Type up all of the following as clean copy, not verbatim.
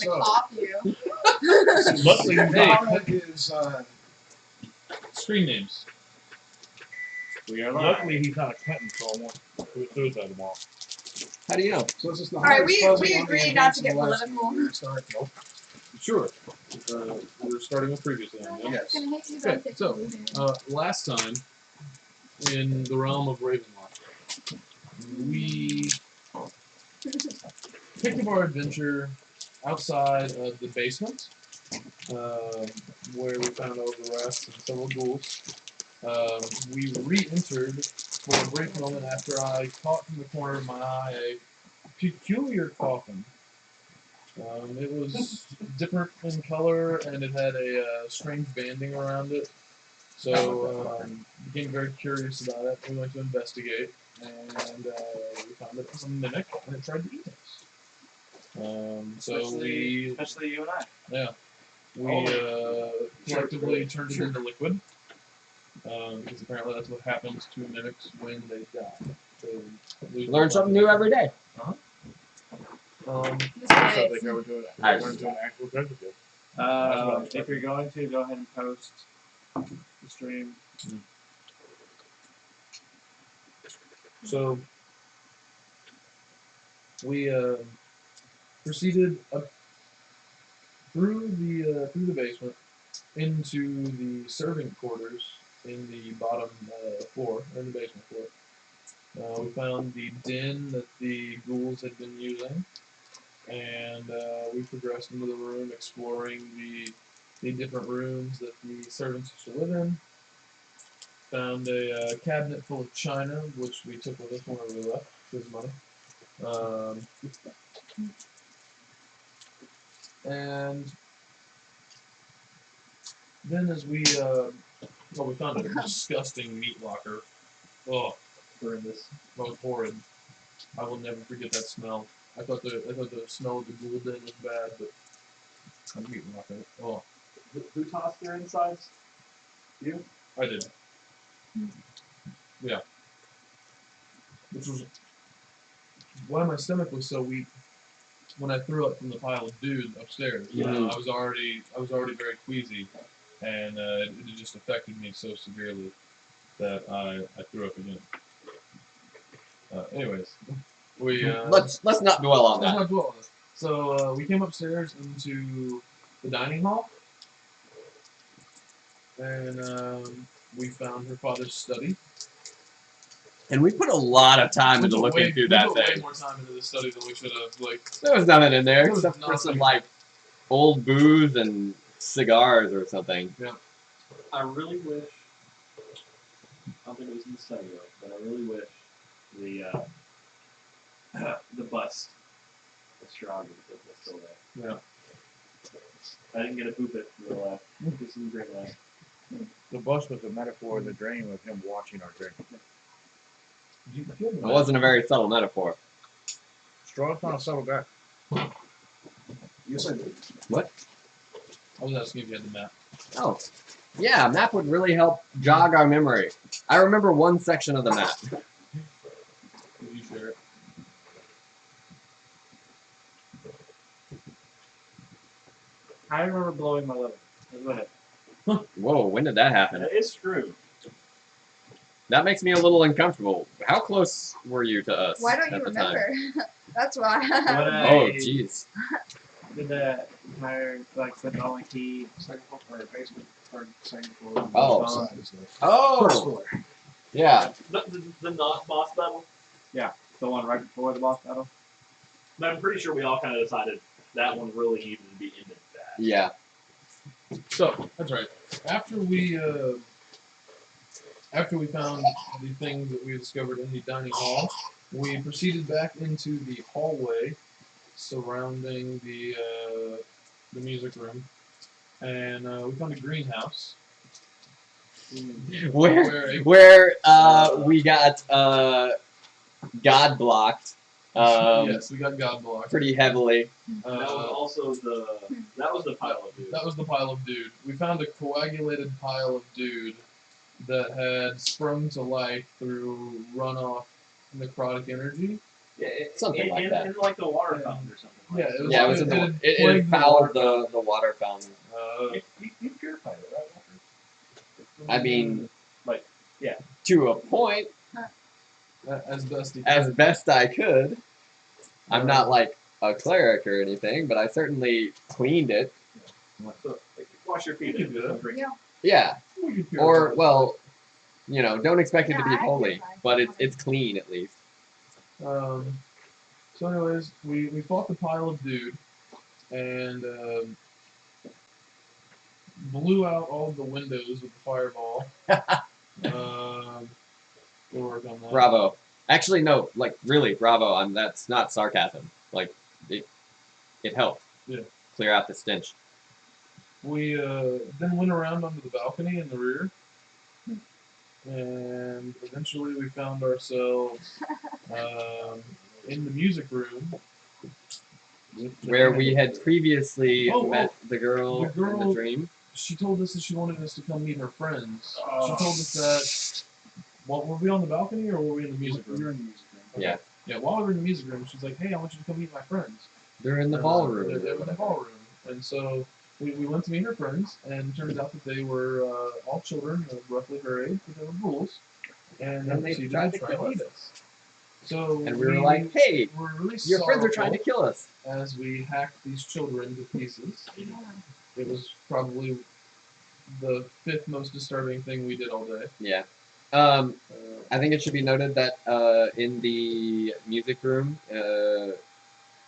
gonna cop you. Luckily, his screen names. We are live. Luckily, he's not a cunt, so I won't suicide him all. How do you know? So this is the Alright, we hardest puzzle on the agreed not to get advance of the last political. game. Start. Nope. Sure. We're starting with previous one. Yeah? Yes. Gonna hit you Okay, both if so, you lose it. last time, in the realm of Ravenloft, we picked up our adventure outside of the basement, where we found all the rest and several ghouls. We re-entered for a brief moment after I caught from the corner of my eye a peculiar coffin. It was different in color, and it had a strange banding around it. So, became very curious about it. We went to investigate, and we found it was a mimic, and it tried to eat us. Especially you and I. Yeah, we collectively turned it into liquid, because apparently that's what happens to mimics when they die. They Learn something new every day. This I way. think I would do it. I Learn to an actual tentacle. If you're going to, go ahead and post the stream. So we proceeded up through the basement into the serving quarters in the bottom floor, or in the basement floor. We found the den that the ghouls had been using, and we progressed into the room, exploring the different rooms that the servants used to live in. Found a cabinet full of china, which we took with us whenever we left. His money. And then as we found a disgusting meat locker. Oh, horrendous. That was horrid. I will never forget that smell. I thought the smell of the ghoul den was bad, but a meat locker. Oh, Who tossed their insides? You? I did. Yeah. Which was why my stomach was so weak when I threw up from the pile of dude upstairs. I was already very queasy, and it just affected me so severely that I threw up again. Anyways, we Let's not dwell on let's that. not dwell on this. So we came upstairs into the dining hall, and we found her father's study. And we put a lot of time into We looking put through that way thing. more time into the study than we should have. Like, There was nothing in there There was except for some nothing. like old booze and cigars or something. I really wish. I don't think it was in the study though, but I really wish the bust of Strong was still there. yeah. I didn't get to poop it for the last. Just some drink left. The bus was a metaphor in the dream of him watching our drink. It wasn't a very subtle metaphor. Straw's not a subtle guy. Yes, I did. I was asking if you had the map. Oh. Yeah, map would really help jog our memory. I remember one section of the map. Did you share it? I remember blowing my load. Go ahead. Whoa, when did that happen? It's true. That makes me a little uncomfortable. How close were you to us Why don't you at the time? remember? That's why. When Oh, I jeez. did that entire put all my key. Second floor, or basement, or second floor. Oh. Side is the first Oh, floor. yeah. The not boss battle. The one right before the boss battle. But I'm pretty sure we all kind of decided that one really needed to be ended fast. Yeah. So that's right. After we found the things that we discovered in the dining hall, we proceeded back into the hallway surrounding the music room, and we found a greenhouse. Where we got God blocked Yes, we got God blocked. pretty heavily. That was also the pile of dude. That was the pile of dude. We found a coagulated pile of dude that had sprung to life through runoff necrotic energy Something like that. In like the water fountain or something. Yeah, Like it that. was- Yeah, it was in the it it plagued the fouled water the water fountain. You purified it, right? I mean, Like, to a point, as best he as could. best I could. I'm not like a cleric or anything, but I certainly cleaned it. so, like, wash your feet You and can do just that. drink. Yeah. Yeah, We could or purify it. well, you know, don't expect it to be Yeah, I holy, purified. but it's clean at least. So anyways, we fought the pile of dude and blew out all of the windows with the fireball. We'll work on that. Bravo. Actually, no, like really, bravo. That's not sarcasm. Like it helped. Yeah. Clear out the stench. We then went around onto the balcony in the rear, and eventually we found ourselves in the music room. with Where we Joanna. had previously Oh, met the girl the in girl- the dream. She told us that she wanted us to come meet her friends. Oh. She told us that. Well, were we on the balcony or were we in the music You're room? in the music room. Yeah. Yeah, while we were in the music room, she's like, "Hey, I want you to come meet my friends." They're in the They ballroom. were in the ballroom, and so we went to meet her friends, and it turns out that they were all children of roughly her age, but they were ghouls, and And they proceeded tried to try kill and eat us. So And we were like, "Hey, were really your friends are trying to sorrowful kill us." as we hacked these children to pieces. It was probably the 5th most disturbing thing we did all day. Yeah. Uh, I think it should be noted that in the music room,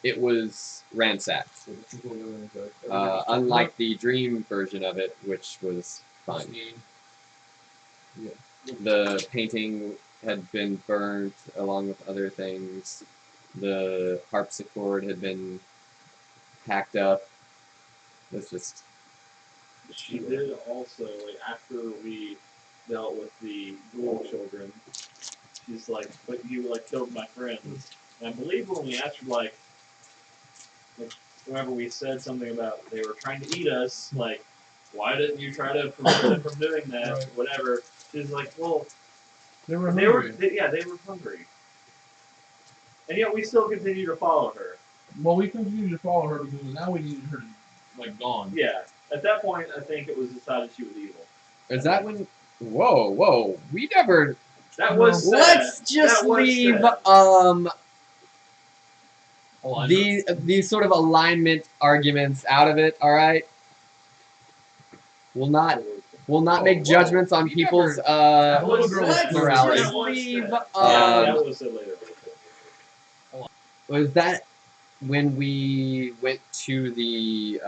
it was ransacked. so it's completely unfair. Unlike the dream version of it, which was fine. The painting had been burnt along with other things. The harpsichord had been hacked up. It was just She did also, like, after we dealt with the ghoul children, she's like, "But you, like, killed my friends." And I believe when we asked her, like, whenever we said something about they were trying to eat us, like, why didn't you try to prevent them from doing that, Right. whatever. She's like, well, They were they hungry. were, they were hungry. And yet we still continue to follow her. Well, we continued to follow her because now we needed her to, like, gone. Yeah. At that point, I think it was decided she was evil. is that when? Whoa! We never. That was said. Let's just That was leave said. these sort of alignment arguments out of it. All right. We'll not make judgments on We people's That was little girl said. was morality. That was Leave, said. Yeah, that um, was said later. Was that when we went to the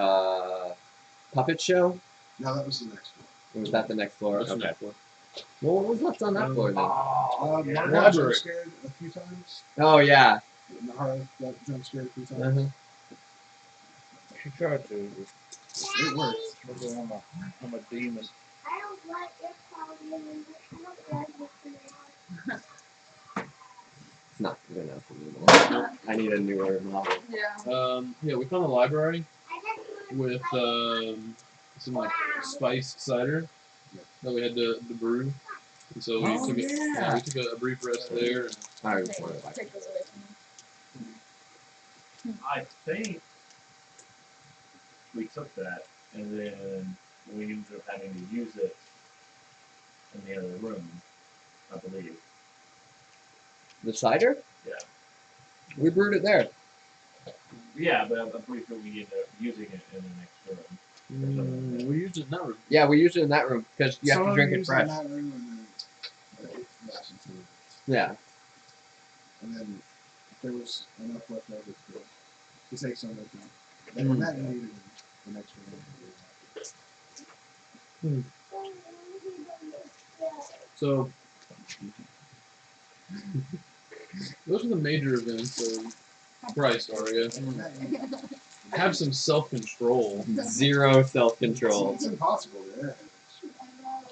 puppet show? No, that was the next one. Or was that the next floor? That's the Okay. next one. Well, what was left on that floor then? Mark got library. jump scared a few times. Oh yeah. Nahara got jump scared a few times. Uh-huh. She tried to. It worked. Because I'm a demon. I don't like your problem. I don't like your It's not good enough for me. Though. I need a newer model. Yeah. Yeah, we found a library I just with some like spiced cider that we had to brew. And so we Oh, took yeah. we took a brief rest there. And I Okay, just wanted to take those away from me. I think we took that, and then we ended up having to use it in the other room, I believe. The cider? Yeah. We brewed it there. Yeah, but I'm pretty sure we ended up using it in the next room. we used it in that room. Yeah, we used it in that room because you have Some to drink it used fresh. In that room and then it lasted too. Yeah. And then if there was enough left over to take some of it down. And that you needed in the next room. So those are the major events of Christ, Arya. Have some self-control. Zero self-control. It's impossible, yeah.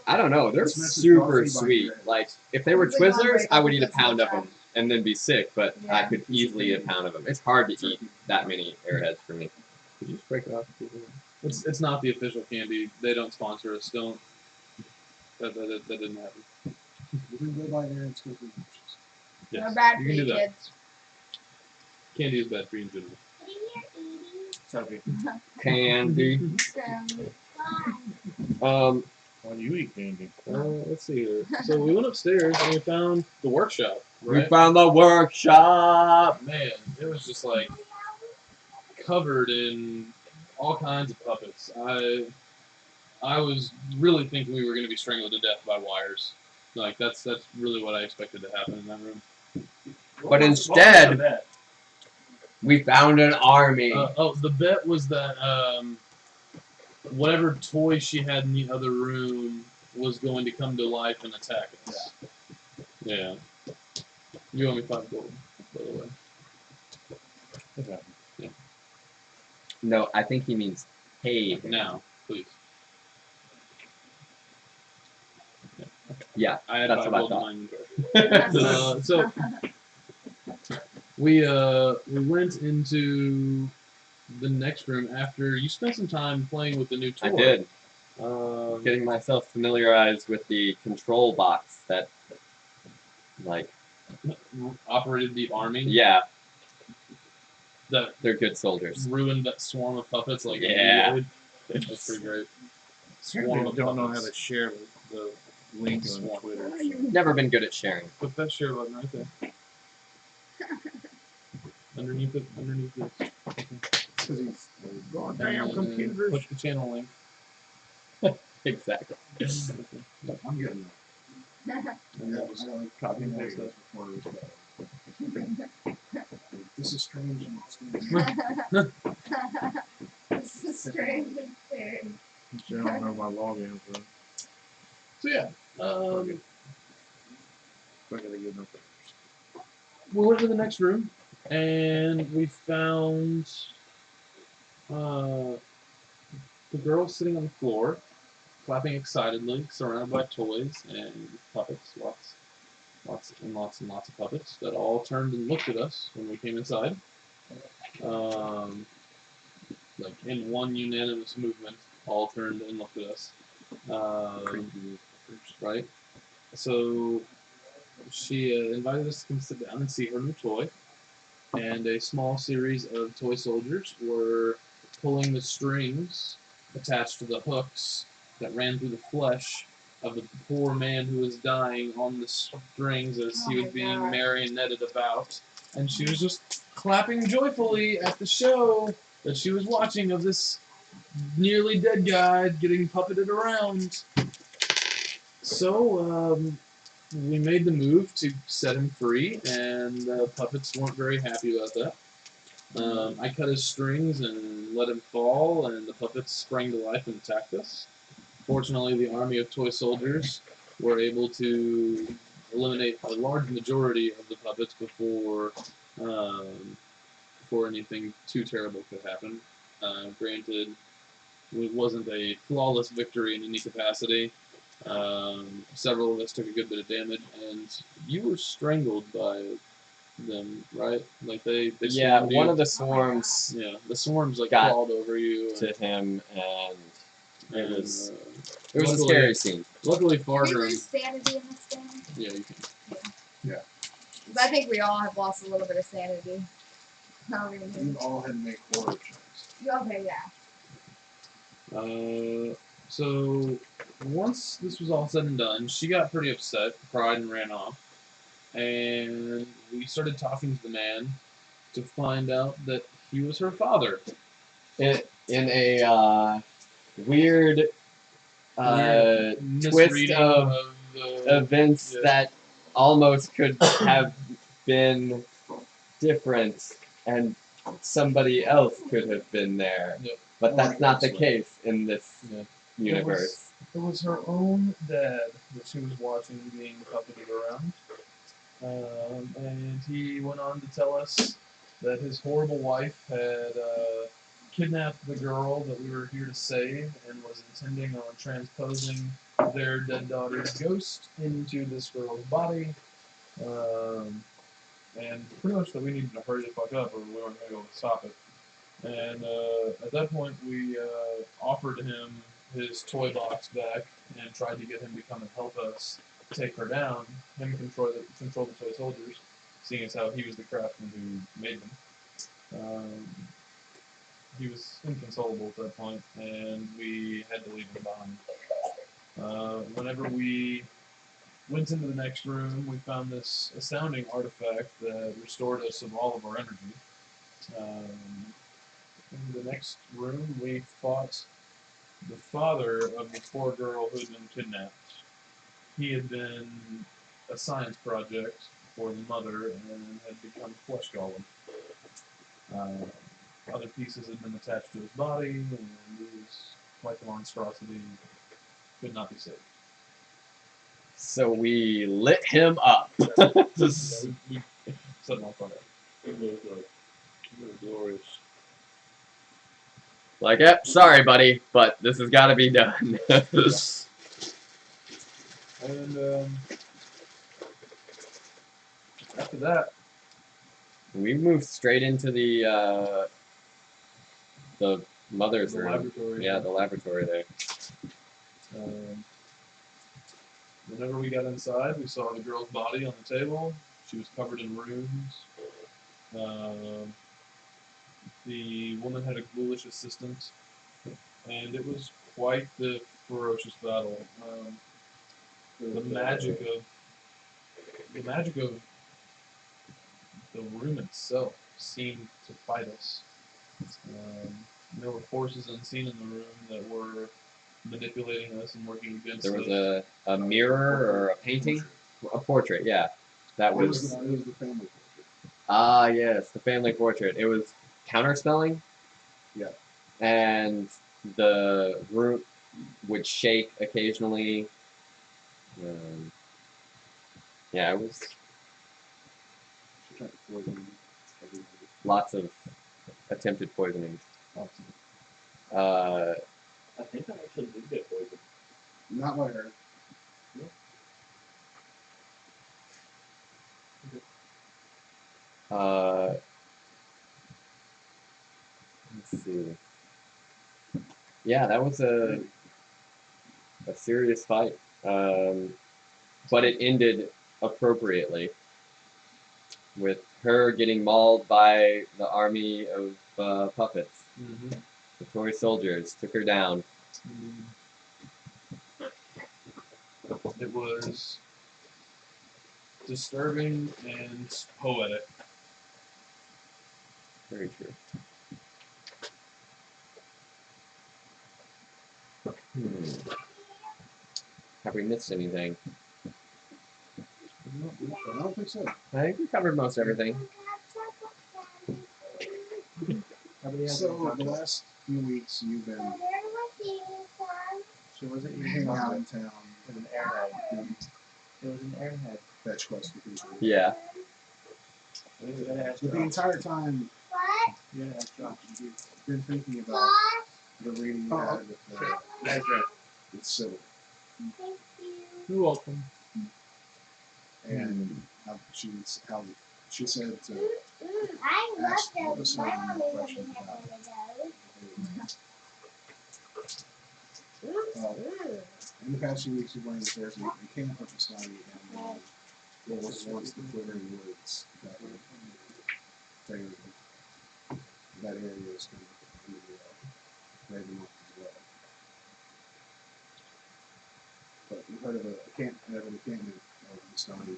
I don't know. They're It's meant to super coffee by sweet. bread. Like, if they were It's like Twizzlers, break I would up eat a with pound of some them and then be sick, but I Yeah. could easily eat a pound of them. It's hard to eat that many airheads for me. Could you just break it off? It's not the official candy. They don't sponsor us. Don't. That didn't happen. You can go by there and still do No Yes, bad you for can you do that. kids. Candy is bad for you in general. What are you eating? Chubby. Candy. From Why do you eat candy? Let's see here. So we went upstairs and we found the workshop. We Right? found the workshop. Man, it was just like covered in all kinds of puppets. I was really thinking we were going to be strangled to death by wires. Like that's really what I expected to happen in that room. But instead, that? we found an army. The bet was that whatever toy she had in the other room was going to come to life and attack us. Yeah. You owe me 5 gold, by the way. Okay. No, I think he means paid. Now, please. Yeah, I had that's 5 what I gold in thought. my inventory. So we went into the next room after you spent some time playing with the new toy. I did. Getting Getting myself familiarized with the control box that, like, operated the army. yeah, That they're good soldiers. ruined that swarm of puppets. Like Yeah. immediately. That's pretty great. Swarm Apparently of don't know how puppets. to share the link on Swarm. Twitter. You've never been good at sharing. Put that share button right there. Underneath this. Because he's Goddamn And computers. Push the channel link. Exactly. I'm getting that. And that was like copy and paste that before it was better. This is strange and strange. This is strange and weird. I don't know my login for. So yeah. I gotta get enough. We went to the next room and we found the girl sitting on the floor, clapping excitedly, surrounded by toys and puppets, lots and lots of puppets that all turned and looked at us when we came inside. Like in one unanimous movement, all turned and looked at us. Right? So she invited us to come sit down and see her new toy. And a small series of toy soldiers were pulling the strings attached to the hooks that ran through the flesh of the poor man who was dying on the strings as he Oh was my being God. marionetted about. And she was just clapping joyfully at the show that she was watching of this nearly dead guy getting puppeted around. So, we made the move to set him free, and the puppets weren't very happy about that. I cut his strings and let him fall, and the puppets sprang to life and attacked us. Fortunately, the army of toy soldiers were able to eliminate a large majority of the puppets before anything too terrible could happen. Granted, it wasn't a flawless victory in any capacity. Several of us took a good bit of damage, and you were strangled by them, right? Like they Yeah, swarmed one you. of the swarms Yeah, the swarms like got crawled over you. to him, and it and, was uh, it was a luckily- scary scene. Luckily, Did we Fargrim. lose sanity in this game? Yeah, you can. 'Cause I think we all have lost a little bit of sanity. How are we gonna You do? all had to make horror checks. Okay, yeah. So once this was all said and done, she got pretty upset, cried, and ran off. And we started talking to the man to find out that he was her father. In a weird Weird twist misreading of the events yeah. that almost could have been different, and somebody else could have been there. Yep. But that's not the case in this Yeah. universe. It was her own dad that she was watching being puppeted around. And he went on to tell us that his horrible wife had kidnapped the girl that we were here to save and was intending on transposing their dead daughter's ghost into this girl's body. And pretty much that we needed to hurry the fuck up or we weren't going to be able to stop it. And at that point, we offered him his toy box back and tried to get him to come and help us take her down. Him control the toy soldiers, seeing as how he was the craftsman who made them. He was inconsolable at that point, and we had to leave him behind. Whenever we went into the next room, we found this astounding artifact that restored us of all of our energy. In the next room, we fought the father of the poor girl who had been kidnapped. He had been a science project for the mother and had become a flesh golem. Other pieces had been attached to his body, and he was quite the monstrosity. Could not be saved. So we lit him up. Just, We set him on fire. It was glorious. like, yep, sorry, buddy, but this has got to be done. And after that, We moved straight into the mother's the room. laboratory. Yeah, the laboratory there. Whenever we got inside, we saw the girl's body on the table. She was covered in runes. The woman had a ghoulish assistant, and it was quite the ferocious battle. The magic of the room itself seemed to fight us. There were forces unseen in the room that were manipulating us and working against us. There was a mirror or a painting? A portrait, yeah. That It was was... the family portrait. Ah, yes, the family portrait. It was counterspelling? Yeah. And the room would shake occasionally. Yeah, it was She tried to poison everybody. lots of attempted poisonings. I think I actually did get poisoned. Not by her. Let's see. Yeah, that was a serious fight. But it ended appropriately with her getting mauled by the army of puppets. Mm-hmm. The toy soldiers took her down. It was disturbing and poetic. Very true. Have we missed anything? I don't think so. I think we covered most everything. So the last few weeks you've been So was it hanging out in town, It was an airhead. doing It was an airhead. fetch quests for people. Yeah. You gotta ask But the Josh. entire time You gotta ask Josh. you've been thinking about the reading you had with That's right. with Sybil. You're welcome. And how she said to I love ask all of a those sudden brownies questions when about those. in the past few weeks you've learned that there's a camp of Astani and what was once the Quivering Woods that were favorable. That area is kind of under the Ravenloft as well. But you've heard of an encampment of Astani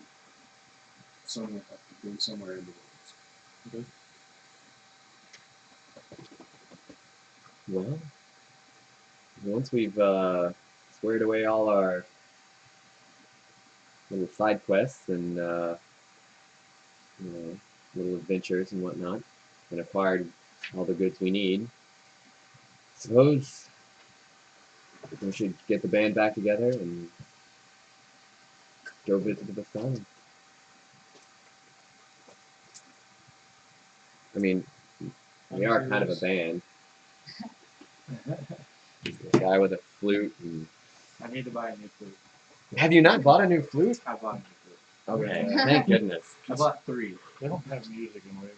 somewhere in the woods. Well, once we've squared away all our little side quests and little adventures and whatnot, and acquired all the goods we need, suppose we should get the band back together and go visit the Bastani. I mean, we are kind of a band. A guy with a flute. And... I need to buy a new flute. Have you not bought a new flute? I bought a new flute. Okay, thank goodness. I bought 3. They don't have music in Ravenloft.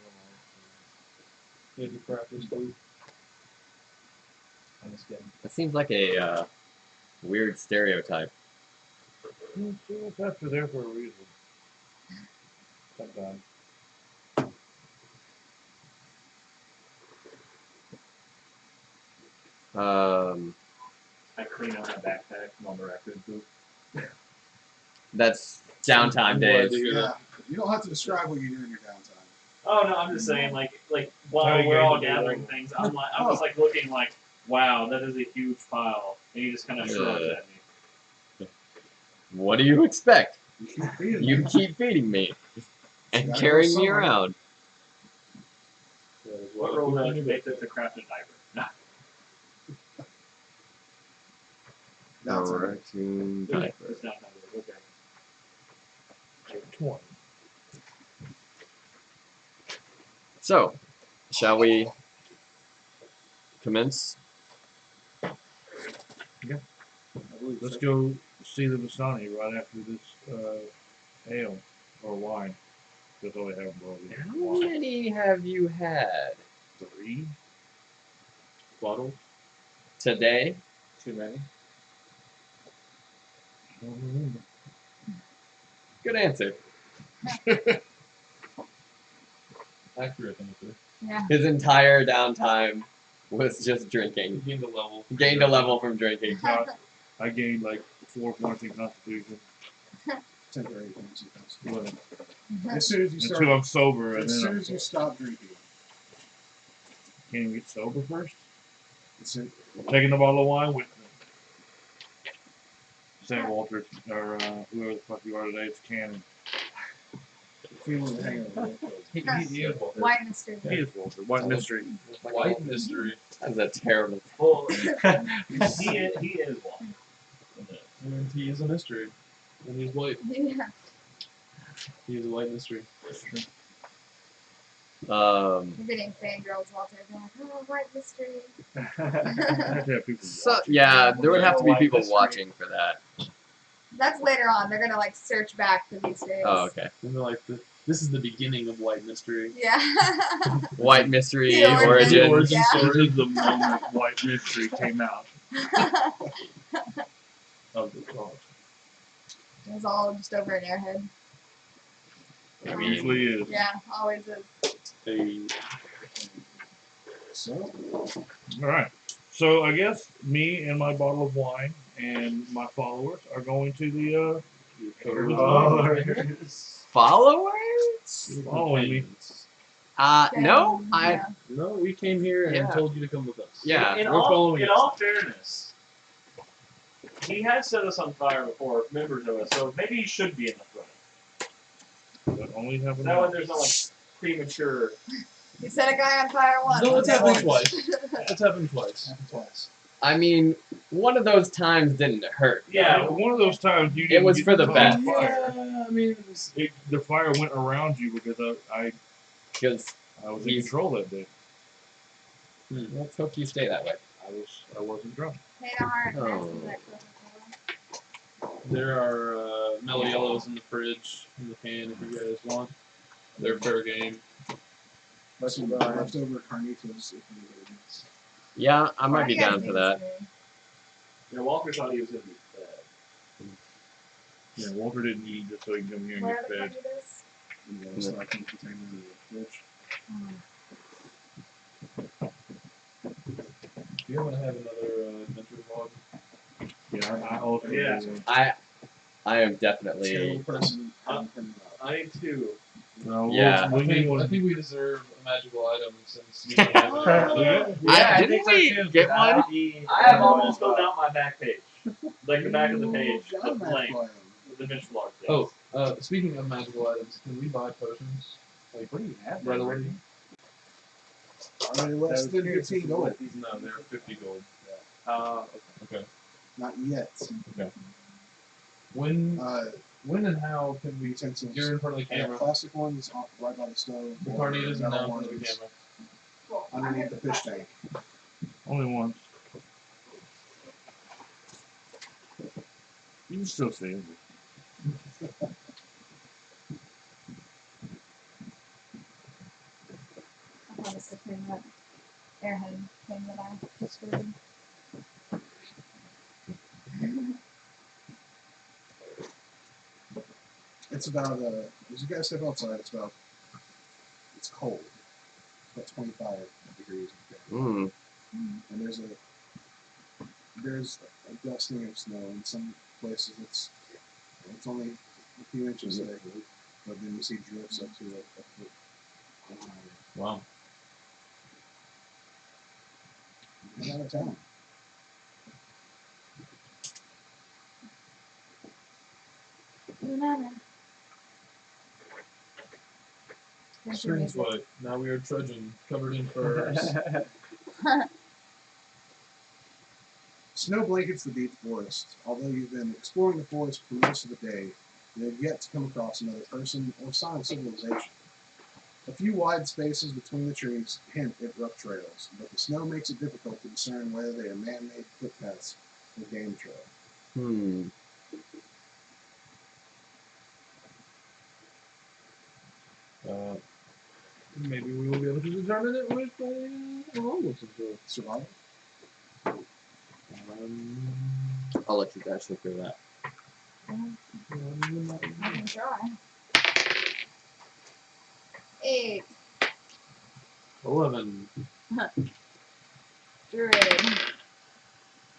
You had to practice flute. I'm just kidding. That seems like a weird stereotype. Stereotypes are there for a reason. Sometimes. I clean out my backpack from all the raccoon poop. That's downtime I'm glad days. to hear Yeah. that. You don't have to describe what you do in your downtime. Oh no, I'm just saying like How while you we're gain all the gathering level. things, I'm just like looking like, wow, that is a huge pile, and he just kind of shrugs Yeah. at me. What do you expect? You keep feeding You them. keep feeding me and Gotta carrying go me somewhere. around. What role does it make to craft a diaper? A Downtime. raccoon No, diaper. it's not okay. 20. So, shall we commence? Let's go see the Vistani right after this ale or wine. That's all they have, bro. How Wine. many have you had 3 bottles. today? Too many. I don't remember. Good answer. Accurate answer. Yeah. His entire downtime was just He drinking. gained a level. He gained a level from drinking. I gained like 4 points in Constitution Temporary things you post. Well, As soon as you until start, I'm sober, and as then soon I as you stop drinking, can't even get sober first. it's a, I'm taking the bottle of wine with me. St. Walter or whoever the fuck you are today, it's Cannon. feeling the hangover. He is Walter. White mystery. He is Walter. White mystery. White mystery. That's a terrible. Well, he is one. And he is a mystery. And he's white. Yeah. He is a white mystery. You're getting fangirls, Walter. They're like, oh, white mystery. I have to have people So watching. yeah, there would have to be White people mystery. watching for that. That's later on. They're gonna like search back for these days. Oh, okay. And they're like, this is the beginning of white mystery. Yeah. White mystery The origin. The origins. origin Yeah. story This is the moment White Mystery came out. of the song. It's all just over in Airhead. I It mean, usually is. Yeah, always is. They So, All right. So I guess me and my bottle of wine and my followers are going to the followers? following me. No, Yeah. No, we came here and Yeah. told you to come with us. Yeah. In We're all following in you. all fairness, he has set us on fire before, members of us, so maybe he should be in the front. But only have That way enough. there's no like premature. You set a guy on fire once. No, that's happened once. twice. That's happened twice. happened twice. I mean, one of those times didn't hurt. Yeah, One of those times you It didn't was get for the caught best. on fire. Yeah, I mean, The fire went around you because I Because was in He's- control that day. let's hope you stay that way. I wasn't drunk. Hey, no heart. Oh. Next to that Coca-Cola. there are mellow yellows in the fridge, in the can, if you guys want. They're fair game. That's some leftover carnitas if anybody needs. Yeah, I might Why be do you guys down do for this that. to me? yeah, Walker thought he was gonna be fed. Yeah, Walter didn't eat just so he can come here and Where get are the fed. carnitas? You know, it's like in the container in the fridge. Do you want to have another adventure vlog? Yeah, I also Yeah. do. I am definitely. Terrible person. I need two. No, Yeah. we need I one. think we deserve a magical item since you don't have it. Didn't we get one? I have almost filled out my back page, like the back of the page, Ooh, the got a blank, magical the adventure log thing. Oh, speaking of magical items, can we buy potions? Like, What do you have? right away? item. Already less than 15 gold. No, they're 50 gold. Okay. Not yet. When Uh, and how can we utensils. get in front of the I got camera? plastic ones right by the stove. The carnitas and metal now in front of the ones camera. Cool. underneath the fish tank. Only one. You can still see it. I thought it's the thing that Airhead thing that I just read. It's about, as you guys step outside, it's cold. It's about 25 degrees. Mm. And there's there's a dusting of snow. In some places, it's only a few inches thick, but then you see drifts up to a foot. Wow. Get out of town. Banana. Strange what? Now we are trudging, covered in furs. Snow blankets the deep forest. Although you've been exploring the forest for most of the day, you have yet to come across another person or sign of civilization. A few wide spaces between the trees hint at rough trails, but the snow makes it difficult to discern whether they are man-made footpaths or game trail. Maybe we will be able to determine it with a roll of some sort. Survival? I'll let you guys look through that. I can try. 8. 11. Druid.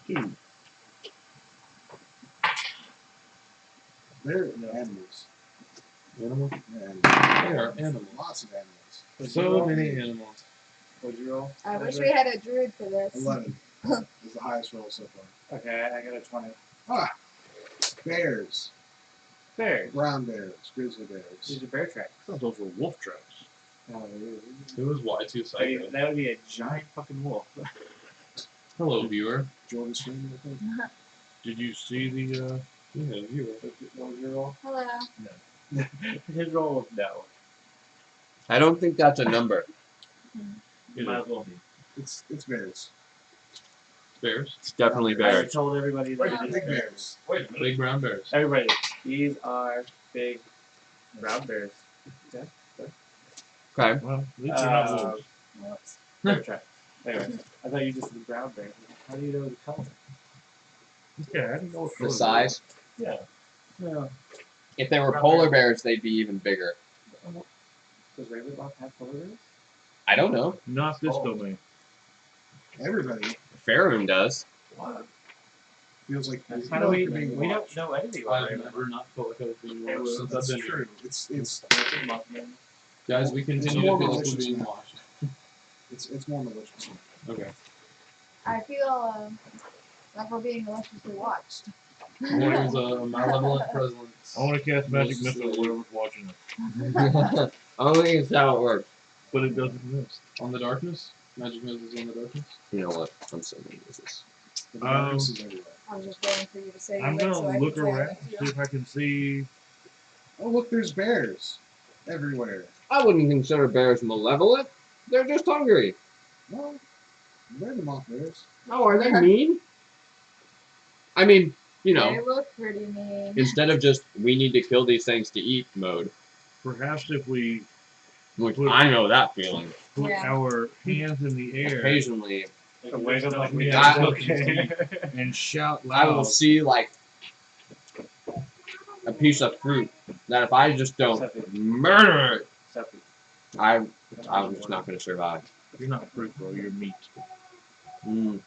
2. They're animals. Animals? They're animals. They are animals. Lots of animals. So many animals. What'd you roll? I wish we had a druid for this. 11 is the highest roll so far. Okay, I got a 20. Bears. Bears. Brown bears. Grizzly bears. These are bear tracks. I thought those were wolf tracks. Oh, It was Y2 Psycho. that would be a giant fucking wolf. Hello, viewer. Jordan Stream, I think. Did you see the? Yeah, viewer. What was your roll? Hello. His roll was no. I don't think that's a number. It might as well be. It's bears. Bears. It's definitely I bears. told everybody that it is Big bears. bears. Wait a minute. Big brown bears. Everybody, these are big brown bears. Okay. Well, at least they're not wolves. Whoops. Bear tracks. Anyway, I thought you just said brown bears. How do you know the color? Yeah, I didn't know what The color size. Yeah. No. If they were polar bears, they'd be even bigger. Does Ravenloft have polar bears? I don't know. they were. Not this domain. Everybody Faerun does. feels like How do we? being We watched. don't know anything about I've Ravenloft. never not felt like I was being It watched was- since I've That's been true. here. It's Guys, we continue more to feel like we're malicious being now. watched. it's more malicious. Okay. I feel like we're being maliciously watched. There's a malevolent presence. I want to cast magic Most missile of at whoever's watching it, I don't think it's how it works. but it doesn't miss. On the darkness? Magic missiles on the darkness? You know what? I'm so many of this. The darkness is everywhere. I was just waiting for you to say I'm it gonna so I look can say around, it see too. if I can see. Oh look, there's bears everywhere. I wouldn't consider bears malevolent. They're just hungry. Well, they're the mock bears. Oh, are they mean? I mean, you They know, look pretty mean. instead of just we need to kill these things to eat mode, Perhaps if we which I know that feeling. put Yeah. our hands in the air Occasionally, The way that like we Yeah. okay. and shout I will loud, see like a piece of fruit that if I just don't murder it, Except I'm just not going to survive. you're not fruit, bro. You're meat. Mm.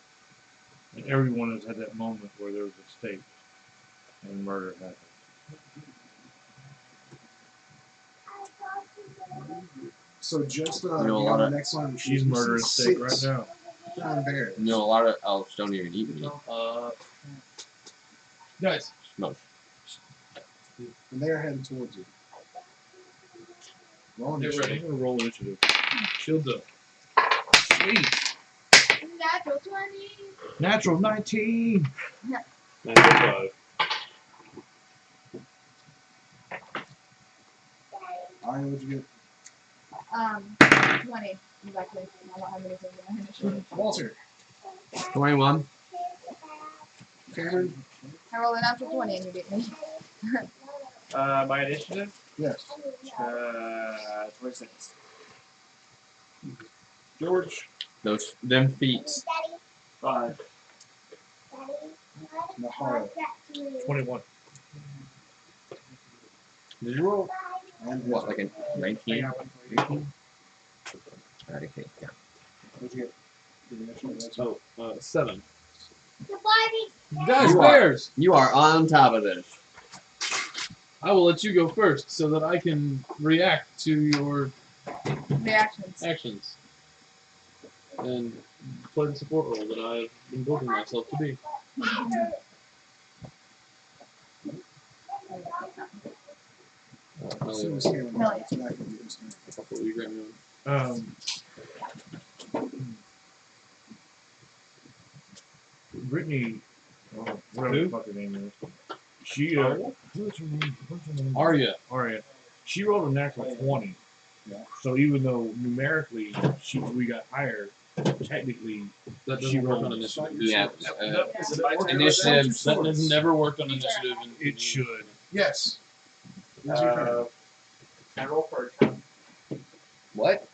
And everyone has had that moment where there was a steak and murder happened. So just You know, a beyond lot the of- next line of She's sheep, murdering steak right six now. brown bears. You know, a lot of elves don't even eat meat. Guys. Most. And they're heading towards you. Roll Get initiative. ready. I'm gonna roll initiative. Shields up. Sweet. Natural 20. Natural 19. 95. Alright, what'd you get? 20. Exactly. I don't have anything in my initiative. Walter. 21. Cameron? I rolled a natural 20 and you beat me. my initiative. Yes. 26. George? Them feet. 5. Nahara? 21. Did you roll And what, like a 19? 18? Alright, okay, yeah. What'd you get? Did you mention it? Oh, 7. The Barbie. Guys, You are. bears! You are on top of this. I will let you go first so that I can react to your Reactions. actions and play the support role that I've been building myself to be. As soon as Cameron gets back, it'll be his turn. What will you grant me Brittany, whatever Who? the fuck her name is. She, what's her name? Arya. Arya. She rolled a natural 20. Yeah. So even though numerically we got higher, technically That she doesn't work on rolled. initiative. Yeah. Is it my turn? Initiative. That has never worked on initiative. It should. Yes. It's your turn. Can I roll for a cup? What?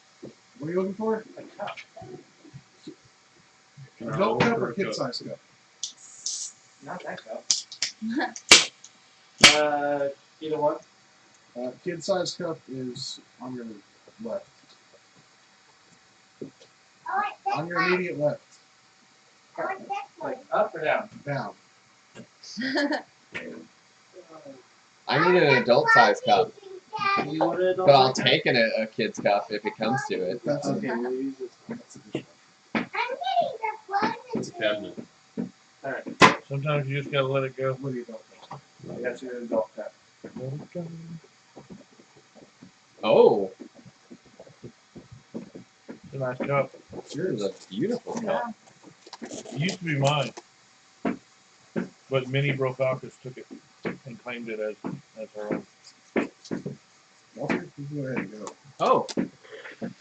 What are you looking for? A cup. Adult cup or kid size cup? Not that cup. Either one. Kid size cup is on your left. I like that On your one. immediate left. I like that one. Like up or down? Down. I need an adult size cup, You want it? but I'll take a kid's cup if it comes to it. That's Okay, okay. we'll use this. That's a dishwasher. I'm getting the fun. It's a cabinet. Alright, Sometimes you just gotta let it go. What do you adult cup? I got you an adult cup. Oh, It's a nice cup. this is a beautiful cup. It used to be mine. But Minnie Brokakis took it and claimed it as her own. Walter, you go ahead and go. Oh,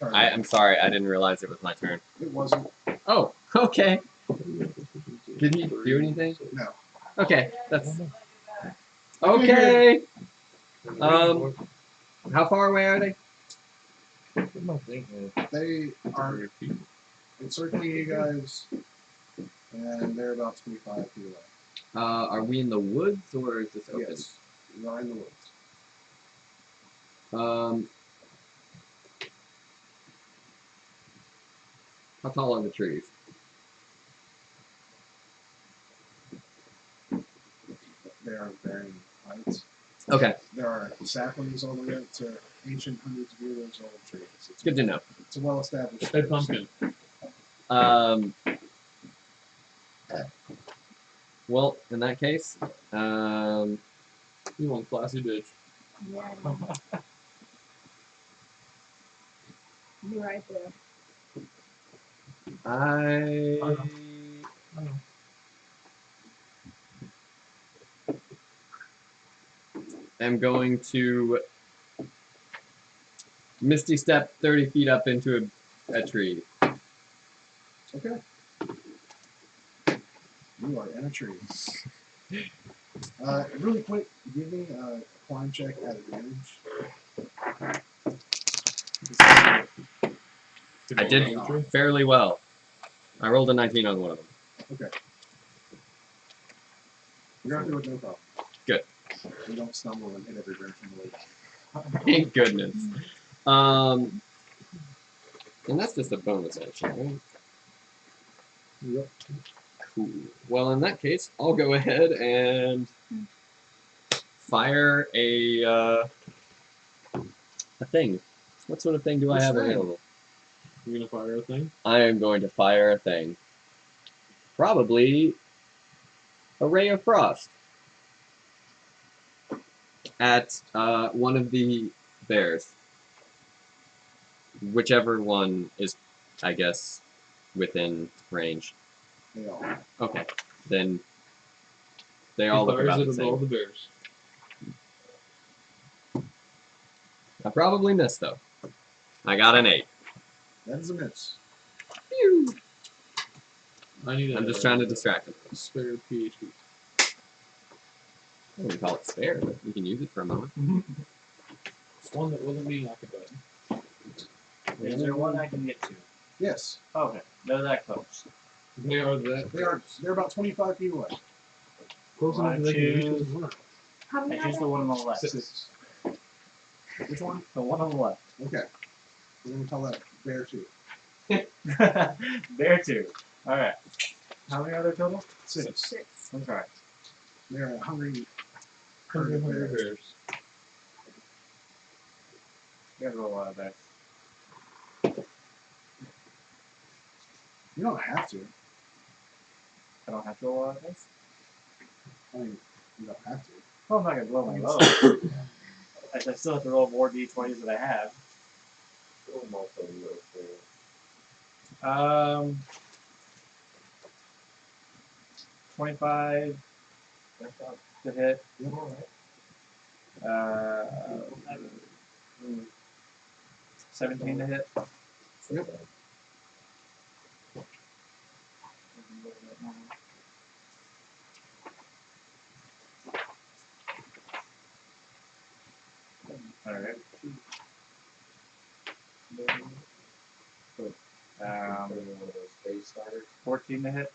Turn. I'm sorry. I didn't realize it was my turn. It wasn't. Oh, okay. Did he do anything? No. Okay, that's okay. How far away are they? They are encircling you guys, and they're about 25 feet away. Are we in the woods or is this open? Yes. You are in the woods. How tall are the trees? They are varying heights. Okay, There are saplings all the way up to ancient hundreds of years old trees. It's good to know. It's a well-established. Hey, pumpkin. Well, in that case, You want classy bitch. Yeah. You're right there. I am going to Misty Step 30 feet up into a tree. Okay. You are in a tree. Really quick, give me a climb check at advantage. I did fairly well. I rolled a 19 on one of them. Okay. You're gonna do it no problem. Good. You don't stumble and hit every branch on the way down. Thank goodness. And that's just a bonus action, right? Yep. Cool. Well, in that case, I'll go ahead and fire a thing. What sort of thing do I Which have thing? available? You're gonna fire a thing? I am going to fire a thing. Probably a ray of frost at one of the bears. Whichever one is, I guess, within range. They all. Okay, then they all look He fires about it the at all same. the bears. I probably missed though. I got an 8. That is a miss. Pew! I need I'm just trying to distract him. spare PHP. I wouldn't call it spare, but you can use it for a moment. It's one that wasn't being occupied. Is there one I can get to? Yes. Okay, they're that close. They are that. They're about 25 feet away. Close enough that they can reach his work. How I many choose the one on the left. Six. Which one? The one on the left. Okay. We're gonna call that bear 2. There too. Alright. How many are there total? 6. 6. I'm sorry. They're a hungry. Hungry bears. You gotta roll a lot of dice. You don't have to. I don't have to roll a lot of dice? I mean, you don't have to. Well, I'm not gonna blow my load. I still have to roll more d20s than I have. 25 to hit. Yep. 17 to hit. Yep. Alright. 14 to hit.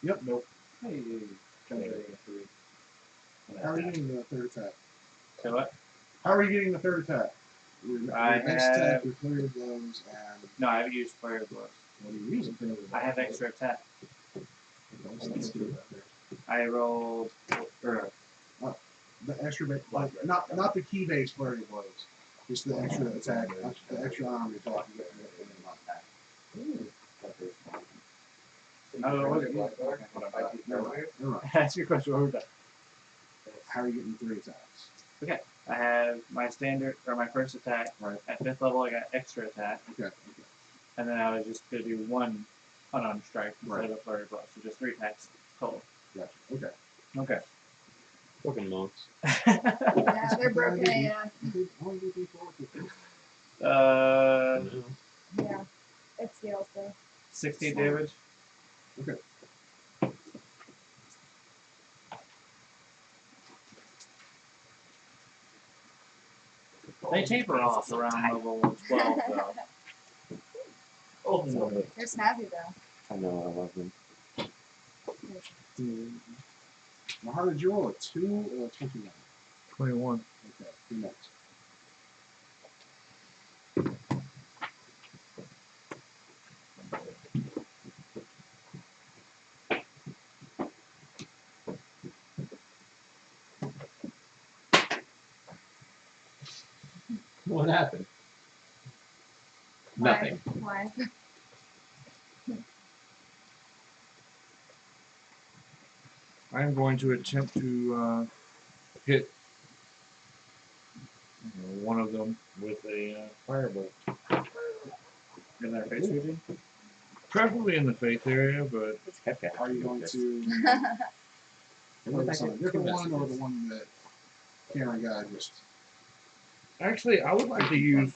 Yep. Nope. Hey. How are you getting the third attack? So what? How are you getting the third attack? Your base attack, your flurry of blows, and No, I haven't used flurry of blows. what are you using? I have extra attack. Let's do I rolled. the extra base, not the key base flurry of blows, just the extra attack, the extra arm you're talking about. Oh, what is it? Never mind. Ask your question one more time. How are you getting 3 attacks? I have my standard or my first attack. Right. At 5th level, I got extra attack, Okay. and then I was just gonna do 1 unarmed strike instead Right. of a flurry of blows, so just 3 attacks total. Gotcha. Okay. Okay. Fucking monks. Yeah, they're broken AF. Yeah. It scales though. 16 damage. Okay. They taper off around level 12, though. They're snazzy though. I know, I love them. Now, how did you roll? A 2 or a 21? 21. Okay. Who next? What happened? Nothing. Why? I'm going to attempt to hit one of them with a firebolt. In their face region? Preferably in the face area, but Are you going to focus on a different one or the one that Karen got just? actually, I would like to use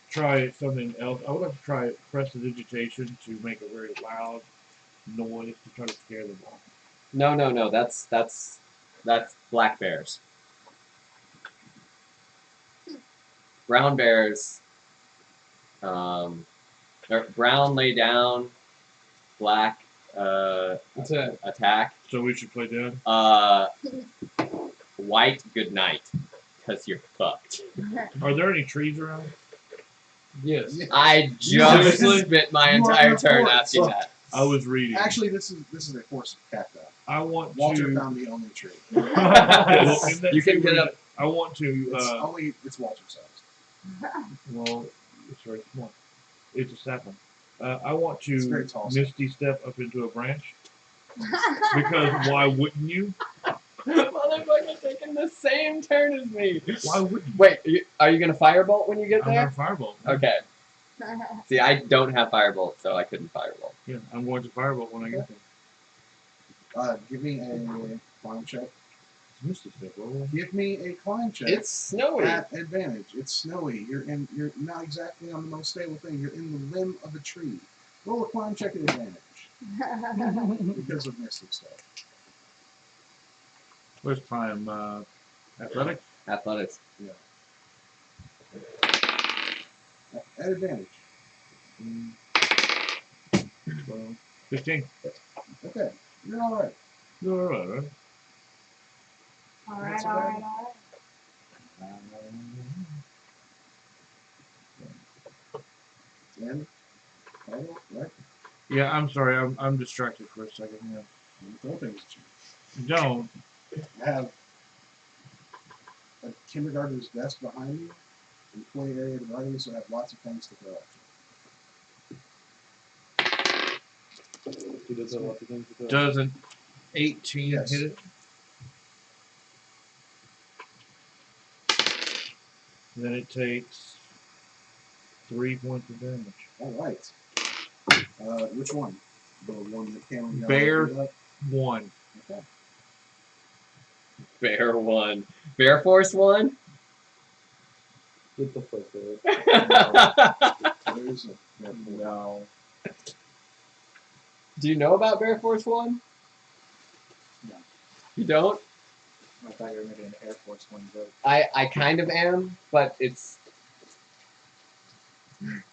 try something else. I would like to try prestidigitation to make a very loud noise to try to scare them off. No. That's black bears. Brown bears. Brown lay down. Black attack. So we should play dead. White good night, cause you're fucked. Are there any trees around? Yes. I just Seriously? spent my You are entire in a turn forest. asking that. I was reading. Actually, this is a forest of cacti. I want Walter to. found the only tree. Well, in that You can tree get region, up. I want to. It's Walter sized. Well, it's very small. It's a sapling. I want It's very to tall. misty step up into a branch because why wouldn't you? Motherfucker taking the same turn as me. Why wouldn't you? Wait, are you gonna firebolt when you get I'm there? gonna firebolt. Okay. See, I don't have firebolt, so I couldn't firebolt. Yeah, I'm going to firebolt when I get there. Give me a climb check. It's misty step. Well, Give me a climb check. It's snowy. At advantage. It's snowy. You're not exactly on the most stable thing. You're in the limb of a tree. Roll a climb check at advantage because of misty stuff. where's climb? Athletics. Athletics. Yeah. At advantage. 12, 15. Okay. You're all right. You're alright, right? Alright. And right? Yeah, I'm sorry. I'm distracted for a second. Yeah. Throw things at you. Don't. I have a kindergartner's desk behind me, and play area behind me, so I have lots of things to throw at you. He does have lots of things to do. Doesn't 18 Yes. hit it? Then it takes 3 points of damage. All right. Which one? The one that came and got Bear. beat up? 1. Okay. Bear 1. Bear Force 1? Get the fuck out. There's a bear force. No. Do you know about Bear Force 1? No. You don't? I thought you were making an Air Force One joke. I kind of am, but it's...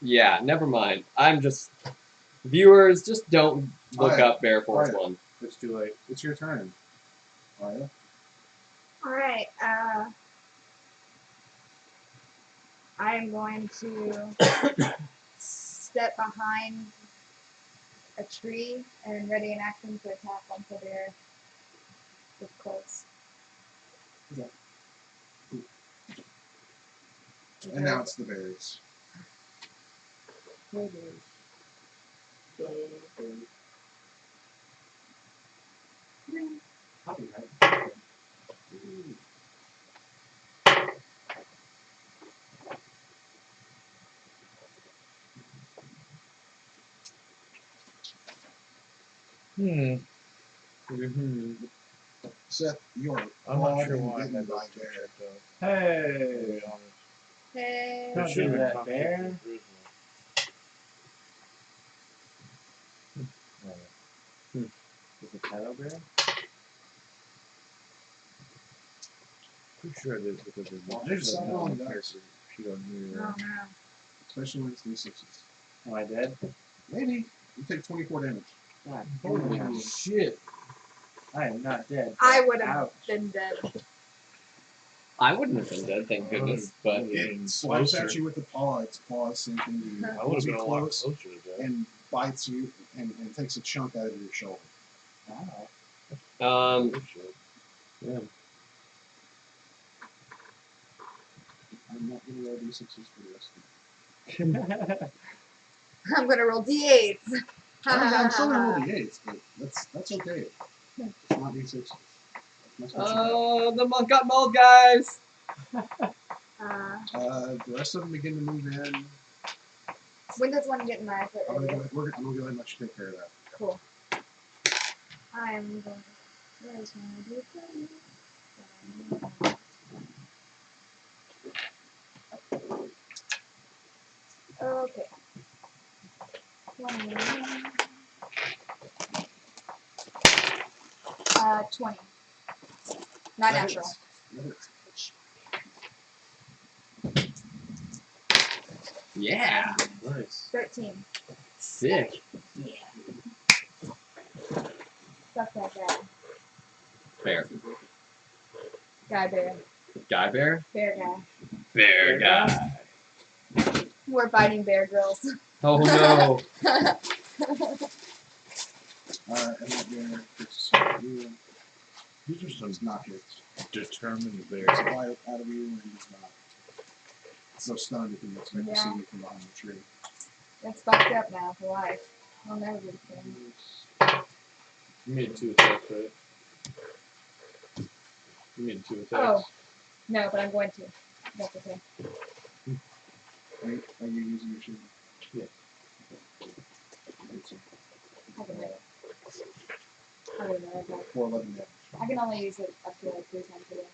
Yeah, never mind. I'm just... Viewers, just don't look Alright. up Bear Force Alright. 1. It's too late. It's your turn. Arya? Alright, I'm going to step behind a tree and ready an action to attack once they're close. And now it's the bears. Copyright. Hmm. Seth, you're I'm not clawed sure and why I bitten had by those two bear. checked out. To Hey. be honest. Hey. Don't It should have do been that, Constitution bear. originally. Is it Shadow Bear? Pretty sure I did because Well, there's there's a something non on that. character sheet on Oh here. no. Especially when it's D6s. Am I dead? Maybe. You take 24 damage. God, Holy damn. shit. I am not dead. I would have Ouch. been dead. I wouldn't have been dead, thank goodness, but... It swipes at you with the paw. Its claws sink into you. I would pulls have been you a lot close closer to that. and bites you and takes a chunk out of your shoulder. Wow. Yeah. I'm not going to roll D6s for the rest of it. I'm gonna roll D8s. I'm still going to roll D8s, but that's okay. It's not D6s. That's what you The monk got mauled, guys! the rest of them begin to move in. When does one get in my foot? I'm gonna go ahead and let you take care of that. Cool. I am going. Where's my D20? Okay. 20. Not That natural. hits. That hits. Yeah! Nice. 13. Sick. Yeah. Fuck that guy. Bear. Guy bear. Guy bear? Bear guy. Bear guy. We're fighting bear girls. Oh no. And that bear gets you. These are some Does not hit. determined bears. It's a bite out of you and does not. So stunned if you expect to see Yeah. you from behind the tree. That's fucked up now for life. I'll never be the same. You made 2 attacks, right? You made 2 attacks. Oh. No, but I'm going to. That's okay. Are you using your shield? Yeah. I can wait. I don't know. Okay. 411 damage. I can only use it up to like 3 times a day.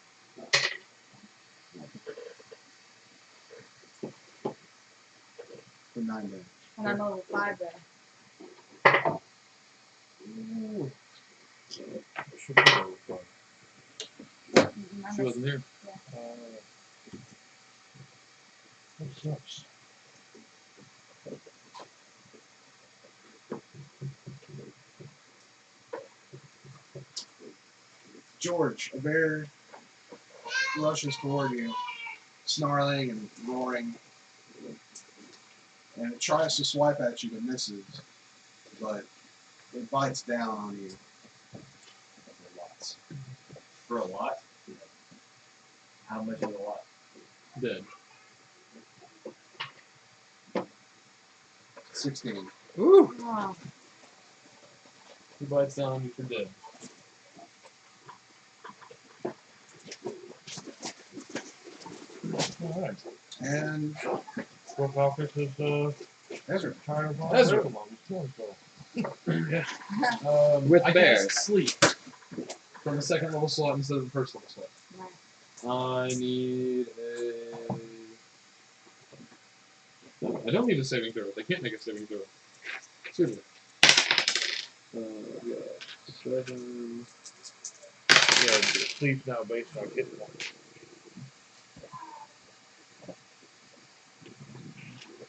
For 9 damage. And I'm level 5 though. Ooh. Should be level 5. I'm She a- wasn't here. That sucks. George, a bear rushes toward you, snarling and roaring, and it tries to swipe at you but misses. but it bites down on you for lots. For a lot? How much is a lot? Dead. 16. Woo! Wow. He bites down on you for dead. Alright. And Brooklyn is Ezra. tired of all Ezra. Ravenloft. It's doing so. With I bears. cast sleep from the second level slot instead of the first level slot. Nice. I need a. I don't need a saving throw. They can't make a saving throw. Excuse me. Yeah. 7. Yeah, the sleep's now based on hit points.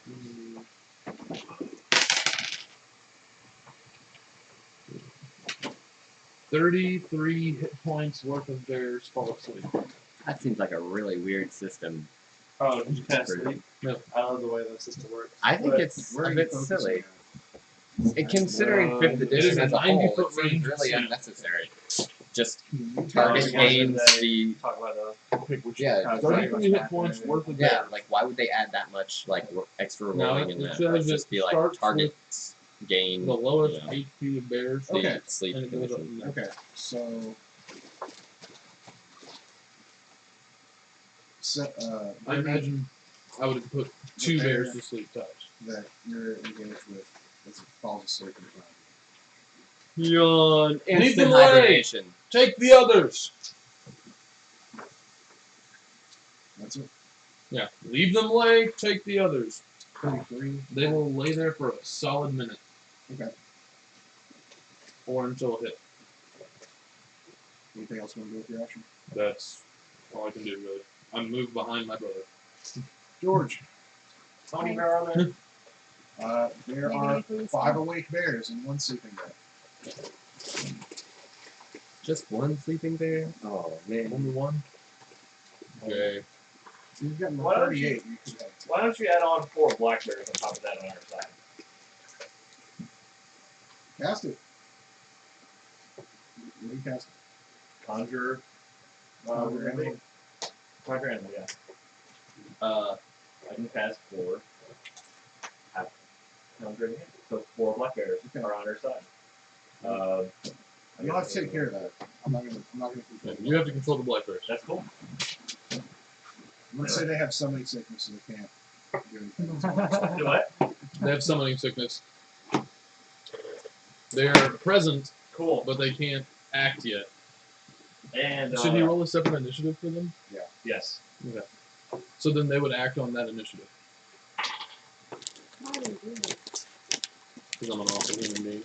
Mm. 33 hit points worth of theirs fall asleep. That seems like a really weird system. Oh, did you cast For- sleep? No. I love the way that system works. I think But it's Where are a you bit focusing silly. at? And considering 5th it is edition a as a 90 whole, foot it seems range really of unnecessary. Just You target yeah, gains they- the Talk about Pick which yeah, kind of just like- 33 hit points worth of yeah, theirs. like why would they add that much like extra No, rolling it in that? says Let's it just be like starts target gain The lowest you know, HP of bears. the Okay. sleep And it goes up condition. from there. Okay, so set I imagine I would have put 2 bears to sleep touch. that you're engaged with as it falls asleep in front of Yawn. Leave Instant them away. hibernation. Take the others. you. That's it. Yeah, leave them lay. Take the others. 33. They will lay there for a solid minute Okay. or until hit. Anything else you want to do with your action? That's all I can do really. I'm moved behind my brother. George, How many bear are there? there Maybe are if we 5 awake bears and 1 sleeping bear. Just one sleeping bear? Oh man. Only one. Okay. You've gotten Why don't 38. You could have. Why don't you add on 4 black bears on top of that on our side? Cast it. What do you cast? Conjure. Conjure animal. Conjure animal, yeah. I can cast 4. Have conjure animal. So 4 black bears Okay. are on our side. You'll have to take care of that. I'm not gonna control Yeah, it. you have to control the black bears. That's cool. I'm gonna say they have summoning sickness, so they can't do anything. Do what? They have summoning sickness. They're present, Cool. but they can't act yet. And Should he roll a separate initiative for them? Yes. Okay. So then they would act on that initiative. Why do you do this? Because I'm an awesome human being.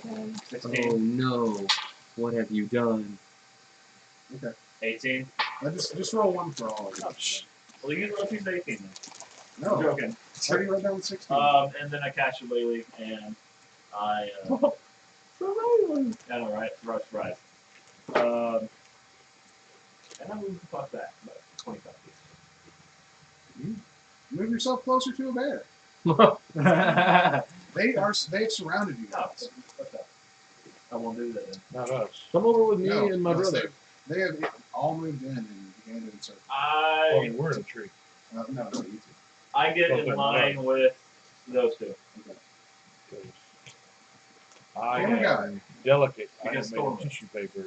Okay. 16. Oh no. What have you done? 18. Just roll 1 for all of you. Oh, well, you let's use 18 then. I'm No, joking. it's already right down with 16. And then I cast Shillelagh and I. I know, right? Right. And I move the fuck back about 25 feet. Move yourself closer to a bear. They've surrounded you Oh, guys. fuck that. I won't do that then. Not us. Come over with me No, and my no, brother. They have all moved in and began to insert. Oh, I we're in a tree. No, you two. I get Okay, in line with those two. Okay. I Camera guy. am delicate. I Because am made of Storm. tissue paper.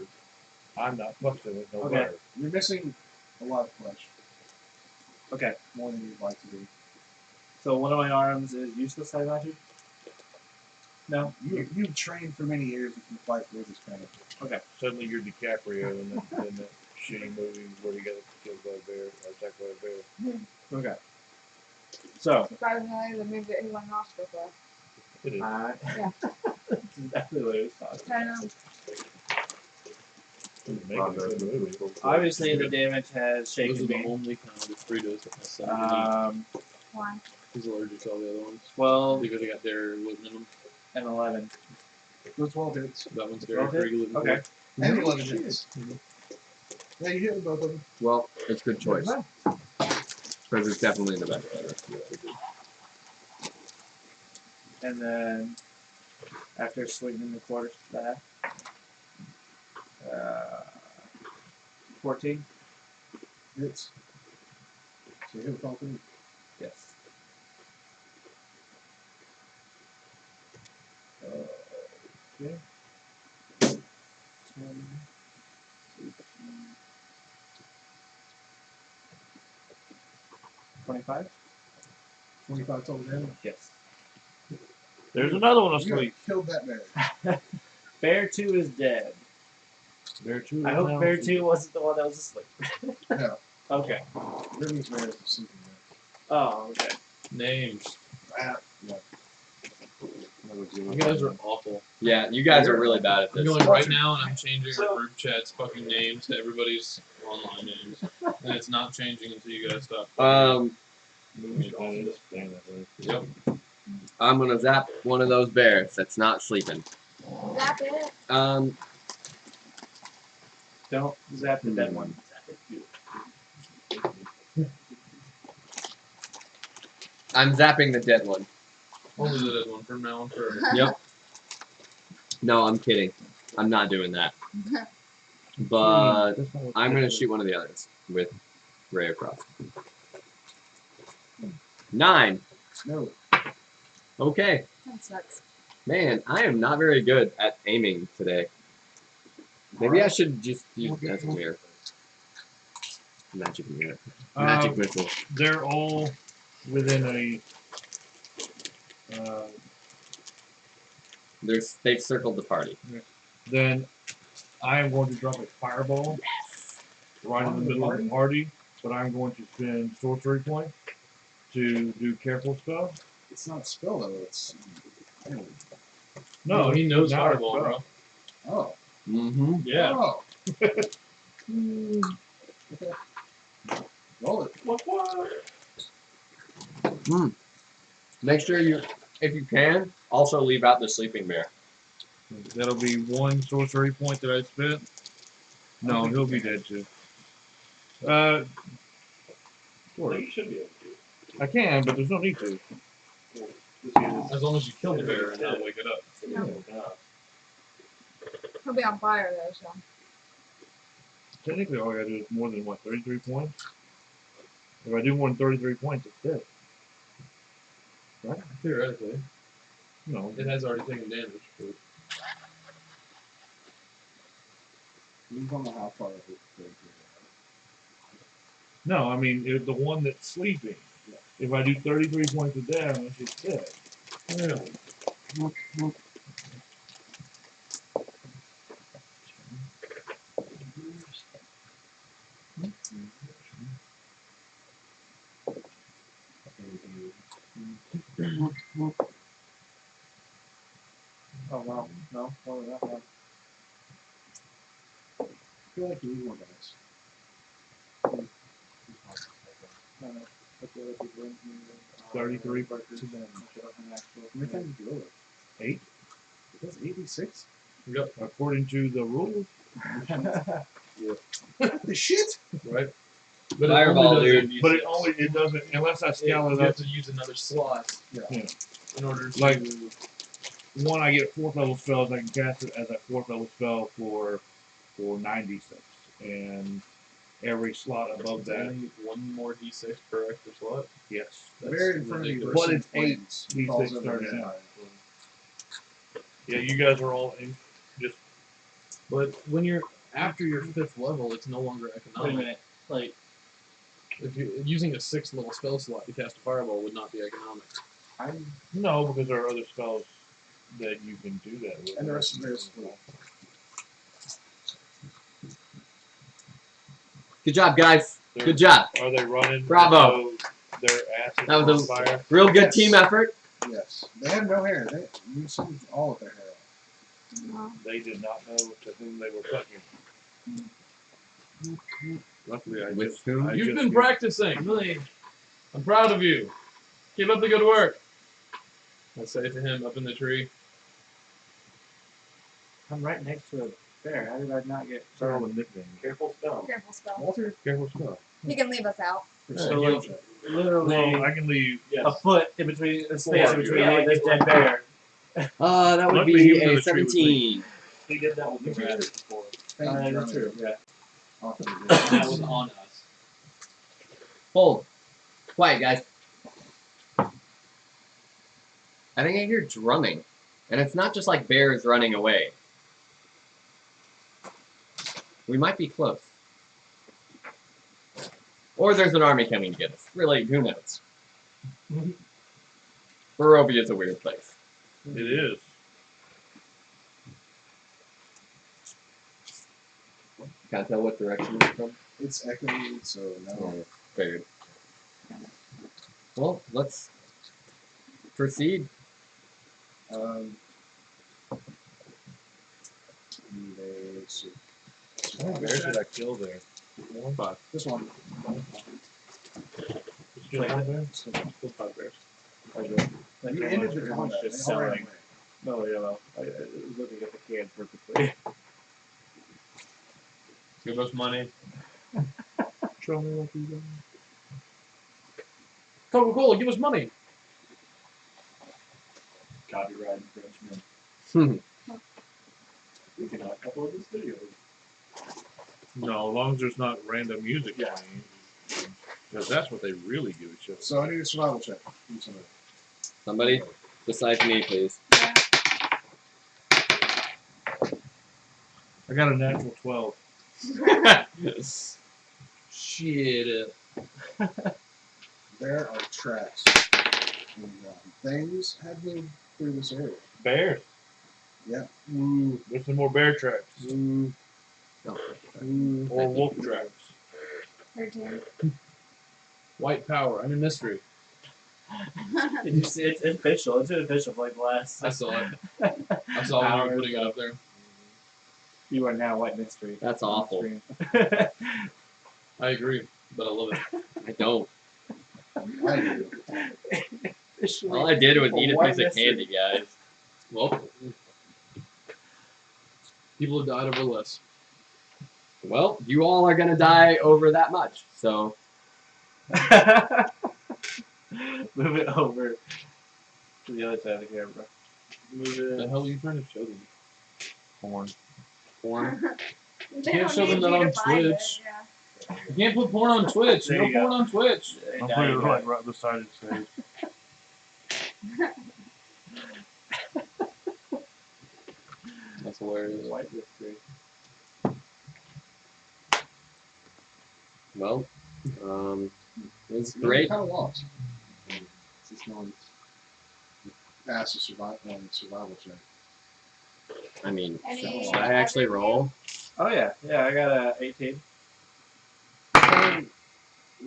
I'm not fussing with no Okay. bear. You're missing a lot of flesh, Okay, more than you'd like to be. so one of my arms is useless, I imagine? No? You've trained for many years and can fight with this kind of. Suddenly you're DiCaprio in that shitty movie where he got killed by a bear or attacked by a bear. Okay. So, Surprisingly, the movie that he went off with us. It is. Yeah. That's exactly what it was talking I know. Doesn't make it a good movie. obviously the damage has Those shaken are the me. only kind of Fritos that my son can eat. Why? He's allergic to all the other ones. 12 Because they got dairy gluten in them. and 11. Those 12 hits. That one's 12 dairy free gluten. Okay. And Mhm. 11 hits. Yeah, you hit with both of them. Well, it's a good choice. Because it's definitely the best. And then after swinging the quarters back, 14. Hits. So you hit with all three. Yes. Okay. 10, 18, 25? 25 total damage. Yes. There's another one You asleep. killed that bear. Bear 2 is dead. Bear 2 I is hope now Bear asleep. 2 wasn't the one that was asleep. No. Okay. Brittany's bear is sleeping Oh, okay. Names. there. Yeah. You guys are awful. Yeah, you guys are really bad at I'm this. going right now and I'm changing our group chat's fucking names to everybody's online names. And it's not changing until you guys stop. We should all just stand that way. Yep. I'm gonna zap one of those bears that's not sleeping. Zap it. Don't zap the dead one. I'm zapping the dead one. Only the dead one from now on forever. Yep. No, I'm kidding. I'm not doing that. But That's not what I'm gonna this is. shoot one of the others with Ray of Frost. 9. No. Okay. That sucks. Man, I am not very good at aiming today. Maybe I should just use that's mirror. Magic mirror. Magic missile. They're all within a. They've circled the party. Then I am going to drop a fireball right in the middle of the party, but I'm going to spend sorcery point to do careful spell. It's not a spell though. It's. No, he knows not a fireball, spell. bro. Oh. Mm-hmm. Yeah. Oh. Okay. Roll it. Make sure you, if you can, also leave out the sleeping bear. That'll be 1 sorcery point that I spent. No, he'll be dead too. Well, you should be able to. I can, but there's no need to. As long as you kill the bear and not wake it up. Yeah. He'll be on fire though, so. Technically, all I gotta do is more than 33 points. If I do more than 33 points, it's dead. Right? Theoretically. No. It has already taken damage. But You don't know how far it goes. No, I mean the one that's sleeping. Yeah. If I do 33 points of damage, it's dead. yeah. Oh, wow. No, what was that one? I feel like you need more dice. No, no. That's the other people in here. 33 Barkers. to them. Shut up and actual. How many times did you roll it? 8, That's 86? Yep. according to the rules. The shit? Right? But Fireball, it only does dude. But it doesn't unless I scale you it have up. to use another slot Yeah. in order to Like, one, I get 4th level spells. I can cast it as a 4th level spell for 96, and every slot above that. only one more d6 per extra slot. Yes. That's Very in front of you. ridiculous. But it's 8 He falls D6 over starting the out. empire. Yeah, you guys are all in. Just But when you're after your 5th level, it's no longer Wait a economic. minute. Like, If you're using a 6th level spell slot to cast a fireball would not be economic. no, because there are other spells that you can do that with. And the rest of it is cool. Good job, guys. They're- Good job. Are they running? Bravo. as though Their asses That are on was fire. a real good Yes. team effort. Yes. They have no hair. You see all of their hair. No. They did not know to whom they were fucking. Luckily, I With just. whom? I You've just been used- practicing. Really, I'm proud of you. Keep up the good work. I say to him up in the tree. I'm right next to a bear. How did I not get They're all burned? the nicknames. Careful spell. Careful spell. Walter? Careful spell. He can leave us out. Perception Alright. check. Well, Literally I can leave. Yes. a foot in between the space Four, between yeah. me and this dead bear. That would Luckily, he be was in a the tree with me. 17. We did that with the rat before. Faint That's running true. Yeah. off in the And that distance. was on us. Hold. Quiet, guys. I think I hear drumming. And it's not just like bears running away. We might be close. Or there's an army coming to get us. Really, who knows? Barovia is a weird place. It is. Can't tell what direction it's from. It's echoing, so no. Figured. Well, let's proceed. Need a suit. How many bears did I kill there? 5. This one. Just kill 5 bears? Kill 5 bears. You ended the Everyone's combat. just They all ran selling. away. No, you know, I was looking at the cans perfectly. Give us money. Show me what you done. Coca-Cola, give us money. Copyright infringement. Hmm. We cannot upload this video. No, as long as there's not random music Yeah. playing. Because that's what they really give a shit. So I need a survival check. Do something. Somebody besides me, please. Yeah. I got a natural 12. Shit. There are tracks. And, things have moved through this area. Bears. Yeah. Ooh, there's some more bear tracks. No. Or wolf tracks. 13. White power. I'm a mystery. Did you see? It's official. It's been official for like the last. I saw it. I saw when you were putting it up there. You are now white mystery. That's awful. I agree, but I love it. I don't. I do. All I did was eat a piece of candy, guys. Well, people have died over less. Well, you all are gonna die over that much, so Move it over to the other side of the camera. What the hell are you trying to show them? Porn. porn. They Can't don't show them need that you on to find it, Twitch. yeah. You can't put porn on Twitch. There No you go. porn on Twitch. I'm Now putting you it got right beside its face. That's hilarious. White mystery. Well, it was You great. kind of lost. Since no one's passed a survival check. I mean, Any should I actually other roll? Oh yeah, yeah. I got a 18.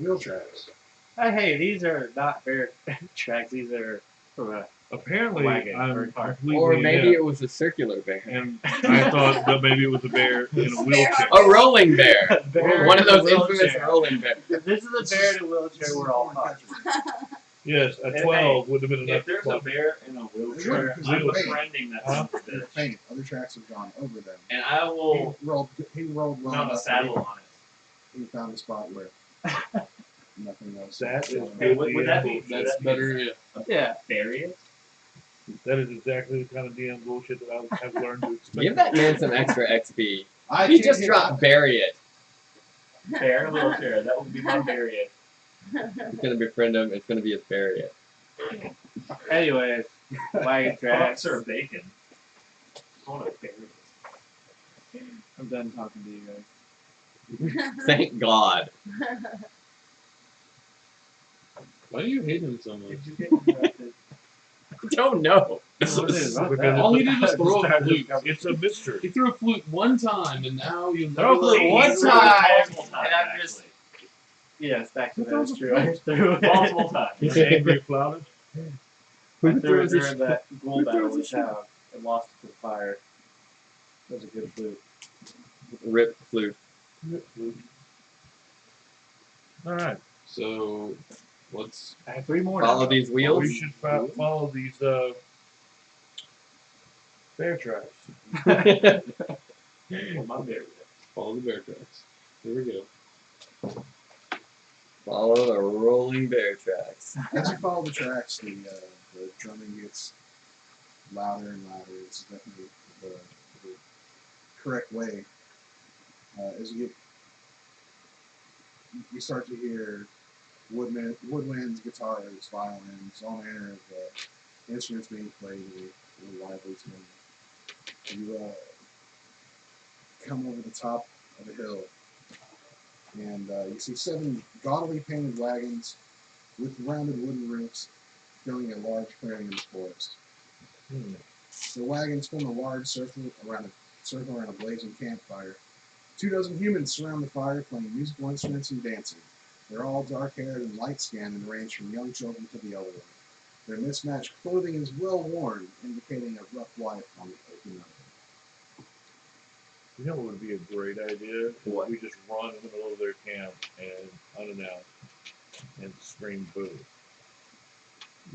Wheel tracks. Hey, these are not bear tracks. These are from a Apparently, Wagon or I'm car. completely Or maybe inept, it was a circular bear. and I thought that maybe it was a bear in a wheelchair. A rolling bear! bear One of in a those infamous wheelchair. rolling bears. If this is a bear in a wheelchair, we're all fucked. Yes, a Hey, 12 would have been enough. If there's a bear in a wheelchair, Because I'm they're fake. befriending that Huh? son of a They're bitch. faint. Other tracks have gone over them. And I will He rolled well mount a enough. saddle on it. He found a spot where nothing else. That is Hey, would that be That's better. Yeah. Yeah. Bury it? That is exactly the kind of DM bullshit that I have learned to expect. Give that man some extra XP. I He can't just hit dropped bury it. Bear in a wheelchair. That would be my bury it. He's gonna befriend him. It's gonna be his bury it. Anyways, wagon tracks. Fox or bacon? I want to bury it. I'm done talking to you guys. Thank God. Why do you hate him so much? Did you get interrupted? I don't know. Because All he did was throw a it's- flute. It's a mystery. He threw a flute one time, and now you'll never Throw a let flute him one use it. time. Multiple times, And I'm just- actually. Yes, back to Who that. throws It's a true. I threw it. Multiple times. He's angry flouted. I Who threw it throws a during that ghoul who battle throws a with town and lost it to the fire. That was a good flute. rip flute? Alright. So, let's. I have 3 more Follow now. these Well, wheels. we should follow these bear tracks. Well, my bury it. Follow the bear tracks. Here we go. Follow the rolling bear tracks. As you follow the tracks, the drumming gets louder and louder. It's definitely the correct way. As you start to hear woodwinds, guitars, violins, all manner of instruments being played in a lively tune. You come over the top of a hill, and you see 7 gaudily painted wagons with rounded wooden roofs filling a large clearing in the forest. The wagons form a large circle around a blazing campfire. 2 dozen humans surround the fire, playing musical instruments and dancing. They're all dark-haired and light-skinned and range from young children to the elderly. Their mismatched clothing is well worn, indicating a rough life on the open road. You know what would be a great idea? What? We just run in the middle of their camp and unannounced and scream boo.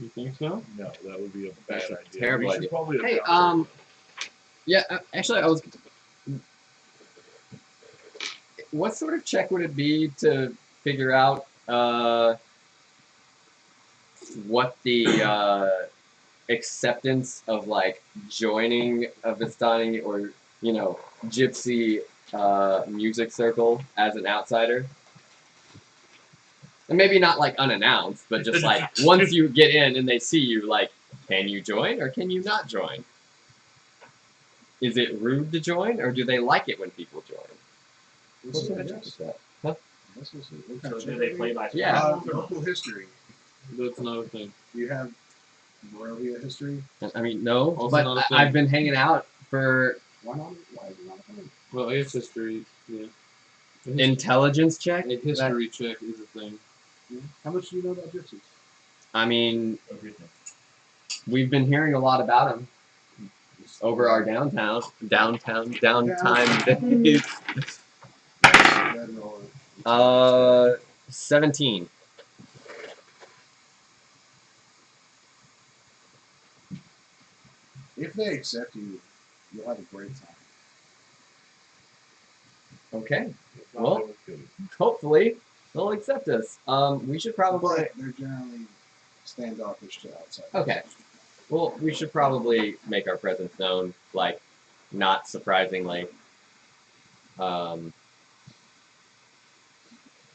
You think so? No, that would be a bad That's a idea. terrible we should idea. Probably Hey, adopt it. yeah, actually, I was. What sort of check would it be to figure out what the acceptance of like joining a Vistani or gypsy music circle as an outsider? And maybe not like unannounced, but just like once you get in and they see you, like, can you join or can you not join? Is it rude to join, or do they like it when people join? We'll see, I What's guess. that? Huh? I guess we'll see. What kind So of do check they would play be? by Yeah. Local history. That's another thing. Do you have Barovia history? I mean, no, Also but not a thing. I've been hanging out for Why not? Why is it not a thing? Well, I guess history. Yeah. intelligence check. A history check is a thing. Yeah. How much do you know about gypsies? I mean, Everything. we've been hearing a lot about them over our downtime days. Red roll. 17. If they accept you, you'll have a great time. Okay, If not, Well- they would kill you. hopefully they'll accept us. We should probably. But they're generally standoffish to outsiders. Okay. Well, we should probably make our presence known, like, not surprisingly.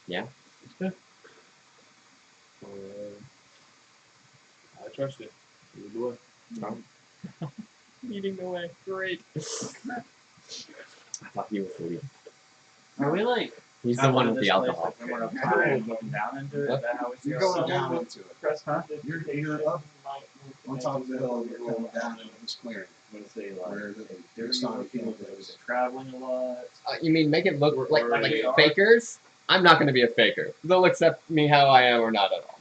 Yeah. I trust you. You're the one. Leading the way. Great. I thought he was leading. Are we like He's the one with the alcohol. And we're up high and looking down into it? What? Is that how we You're feel? going down into it. Huh? You're up on top of the hill and you're going down into this clearing I'm gonna say where like the they're Vistani people camp that is. are traveling a lot. You mean make it look like already are. fakers? I'm not going to be a faker. They'll accept me how I am or not at all.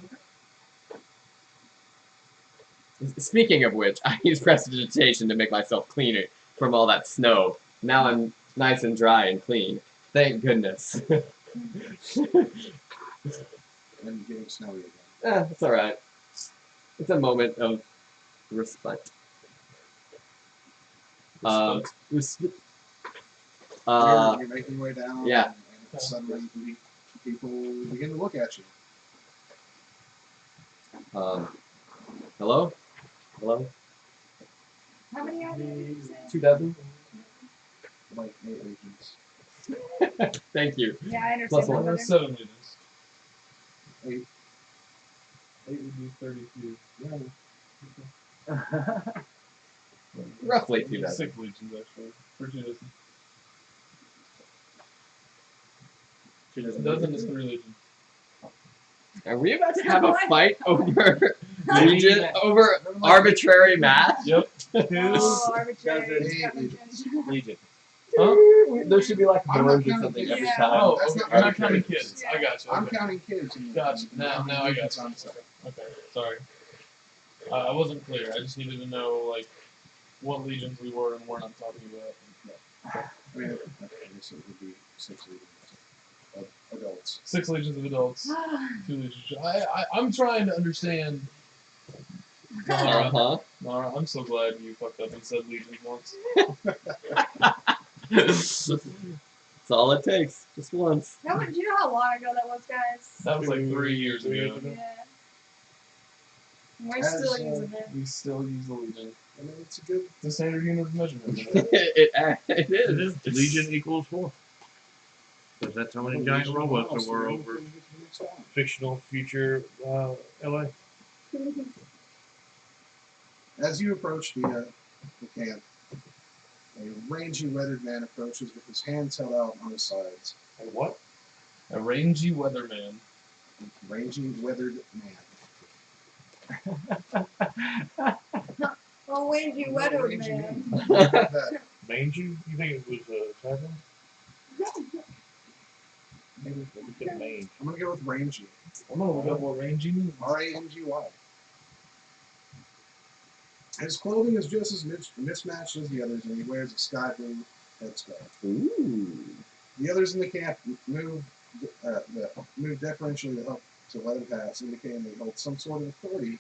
Speaking of which, I use prestidigitation to make myself cleaner from all that snow. Now I'm nice and dry and clean. Thank goodness. And getting snowy again. It's alright. It's a moment of respite. Respite. You're making your way down. yeah. And suddenly people begin to look at you. Hello? Hello? How many are there, did you say? 2 dozen? Like 8 legions. Thank you. Yeah, I Plus understand. one. that That's better. 7 legions. 8. 8 would be 32. Yeah. Roughly 2 dozen. 6 legions, actually. For 2 dozen. 2 A dozen is 3 legions. Are we about to have a What? fight over legion, over arbitrary math? Yep. Oh, arbitrary. Dozen. discrimination. Legion. Huh? There should be like I'm horns not or something counting every kids. time. Oh, That's okay. not You're not arbitrary. counting kids. I got you. I'm Okay. counting kids. Gotcha. Now I got you. I'm sorry. Okay. Sorry. I wasn't clear. I just needed to know, like, what legions we were and we're not talking about. I mean, I guess it would be 6 legions of adults. 6 legions of adults. 2 legions. I'm trying to understand. Nara, Uh-huh. Nara, I'm so glad you fucked up and said legions once. That's all it takes. Just once. Do you know how long ago that was, guys? That was like 3 years ago. Yeah. We're As, still using it. We still use the Legion. I mean, it's a good. The standard unit of measurement. it It is. is. Legion equals 4. Because that's how many giant robots there were over fictional future LA. As you approach the camp, a rangy, weathered man approaches with his hands held out on his sides. A what? A rangy weatherman. Rangy, weathered man. Oh, windy weather, man. That Mangy? You think it was Cyber? Maybe we said mange. I'm gonna go with rangy. I'm gonna look up what rangy means. R-A-N-G-Y. His clothing is just as mismatched as the others, and he wears a sky blue headscarf. Ooh. The others in the camp move deferentially to let him pass, indicating they hold some sort of authority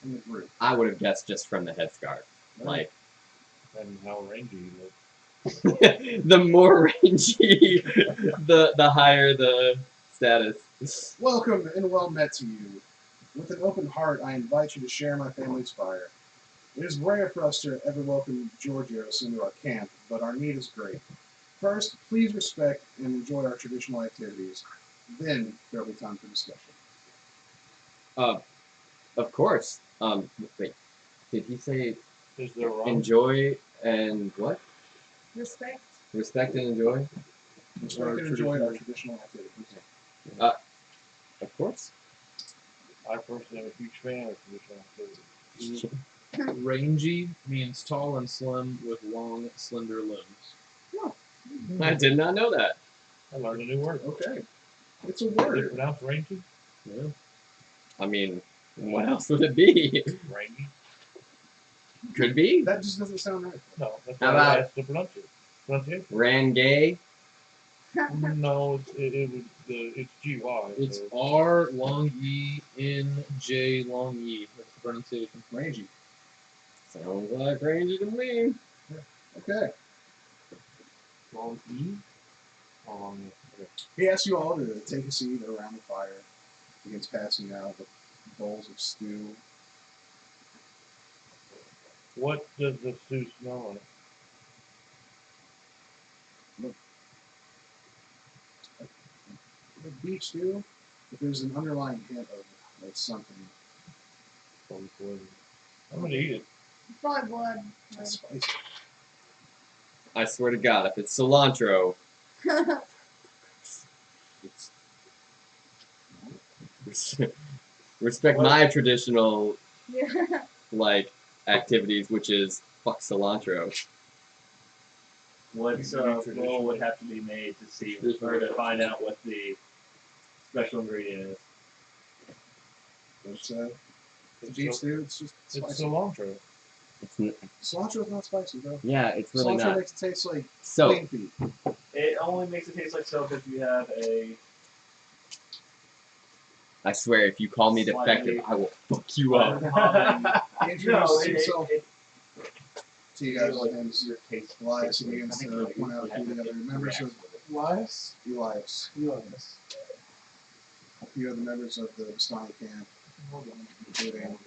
in the group. I would have guessed just from the headscarf. Like, And how rangy he looked. the more rangy, the higher the status. Welcome and well met to you. With an open heart, I invite you to share my family's fire. It is rare for us to ever welcome Georgios into our camp, but our need is great. First, please respect and enjoy our traditional activities. Then there will be time for discussion. Of course. Wait. Did he say Is there wrong? enjoy and what? Respect. Respect and enjoy? Respect and enjoy our traditional activities. Of course. I personally am a huge fan of traditional activities. Rangy means tall and slim with long, slender limbs. I did not know that. I learned a new word. Okay. It's a Is it word. pronounced rangy? Yeah. I mean, what else would it be? Rangy? Could be. That just doesn't sound right. No, that's How why I about- asked the pronunciation. Rangay. No, it was it's GY. It's So. R long E N J long E. That's the pronunciation. Rangy. Sounds like rangy to me. Okay. Long E? Okay. He asks you all to take a seat around the fire. He begins passing out the bowls of stew. What does the stew smell like? The beef stew, but there's an underlying hint of something Probably poison. I'm gonna eat it. Probably blood. spicy. I swear to God, if it's cilantro, respect my traditional Yeah. like activities, which is fuck cilantro. What roll would have to be made to see or to find out what the special ingredient is? It's beef stew. It's just It's spicy. cilantro. Cilantro's not spicy, bro. Yeah, it's really Cilantro not. makes it taste like So, clean feet. It only makes it taste like soap if you have a I swear, if you call me defective, I will fuck you up. He introduces himself it to you guys. like His name's your taste. Elias, and begins to point out who the other members of Elias? Elias. Elias. A few other members of the Vistani camp, including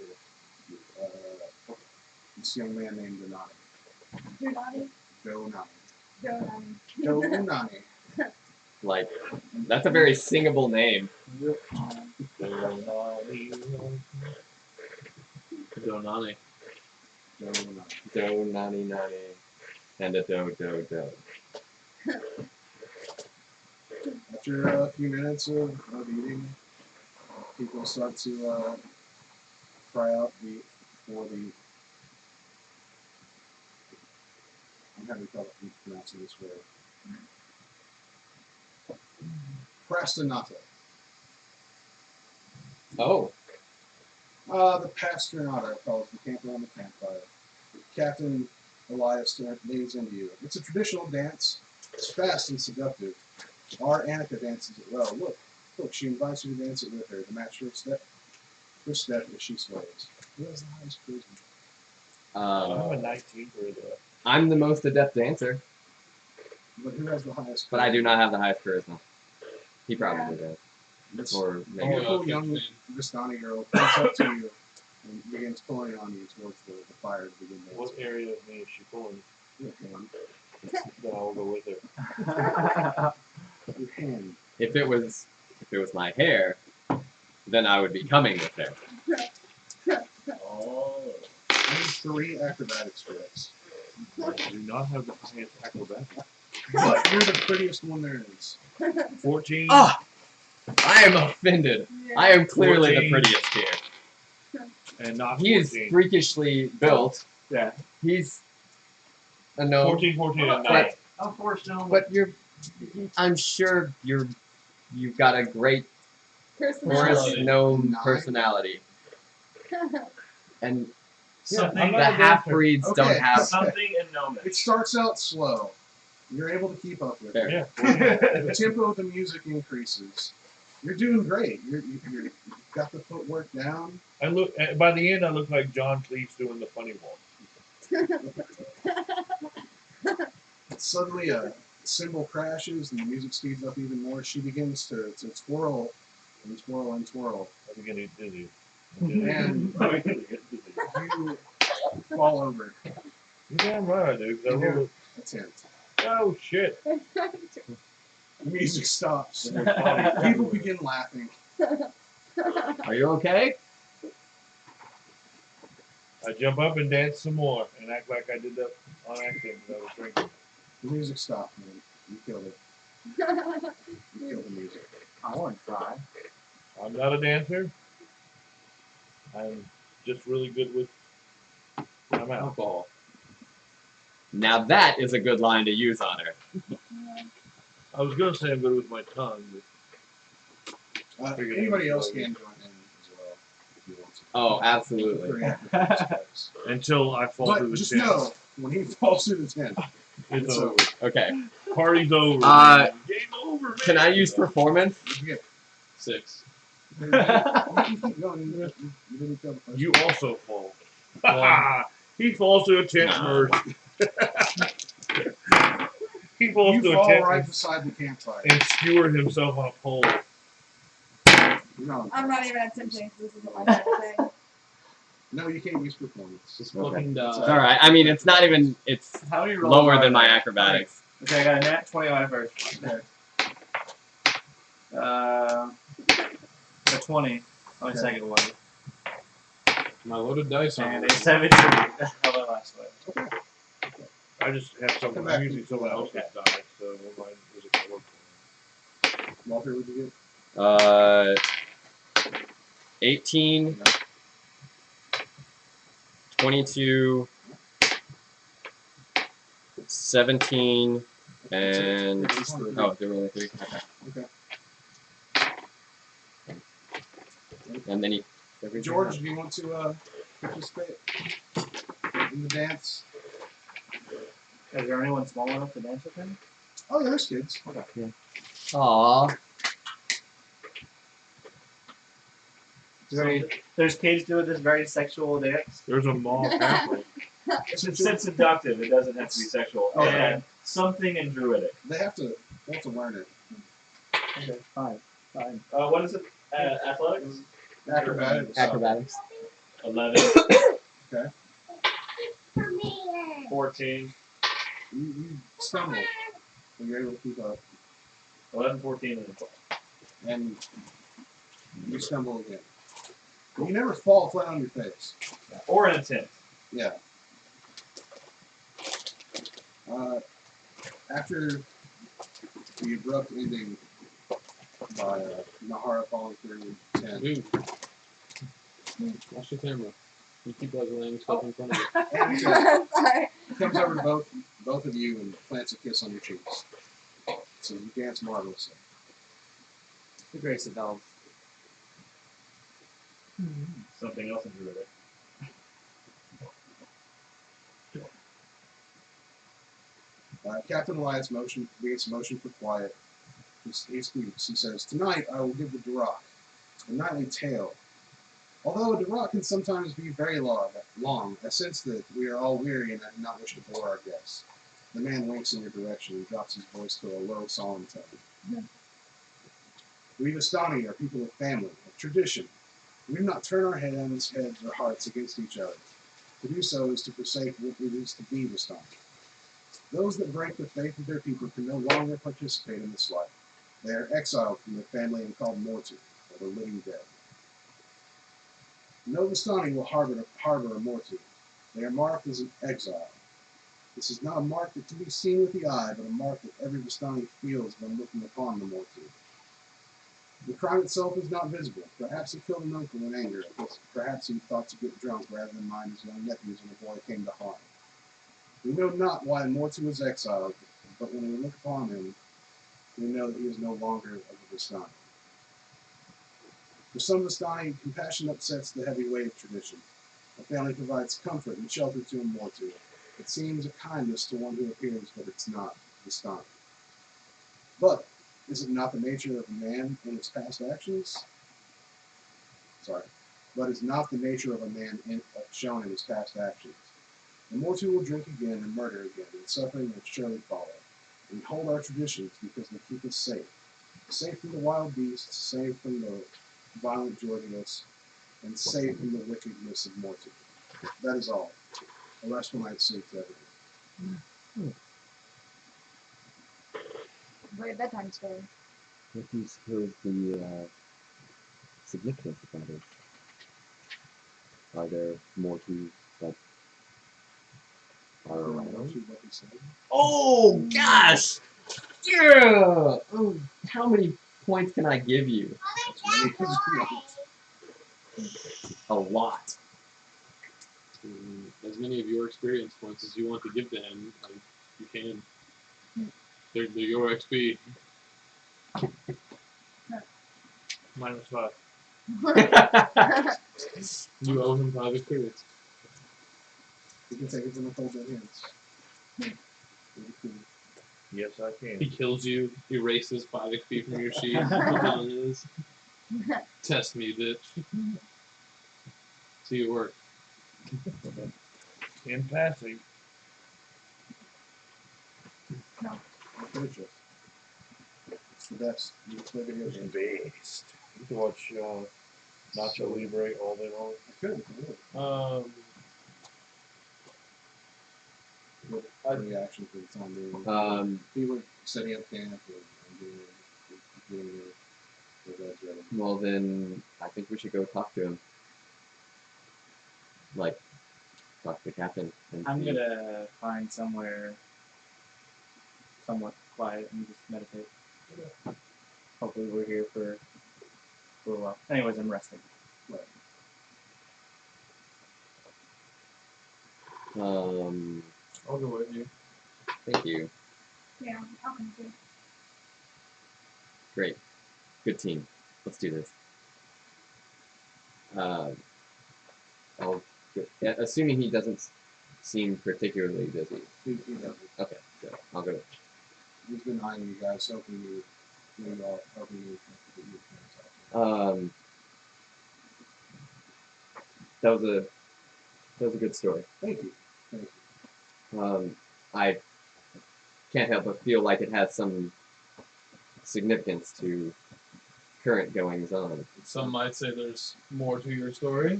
this young man named Donani. Donani. Donani. Donani. Donani. Like, that's a very singable name. Donani. Donani. Do nani nani. And a do do do. After a few minutes of eating, people start to fry out for the. I'm having trouble pronouncing this word. Prastinata. Oh, The Pasternata calls the camp around the campfire. Captain Elias leans into you. It's a traditional dance. It's fast and seductive. Our Annika dances it well. Look, she invites you to dance it with her to match her step as she sways. Who has the highest charisma? I'm a 19 for the. I'm the most adept dancer. But who has the highest? But I do not have the highest charisma. He probably does. This Or maybe. beautiful young Vistani girl comes up to you and begins pulling on you towards the fire to begin dancing. What area of me is she pulling? Your hand. Then I'll go with her. Your hand. If it was my hair, then I would be coming with her. Oh. Need 3 acrobatics for this. I do not have the highest acrobatic. But you're the prettiest one there is. 14. Ah! I am offended. Yeah. I am clearly 14. the prettiest here. And not He is 14. freakishly built. Yeah. He's a gnome. 14, 14, and 9. But, Unfortunately. but I'm sure you've got a great Forest Personality. gnome 9. personality. And Something, I'm not the a dancer. half-breeds Okay. don't have... something in gnomish. It starts out slow. You're able to keep up with Fair. it. Yeah. The tempo of the music increases. You're doing great. You've got the footwork down. I look. By the end, I look like John Cleese doing the funny walk. Suddenly a cymbal crashes and the music speeds up even more. She begins to twirl and twirl and twirl. I think I need dizzy. And you fall over You're damn right I do. 'Cause I in your rolled attempt. oh shit! The music stops. And there's bodies People everywhere. begin laughing. Are you okay? I jump up and dance some more and act like I did that on accident because I was drinking. The music stopped, man. You killed it. You killed the music. I want to try. I'm not a dancer. I'm just really good with my mouth. Alcohol. Now that is a good line to use on her. I was gonna say I'm good with my tongue, but Anybody else can join in as well if you want to. Oh, absolutely. 3 acrobatics checks. until I fall through But the just tent. know, when he falls through the tent, It's it's over. over. Okay. Party's over. Uh, Game over, man. Can I use performance? You get 6. you can keep going. You didn't kill the first You one. also fall. He falls to a tent No. first. He falls You to a fall tent right beside the campfire. and skewer himself on a pole. No, I'm not even attempting. This isn't my type of thing. no, you can't use performance. Just Okay. fucking die. It's alright. I mean, it's not even... It's How do you roll? lower than my acrobatics. Okay, I got a nat 20 on my first one. Okay. A 20 on my Okay. second one. My loaded dice on And it. a 17 on my last one. I just have Come someone. back I'm using to someone that. else's die, so mine isn't gonna work. Walter, would you 18, 22, 17, and... It's three. Oh, there were only 3? Okay. Okay. And then he... George, do you want to participate in the dance? Is there anyone small enough to dance with him? Oh, yeah, there's kids. Aww. There's kids doing this very sexual dance. There's a mall halfway. It's seductive. It doesn't have to be sexual. Oh, And something in druidic. They have to learn it. Okay, fine. What is it? Athletics? Acrobatics. Acrobatics. 11. Okay. 14. You stumble, and you're able to keep up, 11, 14, and 12. and you stumble again. You never fall flat on your face. Or in a tent. Yeah. After the abrupt ending by Nahara falling through 10, Dude. Watch the camera. You keep like laying stuff in front of you. and Sorry. comes over to both of you and plants a kiss on your cheeks. So you dance marvelously. The grace of elves. Something else in druidic. Captain Elias begins to motion for quiet. He speaks. He says, "Tonight I will give the Duroc a nightly tale. Although a Duroc can sometimes be very long, I sense that we are all weary and I do not wish to bore our guests. The man winks in your direction and drops his voice to a low, solemn tone. We Vistani are people of family, of tradition. We do not turn our heads, or hearts against each other. To do so is to forsake what it is to be Vistani. Those that break the faith of their people can no longer participate in this life. They are exiled from their family and called Mortu, or the living dead. No Vistani will harbor a Mortu. They are marked as an exile. This is not a mark that can be seen with the eye, but a mark that every Vistani feels when looking upon the Mortu. The crime itself is not visible. Perhaps he killed an uncle in anger. Perhaps he thought to get drunk rather than mind his young nephews when a boy came to harm. We know not why Mortu was exiled, but when we look upon him, we know that he is no longer of the Vistani. For some Vistani, compassion upsets the heavy weight of tradition. A family provides comfort and shelter to a Mortu. It seems a kindness to one who appears, but it's not Vistani. But is it not the nature of a man in his past actions? But is not the nature of a man shown in his past actions. The Mortu will drink again and murder again, and suffering will surely follow. We hold our traditions because they keep us safe. Safe from the wild beasts, safe from the violent Georgios, and safe from the wickedness of Mortu. That is all. A restful night's sleep to everyone. Great bedtime story. What do you suppose the significance of that is? Are there more to that are around? What he said. Oh gosh! Yeah! Oh, how many points can I give you? A lot. As many of your experience points as you want to give to him, you can. They're your XP. -5. You owe him 5 experience. You can take it from the cold dead hands. Yes, I He can. kills you, erases 5 XP from your sheet, puts it on his. Test me, bitch. See it work. In passing, Finish it. It's the best. You play video games. based. You can watch Nacho Libre all day long. I could. What reaction for the time being? He went setting up camp and getting the beds ready. Well then, I think we should go talk to him. Like, talk to the captain. And I'm see- gonna find somewhere somewhat quiet and just meditate. Hopefully we're here for a little while. Anyways, I'm resting. Right. I'll go with you. Thank you. Yeah, I'll come too. Great. Good team. Let's do this. Assuming he doesn't seem particularly busy. He doesn't. Okay, good. I'll go. He's been eyeing you guys, helping you helping you get your Um, that was a good story. Thank you. Thank you. I can't help but feel like it has some significance to current goings on. Some might say there's more to your story.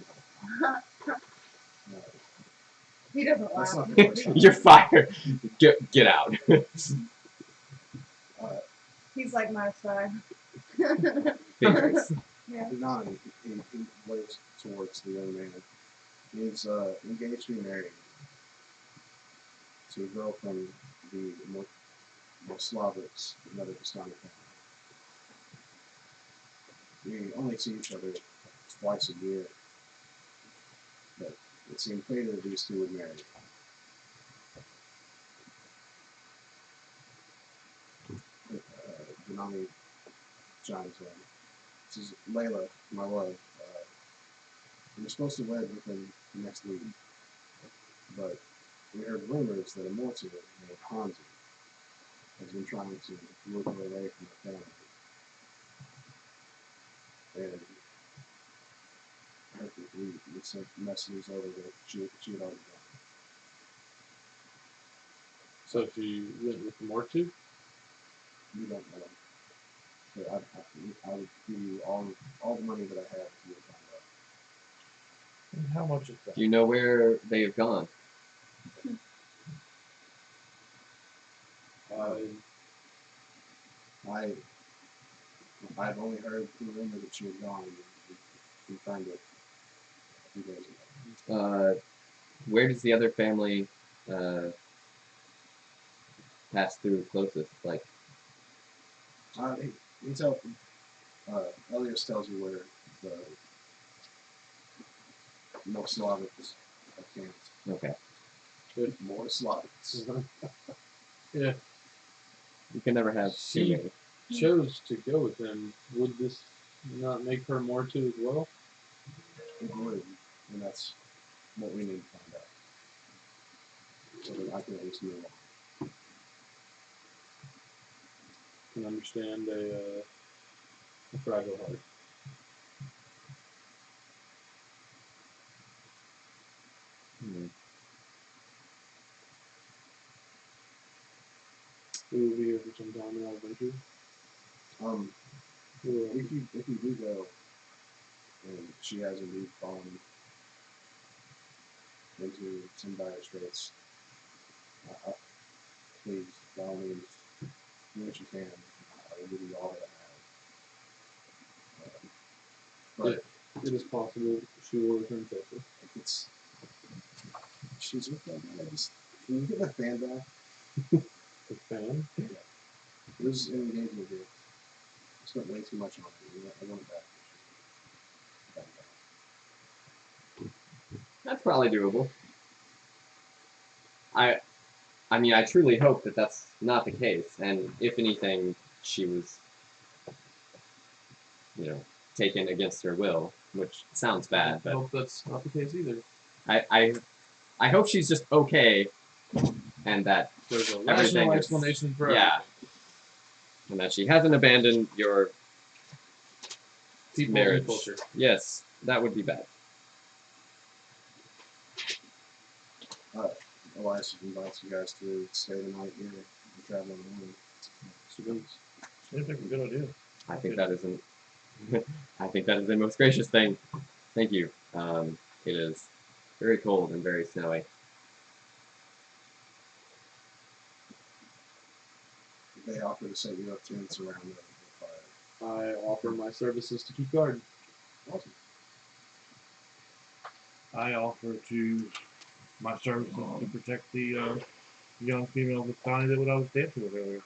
He doesn't That's laugh. not the first time. You're fired. Get out. He's like my side. Fingers. Yeah. Nani, he waves towards the young man. He's engaged to be married to a girl from the Slavics, another Vistani family. We only see each other twice a year, but it seemed fated that these two would marry. Denani chimes in. This is Layla, my wife. We're supposed to wed within the next week, but we heard rumors that a Mortu named Hanzi has been trying to lure her away from her family. And we sent messages over that she had already done. So she went with the morgue too? You don't know. But I would give you all the money that I have if you would find out. And how much is that? Do you know where they have gone? I've only heard the rumor that she was gone, and we confirmed it a few days ago. Where does the other family pass through closest? Like, Elias tells you where the more Slavics are camped. okay, More Slavics. Yeah. you can never have too She many. chose to go with him. Would this not make her more too as well? It would, and that's what we need to find out. So that I can at least move on. Can understand a fragile heart. We will be here for some time in our adventure. If you do go, and she has indeed fallen into some dire straits, please, by all means, do what you can. I will give you all that I have. But It is possible she will return safely. if it's she's with that guy, can you get my fan back? The fan? There's an engagement here. I spent way too much on it. I want it back. That's probably doable. I mean, I truly hope that that's not the case, and if anything, she was, taken against her will, which sounds bad, I but hope that's not the case either. I hope she's just okay, and that There's a everything rational is, explanation for yeah, everything. and that she hasn't abandoned your People marriage. and culture. Yes, that would be bad. Elias invites you guys to stay the night here and travel in the morning. Seems like a good idea. I think that is I think that is the most gracious thing. Thank you. It is very cold and very snowy. They offer to set you up tents around the fire. I offer my services to keep guard. Awesome. I offer to my services to protect the young female with Connie that I was dancing with earlier.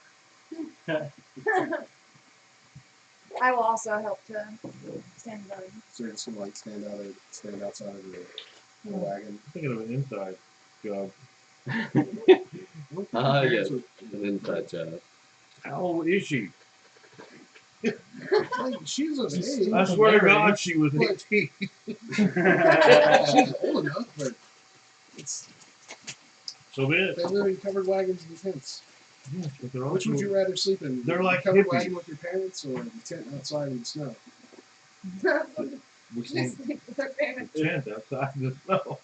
I will also help to stand guard. So you're just gonna like stand outside of the wagon. I'm thinking of an inside job. Yes, an inside job. How old is she? Like, she's of age. I swear to God, she was 18. She's old enough, but it's So be it. they live in covered wagons and tents. Yes, but they're Which also would you rather sleep in? They're like covered hippies. wagon with your parents or a tent outside in the snow? we Just sleep like with their parents. in tent outside in the snow.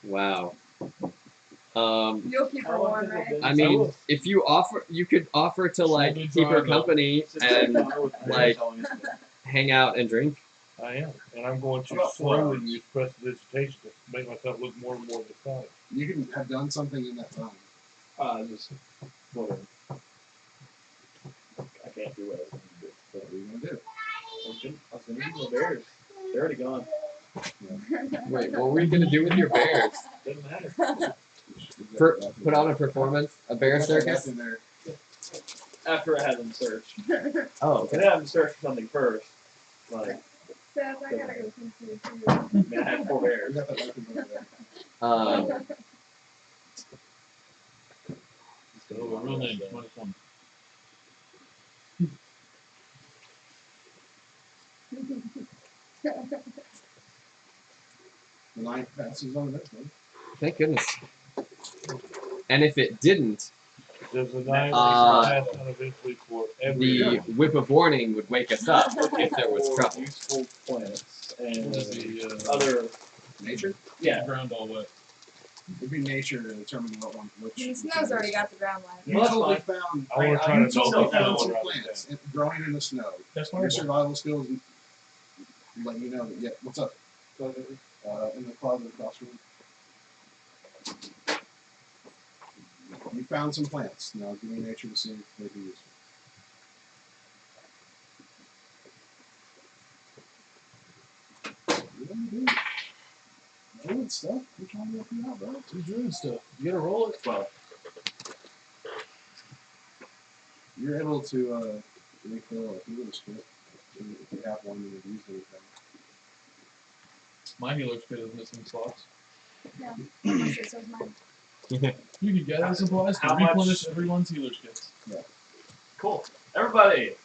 Wow. You'll keep her warm, right? I mean, if you could offer to like keep her company and like hang out and drink. I am, and I'm going to About 4 slowly hours. use prestidigitation to make myself look more and more beside. You can have done something in that time. Just whatever. I can't do what I was going to do. What are you gonna do? I was going to do the bears. They're already gone. Wait, what were you gonna do with your bears? Doesn't matter. Put on a performance, a bear circus? In there. After I had them searched. Oh, I okay. had them searched for something first. Like, Seth, I gotta go see you too. I mean, I had 4 You bears. got that weapon over there. So my real name is Mike. The night passes on this one. Thank goodness. And if it didn't, There's a night Uh, pass on eventually for every the whip of warning would wake us up if there was trouble. Useful plants and The other Nature? Yeah. Ground all wet. It'd be nature to determine which. The snow's already got the ground wet. You Well, that's totally fine. found. I want to try You to totally No, found no, some no, plants growing in the snow. That's Your survival skills let you know that. Yeah, what's up? In the closet across from you. You found some plants. Now give me nature to see if they'd be useful. What are you doing? Druid stuff? I'm trying to help you out, bro. You doing stuff. You gotta roll it. Well, You're able to refill a healer's kit if you have one and you've used anything. My healer's kit is missing slots. Yeah. Honestly, so's mine. You can gather supplies to How much- replenish everyone's healer's kits. cool. Everybody,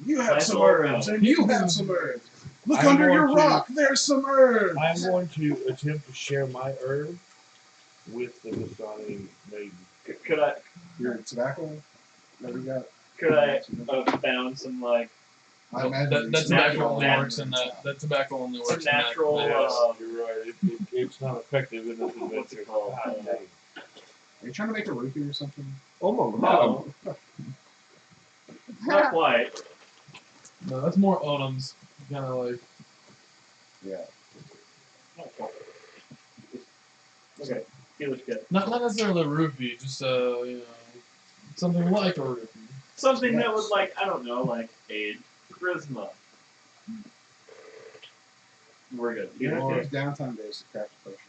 You have Nice some little herbs, round. and you have some herbs. Look I'm under your going to- rock. There's some herbs. I'm going to attempt to share my herb with the Masani maiden. could I Your tobacco. What do you got? have found some like I imagine That there's some tobacco only natural works in that. That tobacco only some works in that. natural Yes, you're right. It's not effective in this what's adventure. it called? God dang. Are you trying to make a rupee or something? Oh my god. No, not quite. No, that's more Odom's. Kind of like. Yeah. Not quite. Okay, healer's kit. Not necessarily a rupee, just you know, something like a rupee. Something that Yes. would like I don't know, like aid charisma. We're good. You Healer's have to kit. use downtime days to craft a potion.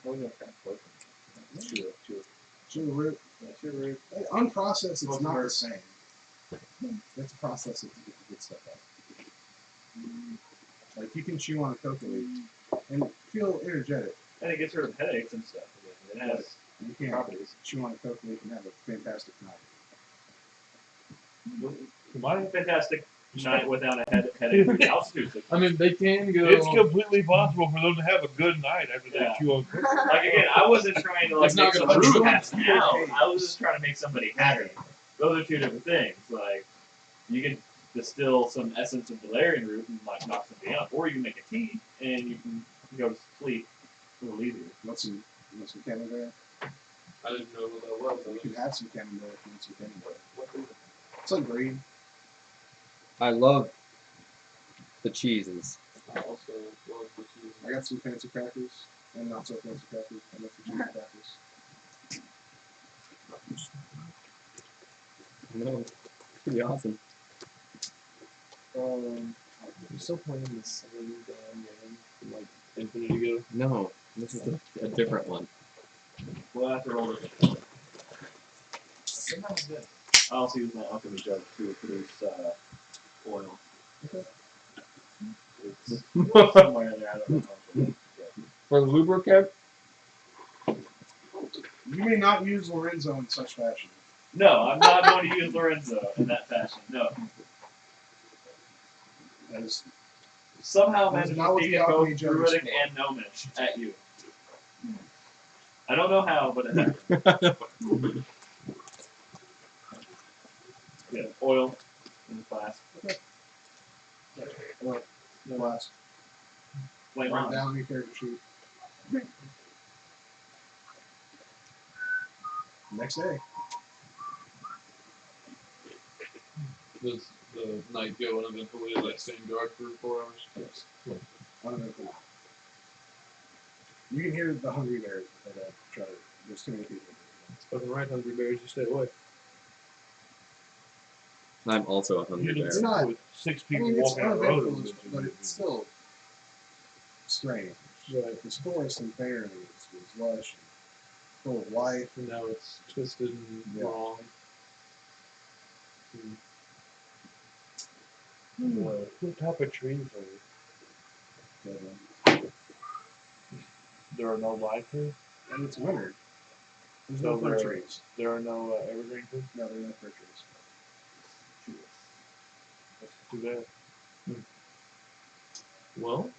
What was that potion? Chew root. Sugar. Hey, unprocessed, it's Smoke not the herb. same. You have to process it to get the good stuff out. Like you can chew on a coca leaf and feel energetic. And it gets rid of headaches and stuff. It has You can't properties. chew on a coca leaf and have a fantastic night. One fantastic night without a headache for the altitude sickness. I mean, they can go. It's completely possible for them to have a good night after they Yeah. chew on cookies. Like again, I wasn't trying to like It's not make some gonna rude hurt. happen out. I was just trying to make somebody happy. Those are two different things. Like you can distill some essence of valerian root and like knock somebody out, or you can make a tea and you can go to sleep a little easier. Want some camembert? I didn't know what that was. You can have some camembert if you want some camembert. It's like green. I love the cheeses. I also love the cheese. I got some fancy crackers and not so fancy crackers. I got some cheese crackers. No, pretty awesome. You still playing the same damn game from like infinity ago? No, this is a different one. We'll have to roll it. Sometimes good. I also use my alchemy jug to produce oil. It's somewhere in there. I don't know. For the lubricant, You may not use Lorenzo in such fashion. No, I'm not going to use Lorenzo in that fashion. No. That is Somehow That is managed not to what speak the both alchemy jug is druidic for. and gnomish at you. I don't know how, but it happened. Yeah, oil in the flask. well, the last. Flame Write on. down your character sheet. Next day. Does the night go uneventfully like staying dark for 4 hours? Yes. Uneventful. You can hear the hungry bears that try to. There's too many people. Fucking right, hungry bears, you stay away. I'm also a hungry You bear. It's not. with 6 I people mean, it's walking out the road. uneventful, but it's still strange. Right. This forest and fair was lush and full of life. And now it's twisted and Yeah. wrong. What type of trees are But, there? Are no live trees? and it's winter. There's So no fir there- trees. There are no evergreen trees? No, there are no fir trees. That's too bad. Well,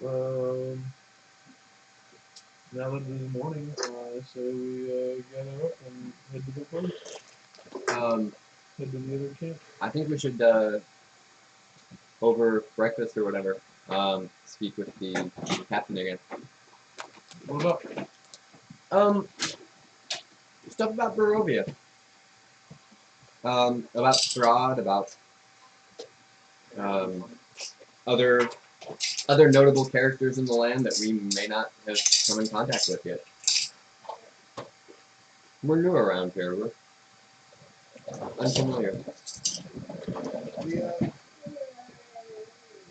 now that it is morning, I say we gather up and head to the place. Head to the other camp. I think we should over breakfast or whatever. speak with the captain again. What up? Stuff about Barovia. About Strahd, about other notable characters in the land that we may not have come in contact with yet. We're new around here. We're unfamiliar.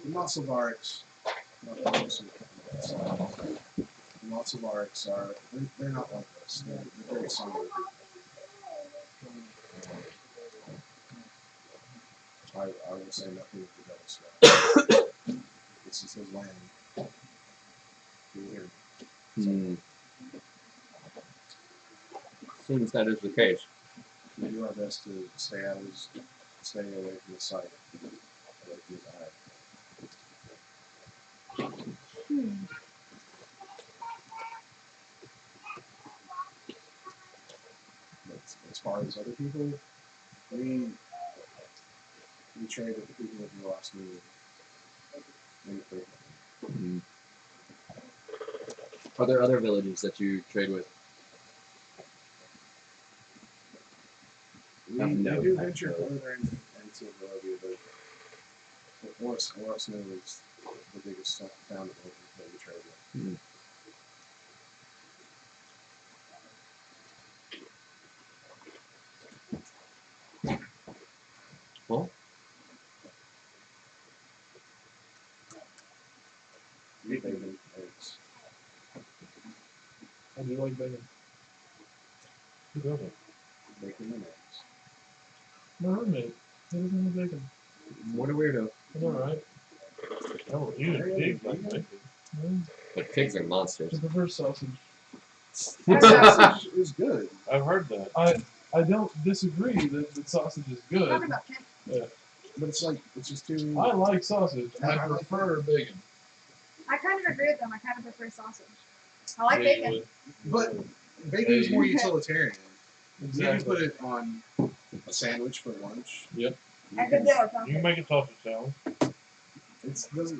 The Mossavarics, the Mossavarics they're not like us. They're very somber people. I will say nothing of the devil's stuff. This is his land. You hear me? Seems that is the case. We do our best to stay away from the sight. Away from his eye. But as far as other people, we trade with the people of the last meeting. Are there other villages that you trade with? We do venture further into Barovia, but Oris is the biggest town that we trade with. Well, Bacon, eggs. I do like bacon. Who doesn't? Bacon and eggs. My roommate. He doesn't like bacon. what a weirdo. I know, right? Oh, you and pig like bacon. But pigs are monsters. I prefer sausage. Sausage is good. I've heard that. I don't disagree that sausage is good. Talking about cat. But it's just too. I like sausage. I I like prefer bacon. I kind of agree with them. I kind of prefer sausage. I like bacon. But bacon is more utilitarian. Exactly. You can put it on a sandwich for lunch. Yep. I could do it. You can make a sausage salad. It But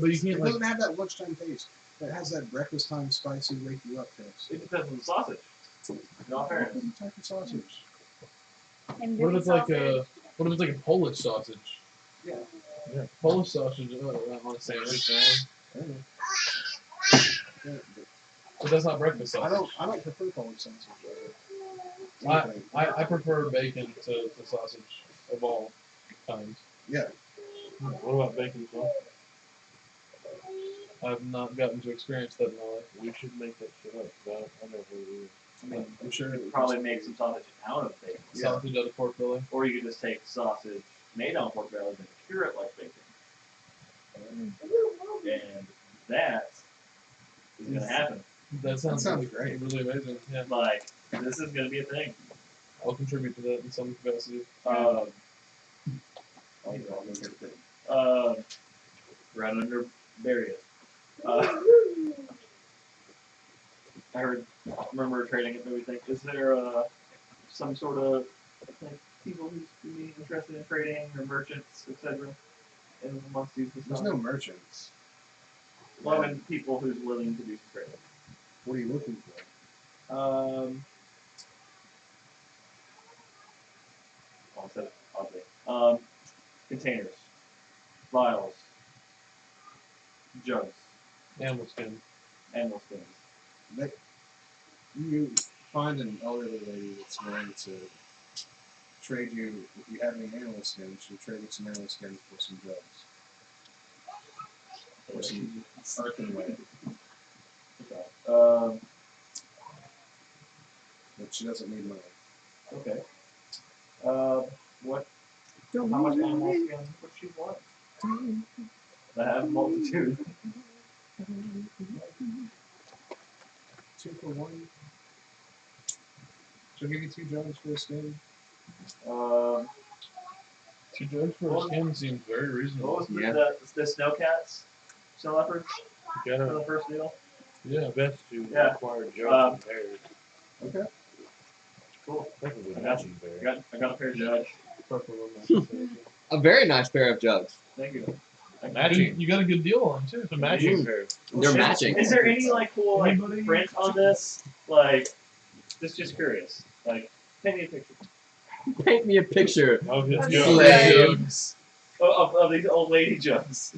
you can't doesn't have that lunchtime taste. It has that breakfast time spicy wake you up taste. It depends on the sausage. No fairness. What type of sausage? And What if it's like sausage. a Polish sausage? Yeah. Yeah. Polish sausage on a sandwich. Yeah, But that's not breakfast sausage. I don't prefer Polish sausage. I prefer bacon to sausage of all kinds. Yeah. What about bacon sauce? I've not gotten to experience that in my life. We should make that shit up. I never really. I mean, I'm sure you could probably make some sausage out of bacon. Yeah. Sausage out of pork belly. Or you could just take sausage made on pork belly and cure it like bacon. And that is going to happen. That sounds great. Really amazing. Yeah. Like, this is going to be a thing. I'll contribute to that in some capacity. I'll make it a thing. Right under Barrier. I remember trading it, maybe think, is there some sort of like people who's be interested in trading or merchants, etc. in amongst these? There's no merchants. Well, I mean, people who's willing to do some trading. What are you looking for? I said it oddly. Containers, vials, jugs, Animal skin. animal skins. You find an elderly lady that's willing to trade you, if you have any animal skins, she'll trade you some animal skins for some jugs. Or some earthenware. But she doesn't need money. Okay. What? How much animal skin would she want? I have a multitude. 2 for 1. She'll give you 2 jugs for a skin. 2 jugs for a skin seems very reasonable. What was the snowcats? Snow leopards? You For gotta the first deal? Yeah. best to Yeah. acquire jugs and bears. Okay. Cool. Definitely I matching bear. got a pair of jugs. Preferable. A very nice pair of jugs. Thank you. I Matching. You got a good deal on them too. It's a matching pair. They're matching. Is there any like cool like Anybody? print on this? Like, just curious. Like, paint me a picture Paint me a picture. Of his Of jug. Slaves. of these old lady jugs.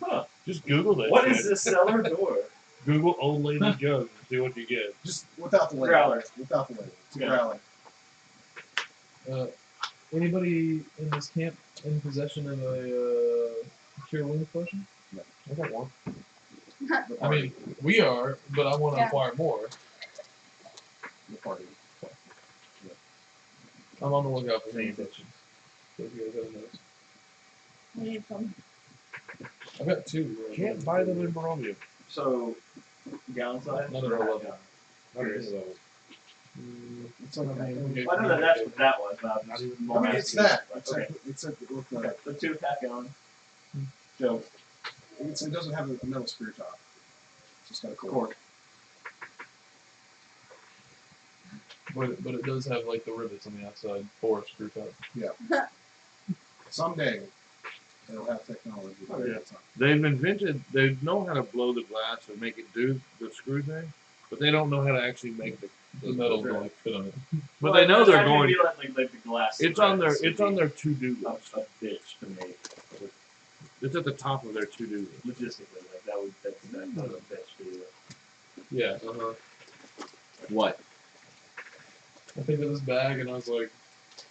Huh? Just Google that. What shit. is this cellar door? Google old lady jug and see what you get. Just without the label. Growler. Without the label. It's a Yeah. growler. Anybody in this camp in possession of a cure wounds potion? No. I got one. The I mean, we are, but I want to Yeah. acquire more. the party. I'm on the lookout for any potions. So if you guys have those. I need some. I've got two. Can't buy them in Barovia. So, gallon size? None of or our half level. gallon? Not Curious. any of those. It's on the Okay. Well, I know that that's what that was, but I'm Not just even more I mean, it's asking. that. It's Okay. like, it's a, with the, Okay. The 2 half-gallon. Joe, it doesn't have a metal screw top. It's just got a cord. cork. But it does have like the rivets on the outside for a screw top. Someday, it'll have technology. Oh, but yeah. it's not. They've invented. They know how to blow the glass and make it do the screw thing, but they don't know how to actually make The metal going to fit on it. But they know they're I going. Be like the glass. It's on their. threads It's would on be their to-do a, list. a bitch to make. It's at the top of their to-do list. Logistically, like that would that's a bitch to do. Yeah. What? I think of this bag and I was like,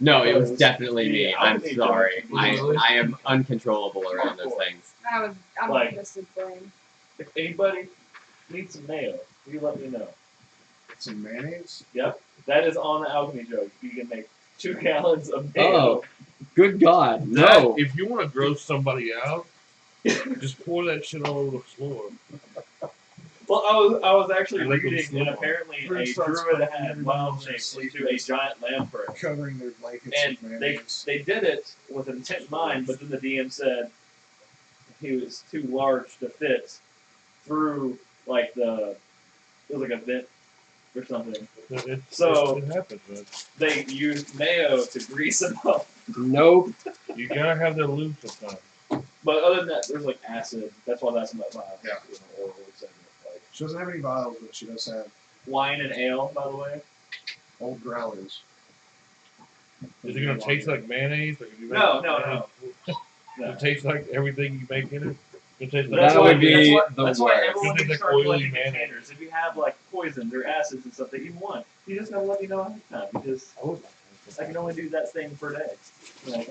No, it was definitely me. Yeah, I'm I'll sorry. make those. I am uncontrollable around those things. I'm Like- just a brain. If anybody needs some mayo, you let me know. Some mayonnaise. Yep, that is on the alchemy joke. You can make 2 gallons of mayo. Oh, good God, That, no! if you want to gross somebody out, just pour that shit all over the floor. Well, I was actually Let them reading, slow and down. apparently a First starts druid fucking had everybody wild else shapes sleep into a giant lamprey. Covering their blankets And with they mayonnaise. they did it with an intent in mind, but then the DM said he was too large to fit through like it was like a vent or something. So- it happens, man. They used mayo to grease him up. Nope. You gotta have that lube sometimes. But other than that, there's like acid. That's why that's in that vial. Yeah. Oil segment. Like She doesn't have any vials, but she does have wine and ale, by the way. old growlers. Is it gonna taste like mayonnaise? Like if you make No. mayonnaise, No. Does it taste like everything you make in it? It tastes like That why- would be the that's why worst. everyone It's needs to like start oily collecting mayonnaise. containers. If you have like poisons or acids and stuff that you want, you just gotta let me know ahead of time because I would I can only do that thing per day. Like,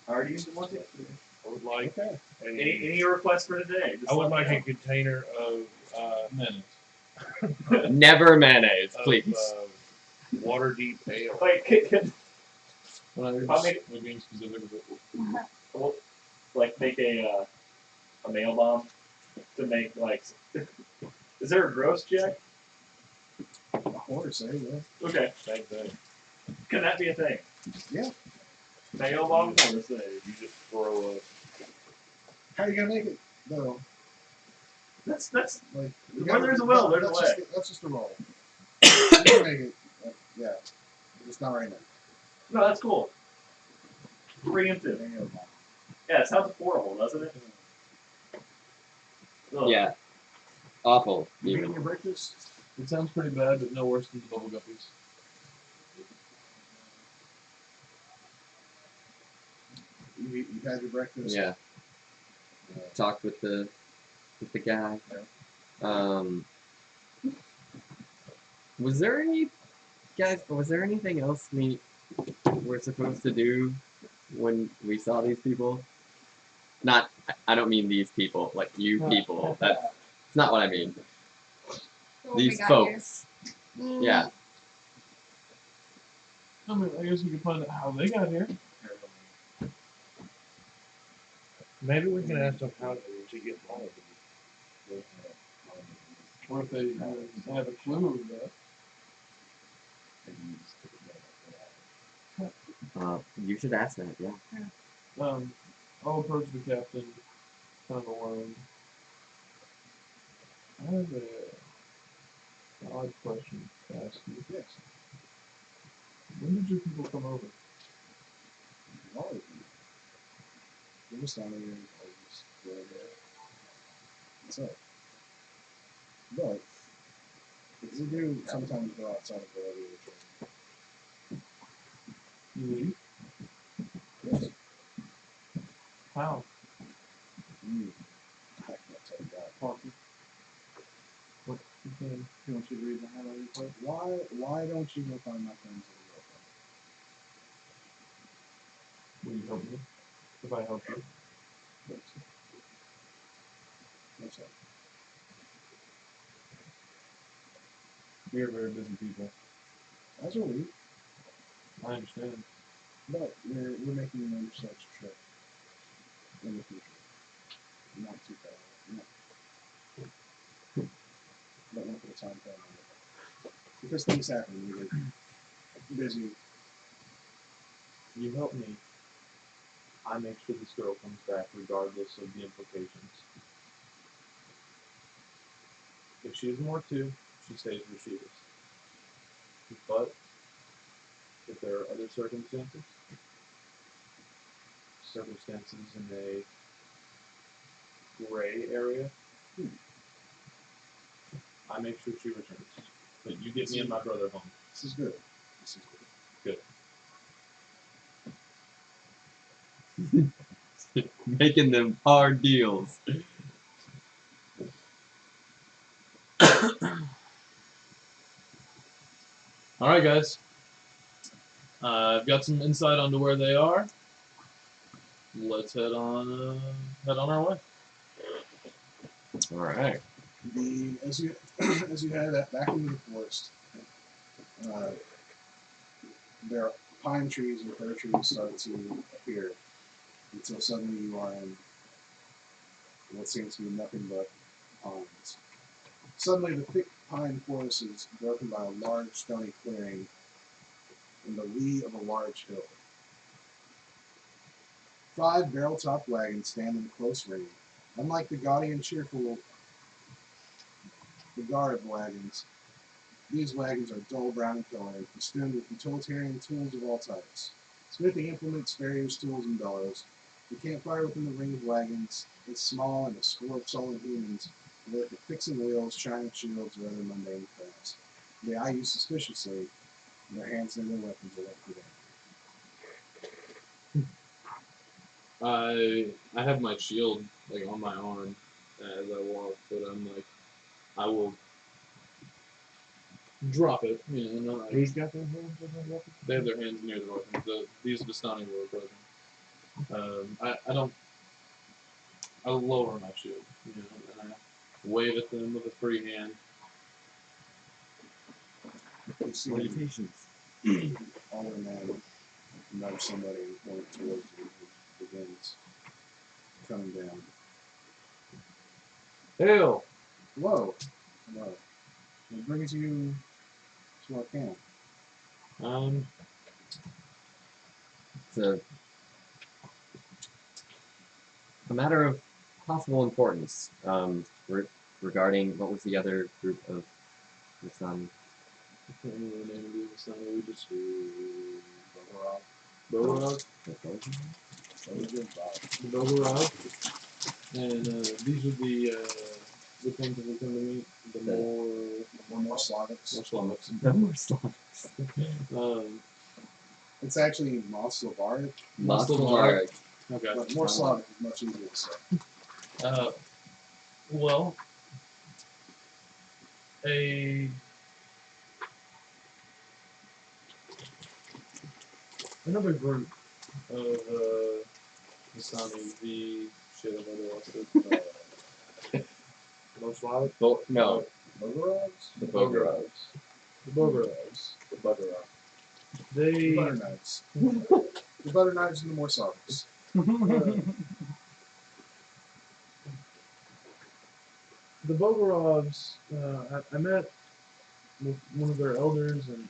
I already used it once yesterday. I would like Any requests for today? Just I would let me like a container of mayonnaise. Never mayonnaise, of, please. know. water deep ale. Like, When I I mean- we're being specific with it. like make a mail bomb to make like. Is there a gross check? A horse, eh? Yeah. Okay, Same thing. can that be a thing? Yeah. Mail bomb horse thing. You just throw a How are you gonna make it? No. That's Like, you Where there's a will, there's a that's way. That's just a roll. You can make it. Yeah. It's not right now. no, that's cool. Preemptive. Hang on. Yeah, it sounds horrible, doesn't it? Ugh. Yeah. Awful. You Even. eating your breakfast? It sounds pretty bad, but no worse than the bubble guppies. You had your breakfast? Yeah. Talked with the guy. Was there anything else we were supposed to do when we saw these people? Not, I don't mean these people, like you people. That's not what I mean. What we These got folks. here. Yeah. I mean, I guess we could find out how they got here. maybe we can ask them how to get home. Or if they have a clue of that. You should ask that, yeah. I'll approach the captain kind of alone. I have an odd question to ask you. Yes. When did your people come over? All of you. You're just down here. I'll just go there. What's up? But we do sometimes go outside of the regular training. You leave? Yes. How? I can't tell you that. Walkie. What? Okay. You want you to read the highlight report? Why don't you go find my friends at Will you help me? If I help you? the Yes. What's up? We are very busy people. As are we, I understand. but we're making an intersection trip in the future. Not too far. But not for the time frame on it. Because things happen, we get busy. You help me. I make sure this girl comes back regardless of the implications. If she is more too, she stays where she is. But if there are other circumstances in a gray area, I make sure she returns. But you get me and my brother home. This is good. This is good. Making them hard deals. All right, guys. I've got some insight onto where they are. Let's head on our way. All right. As you as you head back into the forest, there are pine trees and fir trees start to appear until suddenly you are in what seems to be nothing but pines. Suddenly, the thick pine forest is broken by a large stony clearing in the lee of a large hill. 5 barrel-topped wagons stand in close range. Unlike the gaudy and cheerful guard wagons, these wagons are dull brown in color, festooned with utilitarian tools of all types. Smithing implements, farriers, tools, and bellows. The campfire within the ring of wagons is small, and a score of sullen humans work at fixing wheels, shining shields, or other mundane crafts. They eye you suspiciously, and their hands near their weapons are left for them. I have my shield like on my arm as I walk, but I'm like, I will drop it. You know, not Who's got their hands on their weapons? they have their hands near their weapons. These Vistani were approaching. I don't. I lower my shield, you know, and I wave at them with a free hand. You see Salutations. older man nudge somebody and point towards you who begins coming down. Hail! Hello. Hello. What brings you to our camp? It's a matter of possible importance. Regarding what was the other group of Vistani? I can't remember the name of the Vistani. We just Bogorov. Bogorov. The Bogorov. And these are the things that we come to meet. The More Slavics. More Slavics. It's actually Moslavaric, Moslavaric. Okay. but more Slavic is much easier to say. Well, another group of Vistani, the shit of other lost no Slavic? No, Bogorovs? the Bogorovs. The Bogorovs. The Buggerov. They The Butter Knives. The Butter Knives and the more Slavics. the Bogorovs, I met with one of their elders and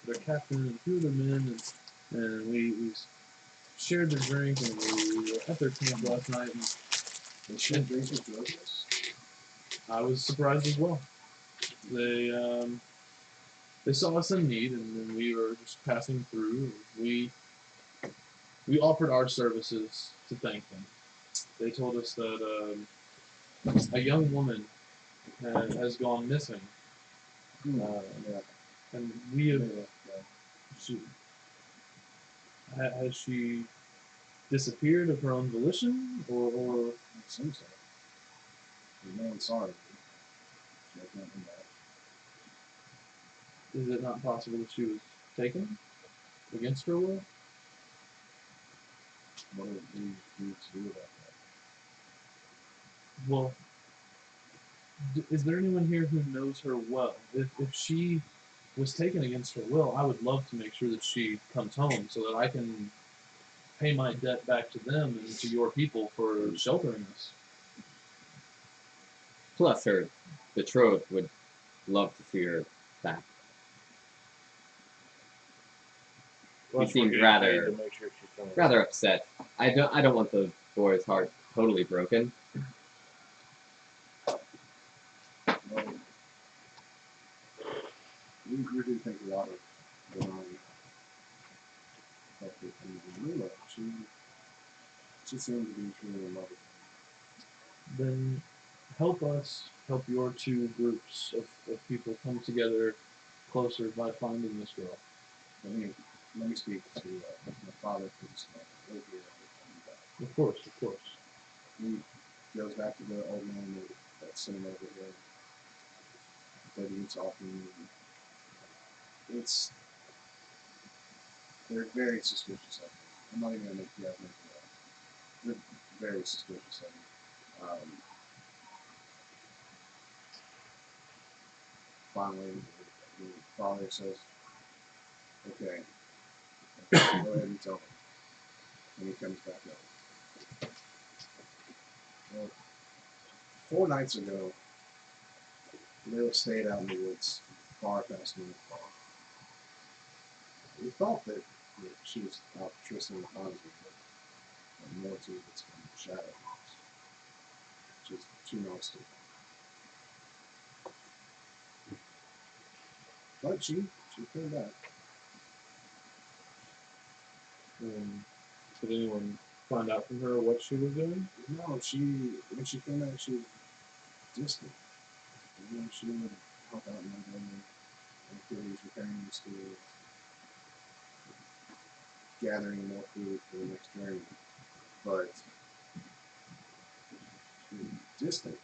their captain and a few of their men, and we shared their drink, and we were at their camp last night, and They should drink with drugs. I was surprised as well. They saw us in need, and then we were just passing through. We offered our services to thank them. they told us that a young woman has gone missing. Yeah. And we have. Yeah. She, has she disappeared of her own volition, or It seems so. The man saw her. She had nothing back. is it not possible that she was taken against her will? What do we need to do about that? Well, is there anyone here who knows her well? If she was taken against her will, I would love to make sure that she comes home so that I can pay my debt back to them and to your people for sheltering us. Plus, her betrothed would love to see her back. Plus, He seemed we're getting paid rather to make sure she's coming. rather upset. I don't want the boy's heart totally broken. Well, we do think a lot of John. But in Lula, she seemed to be truly in love with him. Then help us help your two groups of people come together closer by finding this girl. Let me speak to my father first. Live here and Of course, of course. he goes back to the old man that's sitting over here. That he's talking. They're very suspicious of me. I'm not even gonna make you guys make it up. They're very suspicious of me. Finally, the father says, "Okay, go ahead and tell him." And he comes back up. Well, 4 nights ago, Lil stayed out in the woods, far past nightfall. We thought that she was out trysting with Hansi, but more to it's from shadow. She's too nice to. But she came back. Did anyone find out from her what she was doing? No, when she came back, she was distant. And then she would help out in my daily activities, repairing the school, gathering more food for the next journey. But she was distant.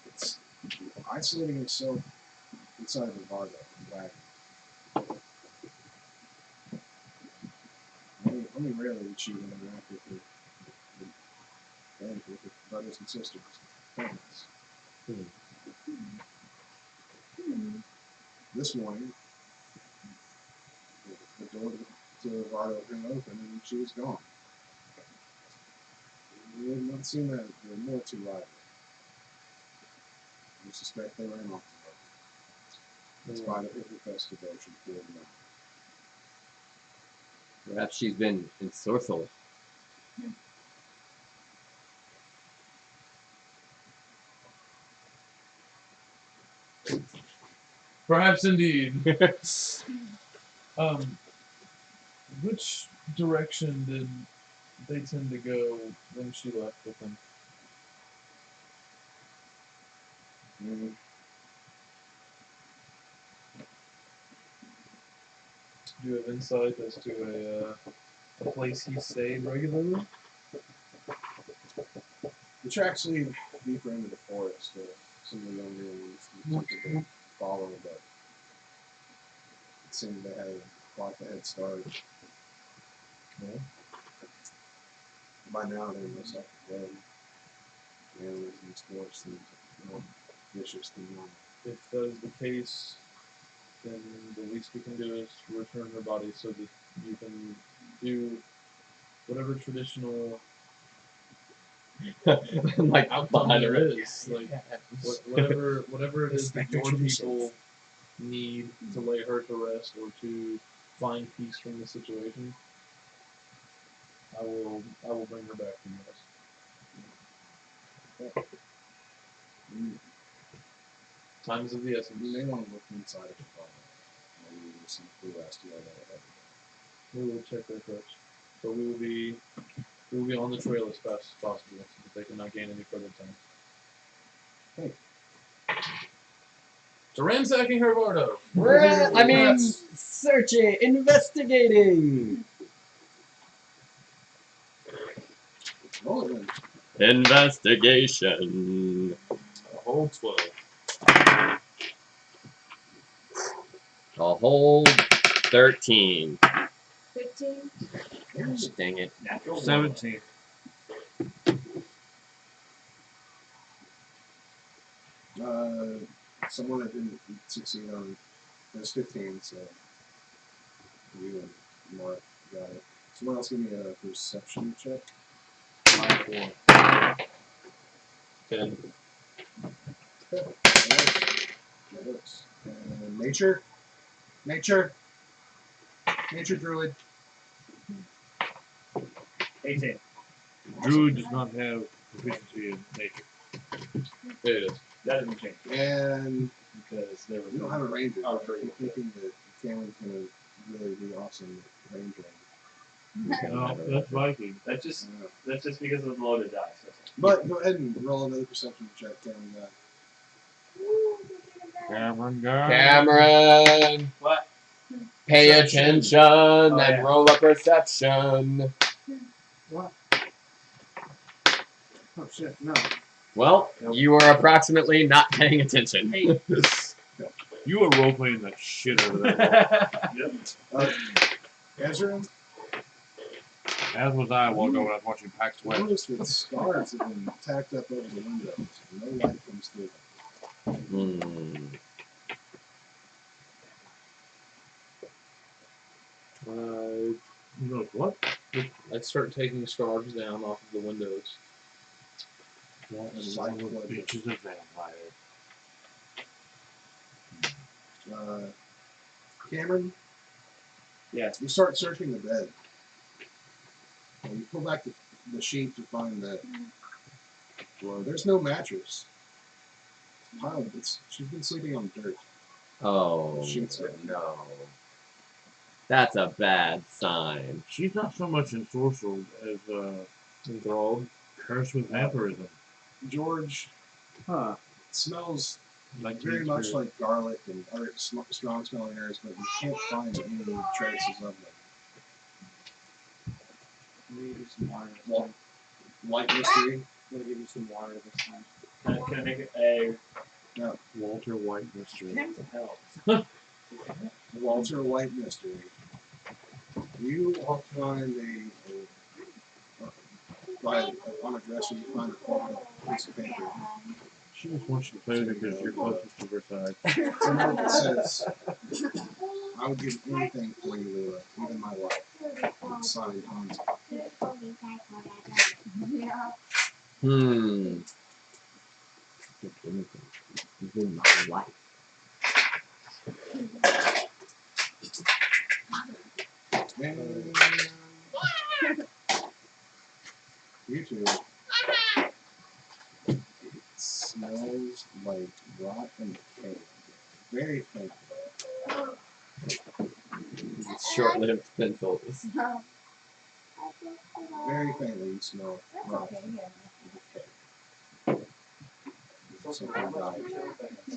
It's isolating herself inside of a Vargo wagon. Only rarely did she interact with her brothers and sisters, parents. This morning, the door to the Vargo hung open and she was gone. We had not seen that there were more to rival. We suspect they ran off together. In spite of her professed devotion for the man. Perhaps she's been ensorcelled. Perhaps indeed. Which direction did they tend to go when she left with him? Do you have insight as to a place he stayed regularly? The tracks lead deeper into the forest. Some of the younger ones typically follow, but it seemed they had quite the head start. Yeah. By now, they're most likely dead. The animals in this forest seem more vicious than normal. If that is the case, then the least we can do is return her body so that you can do whatever traditional Like outcome behind there her. is. Like whatever it is that Respect her your traditions. people need to lay her to rest or to find peace from the situation, I will bring her back to you guys. Time is of the essence. You may want to look inside of the fire. Maybe there's some clue as to where they are. We will check that first. but we will be on the trail as fast as possible so that they cannot gain any further time. Hey. So ransacking Hervardo. Searching, investigating. Roll it then. Investigation. A whole 12. A whole 13. 15. Gosh, dang it. Natural 17. Someone that didn't succeed on there's 15, so you and Mark got it. Someone else give me a perception check. 4. 10. That works. And nature druid. 18. Druid does not have proficiency in nature. It is. That doesn't change And because there was we don't have a ranger. Oh, sure. I'm thinking that Cameron's gonna really be awesome at ranger. No, that's Viking. That's just because of the loaded dice. That's all. But go ahead and roll another perception check, Cameron. Cameron guy. Cameron, What? pay Perception. attention and yeah. roll a perception. What? Oh shit, no. Well, you are approximately not paying attention. You were role playing the shit out of that. Ezra, As was I while I was watching Pax West. notice that scars have been tacked up over the windows. No light comes through. Look, what? I'd start taking scarves down off of the windows. What And son light of a blood. bitch is a vampire? Cameron? Yes. You start searching the bed. And you pull back the sheet to find that there's no mattress. She's been sleeping on dirt. Oh, Sheets. no. That's a bad sign. She's not so much ensorcelled as Enthralled. cursed with vampirism. George, Huh. it smells Like very teen much spirit. like garlic and other strong smelling herbs, but you can't find any traces of them. I'm gonna give you some water this Well, time. White mystery. I'm gonna give you some water this time. Can I make it a Walter White mystery. what the hell? Walter White mystery. You all find on a dresser, you find a folded piece of paper. She just wants you to play with her because you're closest to her side. It's a note that says, I would give anything for you, Leela, even my life. Signed, Hans. Yeah. Even my life. And you two, it smells like rotten cake. Very faint. Short-lived pencils. Very faintly you smell That's rotten okay, yeah. something died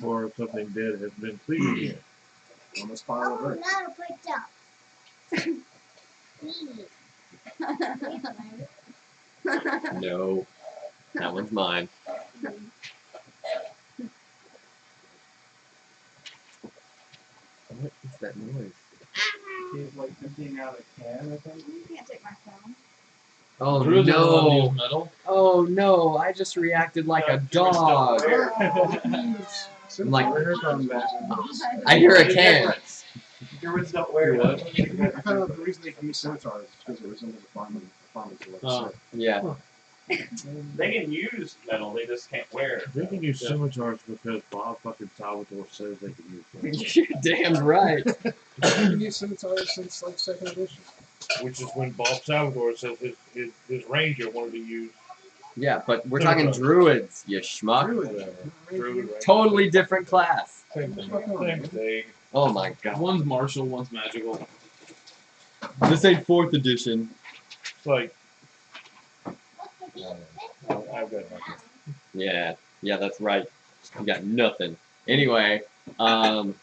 Or something dead has been pleading here. on this pile of earth. No. That one's mine. What is that noise? She's like emptying out a can or something. You can't take my phone. Oh Druids aren't allowed to no! use metal. Oh no! I just reacted like a dog. I'm like, We're going back. I hear a can. Druids don't wear What? I found out the reason they can use scimitars is because it resembles a farming tool. Oh. Yeah. They can use metal, they just can't wear it. They can use scimitars because Bob fucking Salvatore says they can use them. You're damn right. I've been using scimitars since like 2nd edition. Which is when Bob Salvatore says his ranger wanted to use. Yeah, but we're talking druids, you schmuck. Druid, right? Totally different class. Same thing. Same thing. Oh my god. One's martial, one's magical. This ain't 4th edition. It's like, I've got nothing. Yeah, that's right. You got nothing. Anyway, So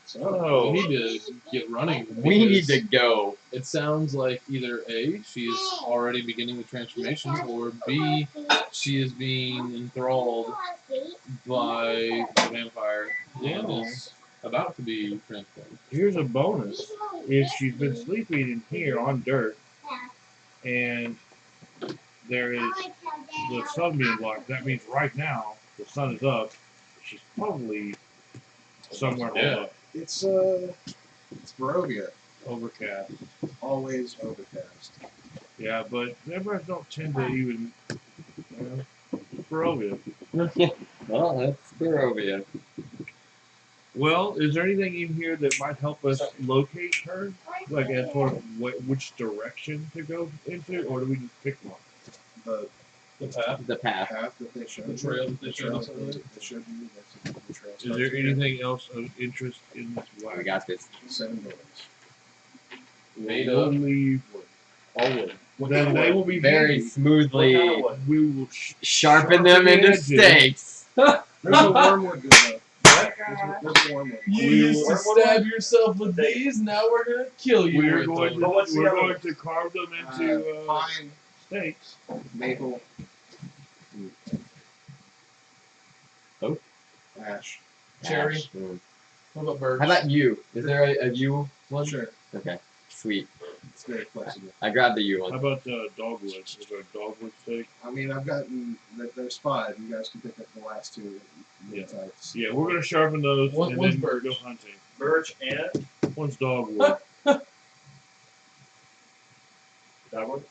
So, we need to get running. we need because to go. It sounds like either A, she is already beginning the transformation, or B, she is being enthralled by the vampire and is about to be transformed. here's a bonus. If she's been sleeping in here on dirt, and there is the sun being blocked, that means right now the sun is up. She's probably somewhere Yeah. It's Barovia. overcast. Always overcast. Yeah, but vampires don't tend to even. Barovia. Well, that's Barovia. Well, is there anything in here that might help us locate her? Like, as far as which direction to go into, or do we just pick one? The The path. The path. path that they showed The trail you, that they showed us earlier. they showed you, that's the trail. Is there anything else of interest in this We wax? got this. 7 bullets. Made We'll up. leave all wood. Then they will be Very handy. smoothly We will sharpen them into edges. steaks. There's a wormwood good though. There's a wormwood. You We used to will- stab yourself with these, now we're gonna kill you We're with going them. to what's the we're other going one? to carve them into Pine, steaks. maple, Oh. ash. Cherry. Ash. Mm. What about birds? How about you? Is there a you one? Sure, Okay, sweet. it's very flexible. I grabbed the you How one. about dogwood? Is there a dogwood steak? I mean, I've gotten, there's 5. You guys can pick up the last 2. Yeah. Types. Yeah, we're gonna sharpen those and One's then birch. go hunting. Birch and One's dogwood. dogwood.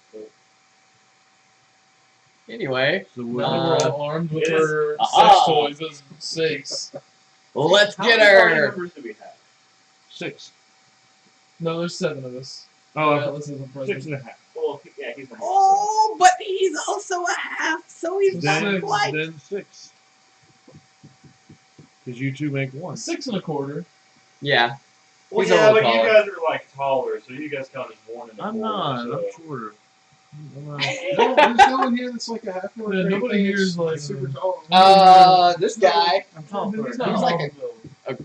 Anyway, So Now we're all armed with It is- her Ah. sex toys as sakes. let's How get many party her. members do we have? 6. No, there's 7 of us. Oh, Atlas isn't present. 6.5. Well, yeah, he's the Oh, but he's also a half, so he's Then, not quite. then 6. Because you 2 make 1. 6 1/4. Yeah. Well, He's a yeah, little but you taller. guys are like taller, so you guys count as 1 and a I'm quarter. not. So. I'm shorter. I'm not. No, there's no one here that's like a half orc. Yeah, or nobody anything here is that's like- super tall. This guy. I'm tall for He's it, not He's like a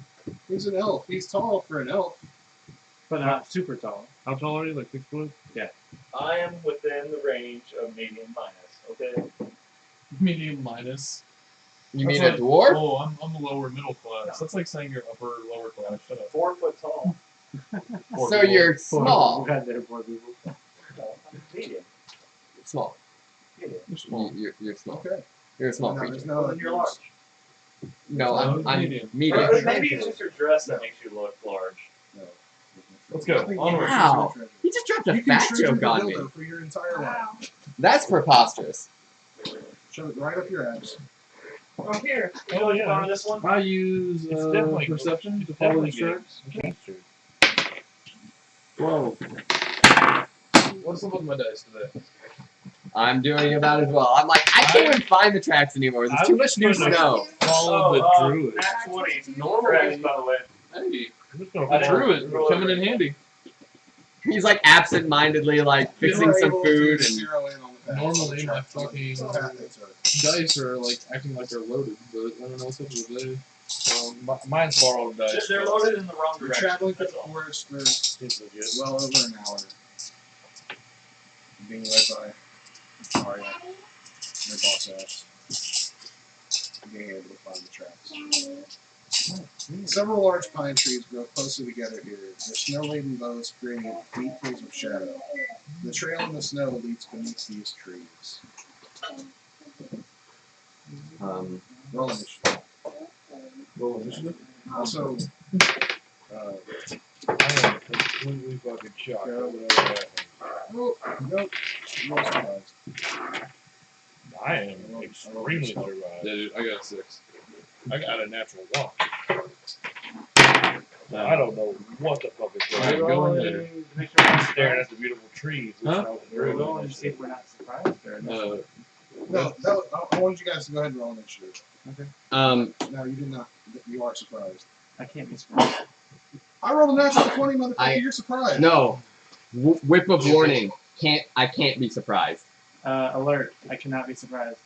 He's an elf. He's tall for an elf. but not super tall. How tall are you? Like 6 foot? I am within the range of medium minus. Okay. medium minus. You That's mean a like- dwarf? Oh, I'm a lower middle class. That's like saying you're upper lower class. Shut up. 4 foot tall. So you're small. God, there are poor people. No, I'm medium. Small. Medium. You're small. You're small. Okay. You're a small No, creature. there's Well, no. then you're large. No, No, I'm medium. medium. Or maybe it's just your dress that makes you look large. No. Let's go. Onward. Wow. He just dropped a You can fat treasure joke the on me. dildo for your entire life. That's preposterous. Shove it right up your ass. Oh, here. Oh, yeah. On this one? I use It's definitely perception to It's follow the definitely tracks. Whoa. What's up with my dice today? I'm doing about as well. I'm like, I can't even find the tracks anymore. There's too much new snow. Follow the Oh, druid. Nat 20. Normal tracks, by the way. Hey, I'm just gonna I the didn't- druid coming in handy. He's like absent-mindedly like fixing You were some able food to and zero in on the path. Normally my On the fucking path they took. dice are like acting like they're loaded, but I don't know what's up with they. Mine's borrowed dice. They're loaded in the wrong You're direction. traveling through That's the all. forest for Seems legit. well over an hour. Being led by Arya, your boss ass. Being able to find the tracks. Several large pine trees grow closely together here, their snow-laden boughs creating a deep haze of shadow. The trail in the snow leads beneath these trees. Roll initiative. Roll initiative. Also, I am completely fucking shocked at whatever happened. nope, roll surprise. I am extremely surprised. Yeah, dude, I got a 6. I got a natural 1. I don't know what the fuck is Alright, going on. go in there. Make sure we're not Staring surprised. at the beautiful trees. Huh? We're going to see if we're not surprised. Or No, I wanted you guys to go ahead and roll initiative. No, you did not. You are surprised. I can't be surprised. I rolled a natural 20, motherfucker. I- You're surprised. no. Whip of warning. I can't be surprised. Alert. I cannot be surprised.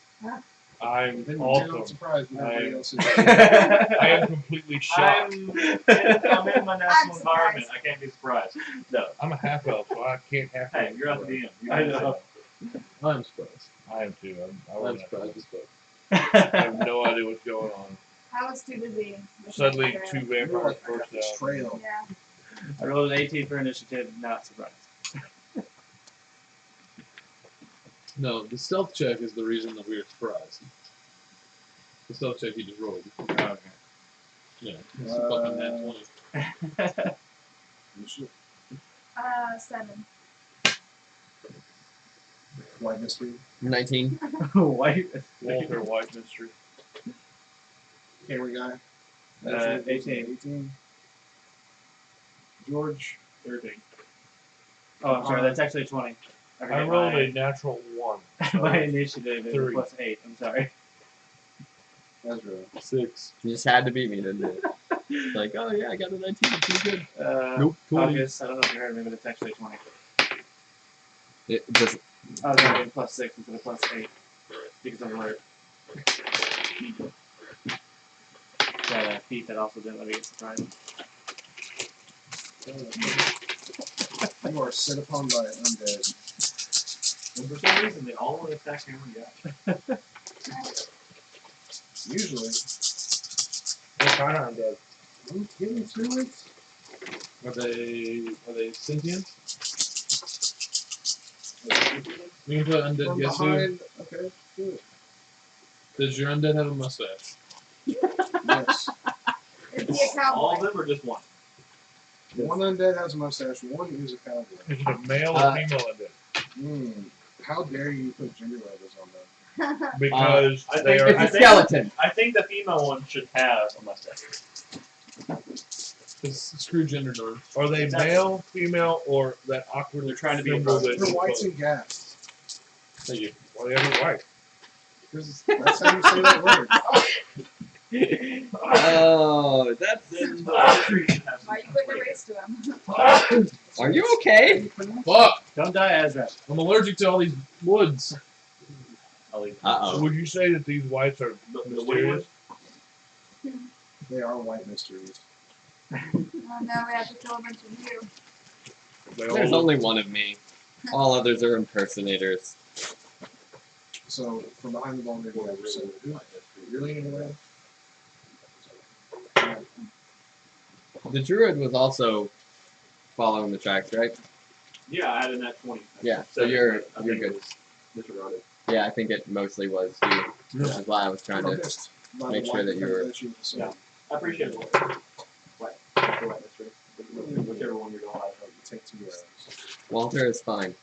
I'm Then you're also. not surprised when everybody else is. I am completely shocked. I'm in my natural environment. I can't be surprised. No. I'm a half elf, so I can't have. Hey, you're not the DM. You I know. know. I'm surprised. I am too. I I'm wasn't surprised as fuck. I have no idea what's going on. I was too busy. with Suddenly, my two trail. vampires I got burst this out. trail. Yeah. I rolled an 18 for initiative. Not surprised. No, the stealth check is the reason that we were surprised. The stealth check he just rolled. Okay. Yeah, it's a fucking nat 20. You should. 7. White mystery. 19. White. Walter White mystery. Camera guy. 18. 18. George. 13. Oh, I'm sorry. That's actually 20. I forget rolled my, a natural 1. my initiative is 3. plus 8. I'm sorry. Ezra. 6. You just had to beat me, didn't you? Like, oh yeah, I got a 19. Pretty good. Nope, 20. August. I don't know if you heard me, but it's actually 20. It just I was going to plus 6 instead of plus 8 because I'm alert. Got a feat that also didn't let me get surprised. You are set upon by undead. And for some reason, they all want to attack Hammer Guy. Usually. What kind of undead? I'm getting through it. Are they sentient? You can put undead From guess who? behind. Okay, good. Does your undead have a mustache? Yes. Is he a All of cowboy? them or just one? One undead has a mustache, one is a cowboy. Is it a male or female undead? How dare you put gender labels on them? Because I they think are. it's a skeleton. I think the female one should have a mustache. It's screw gender norms. Are they Exactly. male, female, or that awkward They're trying to be symbol appropriate. that They're you whites put? and gas. Thank you. Well, they have white. That's how you say that word. Oh, that's. Then the tree should have some Why are you putting a race to him? Are you okay? Fuck! Don't die, Ezra. I'm allergic to all these woods. I'll leave. Uh-oh. Would you say that these whites are The woody mysterious? They are white mysteries. Oh no, we have to kill a bunch of you. They all There's look- only one of me. All others are impersonators. So, from behind the boundary, you have so you're leaning away. The druid was also following the tracks, right? Yeah, I had a net 20. Yeah, so you're I you're think good. it was disregarded. Yeah, I think it mostly was you. That's why I was trying to. Missed by make the sure white that you were- that you Yeah. I appreciate it. White. The white mystery. Whichever one you're going to You take 2 arrows. Walter is fine.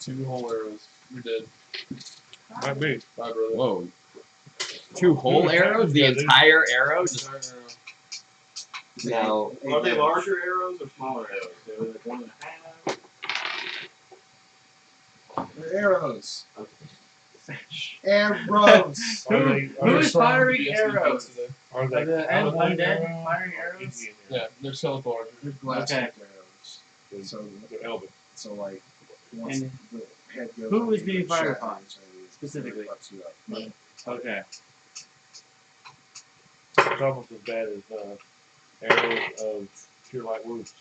2 whole arrows. You're dead. Might be. Bye, brother. Whoa. 2 whole Dude, arrows? The yeah, dude. entire arrow? Just Entire arrow. now. Are they larger arrows or smaller arrows? They're like 1.5. They're arrows. Okay. Arrows. Are they? Who Are is they, firing Yes, arrows? today. are Are they the cowboy undead arrows? firing arrows? Yeah, they're skeletal archers. They're glass Okay. arrows. So, They're elven. like, once And the head goes who up, is being it fired shatters, upon, so it specifically? fucks you up. Me. Okay. It's almost as bad as arrows of pure light wounds.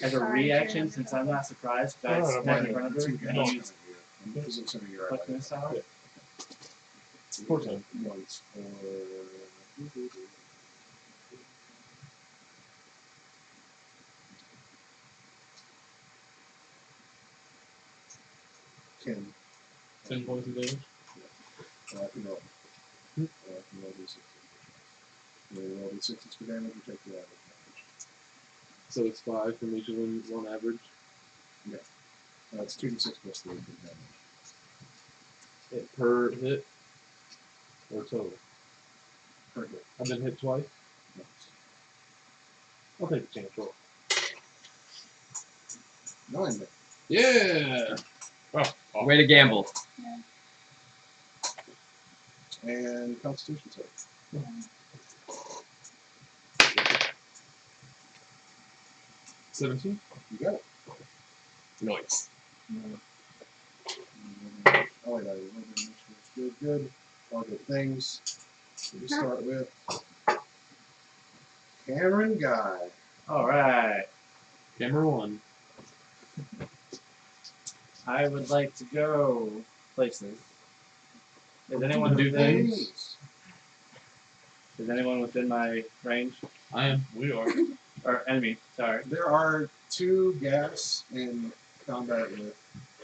As a Sorry, reaction, Jim. since I'm not surprised, guys, Alright, I'm stand in fine. front of her Two and guys use coming here. Because it's gonna be right quick by missile. Of course not. once or 10. 10 points of damage. I can roll. I can roll D6. You roll D6 for damage, you take the average damage. So it's 5 from each of them on average. It's 2d6 plus 3 for damage. It per hit or total. Per hit. I've been hit twice. Yes. I'll take the chance roll. 9 then. Yeah. Way to gamble. And Constitution save. 17. You got it. Nice. Oh, wait, good, good. All good things. We start with Cameron Guy. All right. Camera 1. I would like to go places. Is anyone do within? things. Is anyone within my range? I am. We are. Or enemy? Sorry. There are 2 gas in combat with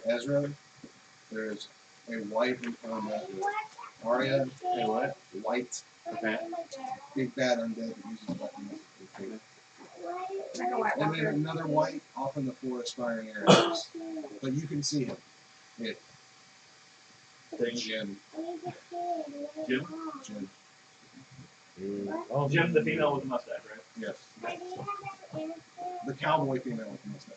Ezra. There's a white in combat with Arya. Hey, what? White, Okay. big bad undead that uses weapons. Like a white And then walker. another white off in the forest firing arrows. But you can see him. It. Jim. Jim? Jim. Oh, Jim, the female with the mustache, right? Yes. The cowboy female with the mustache.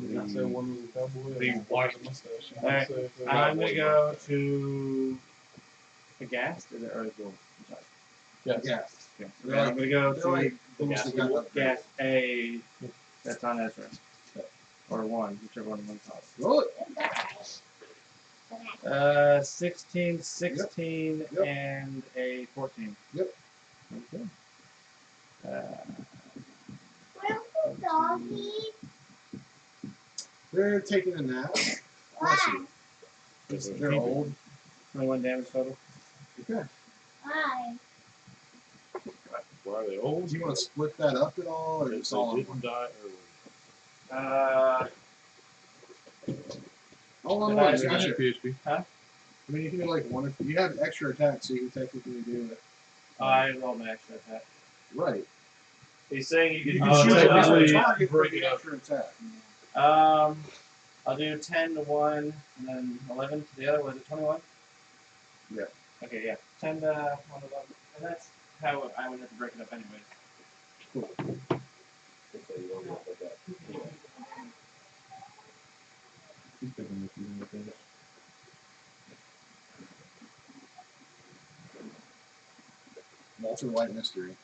Did not say one was a cowboy. The and white one was a mustache. All right. Say if it was I'm gonna cowboy go to the gas or the gold. I'm sorry. Yes. Yes. Okay. They're I'm like- gonna go They're to like things that got upgraded. gas A. That's on Ezra. Or 1, whichever one wants off. Roll it. 16, 16, Yep. and a 14. Yep. Okay. They're taking a nap. Bless you. They're old. 21 damage total. Okay. Why are they old? Do you want to split that up at all, or If just they all in didn't one? die early. All in Did one. I Is Gotcha. that PHP? I mean, you can do like one. If you have extra attack, so you can technically do it. I rolled my extra attack. Right. He's saying you You can can Oh, choose technically, another you target for break the it up. extra attack. I'll do 10 to 1, and then 11 to the other. Was it 21? Yeah. Okay, yeah. 10 to 1, 11. And that's how I would have to break it up anyways. He's picking with you, I think. Walter White mystery.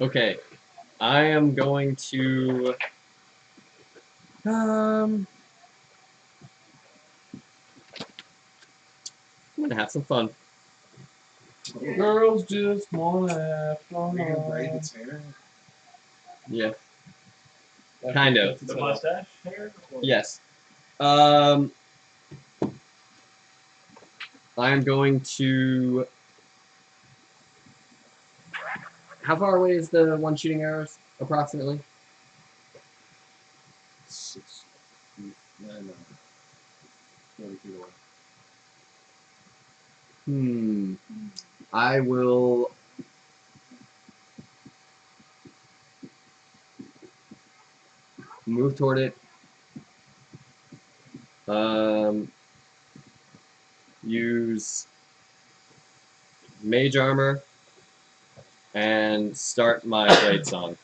Okay, I am going to. I'm gonna have some fun. Girls just wanna have fun. Are you gonna braid its hair? Yeah. Kind of. The mustache hair? Or- Yes. I'm going to. How far away is the one shooting arrows, approximately? 6 feet. No. 40 feet away. I will. Move toward it. Use mage armor and start my blade song.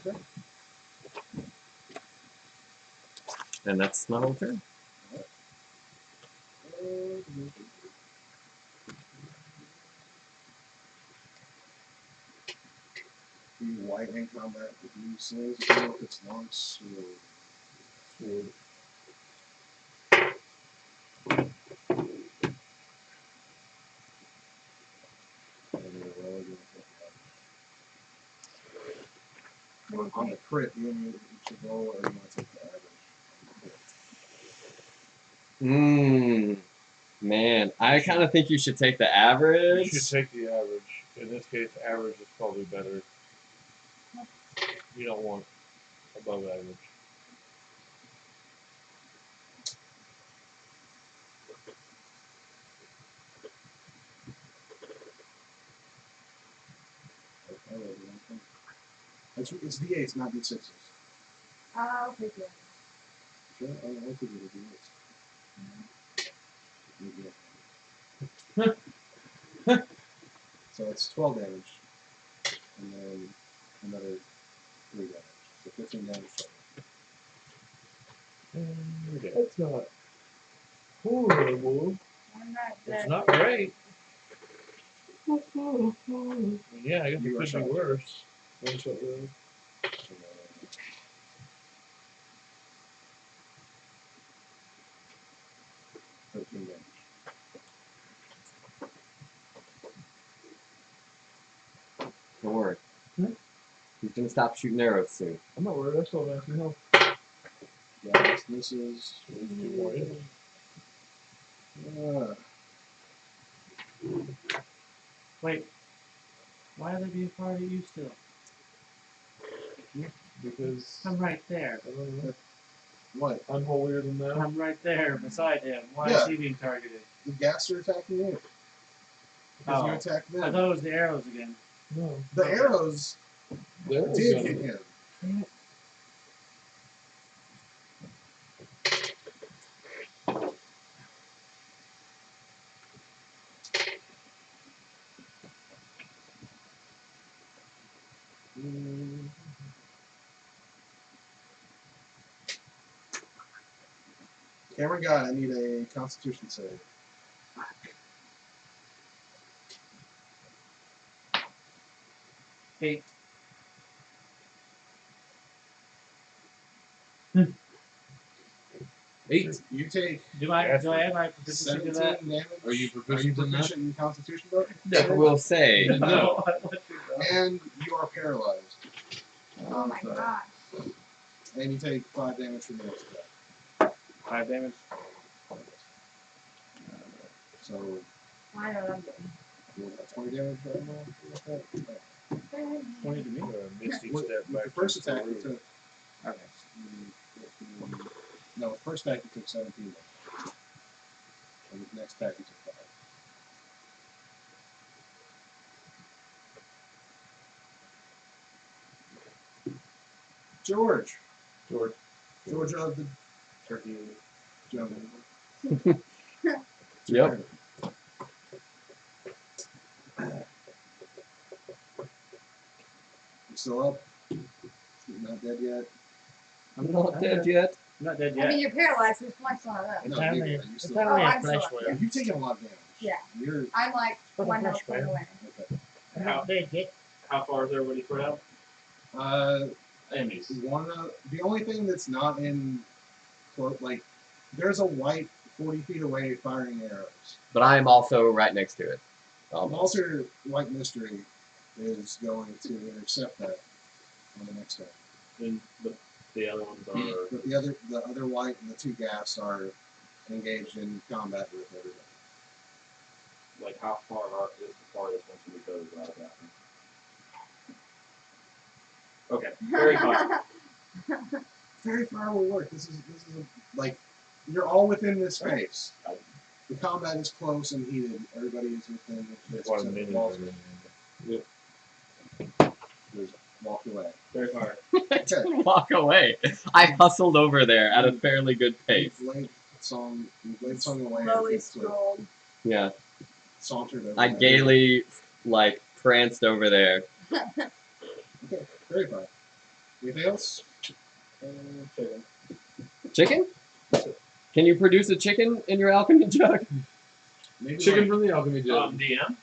Okay. And that's my whole turn. The white in combat with new slings with its long sword. On the crit, you should roll, or you want to take the average. Man, I kind of think you should take the You average. should take the average. In this case, average is probably better. You don't want above average. It's D8s, not D6s. I'll take it. Sure, I'll give you the D8s. So it's 12 damage, and then another 3 damage. So 15 damage total. That's not horrible. I'm not It's dead. not great. Yeah, I guess You are it could shot. be worse. That's what the 13 damage. George. Hmm? He's gonna stop shooting arrows soon. I'm not worried. I still have some health. Yeah, this is. Wait. Why are they being fired at you still? Because I'm right there. I don't know. What? I'm holier than thou. I'm right there beside him. Why Yeah. is he being targeted? The gas are attacking you. Because you Oh. attacked I them. thought it was the arrows again. No. The arrows There did hit him. Cameron guy, I need a Constitution save. Hey, Eight. You take do I Yes, have my proficiency to 17 that? damage. Are you proficient in that? proficient in Constitution, bro? We'll say. No. And you are paralyzed. Oh my gosh. And you take 5 damage from the next attack. 5 damage. So, I know what I'm doing. you have 20 damage right now? 20 to me. Misty With step the back. first to the attack, you roof. took. Okay. No, the first attack, you took 17 damage. And the next attack, you took 5. George. George of the Turkey Jungle. Yep. You still up? You're not dead yet? I'm not dead yet. I'm not dead I yet. mean, you're paralyzed, so it's much not up. No, It's neither only- are you it's still only Oh, a I'm flesh still up. wound. You've taken a lot of damage. Yeah. You're I'm like But one the health point flashbang. away. okay. I'm not dead yet. How far is everybody spread out? Enemies. The only thing that's not in like there's a white 40 feet away firing arrows. But I am also right next to it. Walter White Mystery is going to intercept that on the next turn. And the other ones are. But the other white and the 2 gas are engaged in combat with everybody. Like, how far is the farthest one should we go to out of that one? Okay, very far. Very far will work. This is like you're all within this space. The combat is close and heated. Everybody is within this. One except minute. Walter. There's walk away. Very far. Okay. Walk away. I hustled over there at a fairly good pace. Blade song away. Slowly and strolled. Yeah. sauntered over. I there. gaily, like, pranced over there. Okay, very fine. Anything else? Chicken. Chicken? Can you produce a chicken in your alchemy jug? Maybe Chicken like, from the alchemy jug. DM?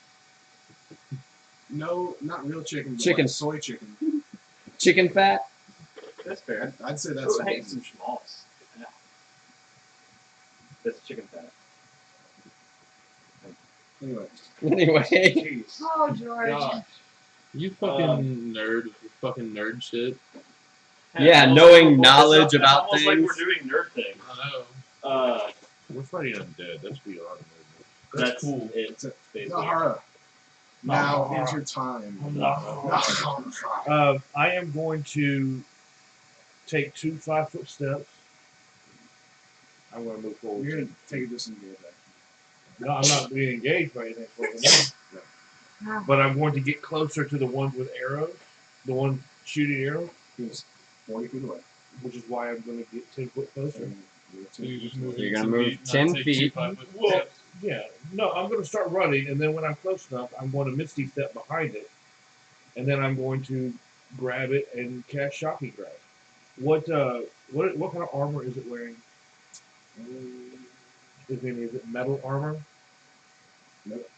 no, not real chicken. But Chicken. Like soy chicken. Chicken fat? That's fair. I'd say that's Ooh, hey, some schmaltz. Yeah. That's chicken fat. anyway. Anyway. Jeez. Oh, George. Gosh. You fucking nerd with your fucking nerd shit. Yeah, Almost knowing like we're- knowledge it's about almost like things. we're doing nerd things. I know. We're fighting undead. That's beyond nerd. That's cool. It's It's basically. Nahara. Now Nahara. is your time. I am going to take 2 5-foot steps. I'm going to move forward. You're gonna take a disengage action. No, I'm not being engaged by anything. For the moment. But I'm going to get closer to the ones with arrows. The one shooting arrows. He's 40 feet away. Which is why I'm going to get 10 foot closer. And you're So you just move You're in gonna 10 move feet, not 10 take feet. 2 5-foot Well, steps. yeah. No, I'm going to start running, and then when I'm close enough, I'm going to Misty step behind it. And then I'm going to grab it and cast Shocking Grab. What kind of armor is it wearing? Is it metal armor? Nope.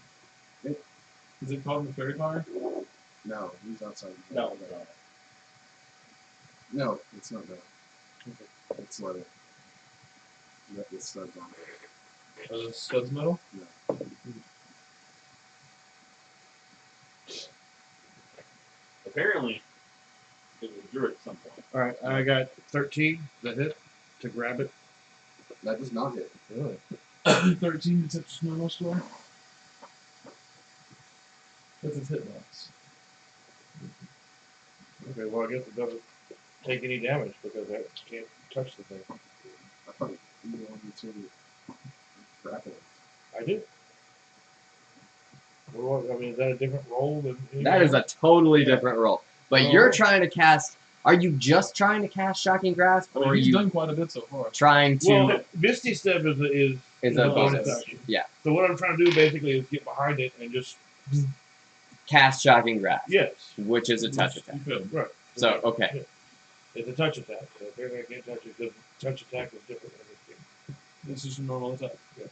Is it called the fairy fire? No, he's outside. No. No, it's not that. It's leather. You got the studs on it. Are those studs metal? No. Apparently, it was a druid at some point. All right, I got 13. That hit to grab it. That does not hit. Really? 13 to touch normal score. That's its hitbox. Okay, well I guess it doesn't take any damage because I can't touch the thing. I thought you wanted to grapple it. I did. Well, I mean, is that a different roll than anything That is a else? totally different roll. But Oh. you're trying to cast. Are you just trying to cast Shocking Grasp, I or mean, are he's you done quite a bit so far. trying to? Well, Misty Step is is a bonus. action. Yeah. So what I'm trying to do basically is get behind it and just Cast Shocking Grasp, yes, which is a touch attack. You could. right. So okay. It's a touch attack. So apparently I can't touch it because touch attack is different than anything. This is your normal attack. Yeah.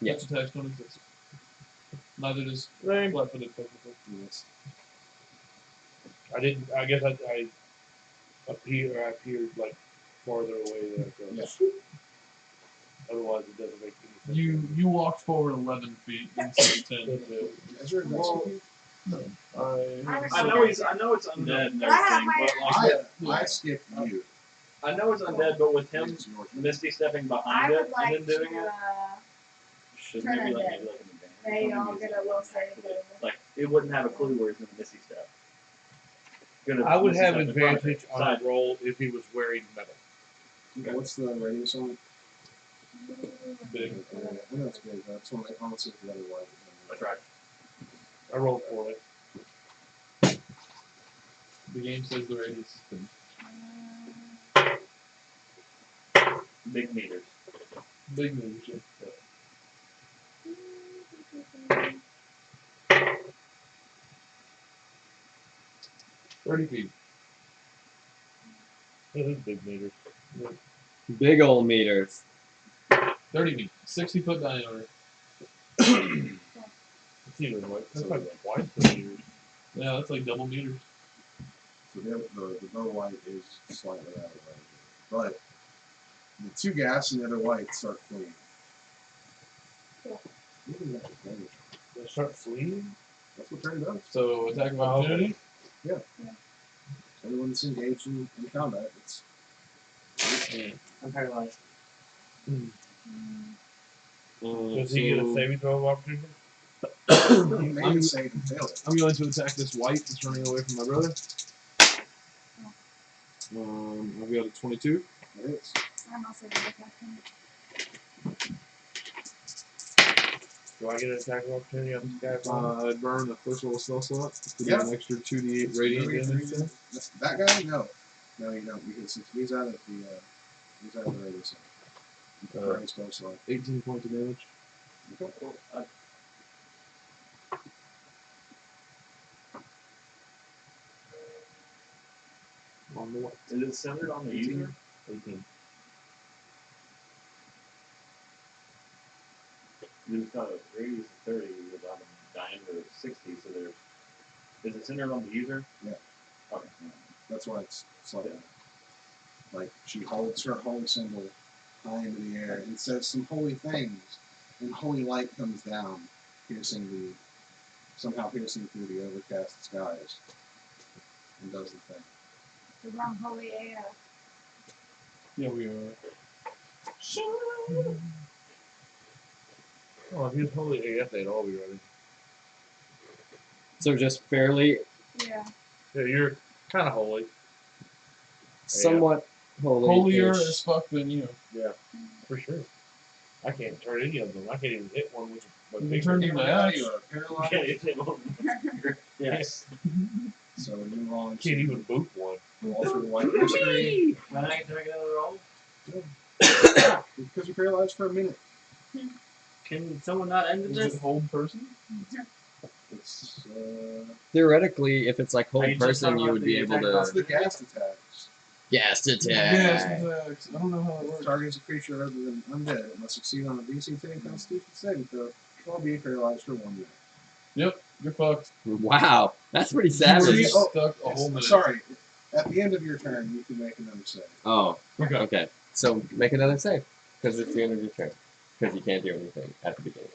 Yeah. Touch attacks don't exist. Neither does Same. flat-footed technically. Yes. I didn't. I guess I appeared like farther away than I Yeah. was. Otherwise, it doesn't make any sense. You walked forward 11 feet instead of 10. But, Is there a next one? I know it's undead and everything, but like I skipped you. I know it's undead, but with him It's yours. Misty stepping I behind would it like and then doing to, it, should turn maybe undead. like an advantage. or they all something. get a little save. Like it wouldn't have a clue where he's gonna Misty step. Gonna I would Misty have step in front of it. advantage on a roll if he was wearing metal. Okay. What's the radius on it? Big. I know it's big. That's one I want to see if the other way. That's right. I rolled for it. The game says the radius is big. Big meters. Big leadership. 30 feet. It is big meters. Big old meters. 30 feet. 60 foot diameter. It's even like that's like twice the meters. Yeah, that's like double meters. So the bow white is slightly out of the way. But the two gas and the other white start fleeing. Even that's okay. They start fleeing. That's what turn does. So attack of opportunity. Everyone that's engaged in combat, it's I'm paralyzed. Does he get a saving throw of opportunity? you made a save and failed it. I'm going to attack this white that's running away from my brother. I've got a 22. It is. I'm also going to attack him. Do I get an attack of opportunity on this guy? I'd burn the first level spell slot to do Yeah. an extra 2d8 radiant damage. That guy? No. No, you don't, because since he's out of the radius. Very spell slot. 18 points of damage. Okay. Well, On the what? is it centered on the user? 18. We've got a radius of 30 with a diameter of 60, so there's. Is it centered on the user? Yeah. Okay. That's why it's slightly. Like she holds her holy symbol high into the air and says some holy things, and holy light comes down, somehow piercing through the overcast skies, and does the thing. The wrong holy AF. Yeah, we are. Oh, if he's holy AF, they'd all be ready. So just fairly, Yeah. Yeah, you're kind of holy. somewhat holy. Holier as fuck than you. Yeah, for sure. I can't turn any of them. I can't even hit one with a You big turn one. them to ash. You are paralyzed. Yeah, it's yes. So you roll Can't even boot one. roll through the white history. Can I make another roll? Because you're paralyzed for a minute. Can someone not end Is this? it hold person? It's Theoretically, if it's like Are hold you just person, talking you about would be the able attack that's to the gas attacks. gas attack. Yes, attacks. I don't know how it works. Targets a creature other than undead. It must succeed on a DC 10 Constitution saving throw or be paralyzed for 1 minute. Yep. You're fucked. Wow, that's pretty You were savage. stuck a whole minute. Sorry. At the end of your turn, you can make another save. Oh, Okay. okay. So make another save because it's the end of your turn. Because you can't do anything at the beginning.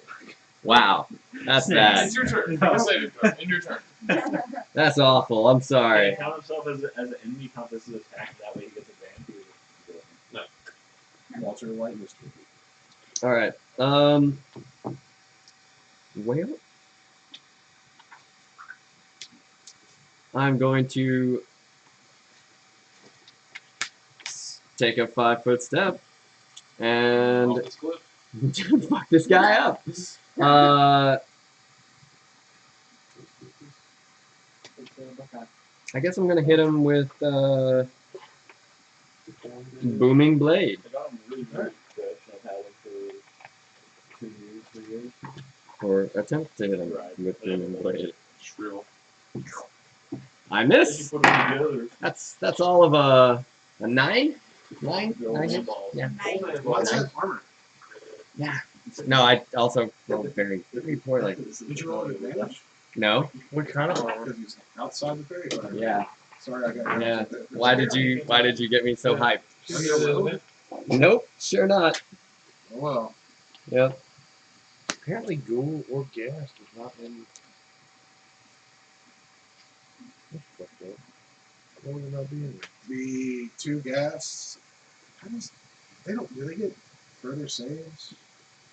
Wow, that's bad. It's your turn. I'll save it. In your turn. That's awful. I'm Can sorry. he count himself as an enemy, count this as an attack, that way he gets advantage. Walter White mystery. All right. Well, I'm going to take a 5-foot step and Off this cliff. fuck this guy up. I guess I'm gonna hit him with booming blade. I got him really good. I've had him for 2 years, 3 years. Or attempt to hit him Right. with booming blade. Shrill. I Did miss. you put them together? That's all of a 9? 9? Roll 9 the hits? ball. Yeah. What's that armor? Yeah. No, I also rolled very poorly. Did you roll an advantage? No? What kind of armor? Because he's outside the fairy fire. Yeah. Sorry, I got Yeah. Why did you get me so hyped? Are you a rogue? Nope, sure not. Oh, well. Yep. Apparently, ghoul or gas is not in. That's fucked up. Why would it not be in there? The two gas. How does they don't? Do they get further saves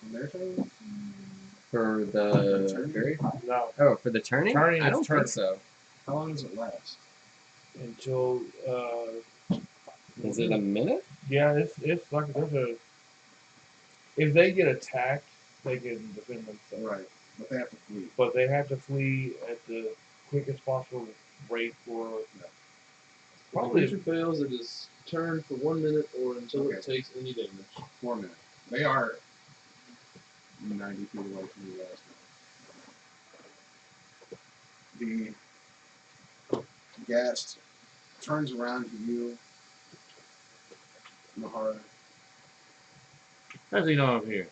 on their turn? For the very No, oh, for the turning? Turning I is don't turning. think so. How long does it last? until Is it a minute? yeah, it's like there's a. If they get attacked, they can defend themselves. Right, but they have to flee. But they have to flee at the quickest possible rate for. If the Probably creature fails, it is turned for 1 minute or until it Okay. takes any damage. 4 minutes. They are 90 feet away from you guys now. The gas turns around to you, Nahara. How does he know I'm here?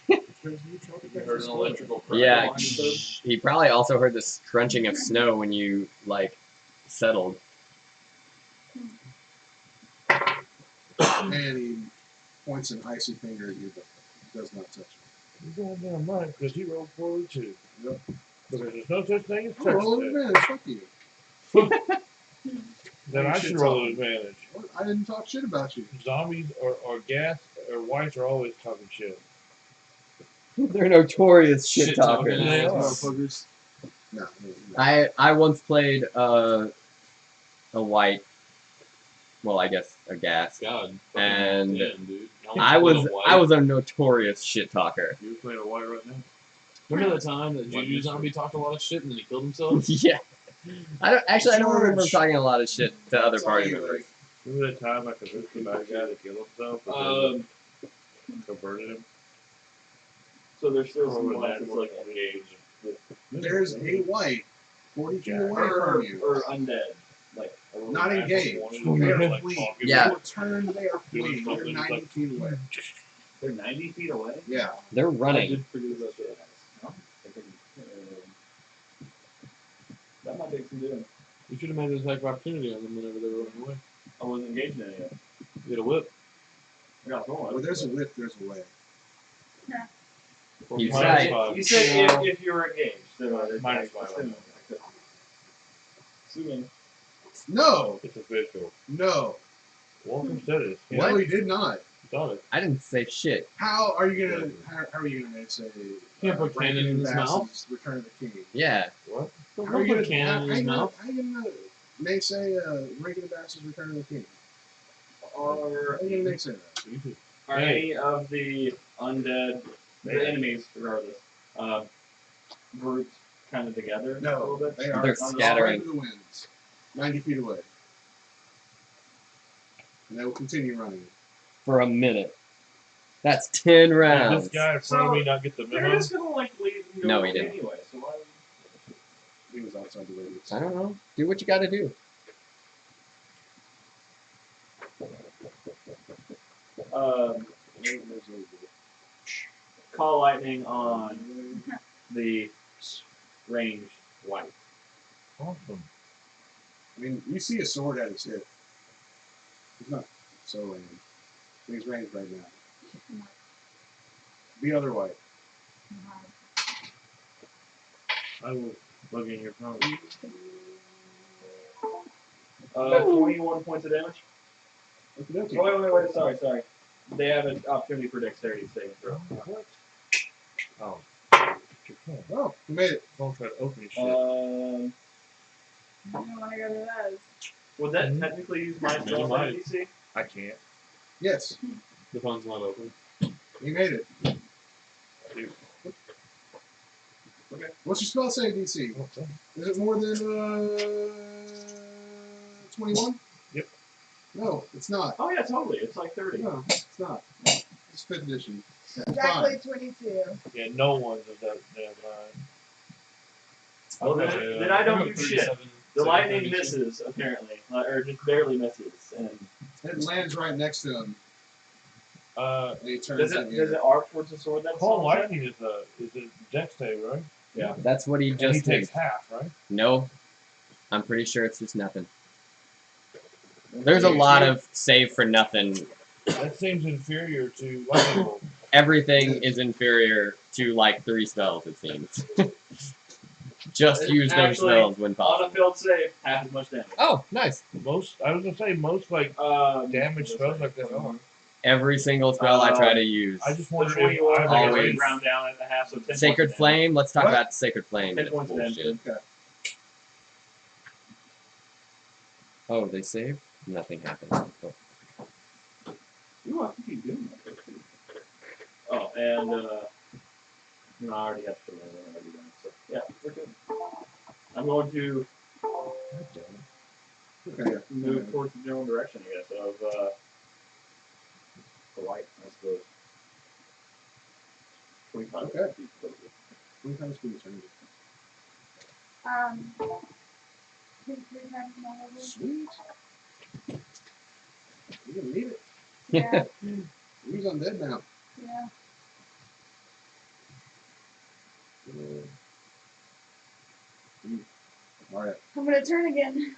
Because you told You heard an electrical crack. Yeah, behind his head. he probably also heard the crunching of snow when you like settled. And he points an icy finger at you, but does not touch You're goddamn right, because he rolled poorly too. you. Yep. Because there's no such thing as Oh, roll touch an that. advantage. Fuck you. Then I should roll an advantage. What? I didn't talk shit about you. Zombies or gas or whites are always talking shit. They're notorious shit talking talkers. They ass are. motherfuckers. No. I once played a white, well, I guess a gas. God. And damn, dude. I was a notorious shit talker. You playing a white right now? Remember the time that What Juju is Zombie talked a lot of shit and then he killed himself? Yeah. I don't remember George. talking a lot of shit to other It's all party you, members. Rick. Remember that time I convinced the bad guy to kill himself? But then converted him? So there's still Or some was ones that that's more like engaged? There's a white 40 feet away or from you. undead. Like Not engaged. Wanted They to, are like, fleeing. talking Yeah. Your turn, they are fleeing. They're something 90 like- feet away. they're 90 feet away. Yeah. They're I running. did produce that shit. No? That might take some doing. You should have made an attack of opportunity on them whenever they were running away. I wasn't engaged in it yet. You get a whip. I got someone. Where there's a whip, there's a way. He's Minus right. five. You said if you were engaged. So Minus five. Assuming. No. It's official. No. Walter said it. What? No, he did not. Done it. I didn't say shit. How are you gonna? How are you gonna say? Can't put cannon in his Rankin-Bass's Return of the King. Yeah. What? How Don't are you put gonna? cannon in his mouth. How you gonna naysay Rankin-Bass's Return of the King? Are How are you gonna naysay that? You should- Are Hey. any of the undead, the enemies, regardless, grouped kind of together a No, little bit? they are They're on the scattering. spread of the winds, 90 feet away, and they will continue running. For a minute. That's 10 Did rounds. this guy in front of me not get the They're memo? just gonna like leave and go No, he away didn't. anyway. So why? He was outside the radius. I don't know. Do what you gotta do. Call lightning on the ranged wipe. Awesome. I mean, you see a sword at his hip. He's not so ranged. He's ranged right now. The other way. I will plug in your phone. 21 points of damage. Okay, okay. Oh, wait. Sorry. They have an opportunity for dexterity saving throw. What? Oh. Your phone. Oh, you made it. Phone tried to open your shit. I don't want to go to those. Would that technically use my spell might. DC? I can't. Yes, The phone's not open. you made it. Dude. Okay. What's your spell save DC? Okay. Is it more than 21? Yep. No, it's not. Oh yeah, totally. It's like 30. No, it's not. It's 5th edition. Exactly 22. Yeah, no one's of that line. Well, then I don't do shit. The lightning misses, apparently. Or just barely misses. And It lands right next to him. And he turns does it arc towards the sword that's Call on lightning is a dex save, right? Yeah. That's what he And he just did. takes half, right? No, I'm pretty sure it's just nothing. There's a lot of save for nothing. That seems inferior to lightning bolt. Everything is inferior to like 3 spells, it seems. Just use those Actually, spells when On a possible. failed save, half as much damage. Oh, nice. I was gonna say most like damage spells like that. Oh, Every single spell I try to use. I just The wondered 21 if I always- guess round down at the half, so 10 Sacred points of damage. Flame. Let's talk What? about Sacred Flame. 10 That's points of damage. bullshit. Okay. Oh, they save? Nothing happens. Oh. Ooh, I think you do. Oh, and no, I already have to roll it already done. So yeah, we're good. I'm going to Okay, yeah. move towards the general direction, I guess, of the light, I suppose. 25 Okay. feet closer. 25 speed turn. I think 3 times my level. Sweet. You're gonna need it. Yeah, He's undead now. yeah. Alright. I'm gonna turn again.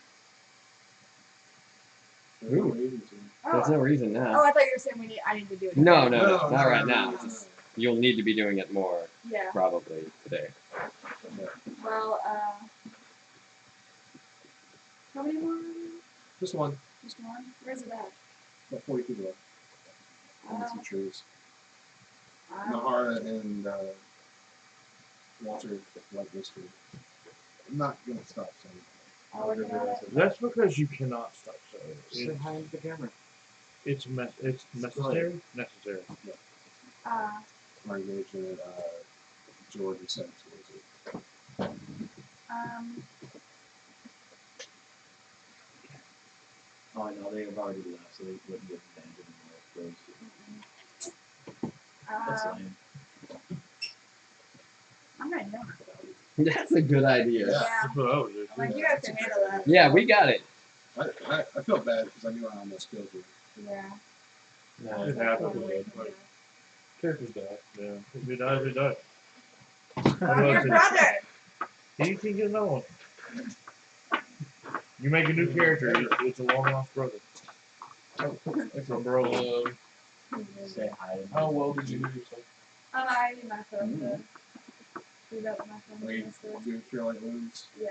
Ooh. Oh, There's no reason oh, now. I thought you were saying I need to do it. No, again. no, not right no, now. no, Just, you'll need to be doing it more, Yeah. probably, today. Well, how many more? Just one. Just one? Where's it at? About 40 feet away. And some trees. Uh, Nahara and Walter like this tree. I'm not gonna stop saying I'll look at it. That's because you cannot stop saying Say it. hi to the camera. It's necessary. Necessary. my engagement, George and said to Oh, I know, they have already left, so they wouldn't get advantage anymore. That's lame. I'm gonna know. That's a good idea. Yeah. Yeah. That's what I was doing. I'm like, you guys can handle that. Yeah, we got it. I felt bad because I knew I almost killed you. Yeah. It happens. Like, characters die. Yeah. If it dies, it dies. I'm your brother! You can get another one. You make a new character, it's a long lost brother. It's a bro. Say hi to me. How well did you do yourself? I need my phone to do that with my phone. Like, do cure light wounds. Yeah.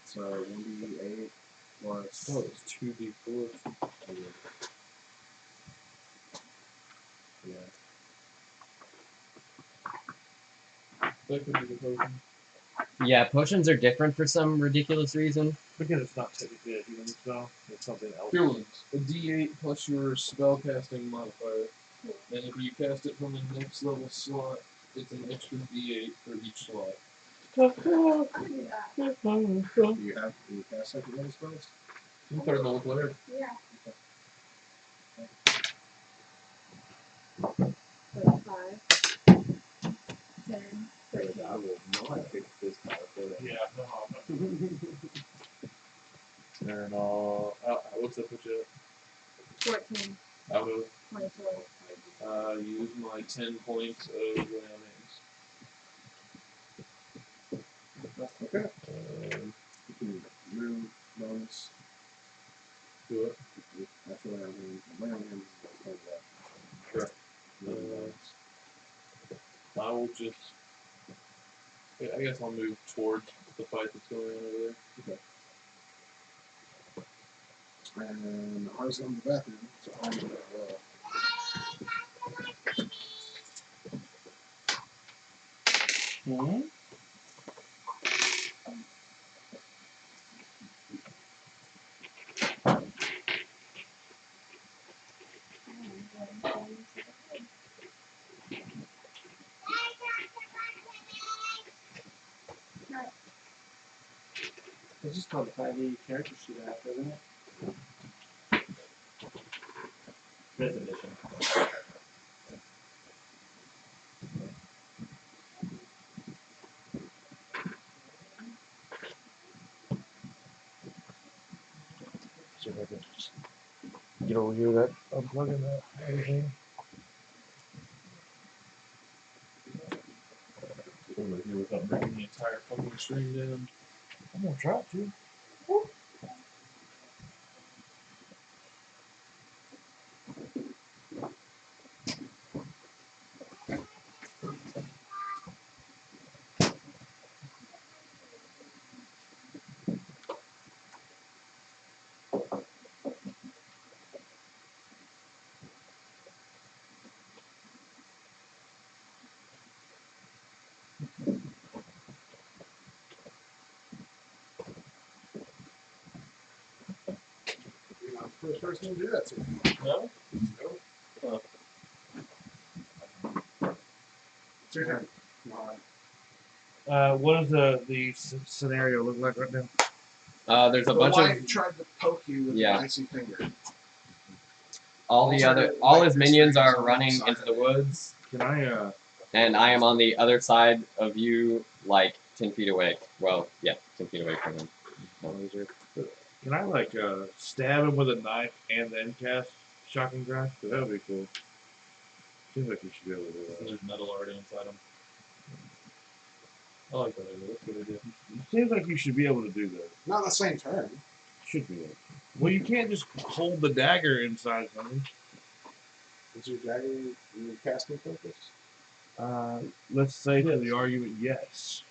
So 1d8 plus. Oh, it's 2d4. Yeah. That could be the potion. Yeah, potions are different for some ridiculous reason. Because it's not technically a healing spell, it's something else. Cure wounds. A d8 plus your spellcasting modifier. And if you cast it from the next level slot, it's an extra d8 for each slot. I do that. Do you cast second level spells? I'm third level player. Yeah. 5, 10, 13. I will not pick this card for that. Yeah, no. And what's up with you? 14, I will 24. use my 10 points of rammings. Okay. You can move bonus. Do it. After lay on hands. Lay on hands is part of that. Sure. Move bonus. I will just. Yeah, I guess I'll move towards the fight that's going on over there. Okay. And ours on the bathroom, so I'm going to well. Hmm? It's just called the 5e character sheet app, isn't it? Fifth edition. See if I can just get over here. That unplugging that everything. Get over here without breaking the entire fucking stream down. I'm gonna try to. You're not the first person to do that to me. No? It's your turn. What does the scenario look like right now? There's a The bunch light of tried to poke you with Yeah. an icy finger. all his minions are running Side into of the it. woods, Can I and I am on the other side of you, like 10 feet away. Well, yeah, 10 feet away from him. can I like stab him with a knife and then cast shocking grasp? That would be cool. Seems like you should be able to do that. There's metal already inside him. I like that idea. That's a good idea. Seems like you should be able to do that. Not the same turn. Should be able to. Well, you can't just hold the dagger inside something. Is your dagger your casting focus? Let's say for the argument, yes.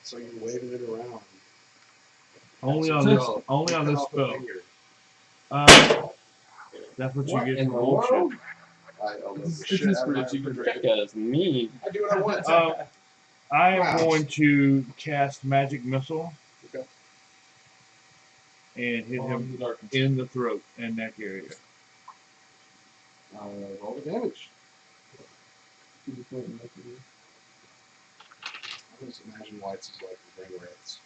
So you're waving it around. Only So on you this. cut Only on this off a spell. finger. That's what What you get in for the bullshit. world? I owe the It's shit just out of for my a cheap refrigerator. That guy's mean. I do what I want. I am Wow. going to cast magic missile Okay. and hit On him the darkness. in the throat and neck area. Roll the damage. I just imagine whites is like the brain rats.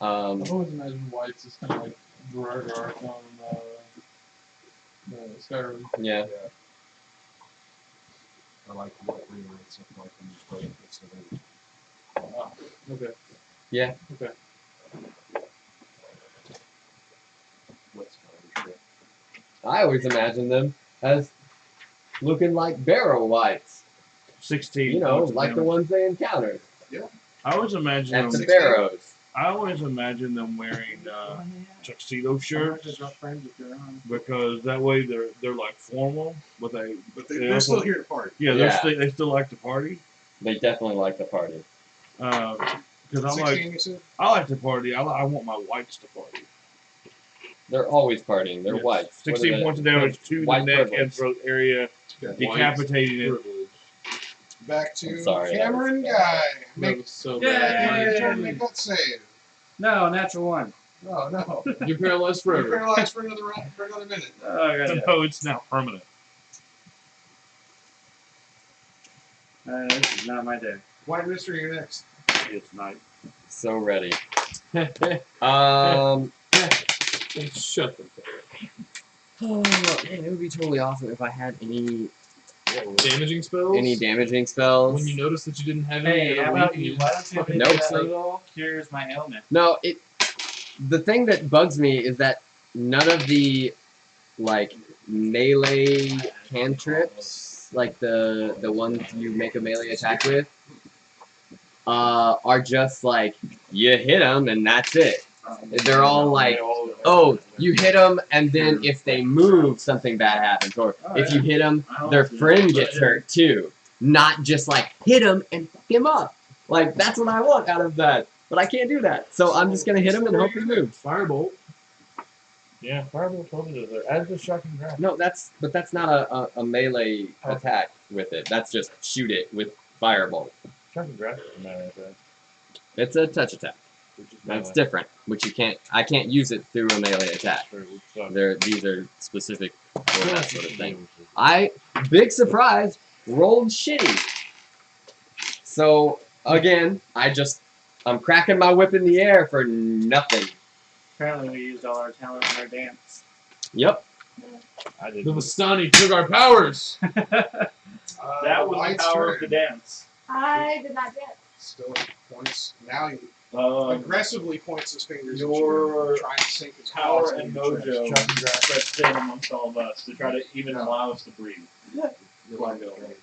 I've always imagined whites as kind of like Durargar on Skyrim. Yeah. I like what brain rats look like when you play it. It's the way. Wow. Okay. Yeah. Okay. What's kind of I always imagine them as looking like barrow whites. 16 You know, points of like the damage. ones they encountered I always imagine at the them. barrows. I always imagine them wearing tuxedo shirts because that way they're like formal, but But they they're also- still here to party. Yeah. they still like to party. They definitely like the party. Because I'm 16, like you said? I like to party. I want my whites to party. They're always partying. They're Yes. whites. What are 16 they? points of damage to the White neck privilege. and throat area, Okay. decapitating it. Privilege. Back to I'm sorry, that Cameron was Guy. That Make was so Yay! bad. turn to make that save. No, natural one. Oh no. You're paralyzed You're forever. paralyzed for another minute. Oh, I got it. No, it's now permanent. This is not my day. White Mystery, you're next. It's night. So ready. Shut the Oh man, it would be totally awesome if I had any damaging spells? damaging spells. When you notice that you didn't have any Hey, the how other about week and you? Why don't you have fucking anything Nope. that fix it all? cures my ailment? No, the thing that bugs me is that none of the like melee cantrips, like the ones you make a melee attack with, are just like you hit them and that's it. They're all like, oh, you hit them and then if they move, something bad happens, or if you hit them, their friend gets hurt too. Not just like hit them and fuck him up. Like that's what I want out of that, but I can't do that. So I'm just gonna hit him and hope he moves. Firebolt. Yeah, Firebolt totally does that. As the shocking grasp. No, that's not a melee attack with it. That's just shoot it with firebolt. Shocking grasp is a melee attack. It's a touch attack. Which is That's melee. different, which I can't use it through a melee attack. Sure, which sucks. These are specific for that sort of thing. Big surprise, rolled shitty. So again, I'm cracking my whip in the air for nothing. Apparently, we used all our talent in our dance. Yep. I The didn't. Vistani took our powers. That was the White's power turn. of the dance. I did not get. Still points. Now he aggressively points his fingers at your you, trying to sink his power claws and into your chest. mojo Shocking grasp. spread thin amongst all of us to try to even allow us to breathe. You're like, okay.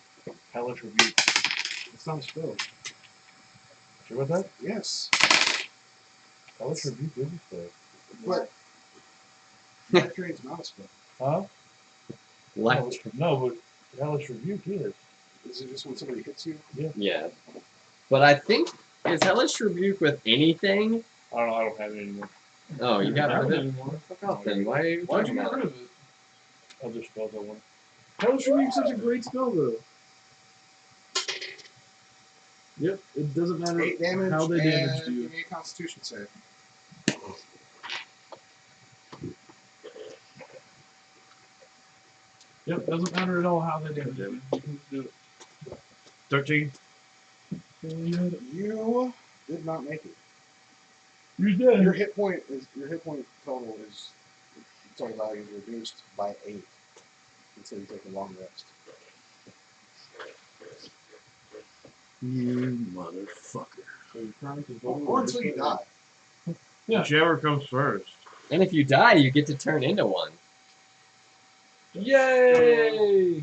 Hellish Rebuke. It's not a spell. Sure about that? Yes, Hellish Rebuke is a spell. but Black Drain's not a spell. Huh? Left. No, but Hellish Rebuke is. Is it just when somebody hits you? Yeah. But I think is Hellish Rebuke with anything? I don't have it anymore. Oh, you got rid of it. anymore. Fuck off then. Why are you Why'd you talking get about rid it? of it? Other spells I want. Hellish Rebuke's such a great spell, though. Yep, it doesn't matter 8 damage how they and damaged you. give me a Constitution save. Yep, doesn't matter at all how they damaged you. You can just do it. 13. You did not make it. You did. Your hit point total is total value is reduced by 8 until you take a long rest. You motherfucker. So you're trying to Or until you die. Whichever comes first. And if you die, you get to turn into one. Yay!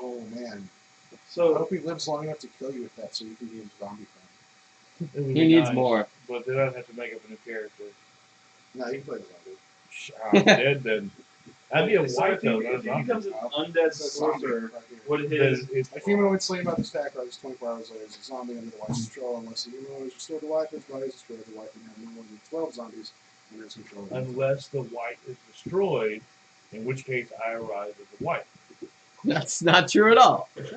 Oh man. I So hope he lives long enough to kill you with that so you can be a zombie friend. It would He be needs nice, more. But then I'd have to make up a new character. No, you can play the zombie. I'm dead then. I'd be a so white if though, he, not a if he zombie. becomes an undead It's a zombie sorcerer, right here. would Then his it's A humanoid slain by the stack rises 24 hours later as a zombie under the White's control. Unless the humanoid is restored to life, his body is destroyed. The White can have no more than 12 zombies under his control. unless the white is destroyed, in which case I arise as a white. That's not true at all. If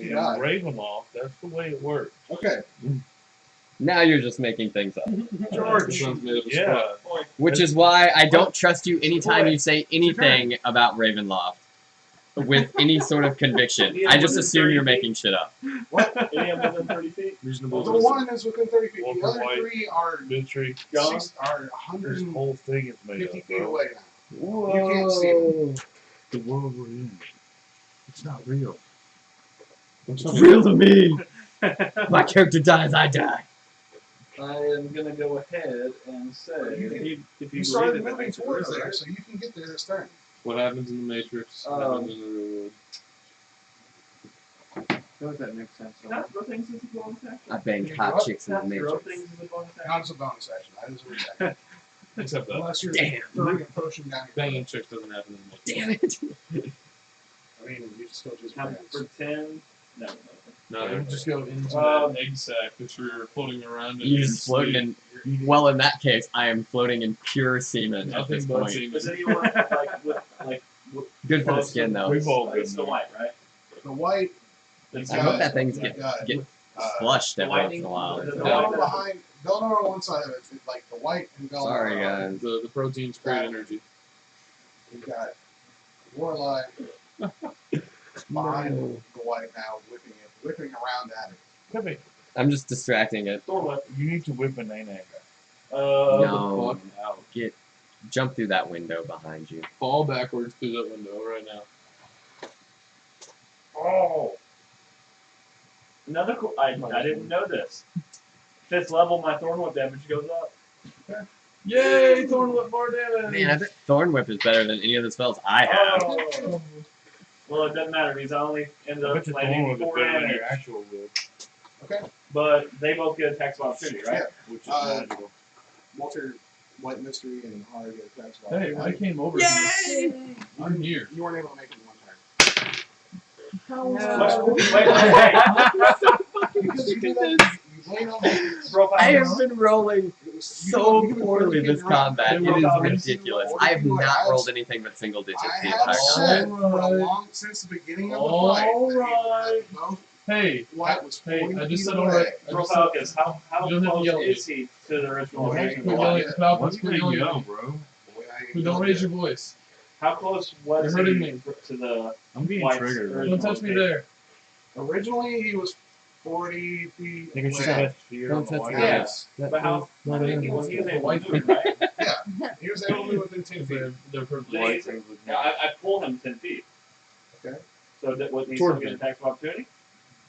you In die. Ravenloft, that's the way it works. Okay. Now you're just making things up. George. Sounds made of a Yeah. Which is why I don't trust you anytime you say anything about Ravenloft with any sort of conviction. I just assume you're making shit up. any of them within 30 feet? Reasonable. The one is within 30 feet. The Walter other White. 3 are Mystery. Gone. are This 150 whole thing is made up, feet bro. away now. Whoa. You can't see them. The world we're in. It's not real. It's real to me. My character dies, I die. I am gonna go ahead and say You can- if You you started believe it, that moving makes it towards real, there, right? so you can get there this turn. What happens in the Matrix happens in the real world. I feel like that makes sense. Can I throw things as a bonus action? I banged Can you hot drop? chicks in the Can I throw Matrix. things as a bonus action? Not as a bonus action. That is a reaction. Except that Unless you're Damn. throwing a potion down your banging chicks doesn't happen in the Matrix. Damn it. I mean, you still just Can I dance. pretend? No. No, you just go into Um, that egg sack that you're floating around in. You're your just floating sleep. in. Well, in that case, I am floating in pure semen at Nothing this but point. semen. Does anyone like Good for the close skin, to- though. We've all It's been the there. white, right? The white, It's I Yeah, hope that thing's yeah, get uh, flushed the every once lightning- in a while. the- the Belnor white- behind, Belnor on one side of it, it's like the white and Belnor. Sorry, are- guys. The proteins create energy. You've got Warlock behind the white now, whipping around at it. Could be. I'm just distracting it. Thornwood. You need to whip a nene. No. Fuck out. Jump through that window behind you. Fall backwards through that window right now. Oh. Another cool. I didn't know this. 5th level, my Thornwood damage goes up. Yay! Thornwood more damage! Man, I bet Thorn Whip is better than any of the spells I have. Oh. Well, it doesn't matter because I only ended I up bet your landing thorn would be 4 better than damage. your actual whip. Okay. But they both get attacks of opportunity, right? Which is Uh, magical. Walter, White Mystery, and Hara get attacks. Hey, I came over here. I'm here. You weren't able to make it in one turn. Because you did that. You laid on it. I have been rolling It was so you could poorly get this around. combat. It They is were ridiculous. all I have you not had- rolled anything but single digits I the have entire said time. for a Alright. long since the beginning of the fight. Alright. Both Hey, White was 40 hey, I just feet said away. alright. I just said, Profalcus, how You don't have to close yell at is he to the original Well, location? quit of yelling, White? Falcons, What quit do you yelling at know, me. bro? Who don't raise your voice. How close was You're hurting he me. to the I'm getting White's triggered. original Don't touch me location? there. Originally, he was 40 feet Think I should away. touch fear Don't on the touch white me. Yeah. guys? But how? Not He enough. was able White to move, right? Yeah, he was able to move within 10 feet. They're perfect. Then White he's- things with Yeah, I pull him 10 feet. Okay. So that what he's Toward still me. getting attacks of opportunity?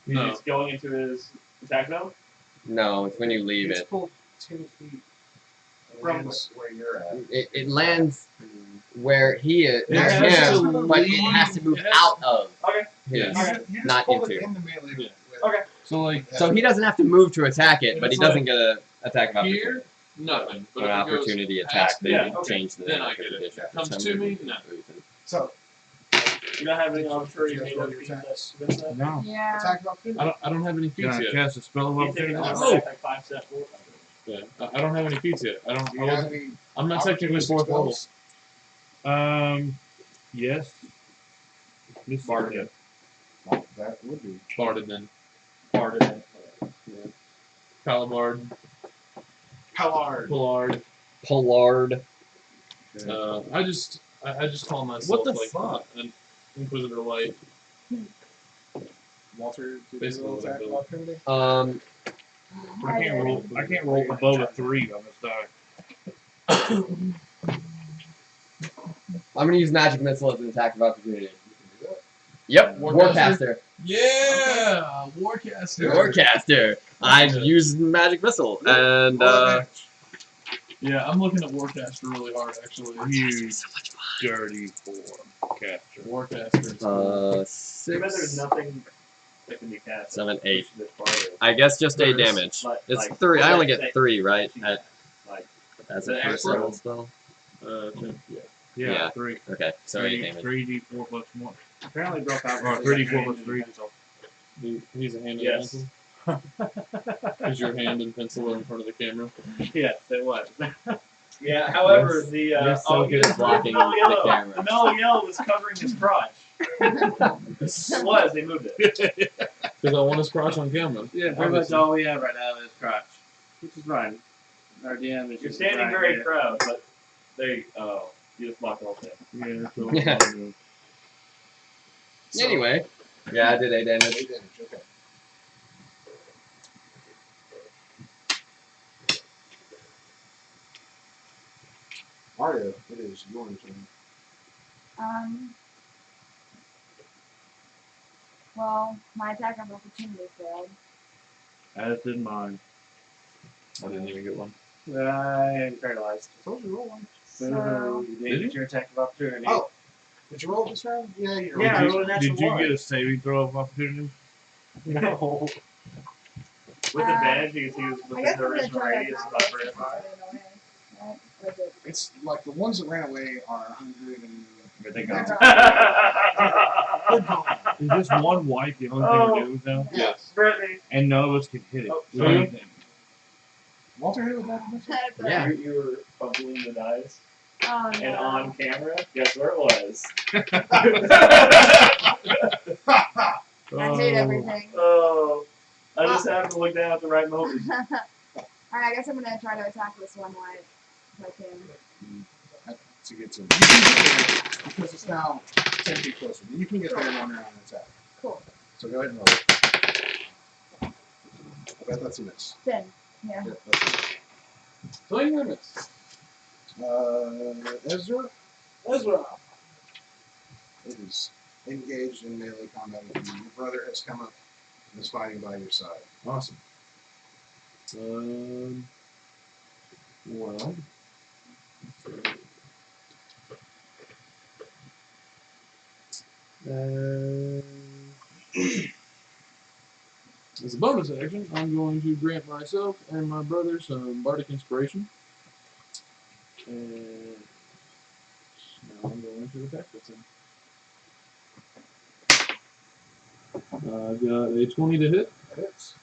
No. He's going into his attack zone? No, it's when you leave He's it. pulled 10 feet From from where you're at. It lands where he is, It near has to him, but it leave- has to move it has to- out of Okay. his. You just not pulled into. it into melee Yeah. with Okay. So like So he doesn't have to move to attack it, but he It's doesn't like get an attack of opportunity. here, nothing. But Or an if it goes opportunity past attack. They me, Yeah, okay. changed the Then name I of the get it. condition for Comes some to me, reason. no. So, You don't have any Did arbitrary you guys roll your feet that attacks? against that? No. Yeah. attack of opportunity. I don't have any Can feats I yet. cast a spell of He's taking opportunity? an Oh. attack like 5 step forward. Yeah, I don't have any feats yet. I don't. Do I you have wasn't. any I'm not technically opportunistic fourth level. spells? Yes. This Barded. That would be. Barded then. Barded. Calibard. Pallard. Pollard. Pollard. I just call myself What the like fuck? an Inquisitor Light. Walter, did you Basically roll what I attack of built. opportunity? I can't roll above a 3 on this die. I'm gonna use magic missile as an attack of opportunity. You can do that. Yep, Warcaster? Warcaster. Yeah, Warcaster. Warcaster. I've Yeah. used magic missile, and Roll advantage. Yeah, I'm looking at Warcaster really hard actually. You dirty caster. Warcaster. Too bad there's 6, nothing that can be cast. 7, 8. This farther. I guess just 8 There is. damage. Like- It's like- 3. I only like- get 3, right? Like, As the a first extra- level spell. Yeah. Yeah, Yeah. 3. Okay, so 8 damage. 3d4 plus 1. Apparently broke out. Or 3d4 plus 3. He's a hand Yes. and pencil. Is your hand and pencil in front of the camera? Yes, it was. Yeah, however, Yes. the You're so good at blocking mellow the yellow. camera. The mellow yellow was covering his crotch. It was. They moved it. Because I want his crotch on camera. Yeah, pretty much Obviously. all we have right now is crotch. Which is fine. Our DM is You're just standing trying to very get it. proud, but they. Oh, you just blocked the whole thing. Yeah, that's what Yeah. I'm doing. So, Anyway, yeah, I did 8 damage. 8 damage, okay. Arya, it is your turn. Well, my attack of opportunity failed. As did mine. I didn't even get one. I am paralyzed. I told you to roll one. So, You didn't get your attack of opportunity. Oh, did you roll this round? Yeah, you rolled. Yeah, I Did rolled a you, natural did you one. get a saving throw of opportunity? No. With advantage, because he was I within guess the I'm gonna original try to radius attack of it my since fire. it's annoying, right? Or is it- It's like the ones that ran away are 100 and. But they They're got gone. Is this one wipe the only thing Oh. we're doing now? Yes. Brittany. And none of us can hit it. Oh, with sorry. anything. Walter hit it with that? That's Yeah. alright. You were fumbling the dice, Oh, no. and on camera, guess where it was? I hate everything. Oh, I just happened to look down at the right moment. Alright, I guess I'm gonna try to attack this one white if I can. To get to him. You can get there because it's now 10 feet closer. You can get there in 1 round and attack. Cool. So go ahead and roll it. I bet that's a miss. 10. Yeah. Yeah, that's a miss. Swing limits. Ezra, Ezra. it is engaged in melee combat with you. Your brother has come up and is fighting by your side. Awesome. Well. As a bonus action, I'm going to grant myself and my brother some bardic inspiration. And now I'm going to attack this thing. I've got a 20 to hit. Hits.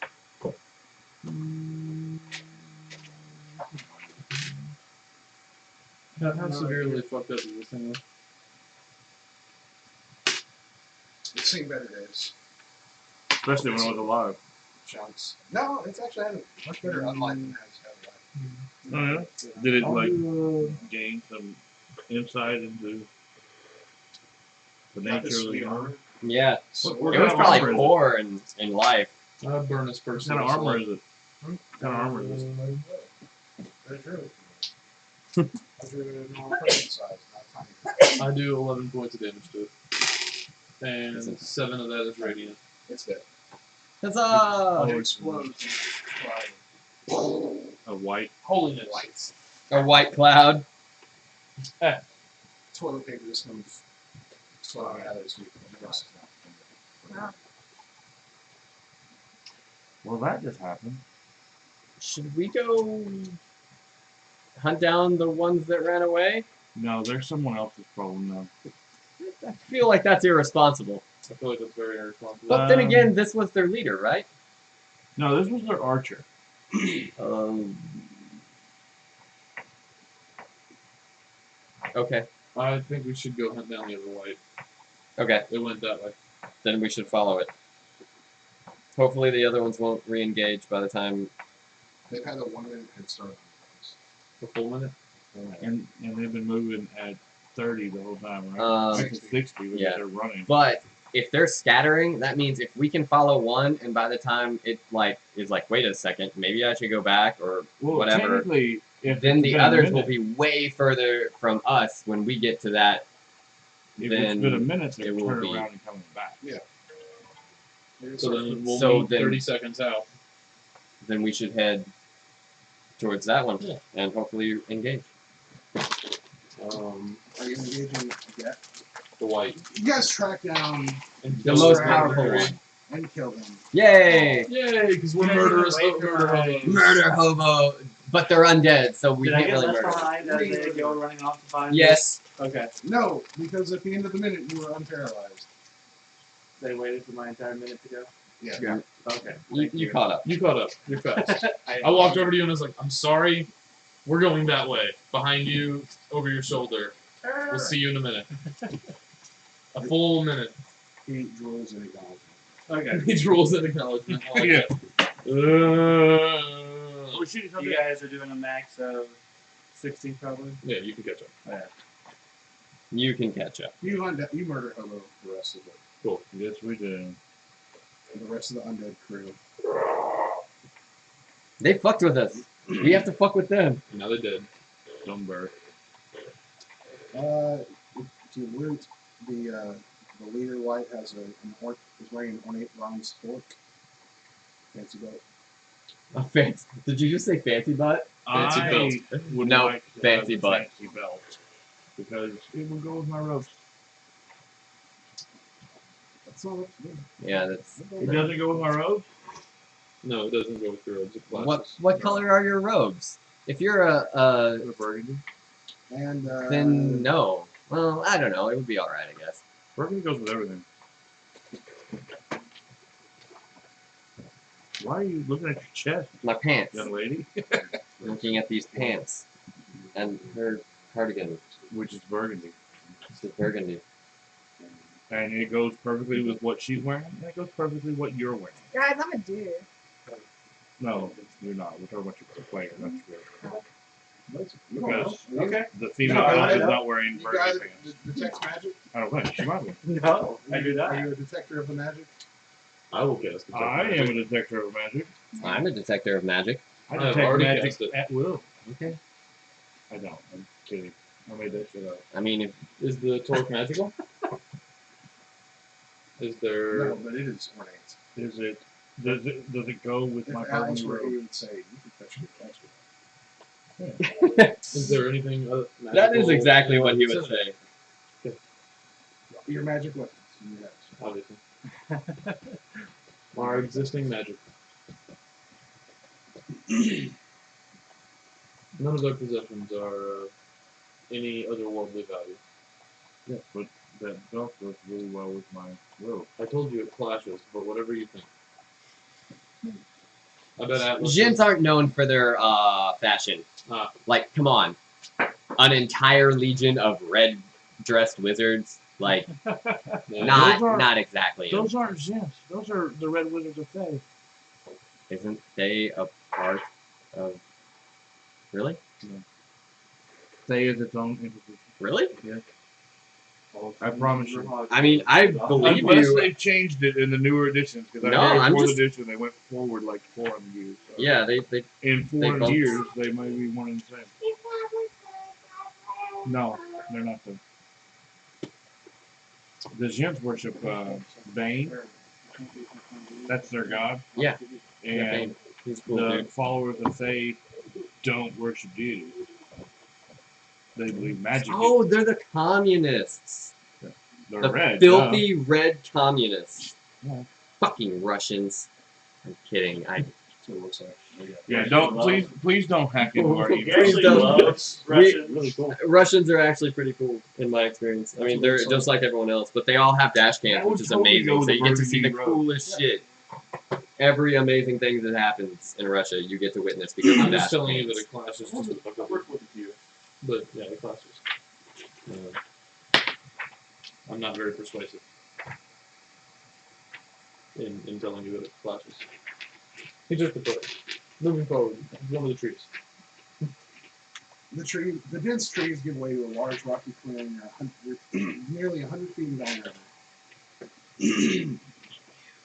How severely fucked up is this thing? It's seen better days. Especially when it was alive. Chunks. No, it's actually had a much better unlife than it has had life. Oh yeah. Did it I'll like do, gain some insight into the Got nature this of the sweet armor? armor. Yeah. So What It kind was of probably armor is it? poor in life. burn this What person. kind of armor is it? What kind of armor is it? That's really cool. I drew it in normal person size, not tiny. I do 11 points of damage to it. And 7 of that is radiant. It's dead. Huzzah! It explodes in cloud. A white. Holiness. Lights. A white cloud. Toilet paper just comes flowing out of his feet. Well, that just happened. Should we go hunt down the ones that ran away? No, there's someone else's problem now. I feel like that's irresponsible. I feel like that's very irresponsible. But then again, this was their leader, right? No, this was their archer. Okay. I think we should go hunt down the other white. Okay. It went that way. Then we should follow it. Hopefully the other ones won't re-engage by the time... They've had a 1 minute head start on A full minute? And they've been moving at 30 the whole time, right? 60 because yeah. they're running. But if they're scattering, that means if we can follow one, and by the time it is like, wait a second, maybe I should go back or whatever. Technically, if then it's the been a others will minute- be way further from us when we get to that. If then it's been a minute, they're it will turning be- around and coming back. Yeah. So then we'll So meet then- 30 seconds out. Then we should head towards that one Yeah. and hopefully engage. Are you engaging yet? The white. You guys track down And The kill most the powerful murderers. one. and kill them. Yay! Yay, because we're You guys even murderous. wait for Murder my- hobos. Murder hobo, but they're undead, so we Did I can't get really left murder. behind as they go running off to find? Yes. Okay. No, because at the end of the minute you were unparalyzed. They waited for my entire minute to go. Yeah. Okay. You caught up. You caught up. You're fast. I walked over to you and I was like, I'm sorry. We're going that way. Behind you, over your shoulder. We'll see you in a minute. A full minute. He draws an acknowledgement. Okay. These rules and acknowledgement. I like Yeah. that. Oh, shit, You guys are doing a max of 60 probably. Yeah, you can catch up. Yeah. You can catch up. You murder Hobo the rest of it. Cool. Yes, we do. The rest of the undead crew. They fucked with us. We have to fuck with them. Now they did. Dumber. To loot, the leader white has is wearing an ornate bronze fork. Fancy belt. A fancy. Did you just say fancy butt? Fancy I belt. would No, like to fancy have a butt. fancy belt because it would go with my roast. That's not up to me. Yeah, that's. It doesn't go with my roast? No, it doesn't go with your robes. It What color are your robes? If you're a Burgundy. And then no. Well, I don't know. It would be all right, I guess. Burgundy goes with everything. Why are you looking at your chest, My pants. young lady? Looking at these pants and her cardigan, Which is burgundy. which is burgundy. And it goes perfectly with what she's wearing, and it goes perfectly with what you're wearing. Guys, I'm a dude. No, you're not. We're talking about your player, not your Because Okay. the female No, elf I is know. not wearing you guys burgundy pants. detect magic? I don't think she might be. No, I do Are not. you a detector of the magic? I will cast it. I am a detector of magic. I'm a detector of magic. I I have detect already magic cast it. at will. Okay. I don't. I'm kidding. I made that shit up. I mean, if Is the torque magical? Is there? No, but it is ornate. Is it? Does it go with If my Alice burgundy were here, robe? he would say, you can touch your touch Is there anything? that is magical exactly in what the he would vicinity? say. Your magic weapons. Yes. Obviously. Our existing magic. None of their possessions are any otherworldly value. Yeah, but that belt goes really well with my robe. I told you it clashes, but whatever you think. I bet Atlas. Djinns aren't known for their fashion. Ah. Like, come on. An entire legion of red-dressed wizards. Like, Yeah. not exactly. Those aren't Djinns. Those are the Red Wizards of Fae. Isn't they a part of... Really? Fae is its own entity. Really? I promise you. I mean, I believe Unless you. they've changed it in the newer editions, because No, I heard I'm in 4th just- edition they went forward like 400 years. So Yeah, they in 400 bumped- years, they might be one and the same. No, they're not the. The Djinns worship Bane. That's their god. Yeah. And he's cool, the dude. followers of Fae don't worship deities. They believe magic. Oh, they're the communists. They're The red. filthy red communists. Yeah. Fucking Russians. I'm kidding. That's what it looks like. Yeah, don't please don't hack into our He email. actually don't. loves Russians. Really cool. Russians are actually pretty cool in my experience. I mean, they're just like everyone else, but they all have dash I cams, would which is totally go amazing. with So the you get to see the burgundy road. coolest shit. Every amazing thing that happens in Russia, you get to witness because of I'm dash just telling you that cams. it clashes just a fuck I'll up. work with you. But yeah, it clashes. I'm not very persuasive in telling you that it clashes. He's just pathetic. Moving forward, one of the trees. The dense trees give way to a large rocky clearing nearly 100 feet in diameter.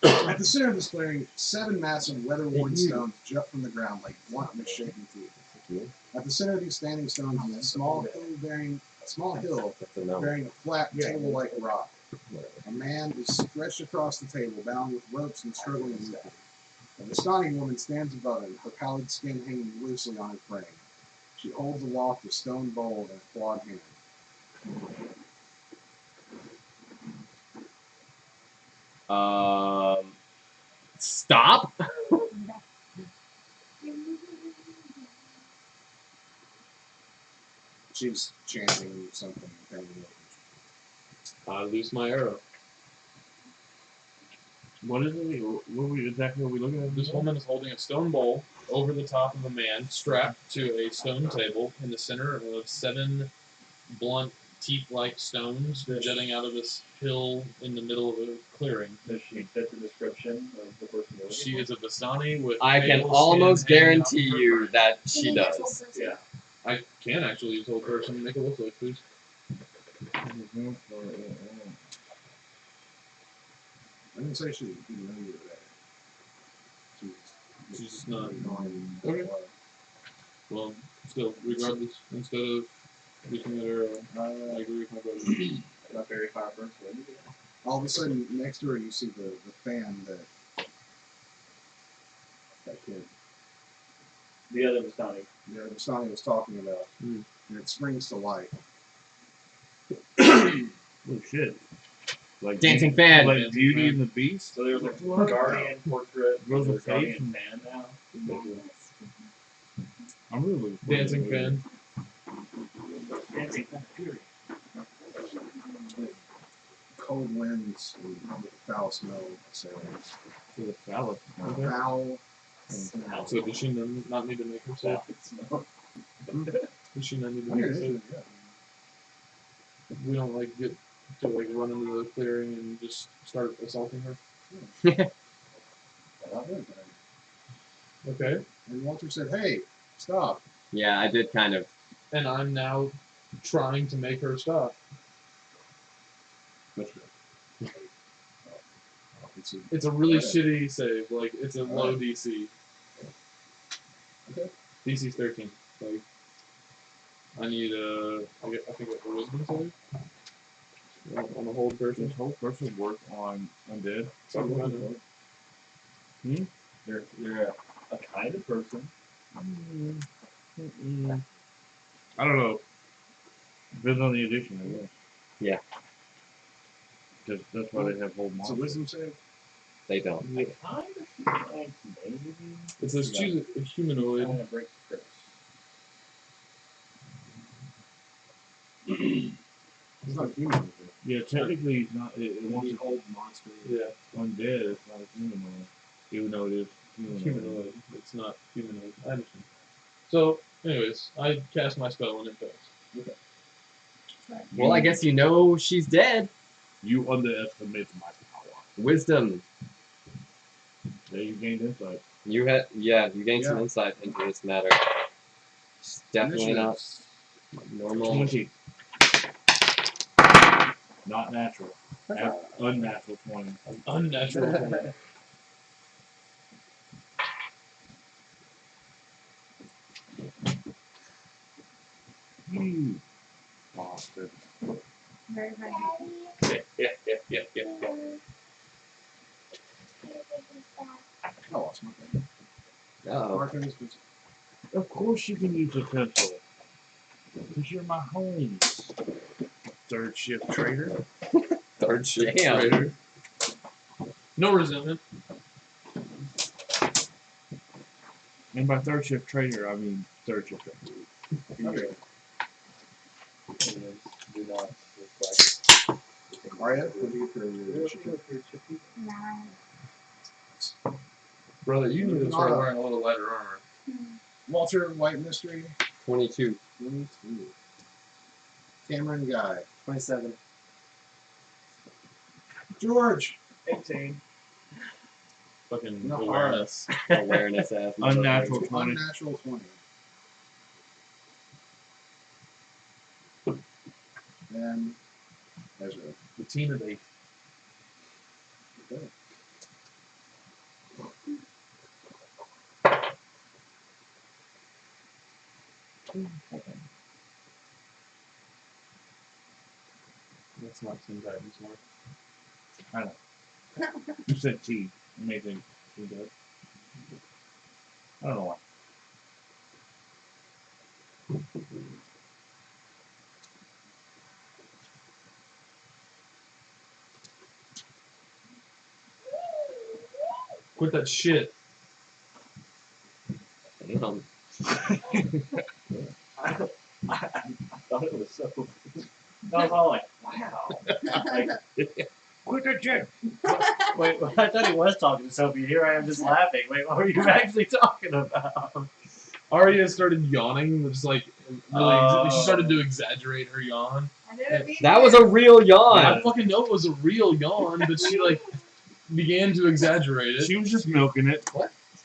At the center of this clearing, 7 massive weather-worn stones jut from the ground like blunt, misshapen teeth. At the center of these standing stones is a small hill bearing a flat table-like rock. A man is stretched across the table, bound with ropes and struggling with it. A Vistani woman stands above him, her pallid skin hanging loosely on her frame. She holds aloft a stone bowl in a clawed hand. Stop? She's chanting something. I lose my arrow. What is it? Exactly what we looking at? This woman is holding a stone bowl over the top of a man strapped to a stone table in the center of 7 blunt teeth-like stones jutting out of this hill in the middle of a clearing. Does she fit the description of the person you're looking She for? is a Vistani with I can pale almost skin hanging off guarantee of her you frame. that she does. Yeah. I can actually use whole person. Make it look like, please. I'm gonna say she didn't know you were there. She's just not. ignoring Okay. Well, still, regardless, instead of looking at her, I agree with my brother. Not very far from her. All of a sudden, next to her, you see the fan that kid, The other Vistani. Vistani was talking about, Hmm. and it springs to life. Oh shit! Like Dancing fan. like Dancing Beauty fan. and the Beast. So there's a guardian portrait. Rose There's of a guardian Faith. fan now. I'm really looking forward Dancing to it. fan. Dancing fan fury. Cold winds and foul snow assailants. To the phallus. Okay. Foul. So does she not need to make her save? Does she not need to make her save? We don't like get to like run into the clearing and just start assaulting her. Okay. And Walter said, "Hey, stop." Yeah, I did kind of. And I'm now trying to make her stop. It's a really shitty save. Like it's a low DC. Okay. DC's 13. Like I need I think a wisdom save. On a hold person. Does whole person work on undead? Something like that. You're a kind of person. I don't know. Depends on the edition, I guess. Yeah. That's why they have whole It's a monsters. wisdom save. They don't. You kind of feel like maybe. It says choose a humanoid. I'm gonna break the curse. It's not human, is it? Yeah, technically he's not. It It's wants the to old monster. Yeah, undead. It's not a humanoid, even though it is humanoid. humanoid. It's not humanoid. I understand. So, anyways, I cast my spell and it fails. Well, I guess you know she's dead. You underestimate my power. Wisdom. There you gained insight. You gained some insight into this matter. It's definitely not normal. 20. Not natural. Unnatural 20. An unnatural 20. You bastard. Very funny. Yeah. I lost my pen. Oh. Marking is busy. Of course you can use a pencil. Because you're my homies. Third shift trader. Third shift Damn. trader. No resentment. And by third shift trader, I mean third shift trader. Do not reflect. Aria, what do you for your initiative? 9. Brother, you need to start wearing a little lighter armor. Walter, White Mystery, 22. 22. Cameron Guy. 27. George. 18. Fucking No, awareness. Awareness ass. Unnatural 20. Unnatural 20. And Ezra. The team of 8. Okay. That's not Teen Titans more. I know. You said T. Amazing. He does. I don't know why. Quit that shit. Damn. I thought it was so. I was all like, wow. Like, Quit that shit! Wait, I thought he was talking to Sophie. Here I am just laughing. Wait, what were you actually talking about? Arya started yawning, just like really. She started to exaggerate her yawn. I didn't mean That was a real yawn. I fucking know it was a real yawn, but she like began to exaggerate it. She was just milking it.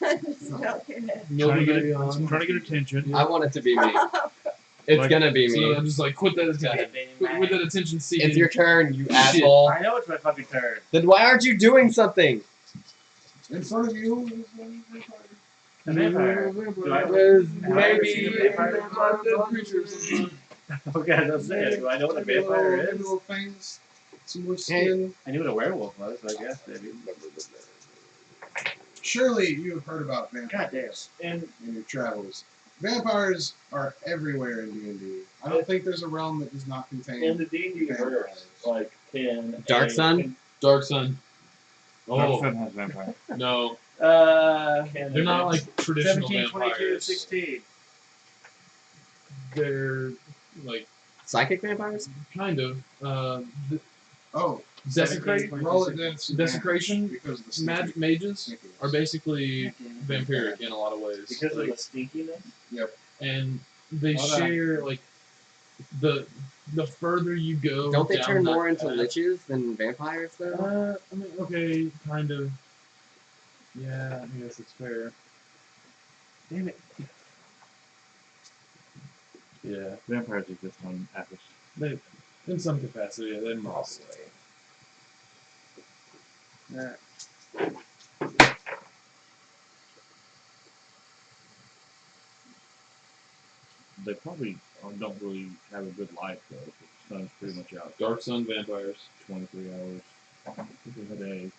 Just milking it. Trying to Yawn. get attention. I want it to be me. It's Like, gonna be So me. I'm just like, quit that attention. Quit that attention seeking. It's your turn, you asshole. I know it's my fucking turn. Then why aren't you doing something? In front of you is A vampire. Do I Maybe Okay, I was gonna say, do I know what a vampire is? Little fangs, some more Hey. skin. I knew what a werewolf was, so I guess maybe. Surely you have heard about vampires and in your travels. Vampires are everywhere in D&D. I don't think there's a realm that does not contain. in the D&D universe, like, Dark Sun? Dark Sun. Dark Oh Sun has vampire. no, Can they're not like traditional 17, 22, vampires. 16. They're like Psychic vampires? kind of Oh, desecrate. roll it then. Desecration because of the Magic mages are basically vampiric in a lot of ways. because of Like, the stinkiness. and they Hold on. share like the further you go. Don't they down turn that more into path- liches than vampires, though? I mean, okay, kind of. Yeah, I guess it's fair. Damn it. Yeah, Vampires exist on Atlas. they in some capacity, they must. They probably don't really have a good life though. The sun's pretty much out Dark Sun vampires. 23 hours a day.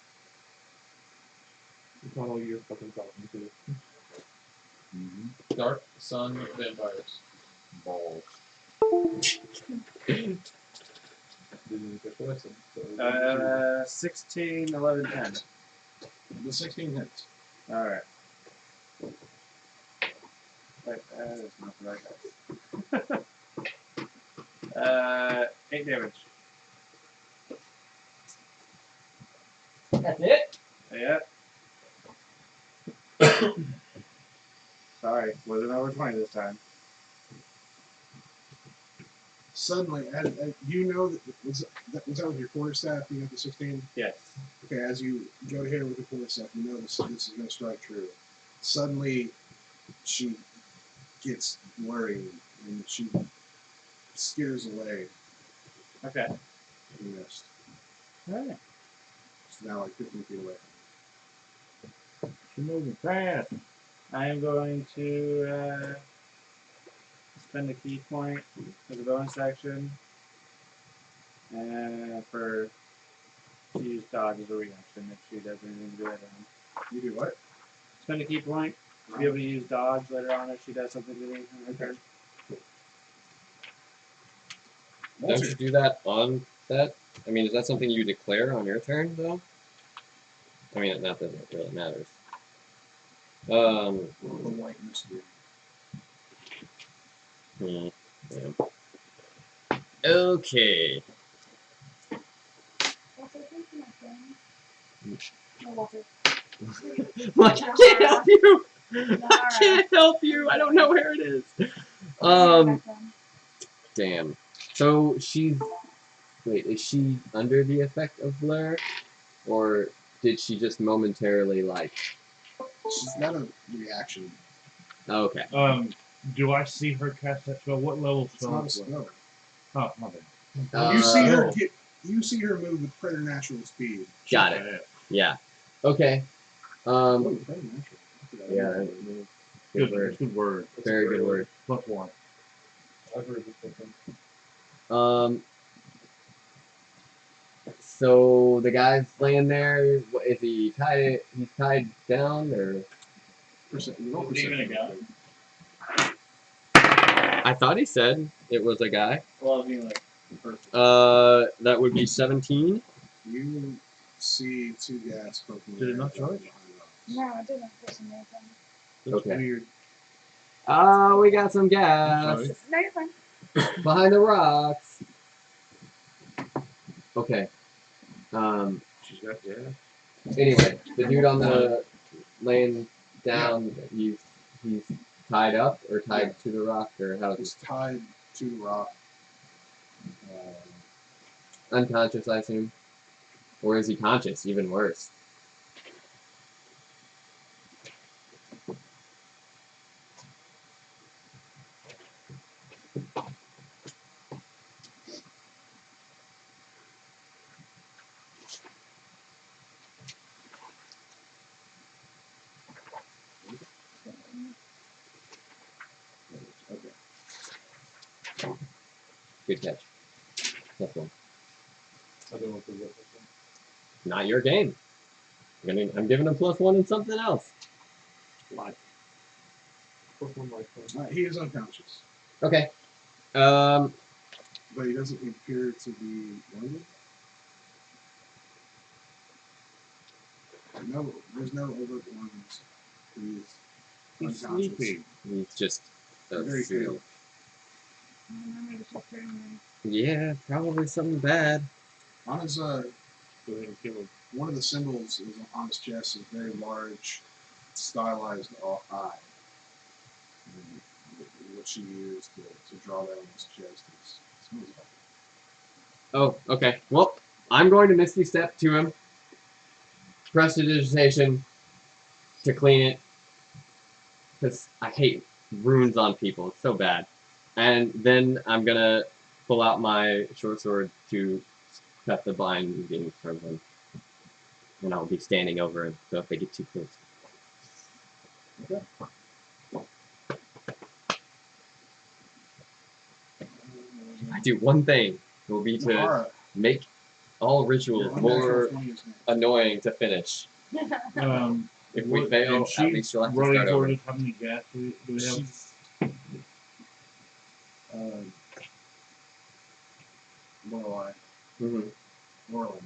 That's not all you're fucking talking to. Mm-hmm. Dark Sun vampires. Balls. Didn't even catch what I said. So 16, 11, 10. The 16 hits. Alright. Wait, that is not the right dice. 8 damage. That's it? Yeah. Sorry, wasn't over 20 this time. Suddenly, you know was that with your quarterstaff? You got the 16. Yes. Okay, as you go to hit her with the quarterstaff, you know this is going to strike true. Suddenly, she gets worried and she skitters away. Okay. You missed. Alright. It's now like 15 feet away. She's moving fast. I am going to spend a key point as a bonus action. And for to use dodge as a reaction if she does anything to do later on. You do what? Spend a key point to be able to use dodge later on if she does something to me on her turn. Don't you do that on that? I mean, is that something you declare on your turn, though? I mean, not that it really matters. The white mystery. Yeah. Okay. Walter, thank you, my friend. No, Walter. Like, I can't help you! I Alright. can't help you! I don't know where it is! Damn. So, she's... Wait, is she under the effect of Blur? Or did she just momentarily, like... She's got a reaction. Okay. Do I see her cast that spell? What level It's not spell? a spell. Oh, my bad. You see her Oh. You see her move with preternatural speed. Got it. Yeah. Okay. Preternatural. Yeah. Good, Good word. good word. Very good word. +1. I've heard this before. So the guy's laying there. Is he tied? He's tied down, or? Even a gun? I thought he said it was a guy. Well, I mean, like, That would be 17. You see two gas poking. Did it not charge? No, I didn't for some reason. That's Okay. weird. We got some gas Sorry. No, you're fine. behind the rocks. Okay. She's got gas. Anyway, the dude on the laying down, he's tied up or tied to the rock, or how? He's tied to the rock. Unconscious, I assume. Or is he conscious? Even worse. Good catch. That's one. I don't know if there's Not your game. I'm giving him +1 and something else. He is unconscious, Okay. but he doesn't appear to be wounded. No, there's no overt wounds. He's He's unconscious. sleeping. He's just Very asleep. Maybe she's turning. Yeah, probably something bad. On his Go ahead and kill him. one of the symbols is on his chest is a very large, stylized eye. And what she used to draw that on his chest is smells like Oh, okay. Well, I'm going to Misty Step to him. Prestidigitation to clean it. Because I hate runes on people. It's so bad. And then I'm going to pull out my short sword to cut the binding from him. And I'll be standing over him, so if they get too close. If I do one thing, it will be to Nahara, make all rituals your more unnatural 20 is next. annoying to finish. If we What- fail, and at she least you'll have to running start over. towards us, how many gas do we have? She's Lorelei. Mm-hmm. Lorelei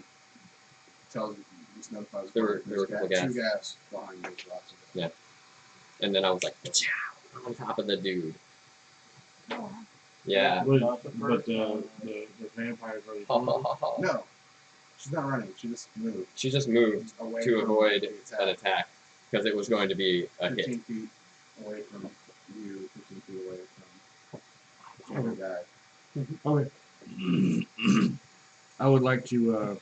tells just notifies There Bert were there's a couple two gas. gas behind those rocks. Yeah. And then I was like, "Chow," on top of the dude. Oh, Yeah. But the vampires are Ha, ha, ha, ha. No, she's not running. She just moved She just moved away to from avoid the an attack because it was going to be a 15 hit. feet away from you, 15 feet away from the other guy. Okay. I would like to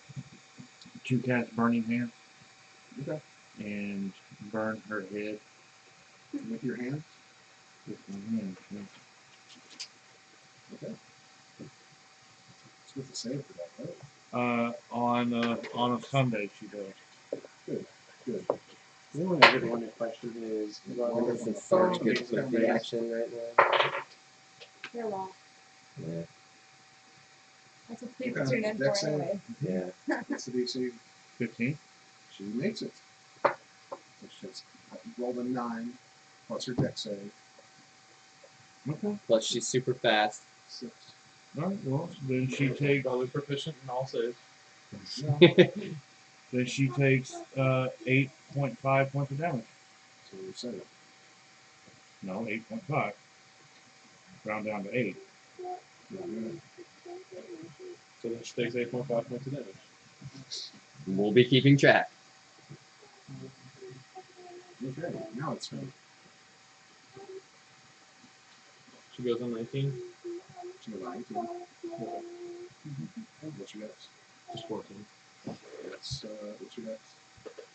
cast Burning Hand Okay. and burn her head With your hand. with my hand. Yeah. Okay. Supposed to save for that, right? On a Sunday she does. Good. The only other one question is Well, This from is the such first good base flippy down action right now. you're wrong. Yeah. That's what people Okay, tune in for dex save. anyway. Yeah. What's the DC? 15. She makes it. So she's rolled a 9 plus her dex save. Okay. Plus she's super fast. 6. Alright, well then she takes Probably proficient in all saves. then she takes 8.5 points of damage. So we said it. No, 8.5. Round down to 8. So then she takes 8.5 points of damage. We'll be keeping track. Okay, now it's her. She goes on 19. She goes 19. What's your dex? Just 14. What's your dex?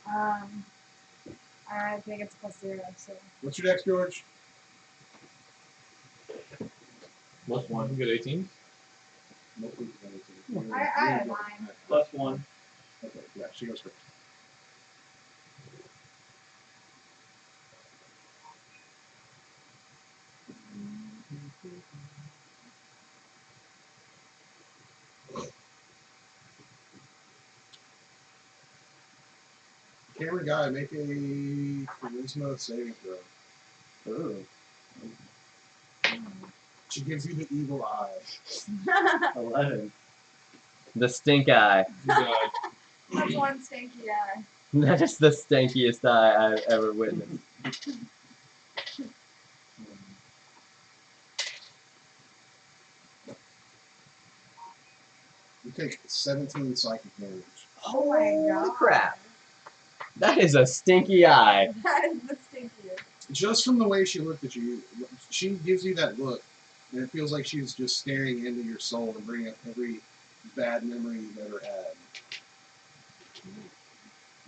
I think it's +0, so. What's your dex, George? Plus 1. You get 18. Nope, we can go to- I had 9. +1. Okay, yeah, she goes first. Camera guy, make a charisma saving throw. ooh, She gives you the evil eye. 11. The stink eye. You die. That's one stinky eye. That is the stankiest eye I've ever witnessed. You take 17 psychic damage. Oh my Holy god. crap. That is a stinky eye. That is the stinkiest. Just from the way she looked at you, she gives you that look, and it feels like she's just staring into your soul and bringing up every bad memory you've ever had.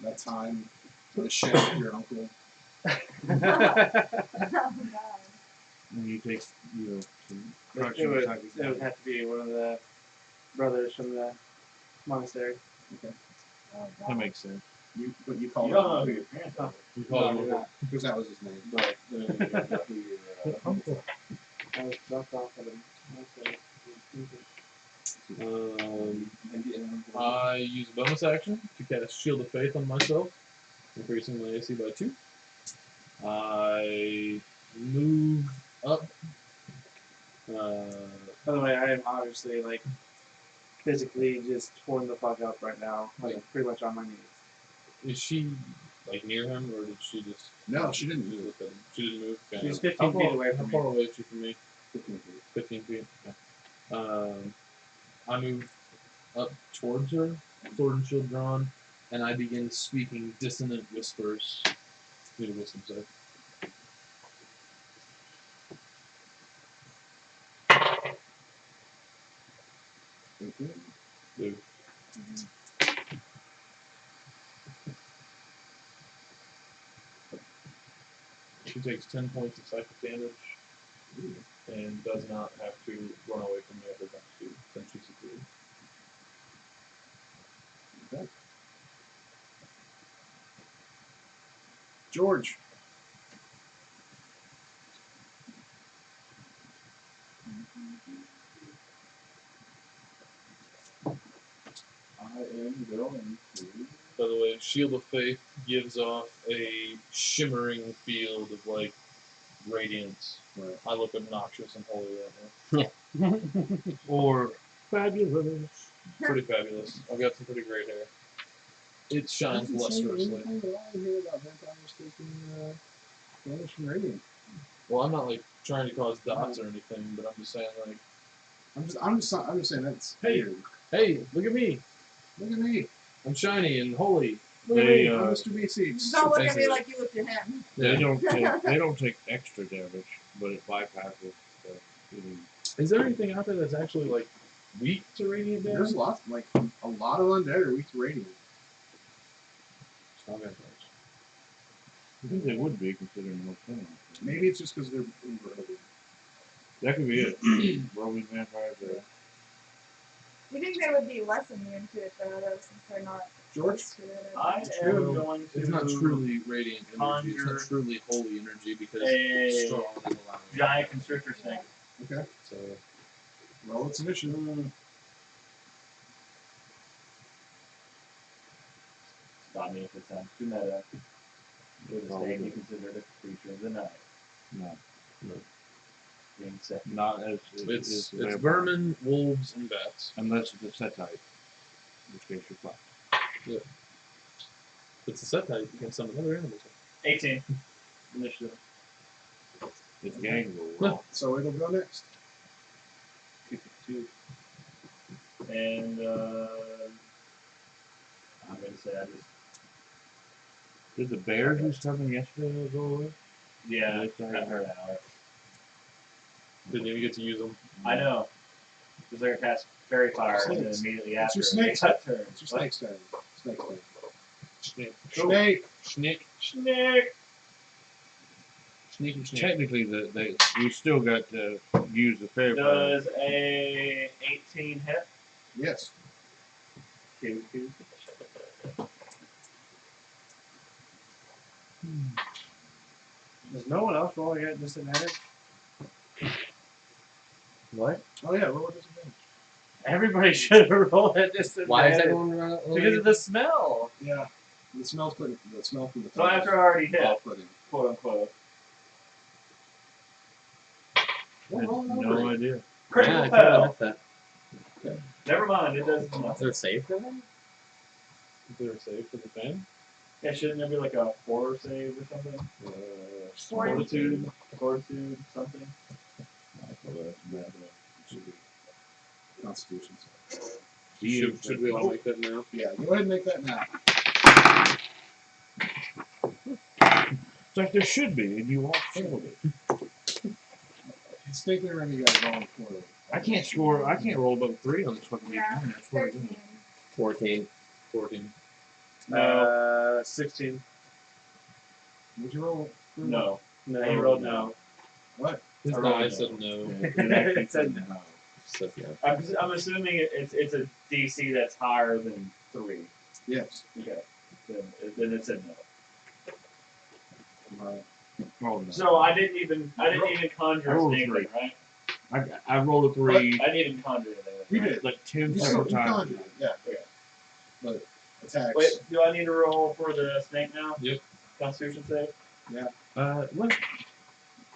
That time, the shit with your uncle. Oh god. And you take some It fraction would, psychic it would damage. have to be one of the brothers from the monastery. Oh That god. makes sense. But you You call don't know him who your parents are. You call No, it you're not. because that was his name. But you don't know who your Uncle. I was dropped off at a monastery. I use a bonus action to cast Shield of Faith on myself, increasing my AC by 2. I move up. By the way, I am obviously like physically just torn the fuck up right now, like pretty much on my knees. Is she like near him, or did she just? No, she didn't Just move. look at him? She didn't move. Okay. She's How 15 far- feet away How from far me. away is she from me? 15 feet. 15 feet. Okay. I move up towards her, sword and shield drawn, and I begin speaking dissonant whispers. Do the wisdom save. Do. She takes 10 points of psychic damage and does not have to run away from me every time since she's secure. Okay. George. I am going to. By the way, Shield of Faith gives off a shimmering field of like radiance. Right. I look obnoxious and holy right now. Or fabulous. Pretty fabulous. I've got some pretty great hair. it shines lustrously. Anything at all here about vampires taking damage from radiant. Well, I'm not like trying to cause dots or anything, but I'm just saying like, I'm just saying that's Hey. weird. hey, look at me, Look at me. I'm shiny and holy. Look at They, me. I'm Mr. BC. Just don't look at me Basically. like you looked at him. They don't take extra damage, but it bypasses the healing. Is there anything out there that's actually like weak to radiant damage? There's lots, like a lot of undead are weak to radiant. It's not vampires. I think they would be considering what's in them. Maybe it's just because they're inverted. That could be it. Roman vampires are. You think they would be less immune to it though, since they're not George? used to it? I It's am true. going to It's not truly radiant energy. It's not conjure truly holy energy because a it's strong and allowing. giant constrictor snake. Okay. So Roll its initiative. Stop me if it sounds too meta. Would a snake be considered a creature of the night? No. Being sick. Not as it's vampire. vermin, wolves, and bats. Unless it's a set type. In which case you're fucked. If it's a set type, you can summon other animals. 18. Initiative. It's gang rule. So it'll go next. 2. And I'm gonna say I just Did the bears do something yesterday go away? yeah, Yes, I I heard out. Didn't even get to use them. I know. Because they're gonna cast fairy fire and then Snakes. immediately It's after your snakes. they cut turn. It's your snake's turn. Snake's turn. Snake. Snake. Snake. Snake. Sneaky snake. Technically, we still got to use the fairy fire. Does a 18 hit? Yes. 2. Does no one else roll at disadvantage? What? Oh yeah, roll a disadvantage. Everybody should have rolled at disadvantage. Why is everyone rolling? Because of the smell. Yeah. The smell from the So after I already hit, off-putting. quote unquote. I had no idea. Yeah, Critical I kinda fail. missed that. Never mind, it doesn't Is matter. there a save for that? Is there a save for the thing? Yeah, shouldn't there be like a horror save or something? Fortitude. Fortitude, something? Constitution. Should we all make that now? Yeah, go ahead and make that now. It's like there should be, and you all failed it. Snake there, and you guys rolling for it. I can't roll above 3 on this fucking Yeah, game. That's what I 13. do. 14. 14. 16. Would you roll? No. No. He rolled no. What? His I rolled die no. said no. It said No. So, yeah. I'm assuming it's a DC that's higher than 3. Yes. Okay. Then it said no. Oh, no. So I didn't even conjure I a rolled snake, three. thing, right? I rolled a 3 I didn't even conjure anything. You right? did. like 10 You several still times. conjured it, yeah. Okay. But attacks. Wait, do I need to roll for the snake now? Yep. Constitution save? What?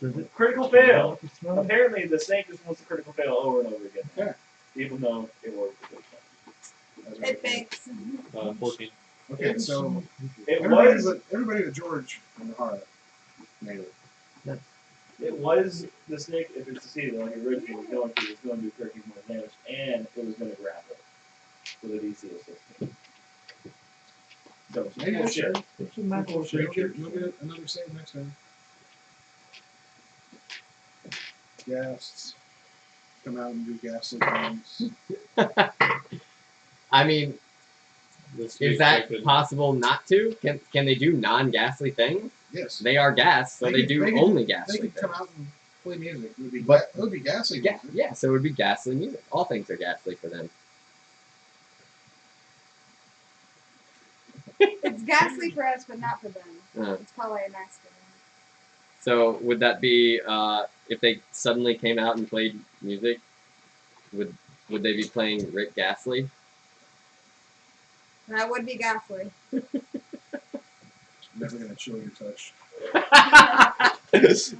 Does it Critical fail! smell? Apparently the snake just wants to critical fail over and over again. Yeah. Even though it works. It thinks. 14. Okay, so It everybody but George and Hara made it. was the snake, if it's succeeded like it originally was going to, was going to do 13 more damage, and it was going to grapple with a DC of 16. So, Maybe cool that's shit. it. It's a magical creature. You'll get another save next time. Ghasts come out and do ghastly things. I mean, That's to be is that expected. possible not to? Can they do non-ghastly things? Yes. They are gas, so they could- do could- only They ghastly could things. come out and play music. It would be, But- it would be ghastly Yeah, music. yeah, so it would be ghastly music. All things are ghastly for them. It's ghastly for us, but not for them. It's probably a nice for them. So would that be if they suddenly came out and played music? Would they be playing Rick Ghastly? That would be ghastly. Never gonna chill your touch.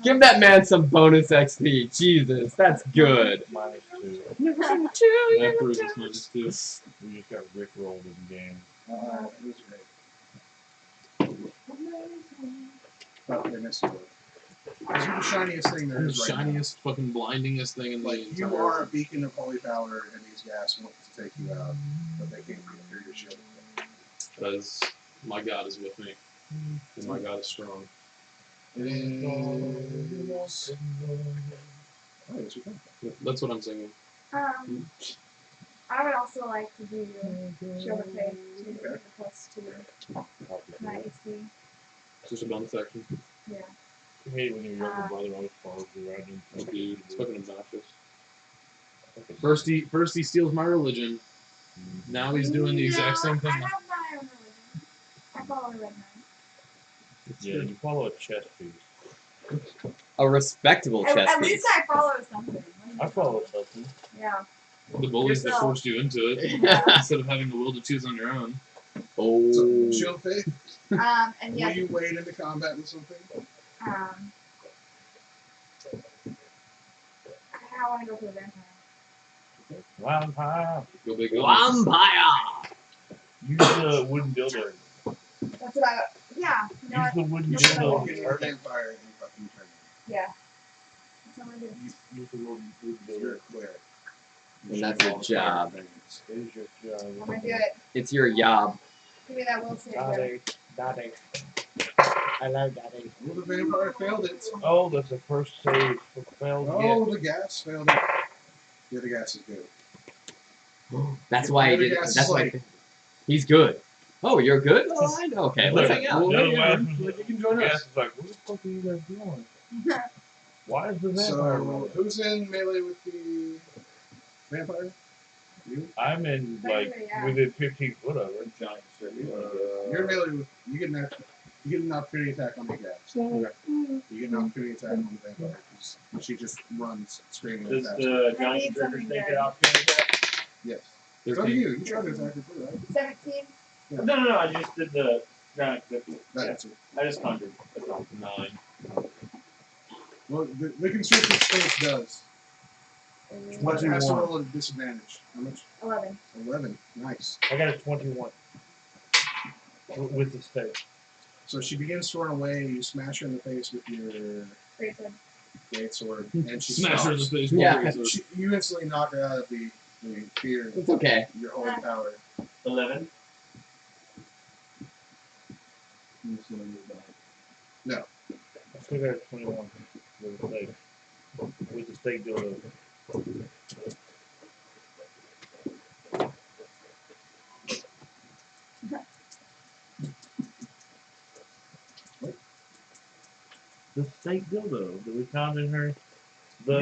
Give that man some bonus XP. Jesus, that's good. -2. That proves it's -2. We just got Rick rolled in the game. It was great. Oh, they missed you. Because you're the shiniest thing there I'm the is right shiniest, fucking blindingest thing in now. the Like, entire you are a world. beacon of holy power, and these guys want to take you out, but they can't get through your shield. Because my God is with me. And my God is strong. It is... Oh, yes, you can. That's what I'm singing. I would also like to do Shield of Faith to the +2 my AC. Just a bonus action. Yeah. I hate when your younger brother always follows you right into Dude, it's fucking obnoxious. First he steals my religion. Now he's doing the exact same thing. I have my own religion. I follow a red knight. Yeah, you follow a chess piece. A respectable chess At piece. least I follow something. I follow something. Yeah. The bullies that Yourself. forced you into it Yeah. instead of having the will to choose on your own. Oh. So, Shield of Faith, And will yeah. you wade into combat with something? I want to go for the vampire. Vampire. Go big guns. Vampire! Use the wooden dildo. That's what I. Yeah. You know Use what? the wooden That's what I dildo. want to Get do. a vampire and fucking turn it. Yeah. That's what I'm gonna do. Use the wooden You're a dildo. cleric. And that's your job. It is your job. I'm gonna do it. It's your job. Give me that will save. Daddy. Daddy. I love Daddy. Well, the vampire failed it. Oh, that's the first save for failed Oh, yet. the gas failed it. The other gas is good. That's why he The other did it. gas That's is why like, he's good. Oh, you're good? Oh, I know. Okay, let's hang out. The other yeah, last man. was You can join gas us. is like, what the fuck are you guys doing? Why is the vampire so running? who's in melee with the vampire? You? I'm in like Technically, yeah. within 15 foot of it. Giant circle. You're in melee with. You get an opportunity attack on the gas. Okay. You get an opportunity attack on the vampire. She just runs screaming at Does that. the I giant need trigger something take good. it off? Yes. So do you. You tried to attack her too, right? 17. No. I just did the giant. That's it. I just conjured. That's all. 9. Well, the constricted space does. But it has to 21. roll at a disadvantage. How much? 11. 11. Nice. I got a 21 with the stake. So she begins to run away. You smash her in the face with your Great sword. great sword, and she Smash her in the stops. face. Yeah. You instantly knock her out of the fear It's okay. of your holy power. 11. No. I still got a 21 with the stake. With the stake dildo. The stake dildo that we found in her. You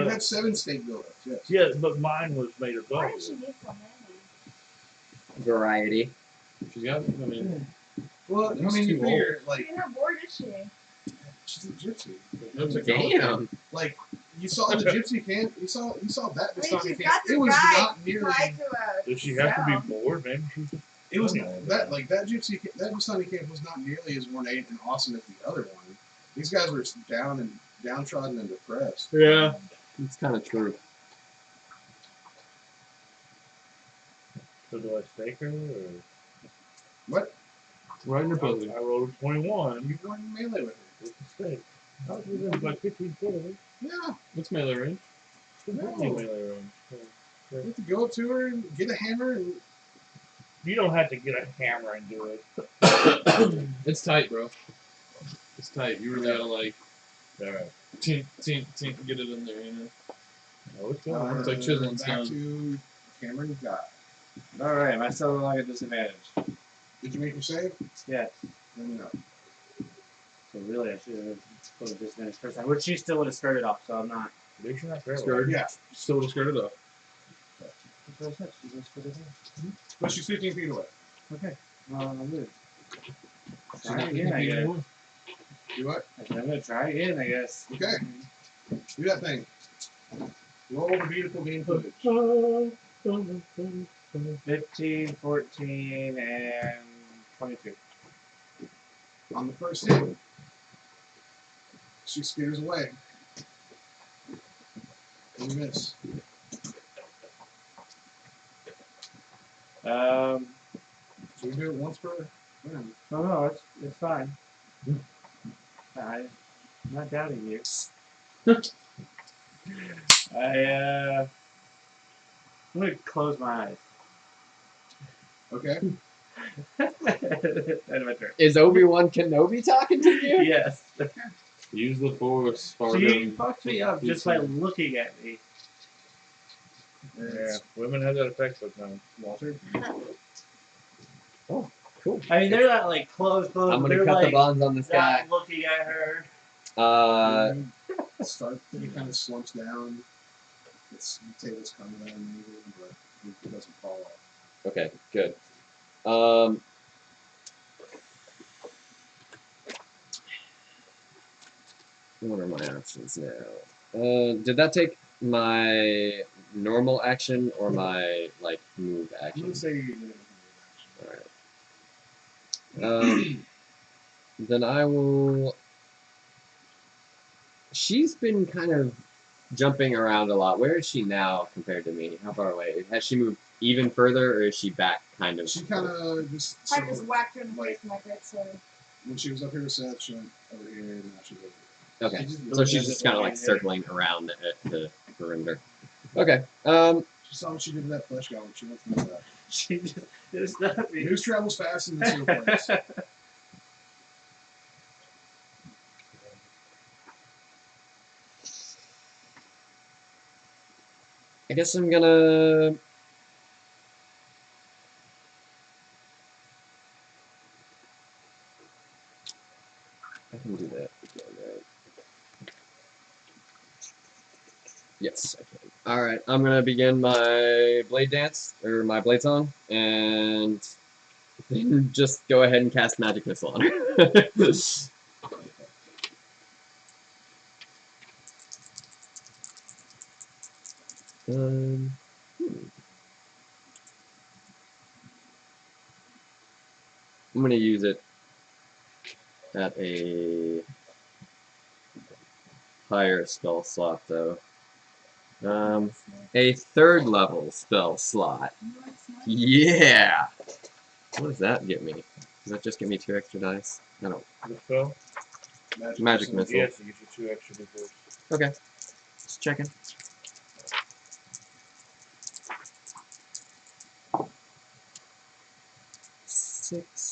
The have 7 stake dildos, yes. yeah, but mine was made of Why dog. does she need so many? Variety. She's got, I mean, Well, I It's mean, you too figure, like, How bored is she? she's a gypsy. Damn. Like, you saw the gypsy camp, you saw that I mean, Vistani she's camp. got It the was guy not nearly, tied to a Does she have to cell. be bored? Maybe she's just it was, funny. that gypsy, that Vistani camp was not nearly as ornate and awesome as the other one. These guys were downtrodden and depressed. yeah. It's kind of true. So do I stake her? Or? What? Right in her pussy. I rolled a 21 You weren't in melee with her. with the stake. I was within like 15 foot of her. Yeah. What's melee range? Completely melee range. You have to go up to her and get a hammer and You don't have to get a hammer and do it. It's tight, bro. It's tight. You really gotta like Alright. tink, get it in there, you know. Oh, it's going. It's like chiseling back stone. to Cameron Guy. Alright, am I still rolling at disadvantage? Did you make your save? Yes. Let me know. So really, I should have put a disadvantage first time. Which she still would have started off, so I'm not. At least you're not paralyzed. Scared. Yeah, Still would have scared it up. but she's 15 feet away. Okay. I'm good. She's Try not again, I thinking guess. anymore. Do what? I'm gonna try again, I guess. Okay. Do that thing. Roll the beautiful game footage. 15, 14, and 22. On the first hit, she spears away. And you miss. So we do it once per round. No, it's fine. I'm not doubting you. I'm gonna close my eyes. Okay. End of my turn. Is Obi-Wan Kenobi talking to you? Yes. Use the force, She Fargo. fucked me up just by looking at me. Yeah, women have that effect sometimes. Walter. Oh, cool. I mean, they're not like close. I'm gonna they're cut like the bonds on this guy. not looking at her. He kind of slumps down. The table's coming down, maybe, but he doesn't fall off. Okay, good. What are my options now? Did that take my normal action or my like move I'm action? gonna say you did it. Alright. Then I will. She's been kind of jumping around a lot. Where is she now compared to me? How far away? Has she moved even further, or is she back kind of? She kind of just. I just whacked her in the face with my great sword. When she was up here, so she went over here, and now she's over here. Okay, She so she's just kind of like circling around the perimeter. Okay. She saw what she did to that flesh goblin. She went through that. She just. There's nothing. News travels fast in the sewer place. I guess I'm gonna. I can do that. Yes, I can. Alright, I'm gonna begin my blade dance, or my blade song, and then just go ahead and cast Magic Missile on her. hmm. I'm gonna use it at a higher spell slot, though. A 3rd level spell slot. Yeah! What does that get me? Does that just get me 2 extra dice? I don't. The spell? Magic Missile. Yes, it gives you 2 extra d4s. Okay. Just checking. Six.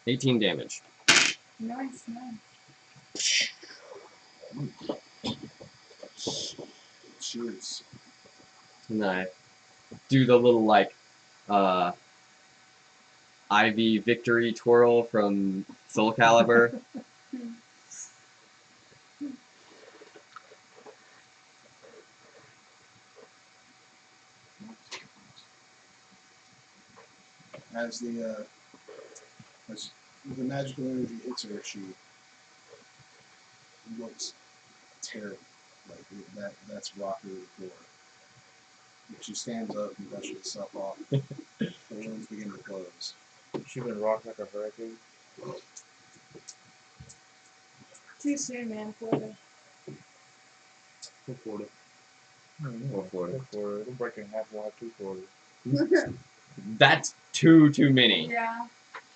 $18 damage. Nice, nice. Cheers. And I do the little like Ivy victory twirl from Soul Calibur. As the magical energy hits her, she looks terrible. Like that's rocking the floor. She stands up and brushes herself off. The wounds begin to close. She been rocked like a hurricane. Too soon, man. Florida. Go for it. Go for it. Go for it. It'll break in half. We'll have 2 for it. That's too many. Yeah.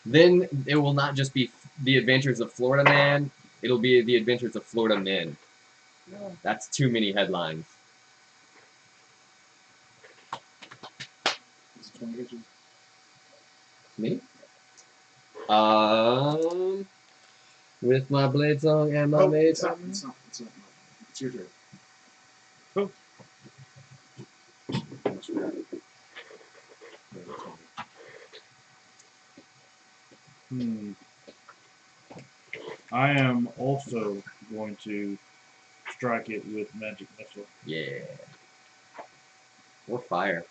Then it will not just be the Adventures of Florida Man. It'll be the Adventures of Florida Men. No. That's too many headlines. Is it 20 hits? Me? With my blade song and my maid It's not. song. It's not. It's your turn. Cool. I am also going to strike it with magic missile. Yeah. Or fire.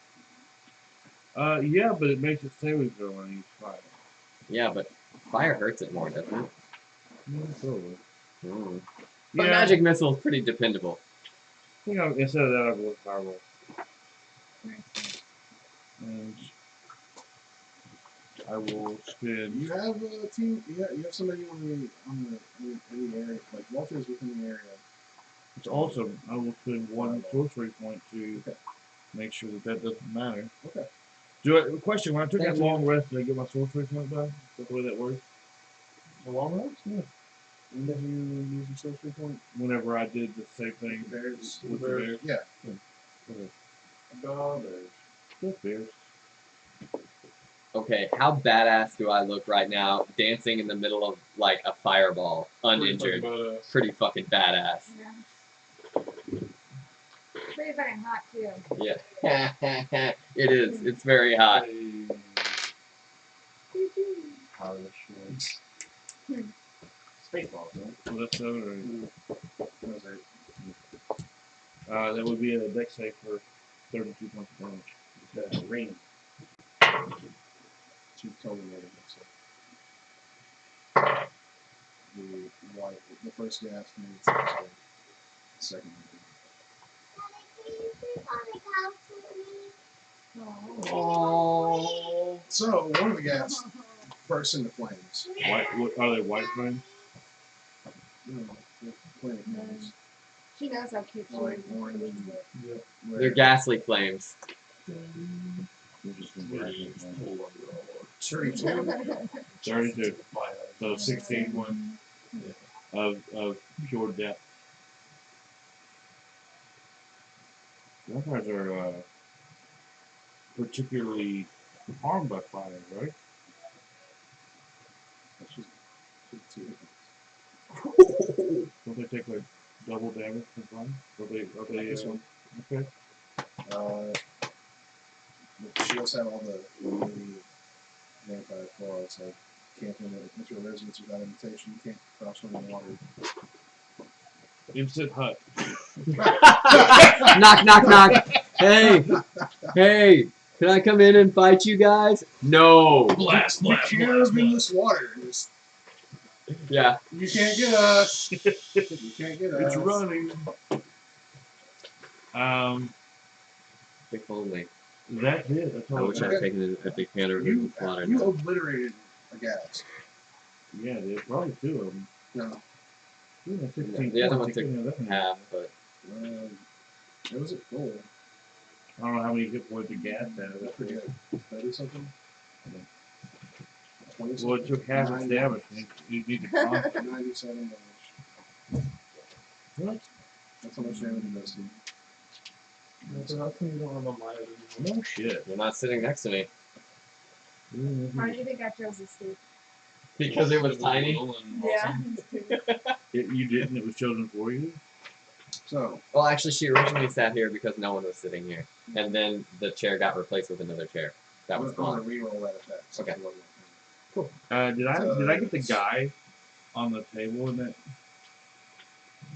Yeah, but it makes it saving throw when I use fire. Yeah, but fire hurts it more, doesn't it? Probably. Mm. But Yeah. magic missile is pretty dependable. I think instead of that, I'll go with fireball. And I will spin. You have a team. You have somebody on the area. Like Walter's within the area. It's also, I will spend one sorcery point to make sure that doesn't matter. Okay. Question, when I took Thank that you. long rest, did I get my sorcery point back? Is that the way that works? A long rest? Yeah. When did you use your sorcery point? Whenever I did the same thing Bears. with the bears. Yeah. Just bears. Okay, how badass do I look right now, dancing in the middle of like a fireball, uninjured? Pretty fucking badass. Yeah. Pretty fucking hot too. Yeah. It is. It's very hot. How the shit. Spaceballs, right? So that's the other. What was it? That would be a dex save for 32 points of damage. The ring. She totally made it. So. The first gas needs the second one. Oh. So one of the gas bursts into flames. Are they white flames? No, they're flame flames. She knows how cute she Like is. orange and Yep. They're ghastly flames. Cherry 32. So 16 points of pure death. Vampires are particularly harmed by fire, right? That's just 2. Don't they take like double damage from fire? Are they This one. okay? She does have all the vampire claws, like can't enter a residence without invitation, you can't cross running water. Instant hut. Knock, knock, knock. Hey, hey, can I come in and fight you guys? No. Blast, You can't in this water. Yeah. You can't get us. You can't get us. It's running. If only. That's it. That's I all. wish I had taken a big hand of You water. you obliterated a gas. Yeah, there's probably 2 of them. No, Yeah, 16 The other points, one you couldn't have took done that. half, but it was at full. I don't know how many hit points the gas had. I That's forget. 30 something. 20 Well, it took half its damage. You need to conquer. 97 damage. What? That's how much damage it does to you. How come you don't have a Maya anymore? No shit. you're not sitting next to me. Why do you think I chose this seat? Because it was tiny. Yeah. You didn't. It was chosen for you. So, Well, actually, she originally sat here because no one was sitting here, and then the chair got replaced with another chair. That was I'm going gone. to re-roll that effect. Okay. Did I get the guy on the table in that?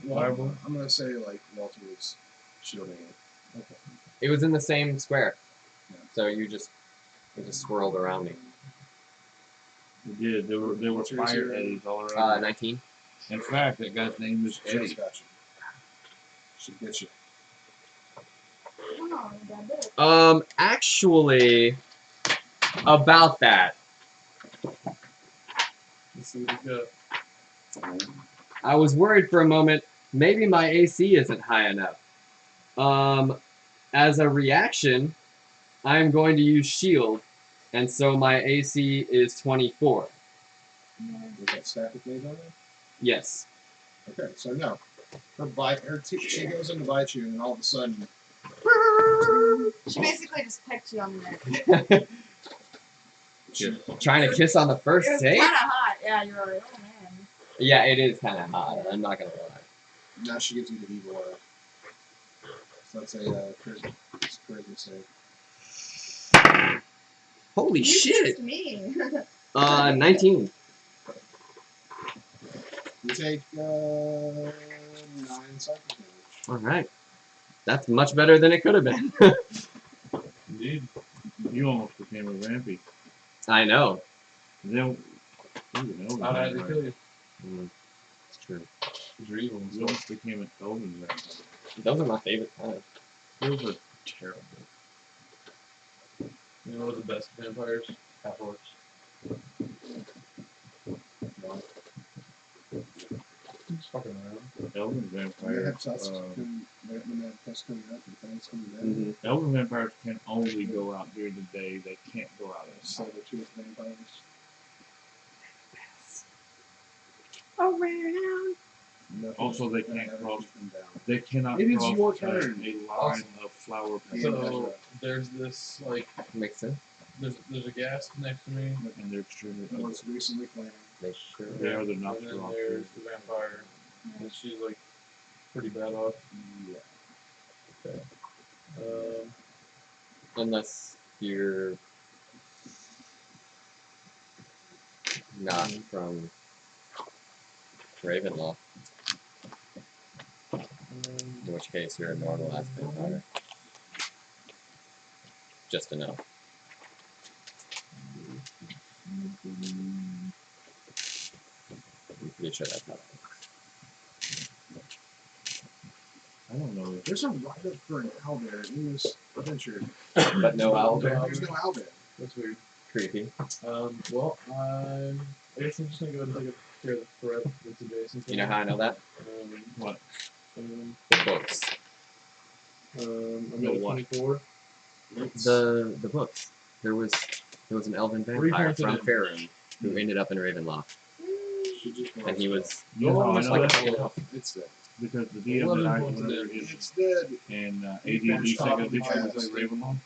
Well, I'm going to say, like, Walter was shielding it. Okay. It was in the same square, Yeah. so it just swirled around me. It did. There were What's yours fire here? eddies all around. 19. In fact, that guy's name is She's Eddie. got you. She gets you. Oh, that did. Actually, about that, Let's see what we got. I was worried for a moment. Maybe my AC isn't high enough. As a reaction, I'm going to use shield, and so my AC is 24. With that static made on it? Yes. Okay, so no. She goes in to bite you, and all of a sudden, She basically just pecked you on the neck. she, Trying to kiss on the It first was date? kind of hot. Yeah, you were like, oh man. Yeah, it is kind of hot. I'm not gonna lie. now she gives you the evil eye. So that's a charisma save. Holy You shit! kissed me. 19. You take 9 psychic damage. All right. That's much better than it could have been. Indeed. You almost became a vampy. I know. Then, Not had to kill you. It's true. You're evil. You almost became an elven vampire. Those are my favorite kinds. Those are terrible. You know the best vampires? Half-orcs. Just fucking around. Elven When they vampires. have tusks coming, when they have tusks coming up and fangs coming down, Mm-hmm. Elven vampires can only go out during the day. They can't go out at so night. the two vampires. Nothing Also, they can can't ever cross. keep them down. They cannot It is cross your a turn. line Also- of flower Yeah, petals, So there's this like Makes sense. there's a gas next to me. and they're extremely The ugly. most recently planted. Make sure. They are the And then Nosferatu. there's the vampire, and she's like pretty bad off. Yeah. Unless you're not from Ravenloft, in which case you're a normal ass vampire. Just to know. I'm pretty sure that's how it I don't know. There's a write-up for an owlbear in this adventure. works. But no owl bear? There's no owlbear. That's weird. Creepy. Well, I guess I'm just gonna go ahead and take care of the threat that's adjacent. You know how I know that? What? Um, The books. I'm at a 24. The books. There was an elven vampire from Coincidence. Faerun who ended up in Ravenloft. And he was You know how I almost know like that? a elf. It's dead. Because the DM that I points of whenever damage. is It's dead. in You AD&D finished off second the edition gas. with Ravenloft,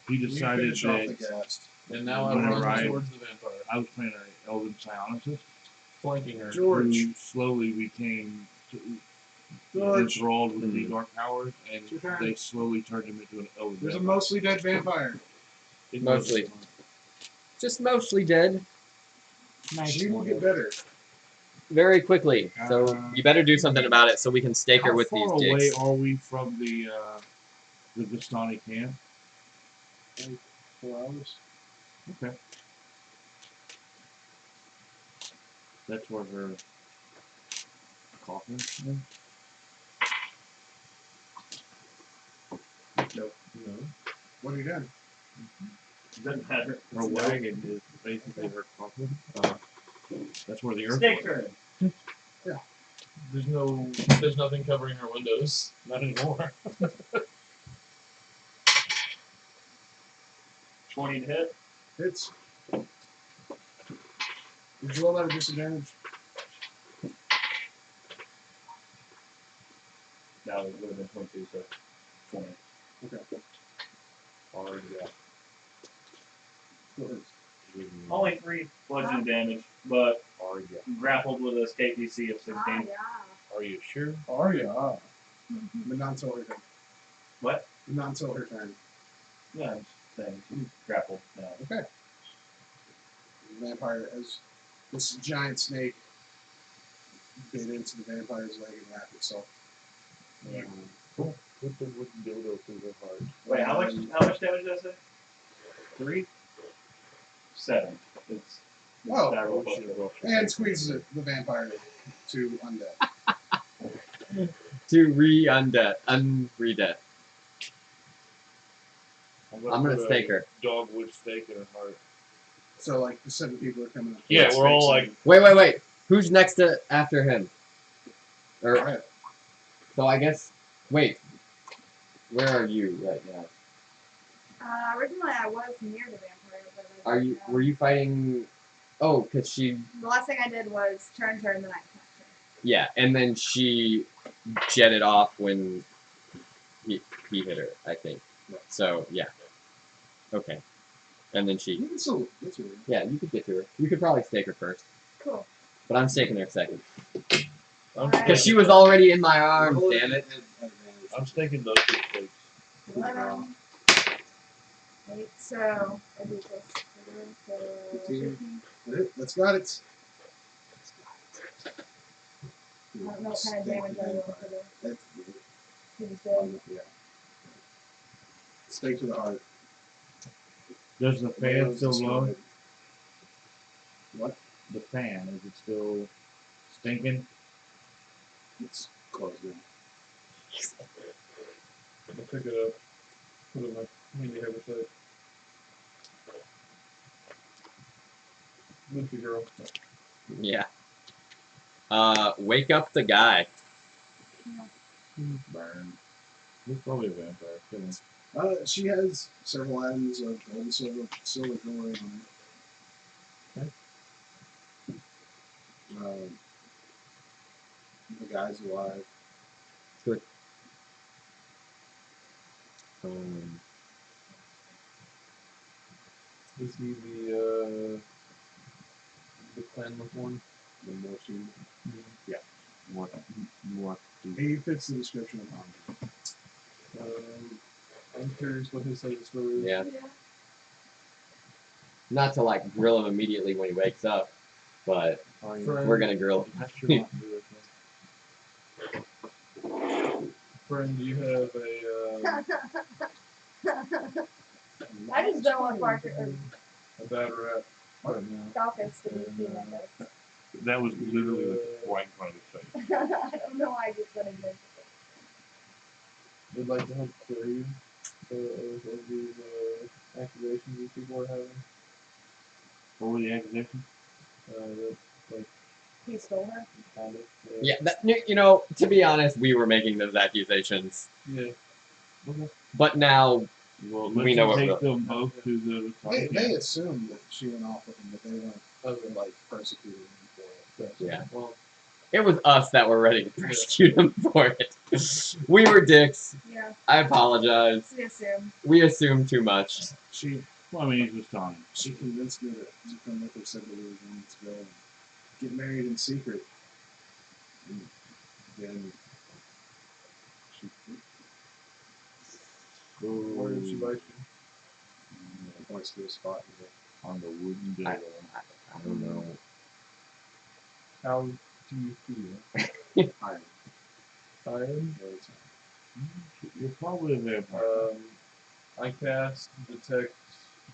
he You decided finish off the that gas. And now I Whenever run I- towards the vampire, I was playing an Elven Psionicist flanking her. George. who slowly became George. enthralled with the Mhm. dark powers, and It's your turn. they slowly turned him into an Elven There's a vampire. mostly dead vampire. It Mostly. wasn't- Just mostly dead She will get better. very quickly. So you better do something about it so we can stake her How with far these away dicks. are we from the Vistani camp? 4 hours. Okay. That's where her coffin is. Nope. No. What have you done? Doesn't matter. Her wagon is basically her coffin. That's where the earth Snake was. turn. There's nothing covering her windows. Not anymore. 20 to hit. Hits. Did you roll at a disadvantage? That would have been 22, so 20. Okay. Already got. Go ahead. Only 3 bludgeoning damage, but Are ya? grappled with a escape DC of 16. Ah, yeah. Are you sure? Are ya? But not until her turn. What? Not until her turn. Yeah, I'm just saying. She's grappled now. Okay. The vampire, as this giant snake bit into the vampire's leg and wrapped itself. Yeah. Put the wooden dildo through her heart. Wait, how much damage did I say? 3? 7. It's Oh, that roll Oh, plus shit, roll. well, she And takes squeezes it. the vampire to undead. To re-undead. Unre-death. I'm gonna put a stake her. Dogwood stake in her heart. So, like, the 7 people are coming up. Yeah, we're all Stakes like, Wait. Who's next to after him? in. Or Alright. so I guess. Wait. Where are you right now? Originally I was near the vampire, but I Are you? didn't know. Were you fighting? Oh, cause she. The last thing I did was turn, then I attacked her. Yeah, and then she jetted off when he hit her. I think. Right. So yeah. Okay. And then she. You can still get to her. Yeah, you could get to her. You could probably stake her first, Cool. but I'm staking her second Alright. because she was already in my arms. Roll Damn it. at advantage. I'm staking those 2 stakes. 11. 8, so I do plus 4, so 15. 15. That's got it. I don't know what kind of damage I roll for the That's he's dead. yeah. Stake to the heart. Does the fan Nails still blow? destroyed. What? The fan, is it still stinking? It's closed in. I'll pick it up. Put it in my handy habitat. Luffy girl. Yeah. Wake up the guy. Burn. He's probably a vampire. Kidding. She has several items of gold and silver jewelry on her. The guy's alive. Good. Is he the clanless one? The Morsu. Mm-hmm. More. He fits the description of Andre. I'm curious what his side of the story is. Yeah. Not to like grill him immediately when he wakes up, but we're gonna grill him. I should not do it. Friend, do you have a I just don't want Parker or bad rap right now? Dawkins to be seen like this. That was literally right in front of his face. I don't know why I just wanted to. Would like to help clear you of these accusations these people are having. What were the accusations? He stole her. Kind of. Yeah, you know, to be honest, we were making those accusations, Yeah. but now Well, we know what take we're. them both to the. They assumed that she went off with him, but they weren't like persecuting him for it. Yeah. Well, It was us that were ready to persecute him for it. We were dicks. Yeah, I apologize. we assume. We assumed too much. Well, I mean, he's just telling him. She convinced me to come with her, said that we were going to go and get married in secret. And then she where did she bite you? points to a spot On the wooden I dildo. don't know. How do you feel? iron. Tired? You're probably a vampire. I cast detect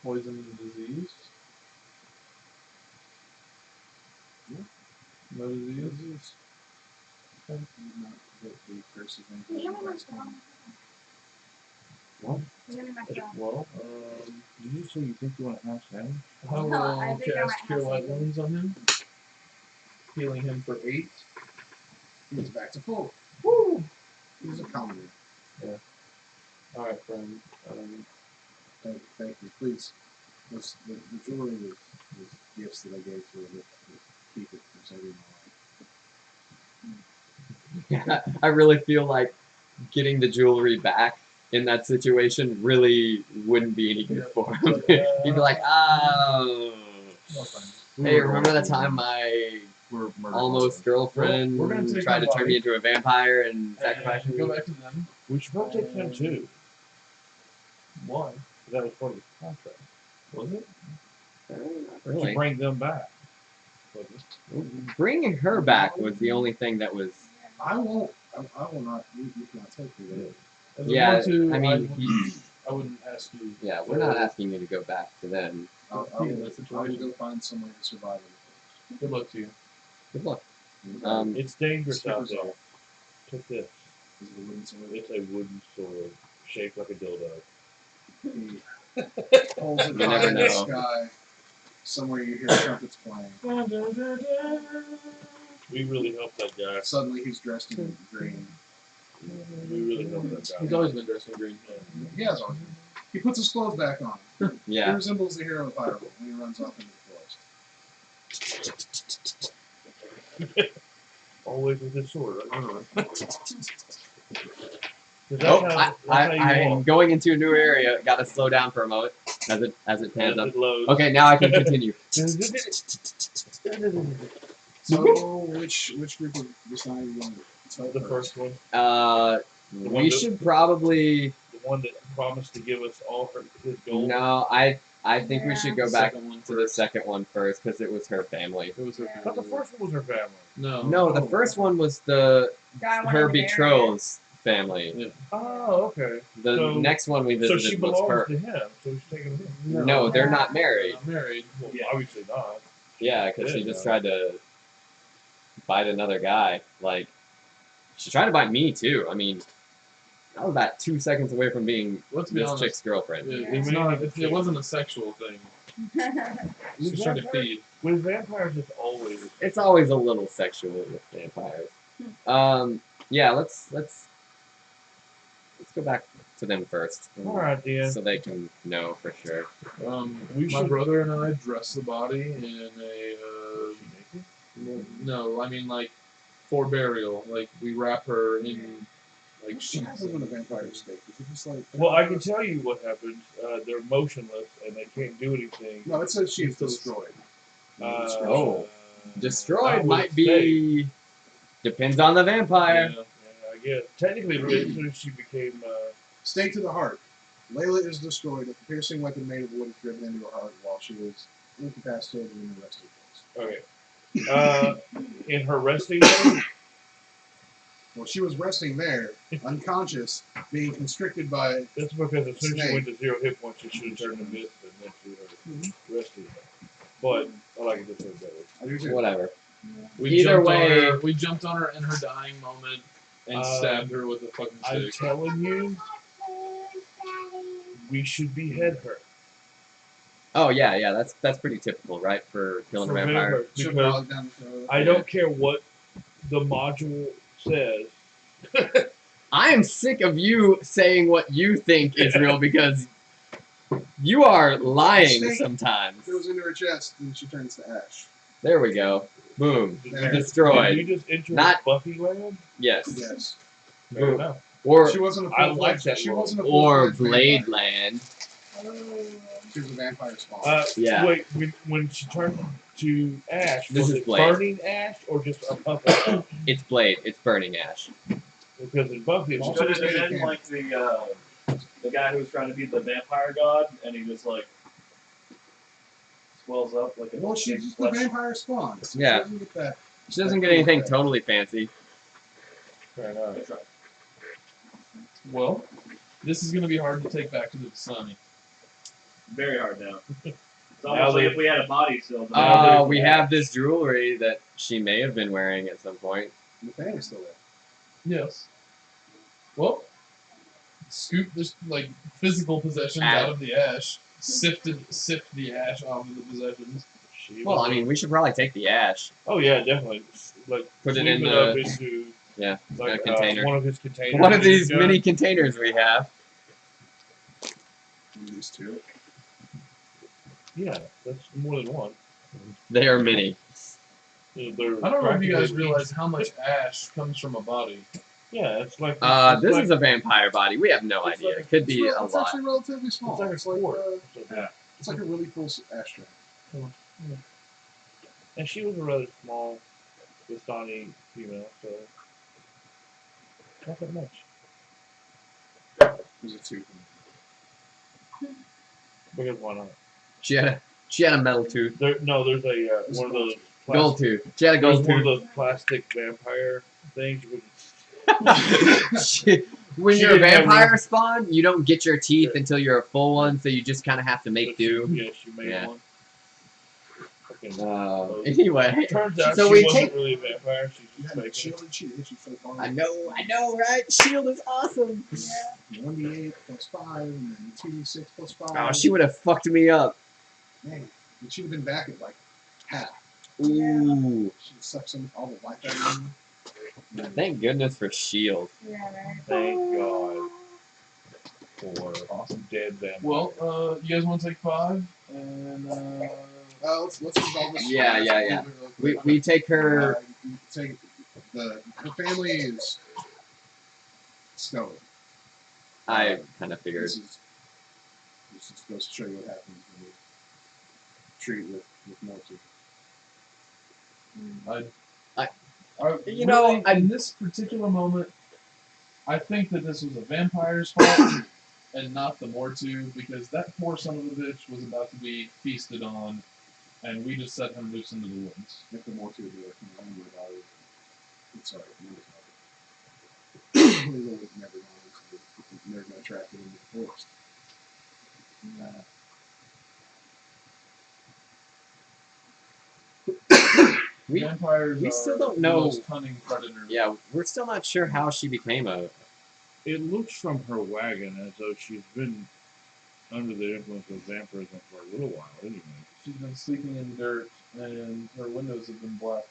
poison and disease. No disease. Not the curse of Give me my vampires. phone. What? Give me my phone. Well, Did you say you think you want to have sex? I will No, I think I might cast have Cure Light something. Wounds on him, healing him for 8. He's back to full. Woo! He's a commoner. All right, friend. Thank you. Please. The jewelry was gifts that I gave to her. Keep it for saving my life. I really feel like getting the jewelry back in that situation really wouldn't be any good for him. He'd be like, oh. Hey, remember that time my almost girlfriend We're gonna take tried to my turn me into a vampire and sacrifice me? Go back to them. We should probably take him too. Why? That was part of his contract. Was it? To Really? bring them back. Bringing her back was the only thing that was. I won't. I will not. You cannot take me there. If Yeah, want to, I mean, I wouldn't ask you. Yeah, we're not asking you to go back to them. I will go find somewhere to survive in Good luck to you. Good luck. the It's dangerous out Stickers there. off. Take this. Is the wooden sword. It's a wooden sword shaped like a dildo. He holds it You high never in the know. sky. Somewhere you hear trumpets playing. We really helped that guy. Suddenly he's dressed in green. We really helped that guy. He's always been dressed in green. He has always been. He puts his clothes back on. He Yeah. resembles the hero of Firewall when he runs off into the forest. Always with his sword. I don't know. Oh, I'm going into a new area. Got to slow down for a moment as it pans up. Okay, now I can continue. So which group of Visani you want to tell The first one. We should probably. The one that promised to give us all his gold. No, I think we should go back Second one to the second one first because it was her family. It was her Yeah. But the family. first one was her family. No, the first one was the Guy wanted her to marry her. betrothed's family. Oh, okay. The So- next one we So visited she was belongs her. to him. So she's taking him. No, they're not married. Not married. Well, obviously not. Yeah, because she Yeah, just no. tried to bite another guy. Like, she tried to bite me too. I mean, I was about 2 seconds away from being Let's be this honest. chick's girlfriend. It wasn't a sexual thing. She's trying to feed. With vampires, It's always a little sexual with vampires. Yeah, let's go back to them first, all right, then. so they can know for sure. My brother and I dress the body in a. No, I mean like for burial. Like we wrap her in like What sheets. happens when a vampire escapes? Is it just like? Well, I can tell you what happens. They're motionless and they can't do anything. No, it says she's destroyed. Oh. Destroyed I would might be. Depends on the vampire. Yeah, I guess. Technically, as soon as she became. Stake to the heart. Layla is destroyed. A piercing weapon made of wood is driven into her heart while she was incapacitated in the resting place. Okay. In her resting mode, Well, she was resting there, unconscious, being constricted by. that's because as soon as she Snake. went to 0 hit points, she should have turned to mist and went to her resting. But I like it this way better. I do too. Whatever. We Either jumped on way- her- we jumped on her in her dying moment and stabbed her with a fucking I'm stick. telling you, we should behead her. Oh yeah, that's pretty typical, right, for killing a For vampire. vampire, Should because log down the throat. I don't care what the module says. I am sick of you saying what you think is real because you are lying Snake. sometimes. It goes into her chest and she turns to ash. There we go. Boom. Did There. you Destroyed. just enter Not- Buffy land? Yes. Yes. Fair Boom. enough. Or She wasn't a I full like that She role. wasn't a or full-fledged Blade vampire. Land. She was a vampire spawn. Yeah. Wait, when she turned to ash, This was is it Blade. burning ash or just a puff of ash? It's Blade. It's burning ash. Because in Buffy, it's Well, Could just it have been like the guy who was trying to be the vampire god, and he just like swells up like a Well, she's just the flesh? vampire spawn. So Yeah. She doesn't get that. She doesn't get anything totally fancy. fair enough. That's right. Well, this is gonna be hard to take back to the Sunny. Very hard now. It's Now almost like they- if we had a body still. We have this jewelry that she may have been wearing at some point. The fan is still there. Yes. Well, scoop this like physical possessions Ash. out of the ash. Sift the ash out of the possessions. Well, I mean, we should probably take the ash. Oh yeah, definitely. Like Put it sweep in the- up into yeah, like a container. one of his containers. One of that he's these got. mini containers we have. These two. Yeah, that's more than one. They are mini. They're I don't know if you guys practically realize each- how much ash comes from a body. Yeah, it's like This like, is a vampire body. We have no It's idea. like- It could be It's a it's lot. actually relatively small. It's like a It's like, quart. it's like a really cool ashtray. And she was a rather small, Vistani female, so not that much. There's a two. Because why not? She had a metal tooth. There's a one of those Gold tooth. She had a There's gold one of tooth. those plastic vampire things. With, When She you're a didn't have vampire spawn, you don't get your teeth until you're a full one, so you just kind of have to make do. Yeah, she made Yeah. one. Fucking- Anyway, Turns out so she we wasn't take. really a vampire. She's You just had a faking it. shield and she hit you fake on I know, right? Shield is awesome. 1d8 plus 5 and then 2d6 plus 5. Oh, she would have fucked me up. Man, and she'd have been back at like half. Ooh. She'd suck some all the life out of you. Thank goodness for shield. Yeah, right. Thank God for awesome dead vampire. Well, you guys want to take 5? And Let's resolve this. Yeah, last yeah, little yeah. bit real quick. We take her. You take her family is stone. I kind of figured. This just goes to show you what happens when you treat with multi. you know, in this particular moment, I think that this was a vampire's fault and not the Mortu, because that poor son of a bitch was about to be feasted on, and we just set him loose into the woods. If the multi would be working angry about it, it's sorry, Lila would never know because they're going to track it into the forest. Vampires we still are don't the know- most cunning predators. Yeah, we're still not sure how she became a. It looks from her wagon as though she's been under the influence of vampirism for a little while, anyway. She's been sleeping in dirt and her windows have been black.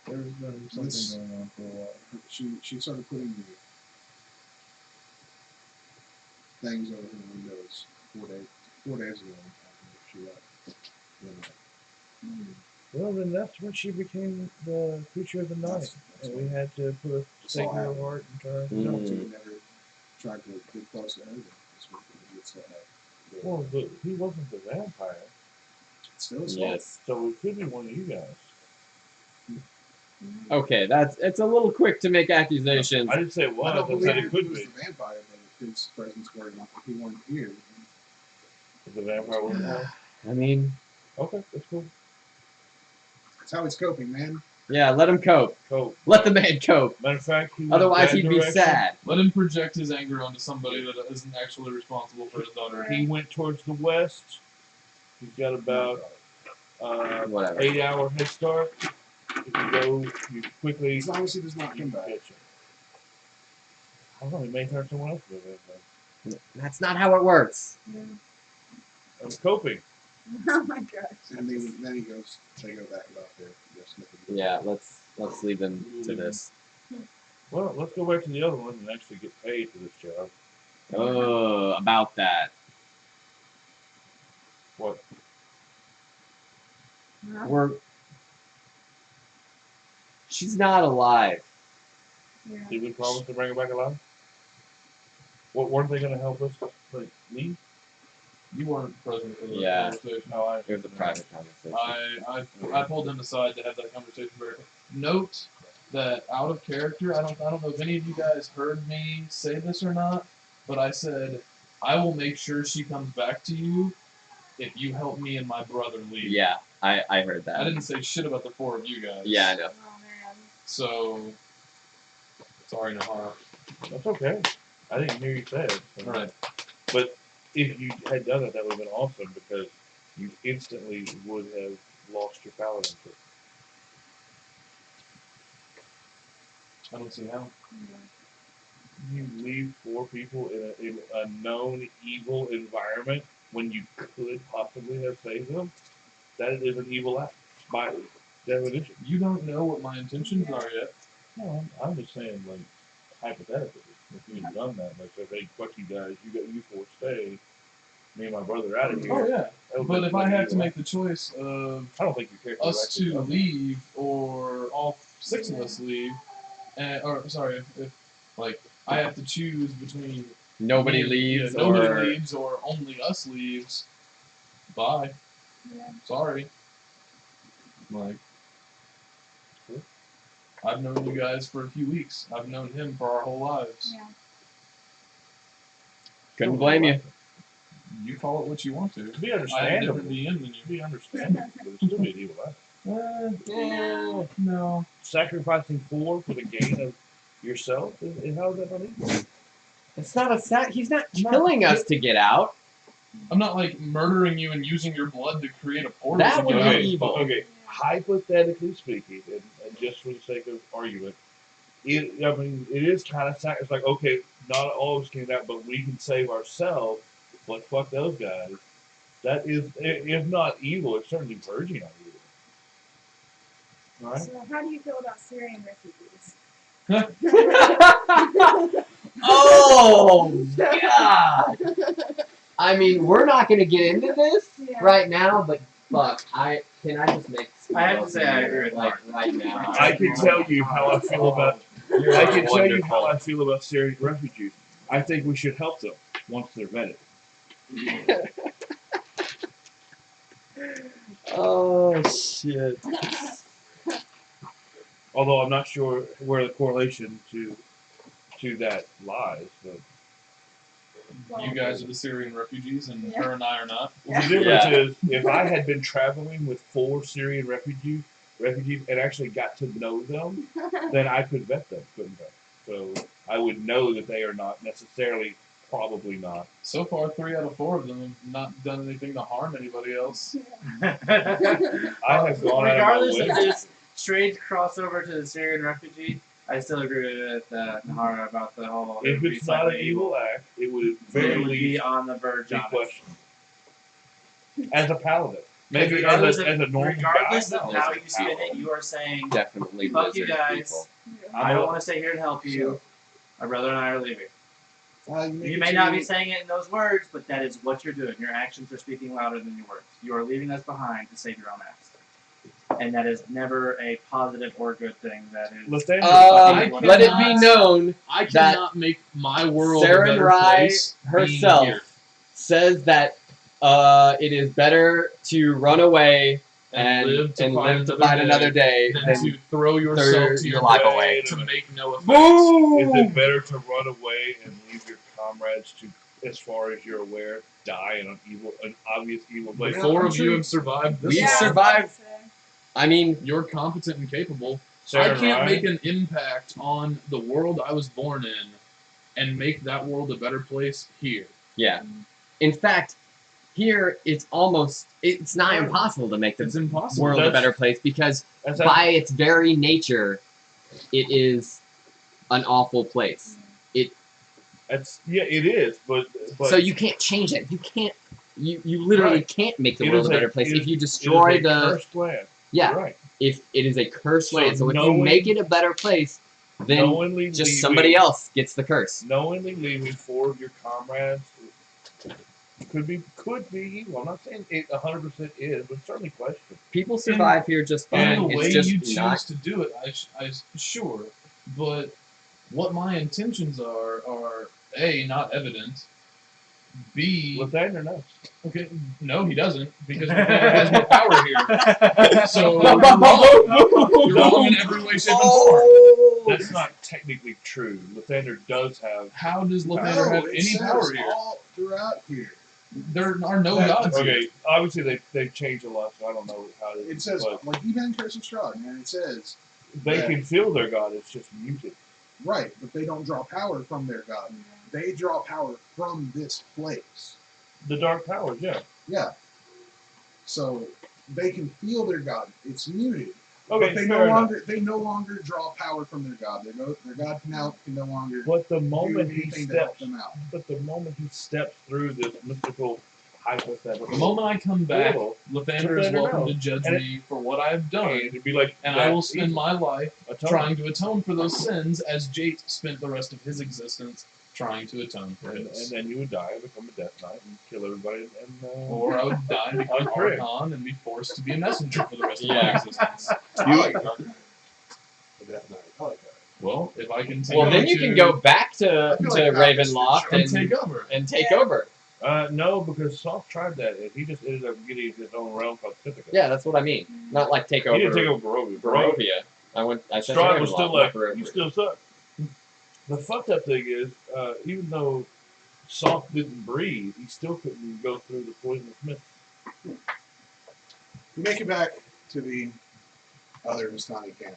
There's been something This- going on for a while. She started putting the things over her windows 4 days ago after she left. Well, then that's when she became the creature of the night. And we had to put a stake in her heart and try. She never tried to get close to her. This week, we still have. Well, but he wasn't the vampire, Still, Yes. so it could be one of you guys. Okay, it's a little quick to make accusations. I didn't say it I was. don't I believe said it it could was be. the vampire, but his presence were not. He weren't here. If the vampire was there. I mean, Okay, that's cool. That's how he's coping, man. yeah, let him cope. Cool. Let the man cope. Matter of fact, he went Otherwise, that he'd be direction. sad. Let him project his anger onto somebody that isn't actually responsible for his daughter. He went towards the west. He's got about Whatever. 8-hour head start. If you go, you quickly. As long as he does not come back. Catch him. I don't know. He may turn someone else into that. That's not how it works. I'm coping. Oh my gosh. And then he goes. They go back about their sniffing. Yeah, let's leave them to this. Well, let's go back to the other one and actually get paid for this job. Oh, about that. What? She's not alive. Yeah. Did we promise to bring her back alive? What weren't they going to help us? Like me? You weren't present for the Yeah. conversation. No, I. It was a private conversation. I pulled him aside to have that conversation very quick. Note that out of character, I don't know if any of you guys heard me say this or not, but I said I will make sure she comes back to you if you help me and my brother leave. Yeah, I heard that. I didn't say shit about the 4 of you guys. Yeah, I know. Oh man. So sorry, Nahara. That's okay. I didn't hear you say it. So. All right. But if you had done it, that would have been awesome because you instantly would have lost your paladin. I don't see how. You leave 4 people in a known evil environment when you could possibly have saved them. That is an evil act by definition. You don't know what my intentions are yet. No, I'm just saying, like, hypothetically, if you had done that, like, said, hey, fuck you guys, you 4 stay, me and my brother out of here. Oh yeah. That would But be if I like had to evil make the choice of I don't think you care for us actually to done that. leave or all 6 of us leave, or sorry, if like I have to choose between Nobody me- leaves, yeah, nobody or leaves, or only us leaves. Bye. Yeah. Sorry. Like, I've known you guys for a few weeks. I've known him for our whole lives. Yeah. couldn't blame you. You call it what you want to. To be I have a understandable. different DM than you. To be understandable, but it's still be an evil act. No. Sacrificing 4 for the gain of yourself, is how is that not evil? It's not a he's not I'm not- killing us to get out. I'm not like murdering you and using your blood to create a portal. That to would get be out. evil. Okay, hypothetically speaking, and just for the sake of argument, it is kind of it's like, okay, not all of us can get out, but we can save ourselves. But fuck those guys. That is, if not evil, it's certainly verging on evil. Right? So how do you feel about Syrian refugees? Oh God! I mean, we're not gonna get into this Yeah. right now, but fuck, can I just make? I have to say I agree with like right now. I can tell you how I feel about. You're I can tell you how wonderful. I feel about Syrian refugees. I think we should help them once they're vetted. Oh shit! Although I'm not sure where the correlation to that lies, but You guys are the Syrian refugees, and Yeah. her and I are not. well, the difference is if I had been traveling with 4 Syrian refugees and actually got to know them, then I could vet them, couldn't I? So I would know that they are not necessarily, probably not. So far, 3 out of 4 of them have not done anything to harm anybody else. I have gone Regardless out of of my way. this strange crossover to the Syrian refugee, I still agree with Nahara about the whole. If it's not an evil act, it would at very it would be least on the verge be of it. questioned. As a paladin. Maybe regardless as a normal regardless guy, of no, how it's you spin power. it, you are saying, Definitely fuck you lizard guys. people. I don't want to stay here to help you. My brother and I are leaving. You may not be saying it in those words, but that is what you're doing. Your actions are speaking louder than your words. You are leaving us behind to save your own ass. And that is never a positive or good thing. That is. Let it be known I that cannot make my world a Saren better Rai place herself being here. says that it is better to run away and live to find another day than than to throw yourself to your life away. to make no effect. Is it better to run away and leave your comrades to, as far as you're aware, die in an obvious evil place? The four of you have survived this We've long. survived. I mean, You're competent and capable. Sarah I can't Ryan? make an impact on the world I was born in and make that world a better place here. yeah. In fact, here it's not impossible to make It's the impossible. world a better place because by its very nature, it is an awful place. It is, but So you can't change it. You can't. You literally Right. can't make the It world is a better place if you destroy it is a the. cursed land. Yeah. Right. If it is a cursed So land, so if you knowing- make it a better place, then knowingly just leaving- somebody else gets the curse. Knowingly leaving 4 of your comrades could be evil. I'm not saying it 100% is, but certainly question. People survive here just fine. And the way It's just you choose not. to do it, I sure, but what my intentions are A, not evident, B, Lathander knows. okay, no, he doesn't, because Lathander has more power here. So you're wrong. You're wrong in every way, shape, and form. That's not technically true. Lathander does have. How does Lathander have any power here? All throughout here. There are no gods here. Okay, obviously they've changed a lot, so I don't know how it is. It says, but like, even in Curse of Strahd, man, it says, they that- can feel their god, it's just muted. right, but they don't draw power from their god. They draw power from this place. The dark powers, yeah. Yeah. So they can feel their god. It's muted. Okay, But they no longer draw power from their god. Their god can no longer But the do moment he anything to help steps, them out. through this mystical hypothetical, The moment I come back, portal, Lathander is Lathander welcome knows. to judge And me for what I've done. it'd be like, And I will spend evil. my life Atone. trying to atone for those sins as Jate spent the rest of his existence trying to atone for And his. then you would die and become a Death Knight and kill everybody. Or I would die and become Correct. Archon and be forced to be a messenger for the rest of my existence. I like Dark Knight. The Death Knight. I like that. Well, if I can take Well, over then you can go back to I feel like Ravenloft and take over. and take over. No, because Soft tried that and he just ended up getting his own realm called Sithika. Yeah, that's what I mean. Not like take He over. didn't take over Barovia. Barovia. I said Strahd was Ravenloft, still not like, Barovia. you still suck. The fucked up thing is, even though Soft didn't breathe, he still couldn't go through the poisonous mist. You make it back to the other Vistani camp.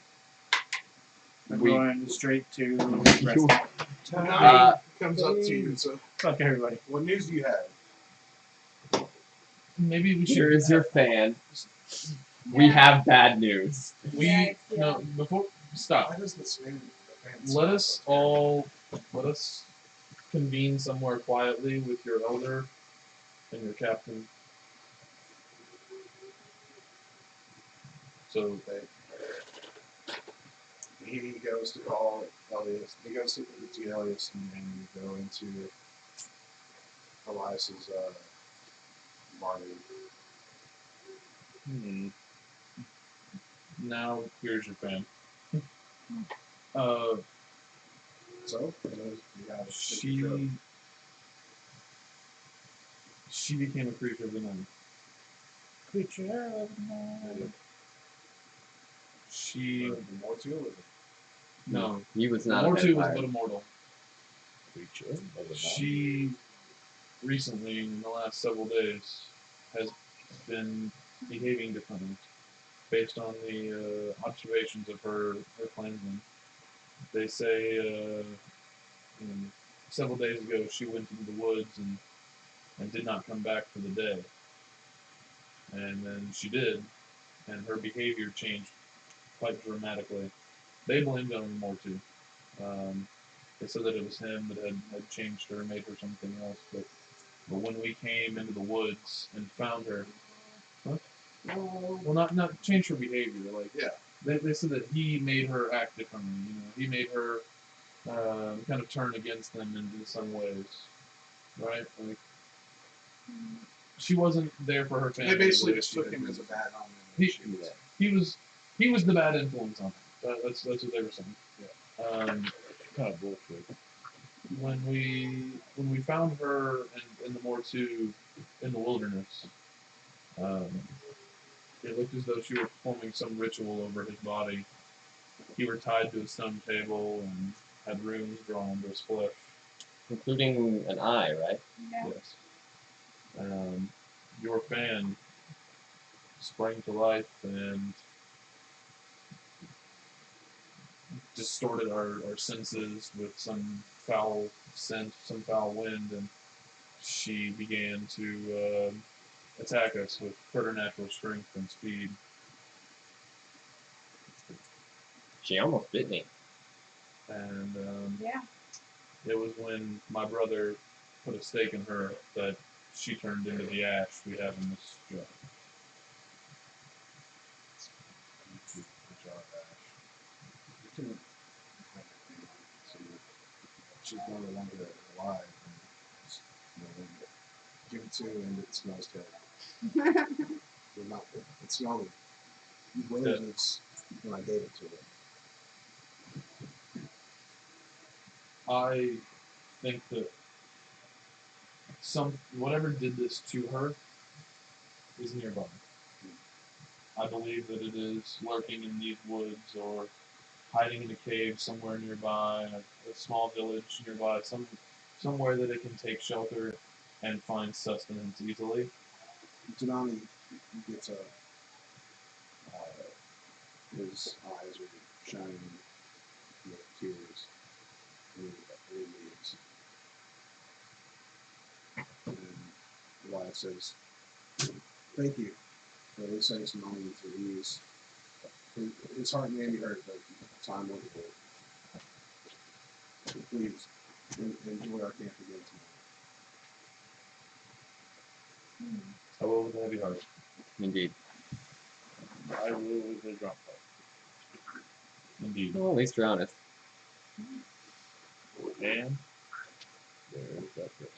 I'm We- going straight to You- Nani comes up to you. So, fuck everybody. what news do you have? Maybe we should. Here is your fan. We have bad news. No, before stop. Why does this fan? Let us convene somewhere quietly with your elder and your captain. So He goes to call Elias. He goes to Elias and you go into Elias's barn. now here's your fan. So, you have She became a creature of the night. Creature of the night. She more to it. no. He was not a Mortu was vampire. but immortal. Creature of the night. She recently, in the last several days, has been behaving differently based on the observations of her clansmen. They say several days ago she went into the woods and did not come back for the day. And then she did, and her behavior changed quite dramatically. They blamed it on Mortu. They said that it was him that had changed her, made her something else. But when we came into the woods and found her, Well, not change her behavior. Like, Yeah. they said that he made her act differently. You know, he made her kind of turn against him in some ways, right? Like, she wasn't there for her family. They basically the way just she took had him been. as a bad omen. He was the bad influence on him. That's what they were saying. Yeah. Kind of bullshit. When we found her in the Mortu in the wilderness, it looked as though she was performing some ritual over his body. He were tied to a stone table and had runes drawn onto his flesh. Including an eye, right? Yeah. Yes. Your fan sprang to life and distorted our senses with some foul scent, some foul wind, and she began to attack us with preternatural strength and speed. She almost bit me. And Yeah. it was when my brother put a stake in her that she turned into the ash we have in this jar. The jar of ash. You can have it down, so she's one of the ones that are alive. And just, give it to, and it smells terrible. You're not. It smells roses when I gave it to her. I think that whatever did this to her is nearby. I believe that it is lurking in these woods or hiding in a cave somewhere nearby, a small village nearby, somewhere that it can take shelter and find sustenance easily. Janani gets a. His eyes are shining with tears. And he leaves. And Elias says, "Thank you for at least saying some money to use. His heart may be hurt, but time will heal. Please enjoy our camp again tomorrow." I will with a heavy heart. Indeed. I will with a drop. Indeed. Well, at least you're honest. And there is that bit.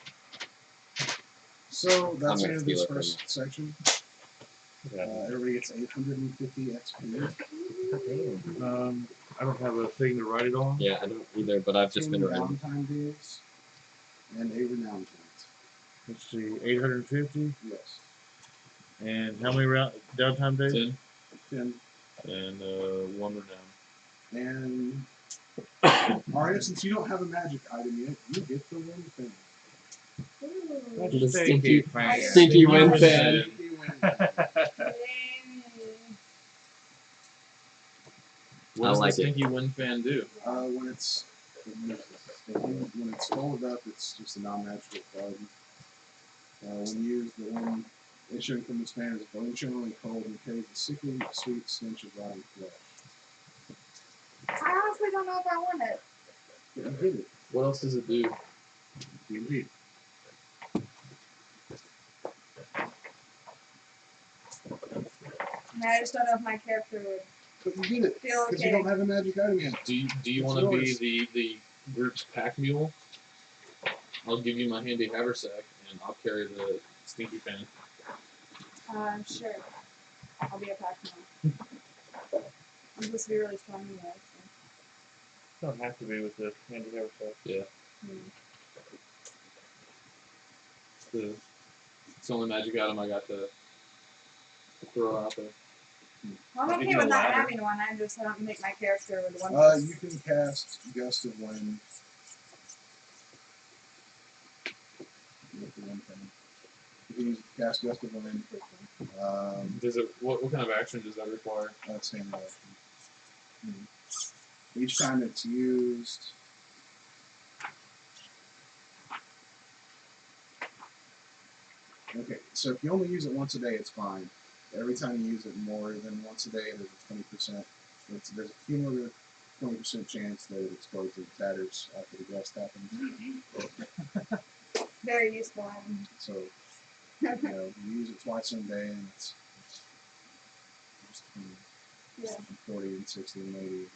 So that's the gonna end of steal this it from first section. Yeah. Everybody gets 850 XP. I don't have a thing to write it on. Yeah, I don't either, but I've just 10 been around. Valentine days and a renown point. Let's see, 850. Yes. And how many downtime days? 10 10. and 1 renown. And Arya, since you don't have a magic item yet, you get the wind fan. That's The stinky stinky wind wind fan. fan. Stinky wind fan. What I does like the it. stinky wind fan do? When it's folded up, it's just a non-magical card. When used, the wind issuing from this fan is glacially cold and carries a sickly, sweet stench of rotting flesh. I honestly don't know if I want it. You hit it. What else does it do? Indeed. And I just don't know if my character would But you get it feel because okay. you don't have a magic item yet. Do you It's want to be yours. the group's pack mule? I'll give you my handy haversack and I'll carry the stinky fan. Sure. I'll be a pack mule. I'm supposed to be really strong anyway. Don't have to be with the handy haversack. Yeah. So. It's the only magic item I got to throw out there. I'm I'll give okay you with a not ladder. having one. I just don't make my character with one. You can cast Gust of Wind. With the wind fan. You can cast Gust of Wind. Does it? What kind of action does that require? Standard action. Each time it's used, okay, so if you only use it once a day, it's fine. Every time you use it more than once a day, there's a 20%. There's a cumulative 20% chance that it explodes into tatters after the gust happens. Very useful item. So, you use it twice in a day, and it's and Yeah. 40 and 60 and 80.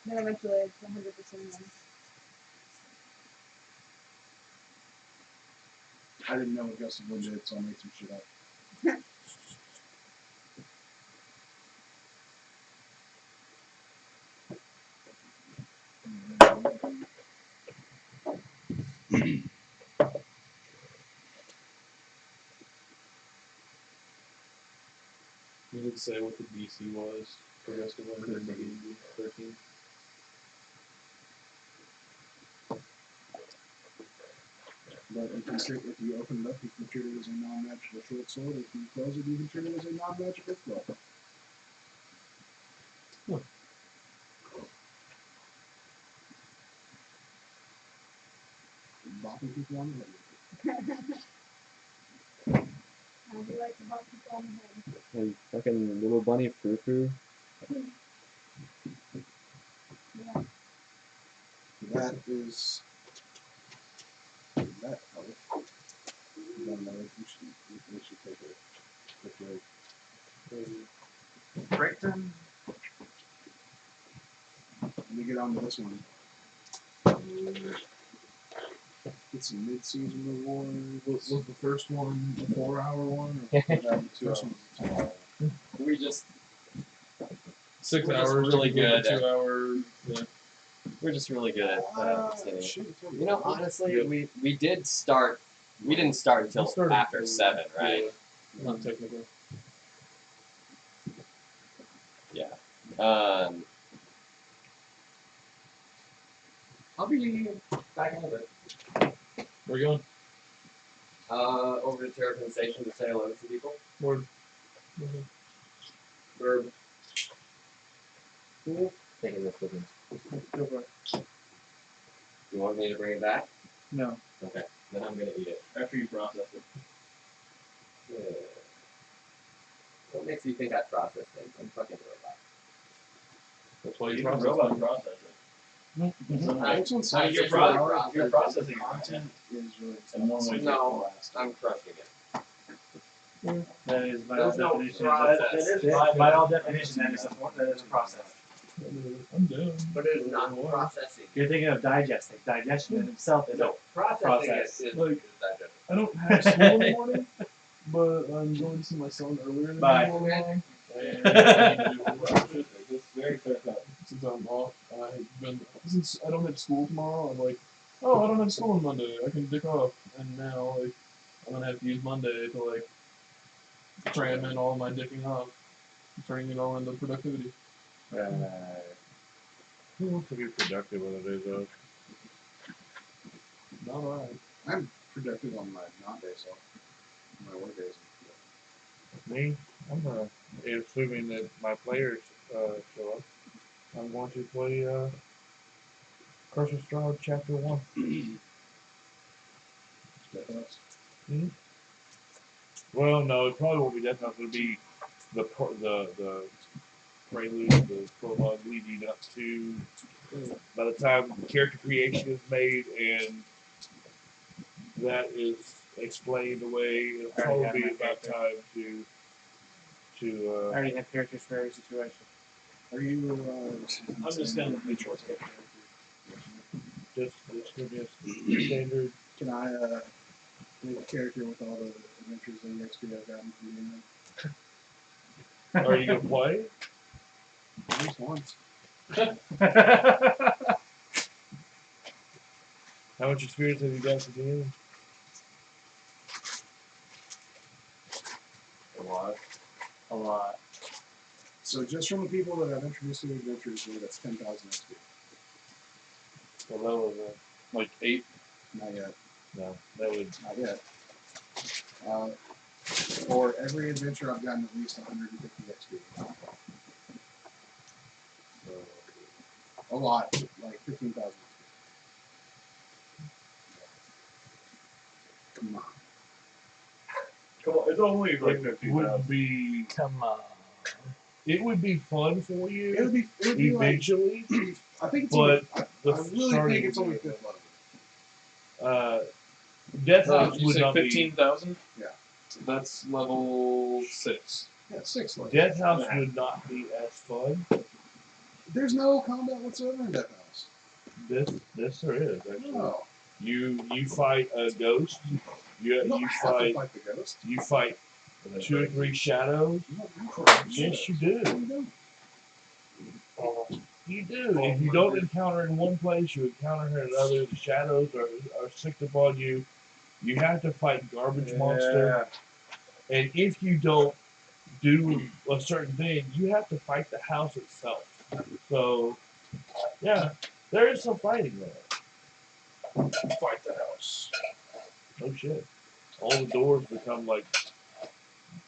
Then eventually it's 100%. I didn't know what Gustin Wood did, so I made some shit up. You did say what the DC was for Gust of Wind in the 13. But if you open it up, you can treat it as a non-magical short sword. If you close it, you can treat it as a non-magical club. Huh. Bopping people on the head. How do you like to bump people on the head? Hey, fucking little bunny frou-frou. Yeah. That is that color. I don't know if we should take a quick break. Break them. Let me get on to this one. Get some mid-season rewards. Was the first one a 4-hour one? Or The first one's a 2-hour. We just 6 We're just hours? really if you go good for at- 2 hour. Yeah. we're just really good at hitting it. Shit, You know, honestly, Yep. we didn't start until We started after early. 7, right? Yeah, not technically. Yeah. I'll be back in a bit. Where you going? Over to Terrapin Station to say hello to some people. Word. Verb. Cool. Taking this with me. Go for it. You want me to bring it back? No. Okay. Then I'm gonna eat it. After you process it. Yeah. What makes you think I process things? I'm fucking robot. That's why You you can process robot them. process it. This one's How do you for process- hours, you're but processing the content is really In one way, No, I'm crushing it. That is by There's all no definition. process. That is by all definition that is a process. I'm down. But it is not processing. You're thinking of digesting. Digestion in itself is No, processing Process. is Like- digestion. I don't have school in the morning, but I'm going to see my son earlier in the Bye. morning. And I need to do a lot of shit. It's very clear cut. Since I'm off, since I don't have school tomorrow, I'm like, oh, I don't have school on Monday. I can dick off. And now, like, I'm gonna have to use Monday to like cram in all my dicking off, turning it all into productivity. Who wants to be productive on a day though? Not alright. I'm productive on my non-days off. My work days. Me? I'm assuming that my players show up. I'm going to play Curse of Strahd Chapter 1. Well, no, it probably won't be that tough. It'll be the prelude, the prologue leading up to. By the time character creation is made and that is explained away, it'll probably be about time to. I already have characters for every situation. Are you? I'm just gonna be short. Just gonna be a standard. Can I make a character with all the adventures and XP I've gotten from you? Are you gonna play? At least once. How much experience have you got for DMing? A lot. A lot. So just from the people that I've introduced to the adventures, that's 10,000 XP. What level is that? Like 8. Not yet. No, that would. Not yet. For every adventure, I've gotten at least 150 XP. So, a lot, like 15,000 XP. Come on. Cool. It's only like It 50,000. would be. Come on. It would be fun for you It would be like, eventually, I think it's but only, the I really starting think it's only would be- 5th level. Death Did Knights you would say not be. 15,000? Yeah. That's level 6. Yeah, 6 layers. Death House would not be as fun. There's no combat whatsoever in Death House. This there is actually. No. You fight a ghost. You You don't you have to fight fight the ghost. you fight 2 or 3 shadows. You don't have to fight the Yes, ghost. you do. No, you don't. You do. If you don't encounter her in one place, you encounter her in another. The shadows are sick upon you. You have to fight garbage monster. And if you don't do a certain thing, you have to fight the house itself. So, yeah, there is some fighting there. Fight the house. No shit. All the doors become like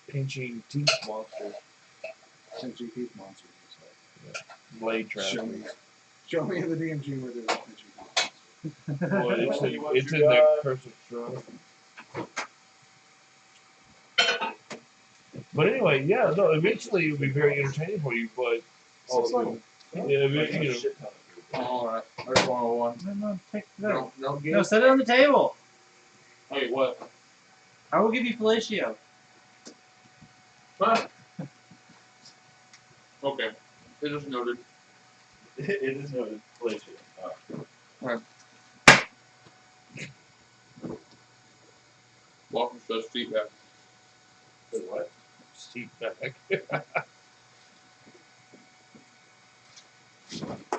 pinching teeth monsters. Pinching teeth monsters. Blade traps. Show me in the DMG where there's a pinching teeth monster. Boy, it's in the Curse of Strahd. But anyway, yeah, no, eventually it'll be very entertaining for you, but Alright. There's 101. No, take No, no, set it on the table. Hey, what? I will give you fellatio. Huh? Okay. It is noted. It is noted. Fellatio. Welcome to the feedback. What? Feedback.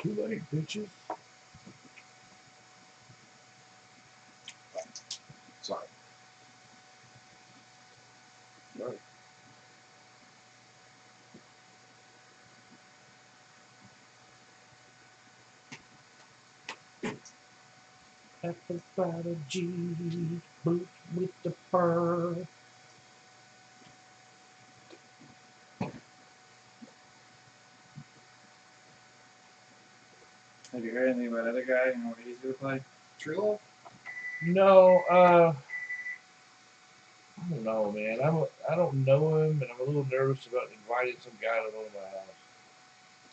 Too late, bitches. Sorry. Right. Apple cider G, boots with the fur. Have you heard anything about the other guy and what he's gonna play? Trilo? No, I don't know, man. I don't know him, and I'm a little nervous about inviting some guy to go to my house.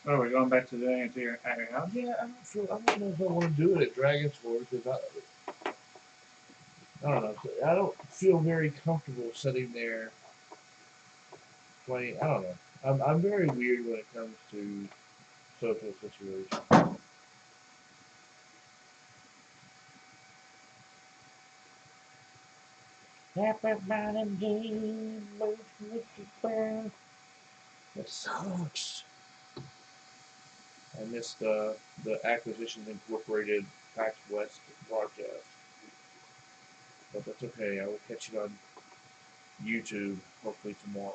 Oh, we're going back to doing it at your house? Yeah, I don't know if I want to do it at Dragon's Forge because I don't know. I don't feel very comfortable sitting there playing. I don't know. I'm very weird when it comes to social situations. Everybody game with the bear. That sucks. I missed the Acquisitions Incorporated PAX West broadcast. But that's okay. I will catch it on YouTube hopefully tomorrow.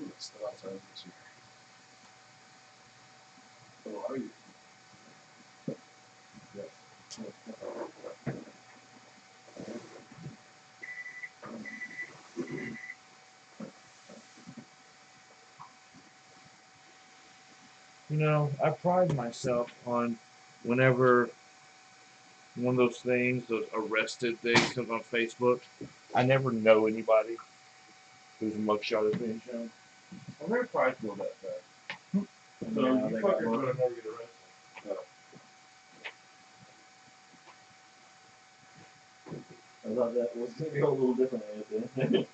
It's still outside this year. Oh, are you? You know, I pride myself on whenever one of those things, those arrested things, comes on Facebook. I never know anybody whose mugshot is being shown. I'm very prideful of that fact. So Yeah, you they fuckers got better more. never get arrested. I thought that was going to go a little differently at the end.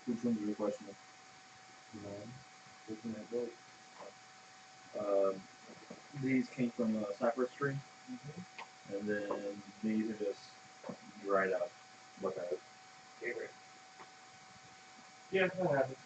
Which ones are you questioning? Looking at both. These came from Cypress Tree, and then these are just dried out buckeyes. Yeah, that happens.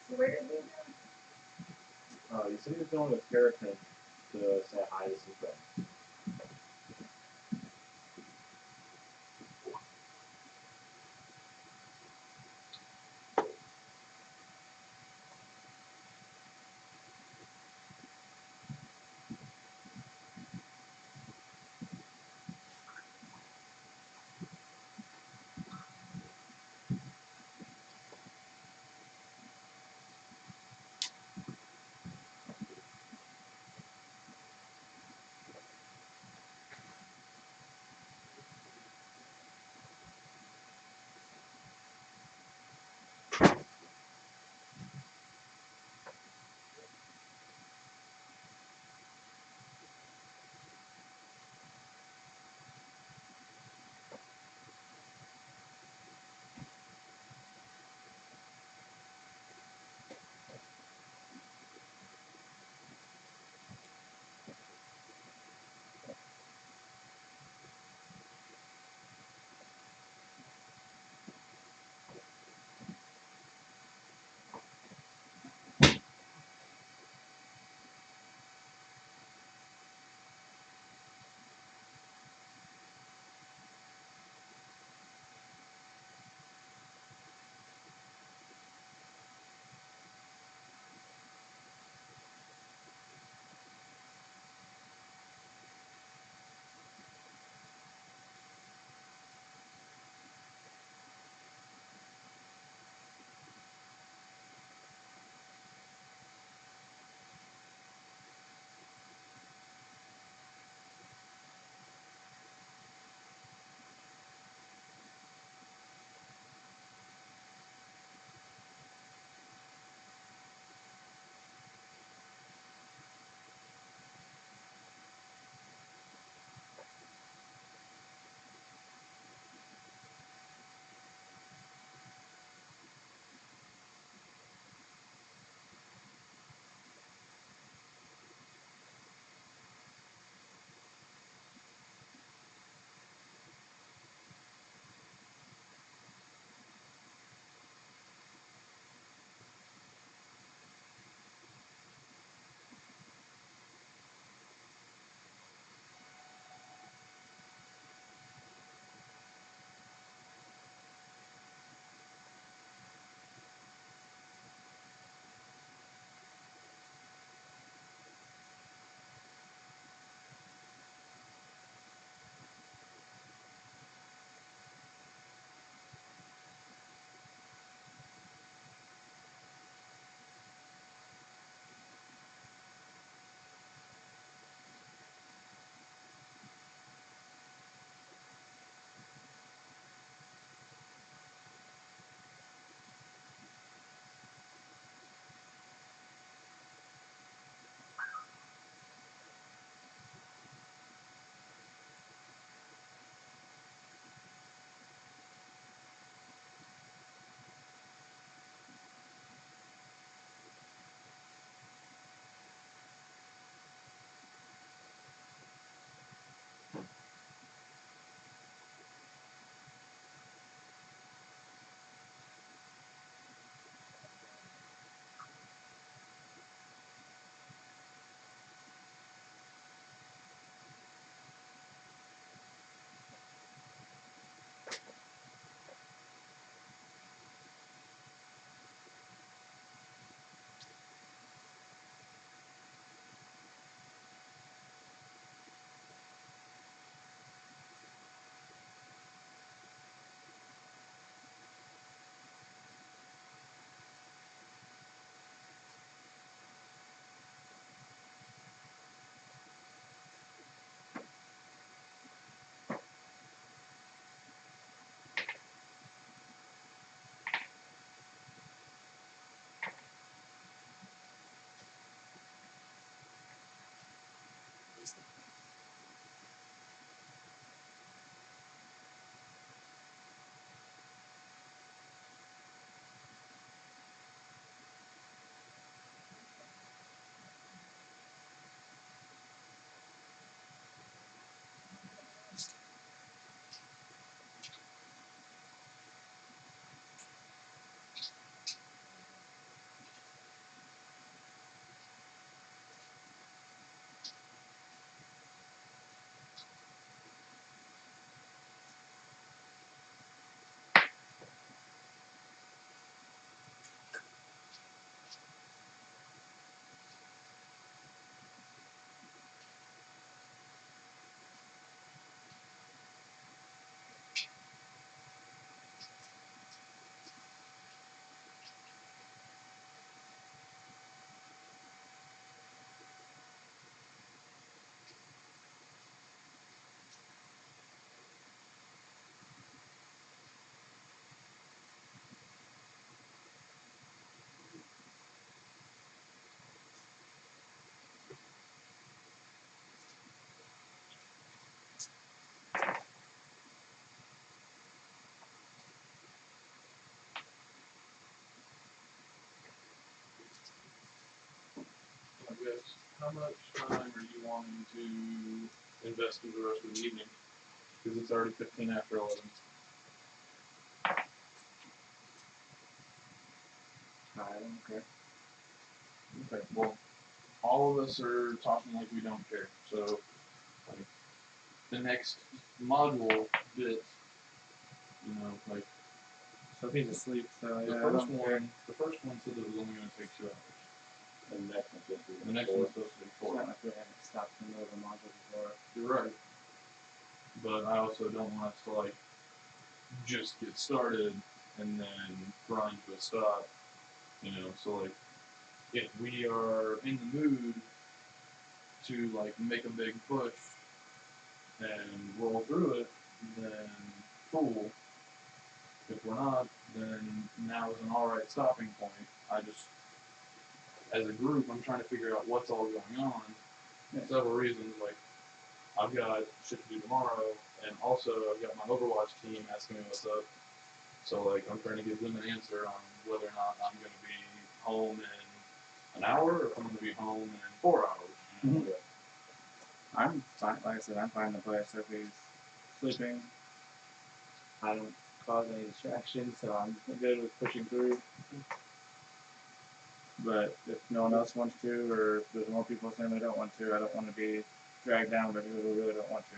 So where did we go? You said he was going with Terrapin to say hi to some friends. how much time are you wanting to invest in the rest of the evening? Because it's already 15 after 11. I don't care. Okay, well, all of us are talking like we don't care. So, like, the next module bit, you know, like, Sophie's asleep, so the yeah, I first don't care. one, the first one said it was only going to take 2 hours. And the next one's supposed to be The next four. one's supposed to be It's 4. not like we haven't stopped in the middle of a module before. You're right. But I also don't want us to, like, just get started and then grind to a stop. You know, so, like, if we are in the mood to, like, make a big push and roll through it, then cool. If we're not, then now is an alright stopping point. I just, as a group, I'm trying to figure out what's all going on. Several reasons, like, I've got shit to do tomorrow, and also I've got my Overwatch team asking me what's up. So, like, I'm trying to give them an answer on whether or not I'm going to be home in an hour or if I'm going to be home in 4 hours. You know? I'm fine. Like I said, I'm fine to play. Sophie's sleeping. I don't cause any distractions, so I'm good with pushing through. But if no one else wants to, or if there's more people saying they don't want to, I don't want to be dragged down by people who really don't want to.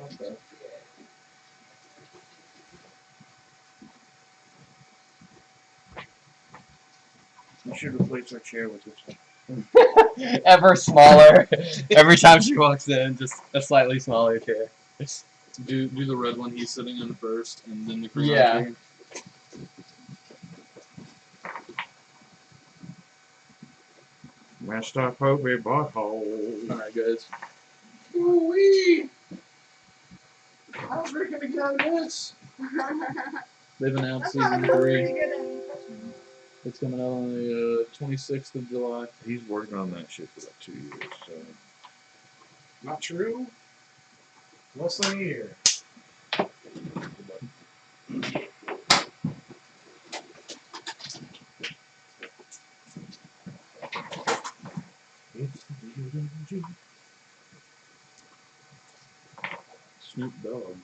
Okay. You should replace our chair with this one. Ever smaller. Every time she walks in, just a slightly smaller chair. Do the red one he's sitting in first, and then the green Yeah. one. Messed up Hobie butthole. Alright, guys. Ooh-wee! How's Rick gonna get out of this? They've announced season 3. It's coming out on the 26th of July. He's working on that shit for like 2 years, so. Not true? Less than a year. Snoop Dogg.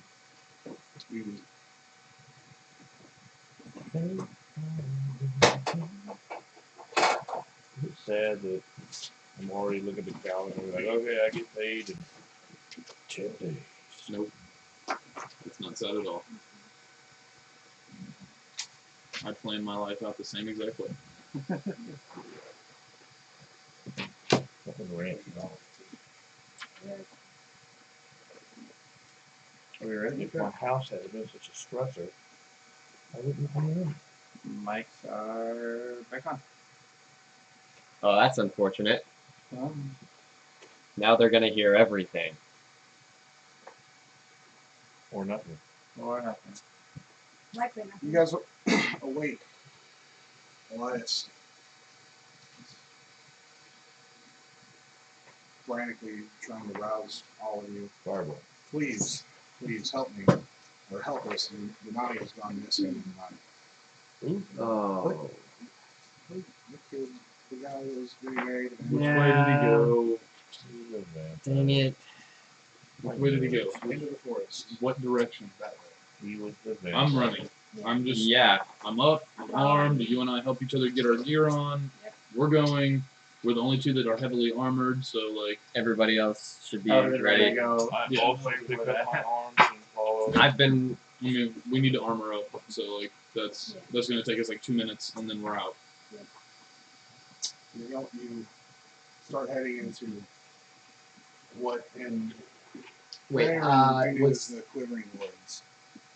It's sad that I'm already looking at the calendar like, okay, I get paid in 10 days. Nope. It's not sad at all. I planned my life out the same exact way. Fucking ranch, you know. Are we ready? If my house had been such a stressor, I wouldn't come in. Mics are back on. Oh, that's unfortunate. Now they're gonna hear everything. Or nothing. Or nothing. Likely nothing. You guys are awake. Elias. Frantically trying to rouse all of you. Barbara. Please help me. Or help us. Denali has gone missing in the night. Oh. The kid, the guy who was getting married. Which way did he go? Dang it. Which way did he go? Into the forest. What direction? That way. He was the vampire. I'm running. I'm just. Yeah. I'm up. I'm armed. You and I help each other get our gear on. Yep. We're going. We're the only two that are heavily armored, so like. Everybody else should be Oh, ready. Go. I Yeah. also pick up my arms and follow. I've been. I mean, we need to armor up, so like that's gonna take us like 2 minutes, and then we're out. You start heading into what in Wait. is Was the Quivering Woods.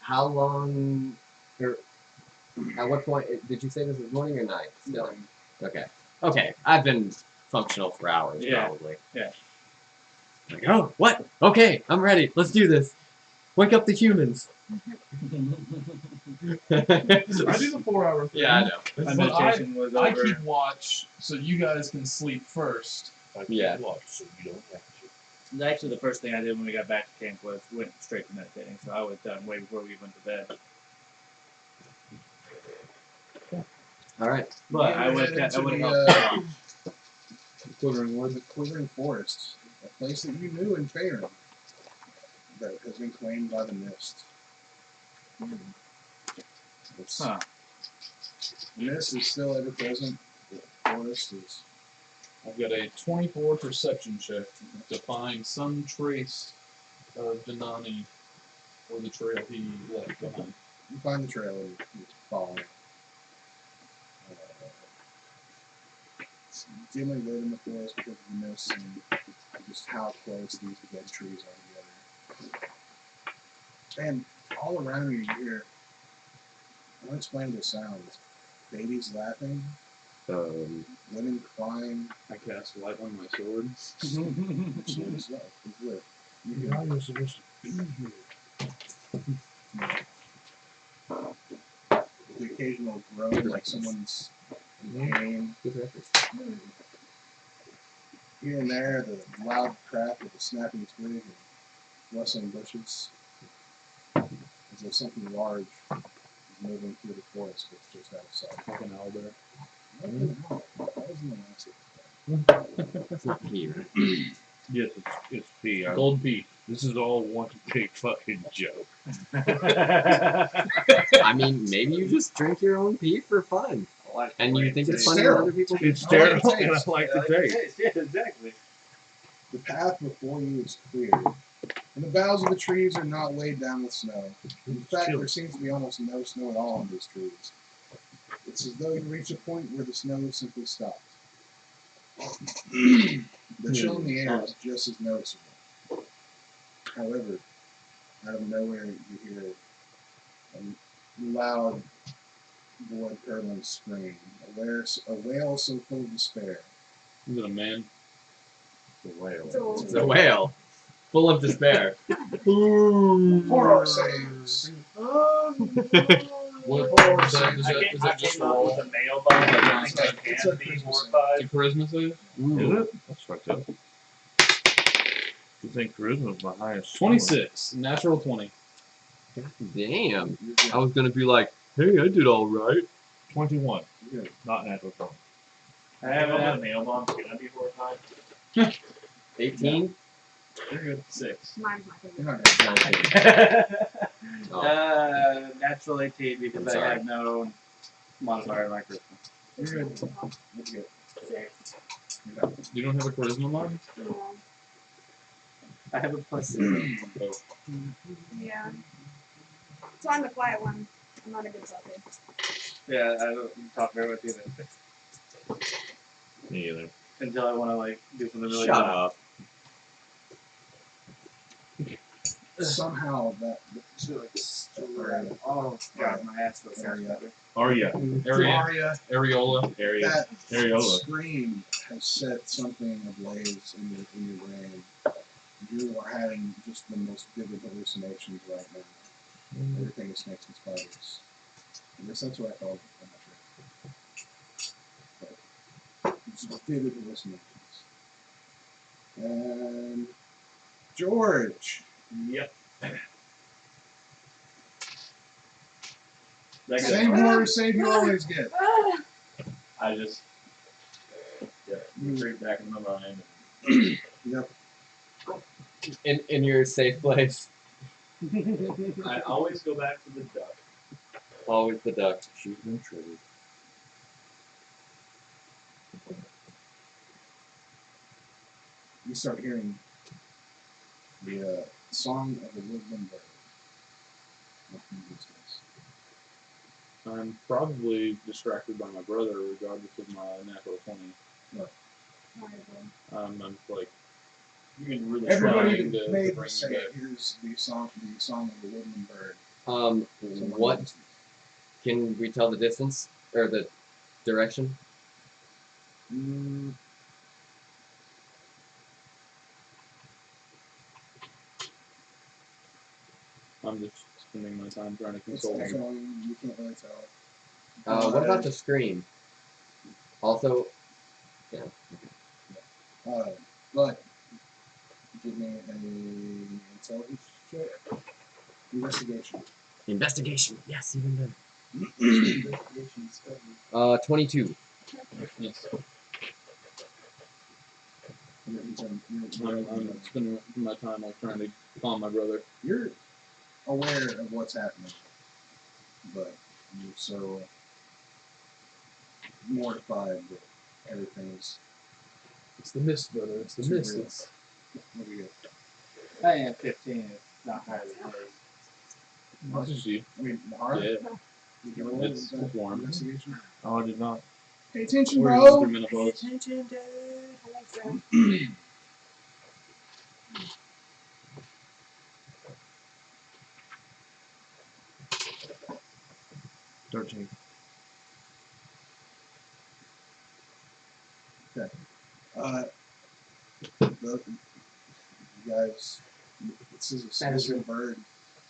how long? Or at what point did you say this was morning or night? Still. Morning. Okay. Okay. I've been functional for hours, Yeah. probably. Yeah. Like, oh, what? Okay, I'm ready. Let's do this. Wake up the humans. I do the 4 hour thing. Yeah, I know. My But meditation was I over. keep watch so you guys can sleep first. I can't Yeah. watch, so you don't have to. Actually, the first thing I did when we got back to camp was went straight to meditating. So I was done way before we went to bed. All right. But You I would headed I to would the, help. the Quivering Forest, a place that you knew in Faerun, that has been claimed by the mist. It's- Huh. The mist is still ever present. The forest is. I've got a 24 perception check to find some trace of Denani or the trail he left behind. You find the trail and you follow it. It's dimly lit in the forest because of the mist and just how close these dead trees are together. And all around you, you hear unexplainable sounds. Babies laughing, women crying. I cast light on my sword. It's lit. You You're can not supposed to be here. the occasional groan like someone's in pain. Here and there, the loud crack of a snapping twig and rustling bushes. As though something large is moving through the forest that's just out of sight. Like an owlbear. No, that was in the last episode. It's not here. Yes, it's P. Gold beef. This is all one big fucking joke. I mean, maybe you just drink your own pee for fun. And you think it's funny when other people do. It's I like the terrible, and I taste. like the taste. Yeah, exactly. The path before you is clear, and the boughs of the trees are not weighed down with snow. In fact, there seems to be almost no snow at all on these trees. It's as though you reach a point where the snow simply stops. The chill in the air is just as noticeable. However, out of nowhere you hear a loud, blood-curdling scream, a wail so full of despair. Is it a man? The whale. It's a whale. Full of despair. Horror saves! What? Horror Is that, saves. is I that, came, is I that just came up roll? with a nail bomb. I think I It's can a be Christmas horrified. A charisma save? Is it? That's fucked up. You think charisma is my highest? 26. Natural 20. Damn. I was gonna be like, hey, I did all right. 21. You're good. Not natural 20. I have a nail bomb. Can I be horrified? 18. You're good. 6. Mine's my favorite. You're not Oh. Natural 18 because I'm I sorry. have no modifier in my charisma. You're good. You're good. Six. You're done. You don't have a charisma mod? Yeah. I have a +0. Oh. Yeah. So I'm the quiet one. I'm not a good talker. Yeah, I don't talk very much either. Me either. Until I want to like do something really Shut loud. up. Somehow that Oh god, my ass feels so Area. better. Arya. Area. Areola. Area. that Areola. scream has set something ablaze in your brain. You are having just the most vivid hallucinations right now. Everything is snakes and spiders. I guess that's what I call it. I'm not sure. But it's just vivid hallucinations. And George. Yep. Same horror save you always get. I just retreat back in my mind. Yep. In your safe place. I always go back to the duck. Always the duck. She's been triggered. You start hearing the song of the woodland bird. What can you do to this? I'm probably distracted by my brother, regardless of my natural 20. I'm like, You can really Everybody trying to made bring me say back- it. Here's the song of the woodland bird. What can we tell the distance or the direction? I'm just spending my time trying to It's console him. echoing. You can't really tell. What about the scream? Also, yeah. But give me an intelligence check. Investigation. Investigation. Yes, even better. Investigation study. 22. Yes. You're I'm spending my time like trying to calm my brother. you're aware of what's happening, but you're so mortified that everything's It's the mist, brother. It's the too mist. real. It's What do you get? I am 15. It's not higher than yours. This is you. I mean, Mahara? Yeah. Did you roll It's warm. investigation? Oh, I did not. Pay attention, Or you bro! threw menopause. Attention, dude. I think so. 13. You guys, this is a special bird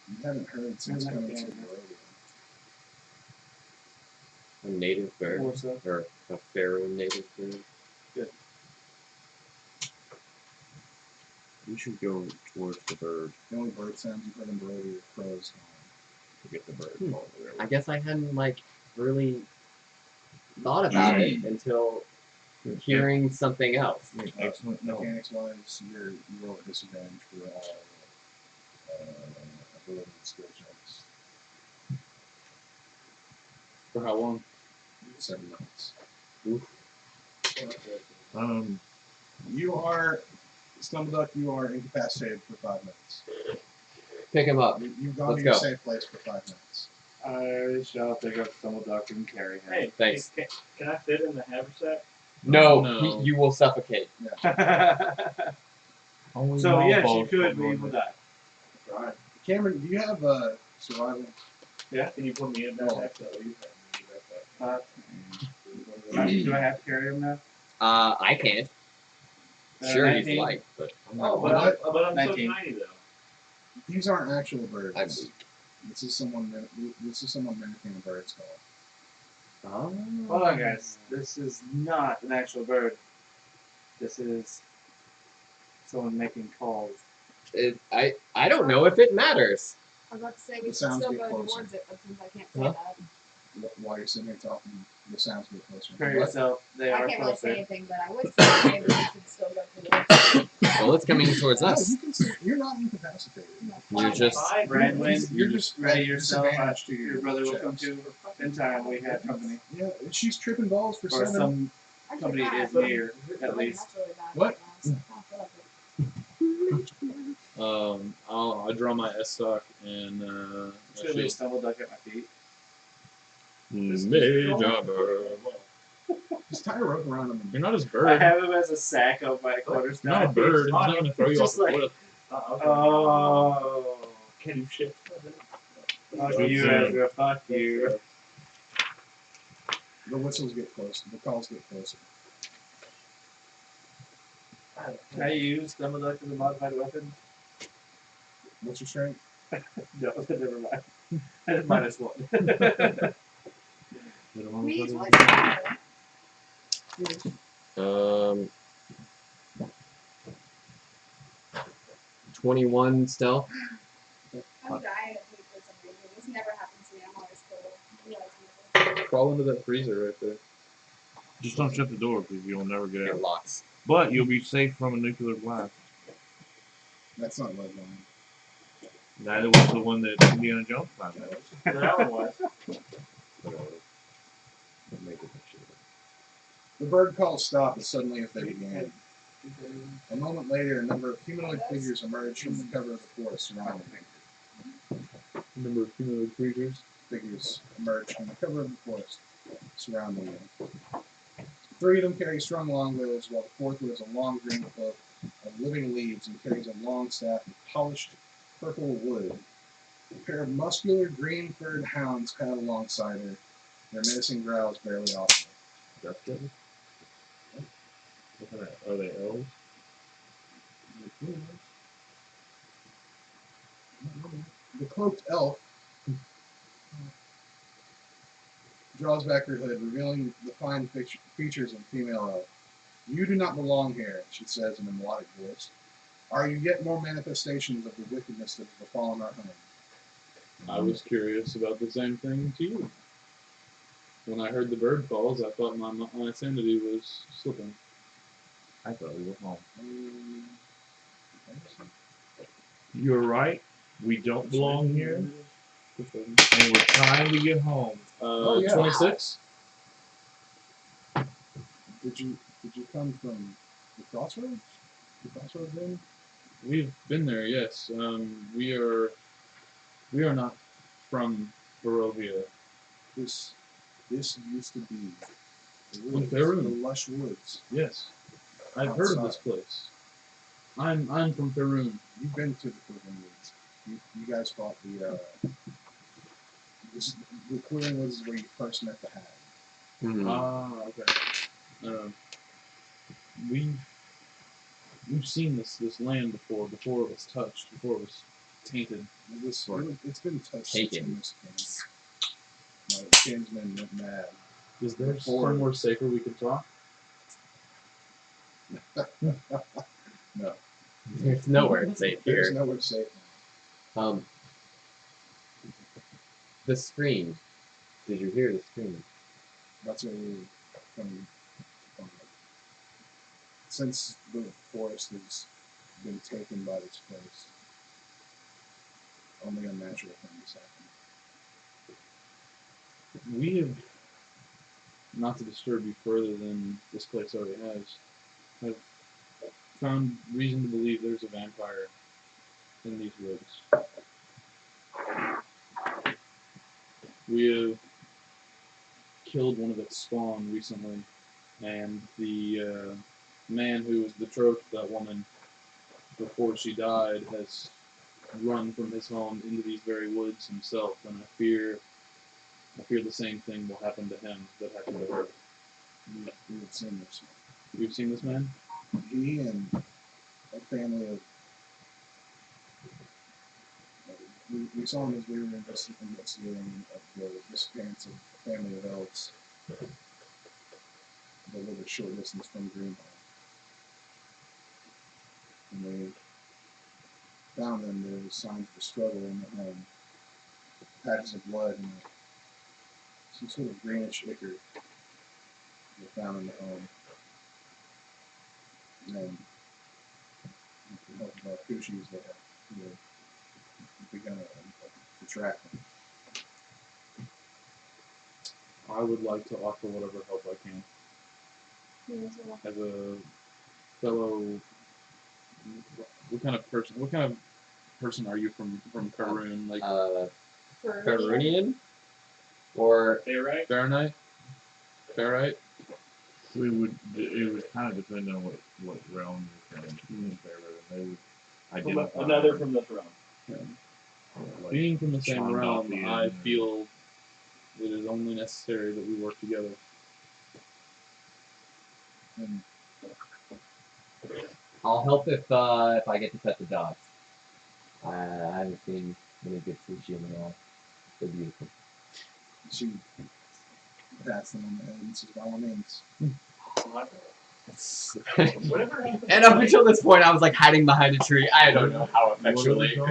you haven't heard since coming to the rodeo. A native bird. Or so. Or a pharaoh native bird. We should go towards the bird The only bird sounds you've heard in the rodeo are crows. to get the bird. I guess I hadn't really thought about it until hearing something else. Excellent. No. Mechanics wise, you roll at disadvantage for all ability and skill checks. For how long? 7 minutes. You are, Stumbleduck, you are incapacitated for 5 minutes. Pick him up. You've gone Let's to your go. safe place for 5 minutes. I shall pick up Stumbleduck and carry him. Hey, Thanks. Can I fit in the haversack? No, No. you will suffocate. Only So yes, you mothballs could, fall but you on will it. die. Right. Cameron, do you have survival? Yeah. Can you put me in that backpack? You have me Do I have to carry him now? I can't. Sure, if 19? you like, but Oh, What? but I'm so 19. tiny though. These aren't actual birds. I'm weak. This is someone mimicking a bird's call. Oh. Hold on, guys. This is not an actual bird. This is someone making calls. I don't know if it matters. I was about to say we The should sounds still get go closer. towards it, but since I can't say Huh? that, While you're sitting here talking, the sounds get closer. Prepare What? yourself. They I are can't really say closer. anything, but I would say maybe we should still go towards it. Well, it's coming towards No, us. you can still, you're not incapacitated. You're just Brandwin, You're just ready at yourself. disadvantage to Your brother will checks. come to in time. We have company. Yeah, she's tripping balls for Or 7. some Actually, company bad. is near, I at mean, least. that's really bad. What? I draw my S stock and Should we Stumbleduck at my feet? Major. Just tie a rope around him. You're not his I bird. have him as a sack of my quarterstaff. You're not a bird. He's not gonna throw you off Just the like- cliff. Oh. Can you shit? Fuck you, Ezra. Fuck you. The whistles get closer. The calls get closer. Can I use Stumbleduck as a modified weapon? What's your strength? No, never mind. I just -1. Please, what's that? 21 stealth. I'm dying of hate for some reason. This never happens to me. I'm always cool. You guys Crawl into that freezer right there. Just don't shut the door because you'll never get It out. locks. But you'll be safe from a nuclear blast. That's not lead line. That was the one that Indiana Jones found out. That one was. The bird calls stop as suddenly as they began. A moment later, a number of humanoid figures emerged from the cover of the forest surrounding them. Number of humanoid creatures. Figures emerged from the cover of the forest surrounding them. 3 of them carry strong longbows, while the 4th wears a long green cloak of living leaves and carries a long staff of polished purple wood. A pair of muscular green-furred hounds pad alongside her, their menacing growls barely audible. Death Kitten? Are they elves? The cloaked elf draws back her hood, revealing the fine features of a female elf. You do not belong here, she says in a melodic voice. Are you yet more manifestations of the wickedness that has befallen our home? I was curious about the same thing to you. When I heard the bird calls, I thought my sanity was slipping. I thought we were home. Okay. You're right. We don't belong here, and we're trying to get home. yeah. 26? Did you come from the crossroads? The crossroads inn? We've been there, yes. We are not from Barovia. This used to be the In woods, Faerun. the lush woods. Yes. I've heard of this place. I'm from Faerun. You've been to the Clearing Woods. You guys fought the Clearing Woods is where you first met the hag. Hmm. Ah, okay. We've seen this land before it was touched, before it was tainted. It's been touched Taken. since my kinsman went mad. Is there Before- somewhere safer we can talk? No, There's nowhere safe there's here. nowhere safe now. The scream. Did you hear the scream? That's where we from. Since the forest has been taken by this place, only unnatural things happen. We have, not to disturb you further than this place already has, have found reason to believe there's a vampire in these woods. We have killed one of its spawn recently, and the man who was betrothed to that woman before she died has run from his home into these very woods himself, and I fear the same thing will happen to him that happened to her. We've seen this. You've seen this man? He and a family of. We saw him as we were investigating the disappearance of a family of elves that live a short distance from Greenhall. And they found them, there was signs of a struggle in the home. Patches of blood and some sort of greenish ichor were found in the home. And with the help of our Kushis, they had begun to track them. I would like to offer whatever help I can. As a fellow, what kind of person are you from Karun? Like Farunian? Or Hey, right? Fahrenheit? Fairite? It would kind of depend on what realm you're from. They would identify. Another from the throne. Like Being from the same realm, Chandothian I or- feel it is only necessary that we work together. And I'll help if I get to pet the dogs. I haven't seen many good sushi in a while. They're beautiful. she passed them on the head and says, by all means. Whatever happened. And up until this point, I was like hiding behind a tree. I don't know how effectually. I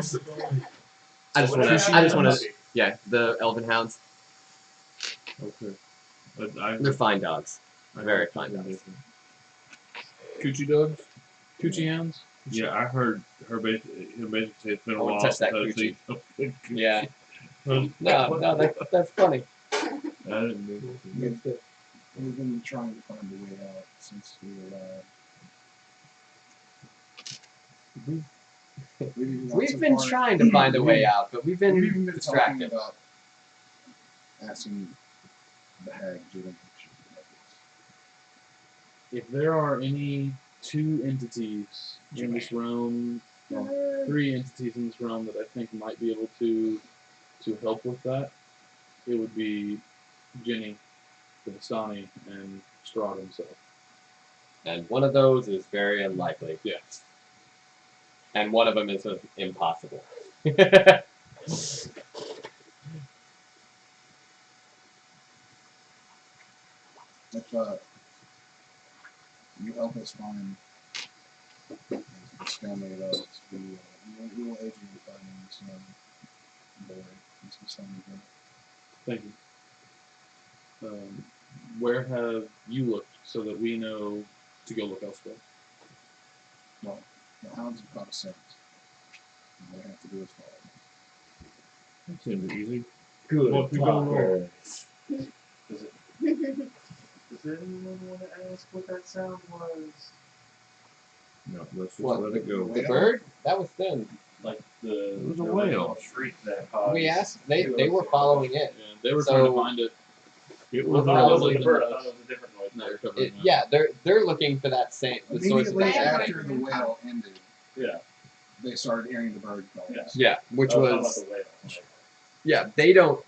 just want to. Yeah, the elven hounds. Okay. But They're fine dogs. I Very heard fine something dogs. different. Coochie dogs? Coochie hounds? Yeah, I heard her basically say it's been a I wanna while touch since that I've coochie. seen something. Yeah. I No, that's funny. didn't know. We've been trying to find a way out since we arrived. We've been trying to find a way out, but we've We've even been been talking distracted. about asking the hag Jillian if she could help us. If there are any two entities in this realm, well, three entities in this realm that I think might be able to help with that, it would be Ginny, the Vistani, and Strahd himself. And one of those is very unlikely. Yes. And one of them is impossible. If you help us find the stalemate of we will aid you in finding this boy. This is something good. Thank you. Where have you looked so that we know to go look elsewhere? Well, the hounds have caught a scent. All we have to do is follow them. That seems easy. Good Well, if you don't know, Does anyone want to ask what that sound was? no, let's just What, let it go. The bird? That was them. Like the It was a the whale. original shriek that caused. We asked. They were following it. Yeah, they were So- trying to find it. It Well, was no, a it whale. wasn't the bird. I thought it was a different noise. No, they're covering It, that. yeah, they're looking for that same the source of Immediately that. after the whale ended, Yeah. they started hearing the bird calls. Yeah. Yeah, which I was talking was about the whale. Like, yeah. They don't.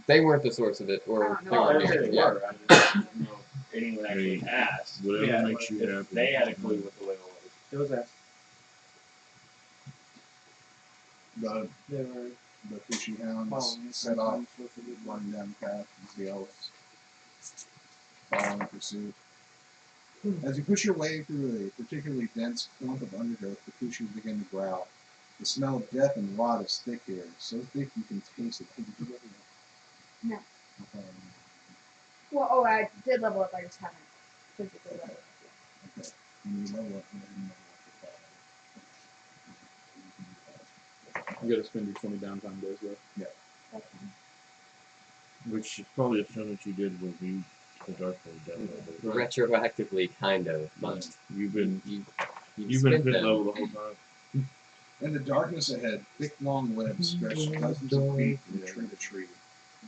They weren't the source of it, or I don't they know. I weren't didn't say here. they Yeah. were. I just didn't know if anyone actually asked. Whatever Yeah, makes you If happy. they had a clue what the whale was. It was asked. The They were Cushy hounds following us. set off, running down the path as the elves following in pursuit. As you push your way through a particularly dense clump of undergrowth, the Cushis begin to growl. The smell of death and rot is thick here, so thick you can taste it. Hey, did you level up? No. Well, I did level up. I just haven't physically leveled up yet. Okay. When you level up, go ahead and level up You gotta spend your 20 downtime days though. That's fine. Which is probably as soon as you did when you the dark mode down a little bit. Retroactively, kind of, but You've been you've been spent fit them. level the whole time. In the darkness ahead, thick long webs stretched dozens of feet from tree to tree.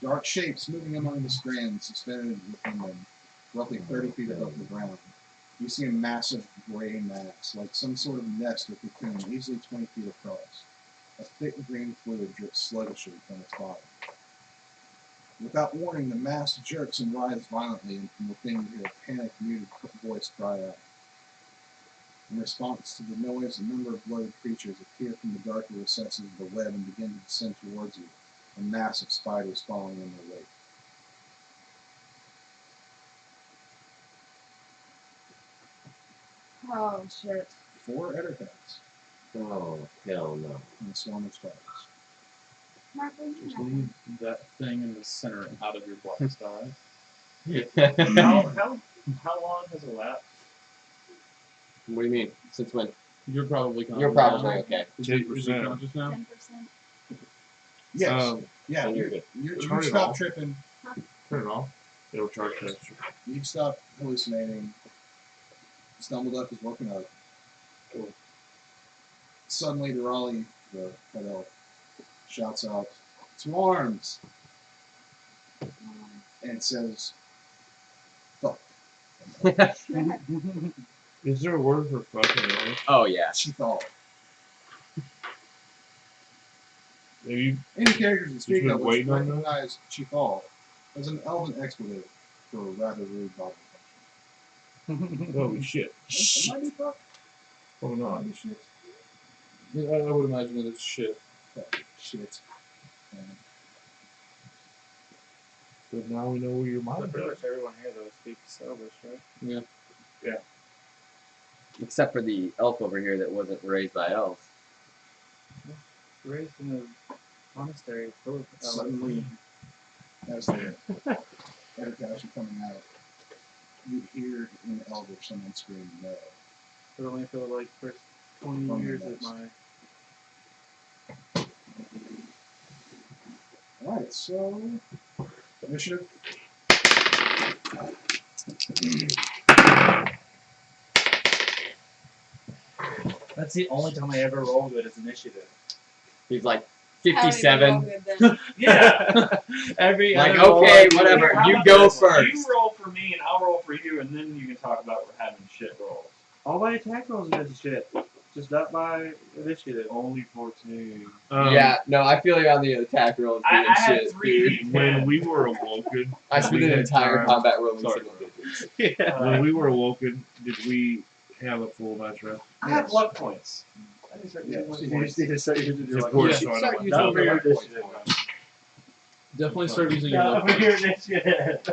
Dark shapes moving among the strands suspended within them, roughly 30 feet above the ground. You see a massive gray mass, like some sort of nest or cocoon, easily 20 feet across. A thick green fluid drips sluggishly from its bottom. Without warning, the mass jerks and writhes violently, and from within you hear a panicked, muted voice cry out. In response to the noise, a number of bloated creatures appear from the darker recesses of the web and begin to descend towards you, a mass of spiders following in their wake. Oh shit. 4 Ettercats Oh hell no! and a swarm of spiders. Mark, what do you Just know? leave that thing in the center out of your blast die. How long has elapsed? What do you mean? Since when? You're probably calm You're now. probably okay. Is he 10%. conscious now? 10%. Yes. Then Yeah, you're you're, good. you Turn it stop off. tripping. Turn it off. It'll charge that. You stop hallucinating. Stumbleduck is woken up. Cool. Suddenly, Raleigh, the head elf, shouts out, "Swarms!" and says, "Fuck." Is there a word for fucking else? Oh yeah. She thought. Have you Any characters that speak been of which waiting on that? recognize Chithal as an elven expletive for a rather rude body function. holy shit. It might be fuck. Oh It no. might be shit. Yeah, I would imagine that it's shit. Fuck. Shit. But now we know where your But mind pretty is. much everyone here though speaks Elvish, right? Yeah. Except for the elf over here that wasn't raised by elves. Raised in a monastery full of elves. Suddenly, as the Ettercats are coming out, you hear in Elvish someone scream no. But only for like first 20 From the years of nest. my. Alright, so initiative. That's the only time I ever roll good as initiative. He's like I don't even roll 57. good then. Yeah. Every Like, other roll okay, I do- whatever, How you about go this? first. You roll for me and I'll roll for you, and then you can talk about having shit rolls. All my attack rolls are good shit. Just not my initiative. Only 14. Yeah, no, I feel you on the attack rolls I being had shit, 3 dude. When we were awoken, I spent we an had entire time- combat rolling Sorry, single bro. digits. When we were awoken, did we have a full night's rest? I have luck points. Yeah, You just need to start using your Of like, course, Yeah. so I Start don't using not for your know. initiative. Definitely start using your Not luck for your points. initiative.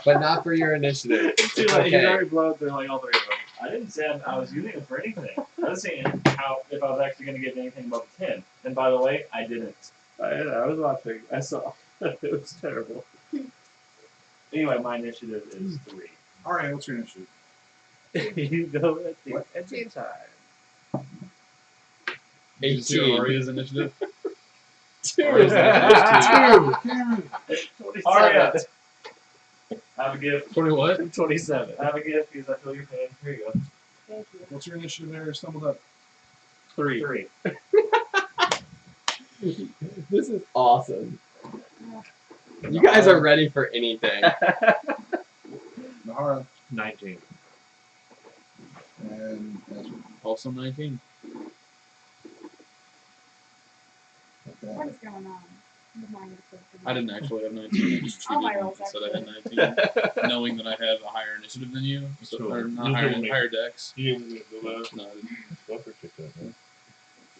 But not for your initiative. Too It's late. He's okay. already blown through like all 3 of them. I didn't say I was using it for anything. I was saying how if I was actually going to get anything above a 10. And by the way, I didn't. I was watching. I saw. It was terrible. Anyway, my initiative is 3. All right, what's your initiative? You go at the What? end of time. Did you see 18. Aria's initiative? 2. Aria's initiative 27. Aria, have a gift. 2. 20 what? 27. Have a gift because I feel your pain. Here you go. Thank you. What's your initiative there? Stumbled up. 3. 3. This is awesome. You guys are ready for anything. Nahara 19. and Ezra. Also 19. What Okay. is going on with my initiative? I didn't actually have 19. I just Oh, my cheated rolls and said I had actually. 19, knowing that I have a higher initiative than you, so, Cool. or not You'll higher, do me. higher dex. You didn't get the left. No, I didn't. Fucker took that, man.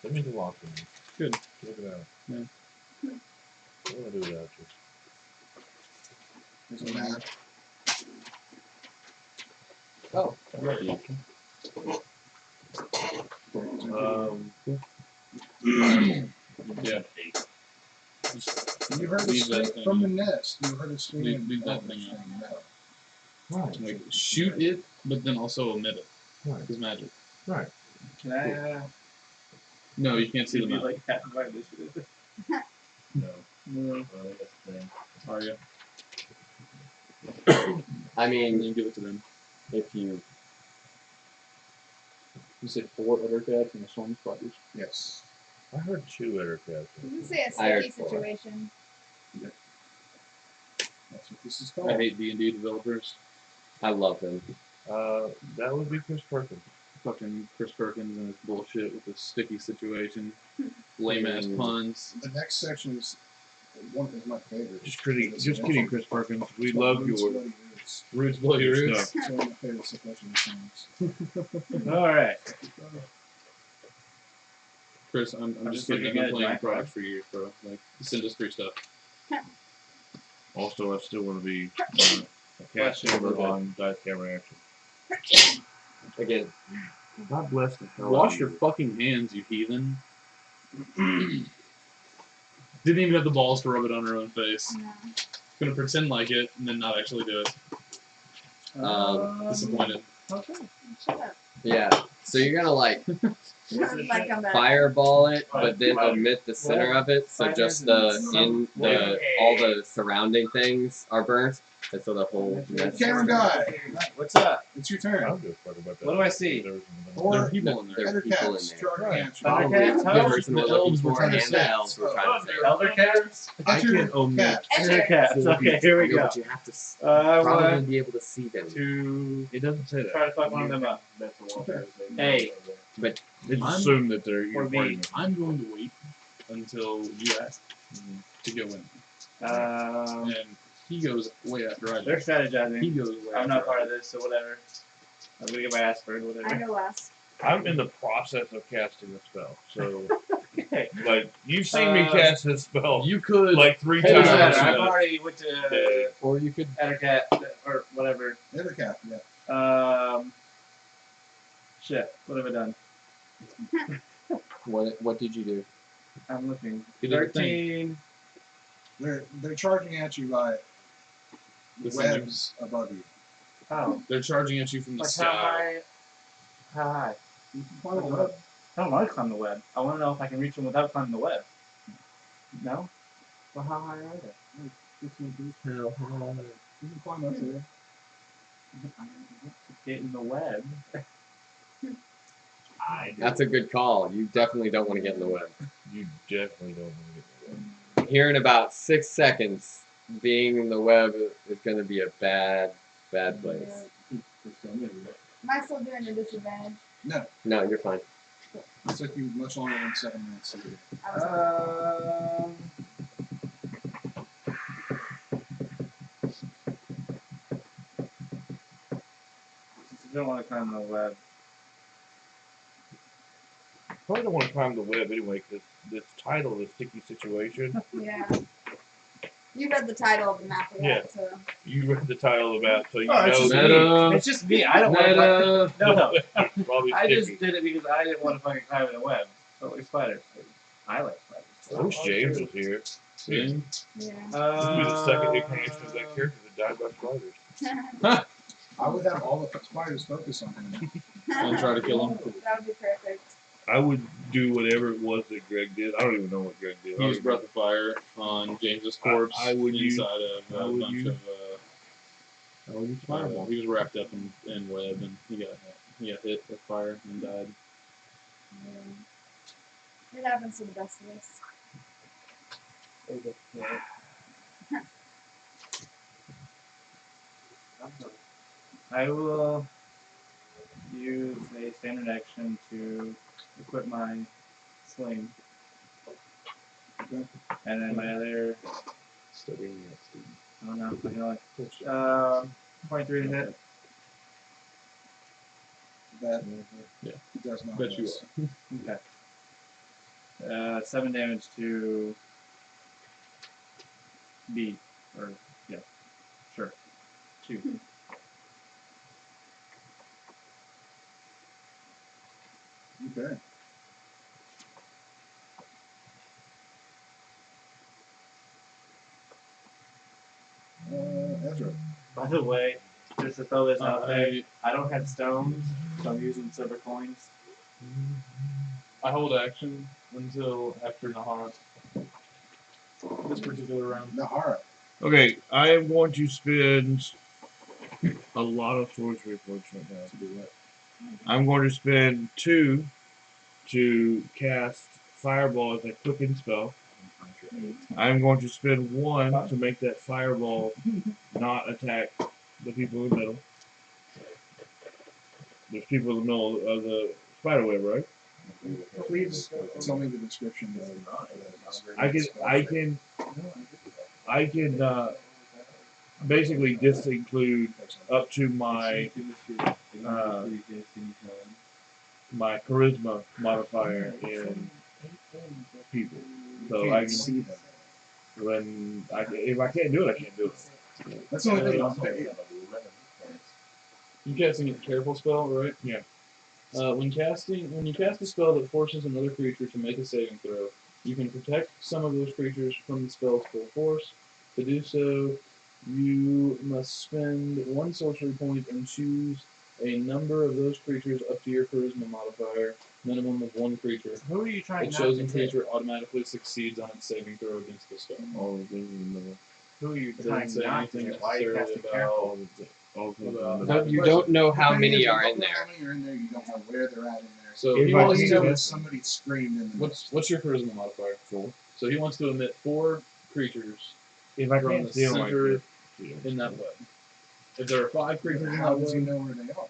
Send me the lock in. Good. Check it out. Yeah. What do I do without you? There's a map. Oh. Yeah. You heard it Leave that straight thing from the out. nest. You heard it screaming. Leave that "Oh, thing out. no." Right. Like, shoot it, but then also omit it. Right. It's magic. Right. Can I No, you can't see the give you map. like half my initiative? No. No. That's the thing. Are you? I And mean, then give it to them. if you You said 4 other cats and the storm spiders. Yes. I heard 2 Eder cats. Did you say a I heard sticky 4. situation? That's what this is called. I hate D&D developers. I love them. That would be Chris Perkins. Fucking Chris Perkins and his bullshit with the sticky situation. Lame ass Mm. puns. The next section is one is my favorite. Just kidding, Chris Perkins. We It's love called your Roots, Bloody Roots. Roots blow your Good roots. stuff. It's one of my favorite sequential songs. Alright. Chris, I'm I'm just just kidding. I've looking been at playing Jack products for years, bro. Like, this industry stuff. Also, I still want to be a cat Question. member on Dice Camera Action. Again, God bless the hell Wash out your of you. fucking hands, you heathen. Didn't even have the balls to rub it on her own face. No. Gonna pretend like it and then not actually do it. Disappointed. Okay. Shut up. yeah. So you're gonna like Like I'm back. fireball it, but then omit the center of it, so just all the surrounding things are burnt, and so the whole nest. Cameron guy, What's up? it's your I turn. don't give a fuck about that. What do I see? There was Or There are people in there. There are Other people in cats there. charging at you. Probably Thundercats? the How? person we're The looking elves were for trying to and the say. elves were trying to say. Elder cats? I Enter can omit. cat. Elder cats. So Okay, here we no, go. But you have to I probably want be able to see them. to It doesn't say that. try to fuck one of them up. That's the one. Hey. But They just I'm- assume that they're Or your me. party members. I'm going to wait until you ask to go in. And he goes way after I do. They're He strategizing. goes way I'm not after part I of this, so whatever. I'm gonna get my ass burned, I whatever. go last. I'm in the process of casting a spell, so Okay. like you've seen me cast this spell do. You could, like 3 Hey, Doesn't times. matter. Yeah. I've already went to or you could. Ettercat or whatever. Other cat, yeah. Shit. What have I done? what did you do? I'm looking. You did the thing. 13. They're charging at you by The webs above you. How? They're charging at you from the Like how sky. high? How high? You can climb a web. I don't want to climb the web. I want to know if I can reach them without climbing the web. No? Well, how high are they? 15 feet. You can climb up there. Get in the web. That's a good call. You definitely don't want to get in the web. You definitely don't want to get that. Here in about 6 seconds, being in the web is going to be a bad place. Am I still doing a disadvantage? No, you're fine. It took you much longer than 7 minutes to do it. I was You don't want to climb the web. Probably don't want to climb the web anyway, because this title is sticky situation. Yeah. You read the title of the map of that, so. You read the title of the map, so you Oh, it's know just that Meta. It's just me. I don't want to. Meta. No. it's probably I sticky. just did it because I didn't want to fucking climb in a web. So like spiders. I like I wish James was here. See? Yeah. This would be the second incarnation of that character that died by spiders. I would have all the spiders focus on him. And try to kill him. That would be perfect. I would do whatever it was that Greg did. I don't even know what Greg did. He used breath of fire on James's corpse I would use- inside of I a would bunch use- of I would use fireball. fireball. He was wrapped up in web and he got hit with fire and died. Yeah. It happens to the best of us. I will use a standard action to equip my sling. Okay. And then my other, Studying that student. I don't know, you know, like, 23 to hit. That Yeah. does not Bet you miss. Okay. 7 damage to B. Or, yeah. Sure. 2. Okay. Ezra. By the way, just to throw this out there, I don't have stones, so I'm using silver coins. I hold action until after Nahara. This particular round. Nahara. Okay, I am going to spend a lot of sorcery points right now to do that. I'm going to spend 2 to cast Fireball as a cooking spell. I'm going to spend 1 to make that Fireball not attack the people in the middle. There's people in the middle of the spiderweb, right? Please tell me the description of I can basically just include up to my my charisma modifier in people. So I can see that. if I can't do it, I can't do it. That's the only thing. You casting a careful spell, right? Yeah. When you cast a spell that forces another creature to make a saving throw, you can protect some of those creatures from the spell's full force. To do so, you must spend 1 sorcery point and choose a number of those creatures up to your charisma modifier, minimum of 1 creature. Who are you trying The not chosen to hit? creature automatically succeeds on its saving throw against the spell. All the things in the middle. Who are you It trying doesn't say not to anything hit? Why are you necessarily casting about careful? All the things in the About- middle. But you don't know how The thing many is, are you in don't know there. how many are in there. You don't know where they're at in there. So If he I All wants you can know to, is somebody screamed in the what's your charisma modifier? 4. So he wants to emit 4 creatures If I from can't the see them, center in that web. If there are 5 creatures in How that does he web, know where they are?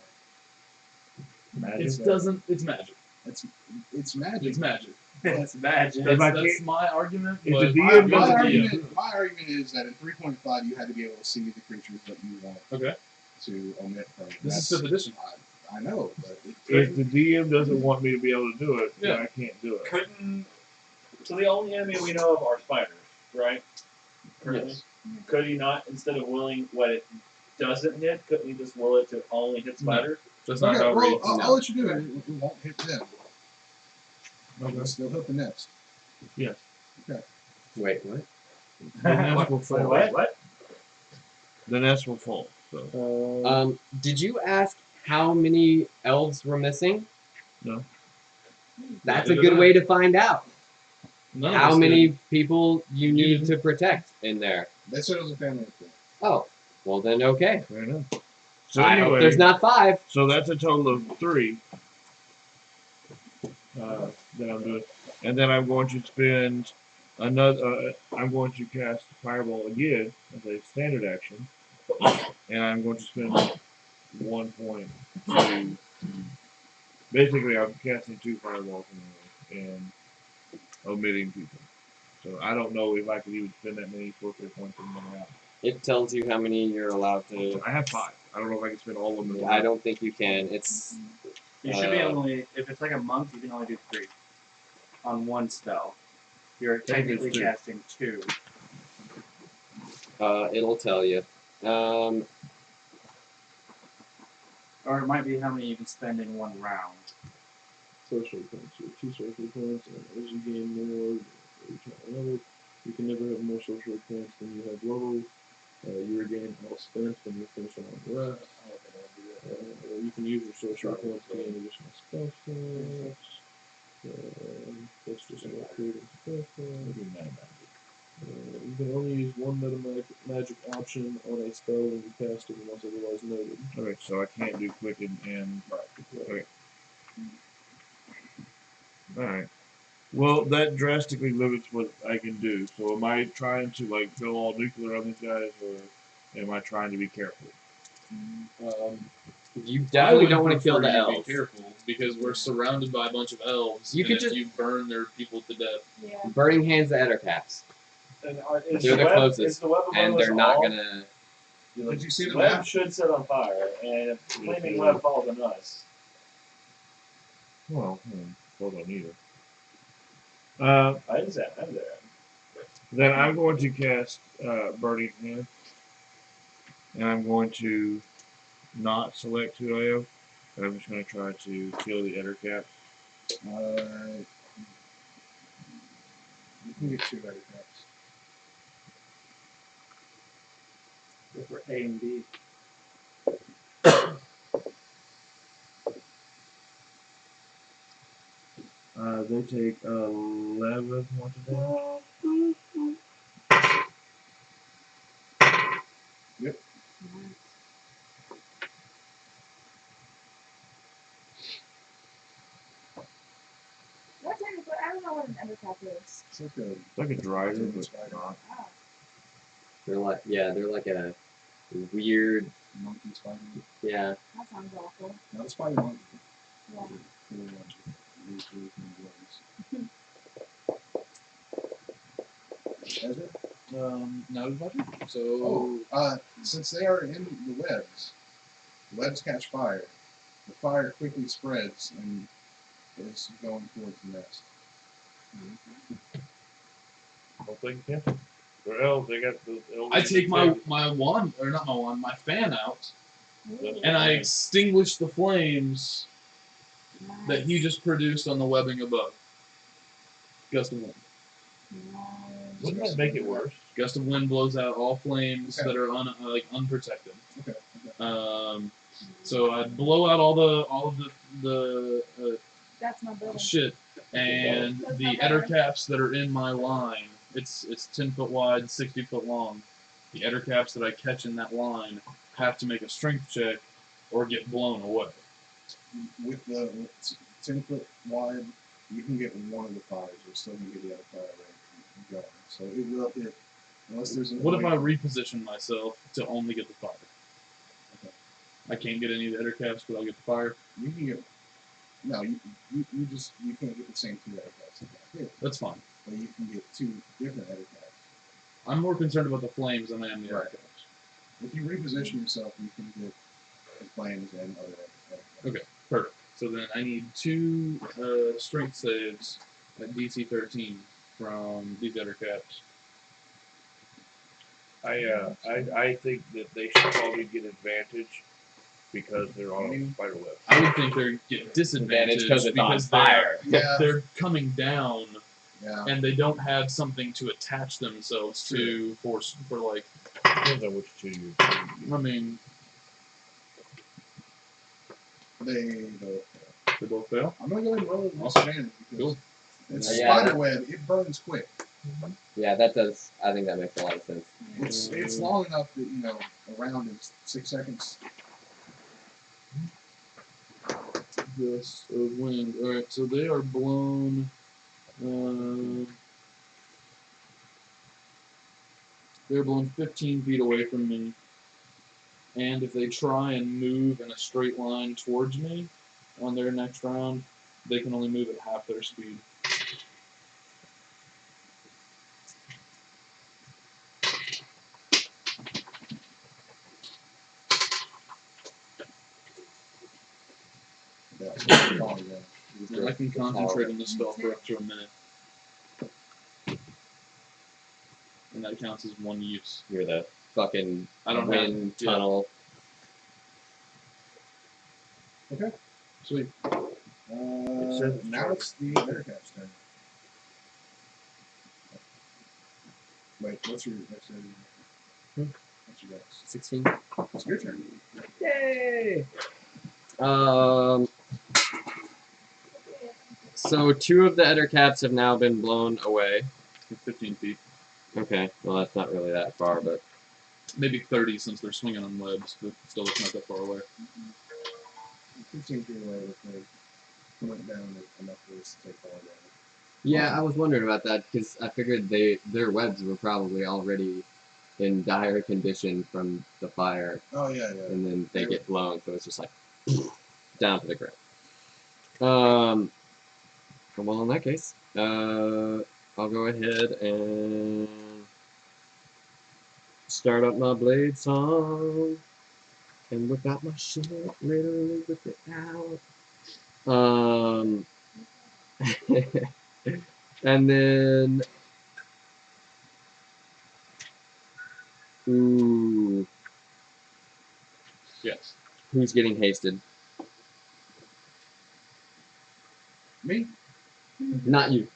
magic. it's magic. It's magic. It's magic. It's magic. If I That's can't- my argument. if but the My, DM my doesn't argument, my argument is that in 3.5 you had to be able to see the creatures that you want Okay. to omit from. This is 5th edition. I know, but If the DM doesn't want me to be able to do it, then Yeah. I can't do it. Couldn't. So the only enemy we know of are spiders, right? Yes. Could he not, instead of willing what it doesn't hit, couldn't he just will it to only hit spiders? That's not okay, how it well, reads. I'll let you do it. It won't hit them. Okay. It'll still hit the nest. Wait, what? The nest will fall. What? The nest will fall. So Did you ask how many elves were missing? No. That's a good way to find out. None of How us many did. people you need to protect in there. They said it was a family affair. Oh, well then okay. fair enough. So I hope anyway, there's not 5. so that's a total of 3 that I'm doing, and then I'm going to spend another. I'm going to cast Fireball again as a standard action, and I'm going to spend 1 point to. Basically, I'm casting 2 fireballs and omitting people. So I don't know if I could even spend that many sorcery points in 1 round. It tells you how many you're allowed to. I have 5. I don't know if I can spend all of them. I don't think you can. It's You should be only, if it's like a monk, you can only do 3. on one spell. You're technically two. casting 2. It'll tell you. Or it might be how many you can spend in one round. Social points. You have 2 social points, and as you gain more each level, you can never have more social points than you have levels. You regain all spent when you finish on the rest. You can use your social points to gain additional spell slots. That's just about creating spell slots. You can only use one meta magic option on a spell when you cast it unless otherwise noted. Okay, so I can't do quicken and okay. Alright. Well, that drastically limits what I can do. So am I trying to like go all nuclear on these guys, or am I trying to be careful? You I definitely would don't want to kill prefer the you elves. be careful because we're surrounded by a bunch of elves. You and could if just- you burn their people to death. Yeah. Burning Hands the Ettercaps. And They're the the web, closest, is the web above and us they're not all? gonna. Did you see the Web map? should set on fire, and if the flaming web falls on us. Well, don't either. I understand. I'm there. Then I'm going to cast Burning Hand, and I'm going to not select who I am, and I'm just going to try to kill the Ettercaps. You can get 2 better caps. Go for A and B. They take 11 points of damage. Yep. What type of, I don't know what an endercap is. It's like a It's like a drider, It's but a spider. not. Oh. They're like a weird. monkey spider. Yeah. That sounds awful. Not a spider monkey. Yeah. They're loose and worms. Ezra? Not as much. So Since they are in the webs catch fire. The fire quickly spreads and is going towards the nest. Don't think you can. They're elves. They got the elves. I take my wand, or not my wand, my fan out, Ooh. and I extinguish the flames Nice. that he just produced on the webbing above. Gust of wind. Nice. Wouldn't that make it worse? Gust of wind blows out all flames Okay. that are unprotected. Okay. So I blow out all of the That's my building. shit, and That's the not bad. ettercaps that are in my line. It's 10 foot wide, 60 foot long. The ettercaps that I catch in that line have to make a strength check, or get blown away. With 10 foot wide, you can get one of the fires. You're still going to get the other fire right going. So it will hit, unless there's a What if I reposition myself to only get the fire? Okay. I can't get any of the ettercaps, but I'll get the fire. You can get, no, you can't get the same 2 edicaps that got hit, That's fine. but you can get 2 different edicaps. I'm more concerned about the flames than I am the Right. ettercaps. If you reposition yourself, you can get the flames and other edicaps. Okay, perfect. So then I need 2 strength saves at DC 13 from these ettercaps. I think that they should probably get advantage because they're on a spider web. I would think they get disadvantage because it's on because fire. Yeah. they're coming down Yeah. and they don't have something to attach themselves to for like. Depends on which 2 you. I mean, They both fail. I'm going to go ahead and roll with Awesome. disadvantage because Cool. it's a Yeah, spider web. It burns quick. Yeah, that does. I think that makes a lot of sense. It's long enough that, a round is 6 seconds. Gust of wind. All right, so they are blown. They're blown 15 feet away from me. And if they try and move in a straight line towards me on their next round, they can only move at half their speed. That's falling damage. I can concentrate on this spell for up to a minute. And that counts as one use. You're the fucking I don't wind have- yeah. tunnel. Sweet. Now it's the Bearcat's turn. Wait, what's your dexterity? What's your dex? 16. It's your turn. Yay! So 2 of the Eder caps have now been blown away. 15 feet. Okay, well that's not really that far, but Maybe 30 since they're swinging on webs, but still it's not that far away. 15 feet away with me. Went down enough for us to take all damage. yeah, I was wondering about that because I figured their webs were probably already in dire condition from the fire, Oh, yeah. and then they They get blown, so it's just like down to the ground. Well, in that case, I'll go ahead and start up my blade song and whip out my shit, literally whip it out. And then, ooh, Yes. who's getting hasted? Me? Not you.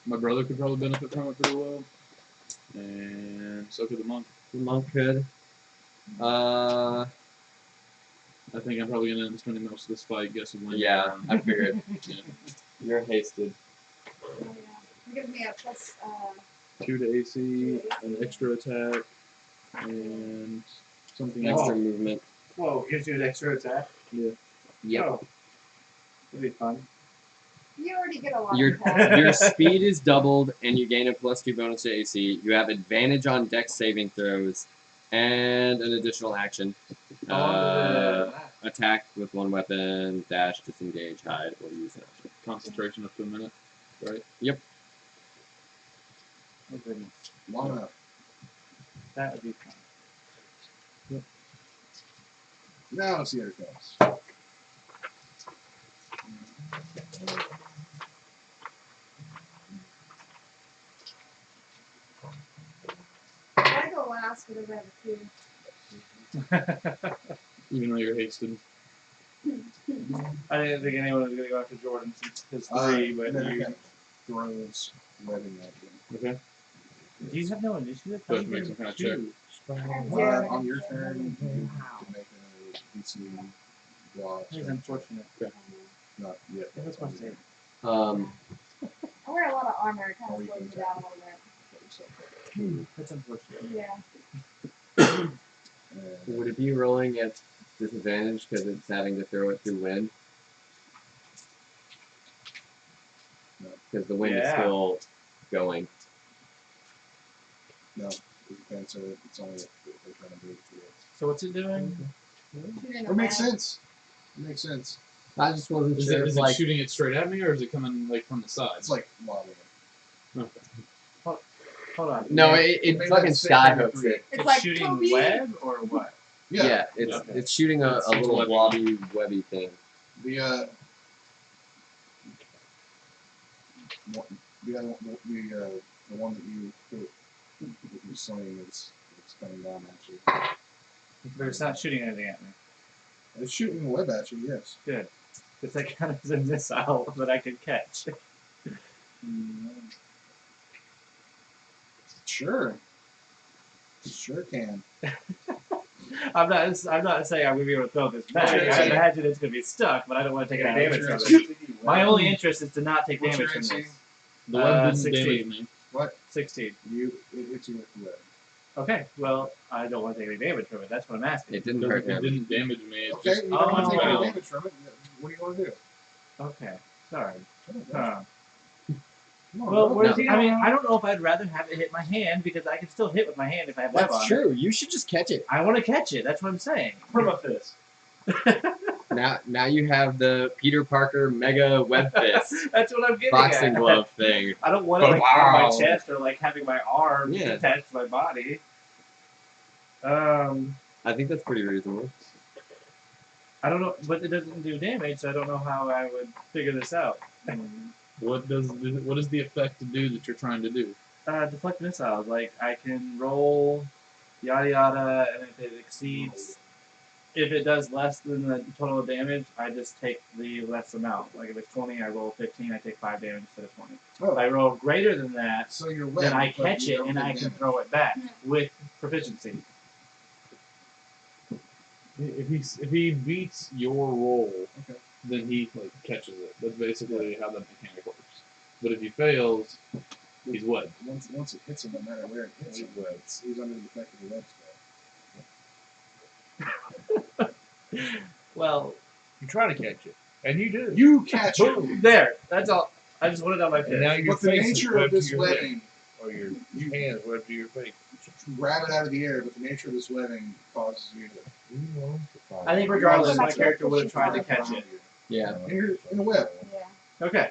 My brother could probably benefit from it pretty well. And so could the monk. The monk could. I think I'm probably going to end up spending most of this fight guessing when. Yeah, I figured. Yeah. You're hasted. Oh, yeah. Give me a plus. 2 to AC, an extra attack, and something Extra else. movement. Whoa, gives you an extra attack. Yep. Oh, that'd be fun. You already get a lot Your of power. your speed is doubled, and you gain a +2 bonus to AC. You have advantage on Dex saving throws, and an additional action. How long does it last? Attack with one weapon, dash, disengage, hide, or use an action. Concentration up to a minute, right? Yep. Oh, goodness. Long enough. That would be fun. Now it's the other cats. I go last for the red too. Even though you're hasted. I didn't think anyone was going to go after Jordan since his 3, but then you. it throws webbing at you. Okay. Do you have no initiative? So How it do you makes get some kind of two? Yeah. On your turn, you have to make a DC block. That is unfortunate. Not yet. Yeah, that's my save. I wear a lot of armor. It kind Oh, of you slows can me down a little bit. That's unfortunate. Yeah. And Would it be rolling at disadvantage because it's having to throw it through wind? No. Because the wind is Yeah. still going. no, it depends. It's only if they're trying to move to it. So what's it doing? Shooting It makes a web. sense. It makes sense. I just wasn't Is sure. it, if, is it like, shooting it straight at me, or is it coming like from the side? It's like lobbing it. Okay. Hold on. no, It it made fucking that same sky thing with hooks 3. it. It's like shooting Toby. web or what? Yeah, it's Okay. it's shooting a It's little webby. blobby, webby thing. The the one that you put with your sling is it's coming down at you. But it's not shooting anything at me. It's shooting a web at you, yes. Good. Because that kind of is a missile that I could catch. Sure. Sure can. I'm not saying I'm gonna be able to throw this back. What's your I AC? imagine it's gonna be stuck, but I don't want to take any damage What's from your it. AC? My only interest is to not take What's damage your from AC? this. The web didn't 16. damage me. What? 16. It hits you with the web. Okay, well, I don't want to take any damage from it. That's what I'm asking. It didn't Because hurt if it him. didn't damage me, it's Okay, just you don't want to take Oh. any damage from it. What do you want to do? Okay, sorry. Come on, Well, bro. where's I mean, I don't know if I'd rather have it hit my hand because I can still hit with my hand if I have web on That's it. true. You should just catch it. I want to catch it. That's what I'm saying. Permafist. Now you have the Peter Parker mega web fist That's what I'm getting boxing at. glove thing. I don't want it like Wow. on my chest or like having my arm Yeah. attached to my body. I think that's pretty reasonable. I don't know, but it doesn't do damage, so I don't know how I would figure this out. What is the effect to do that you're trying to do? Deflect missiles. Like, I can roll yada yada, and if it exceeds, if it does less than the total damage, I just take the less amount. Like, if it's 20, I roll 15, I take 5 damage instead of 20. If I roll greater than that, So you're then I wet, but catch you it don't and take I can damage. throw it back with proficiency. If he beats your roll, Okay. then he catches it. That's basically how the mechanic works. But if he fails, he's wet. Once it hits him, no matter where it hits him, he's under the effect of the web spell. Well, You try to catch it, and you do. You catch it. there. That's all. I just wanted on my And pitch. now your But the face is nature of webbed to this your head, webbing, or your hands webbed to your face. grab it out of the air, but the nature of this webbing causes you to. I think regardless, my character would have tried to catch it. Yeah. And you're in a web. Yeah. Okay.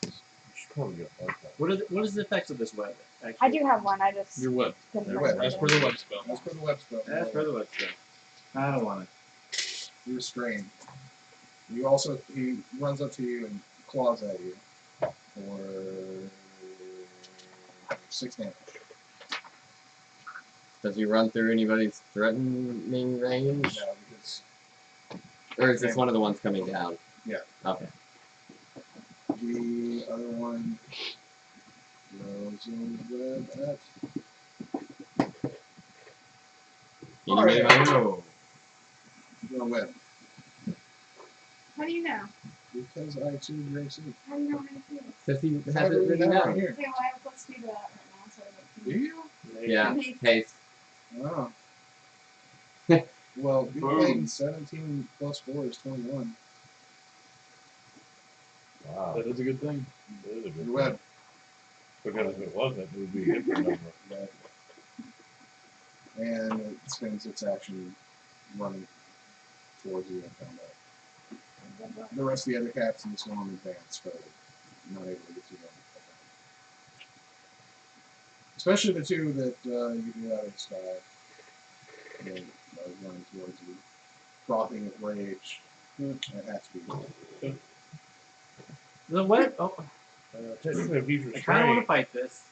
You should probably get a hard time. What is the effects of this web? Actually? I do have one. I just You're wet. couldn't You're remember wet. As it. per the web spell. That's for the web spell. That's for the web stuff. I don't want it. You're restrained. He runs up to you and claws at you for 6 damage. Does he run through anybody's threatening range? No, because Or is this one of the ones coming down? Yeah. Okay. the other one goes in the web at. Anybody know? You're a web. How do you know? Because I tuned your AC. How do you know how to do it? Does he I have it wrote written down down? right here. Okay, well, I have a plus 2 to that right now, so I Do don't you? Yeah. Haste. Oh. Well, you Boom. played 17 plus 4 is 21. Wow. That is a good thing. That is a good Your thing. web. Because if it wasn't, it would be a different number. Web. And it spends its action running towards you in combat. The rest of the other cats in the swarm advance further. Not able to get you on. Especially the two that you do out of the sky. They are running towards you, frothing with rage. That has to be. The web. Oh, Technically, if he's I kind of want to restrained, fight this.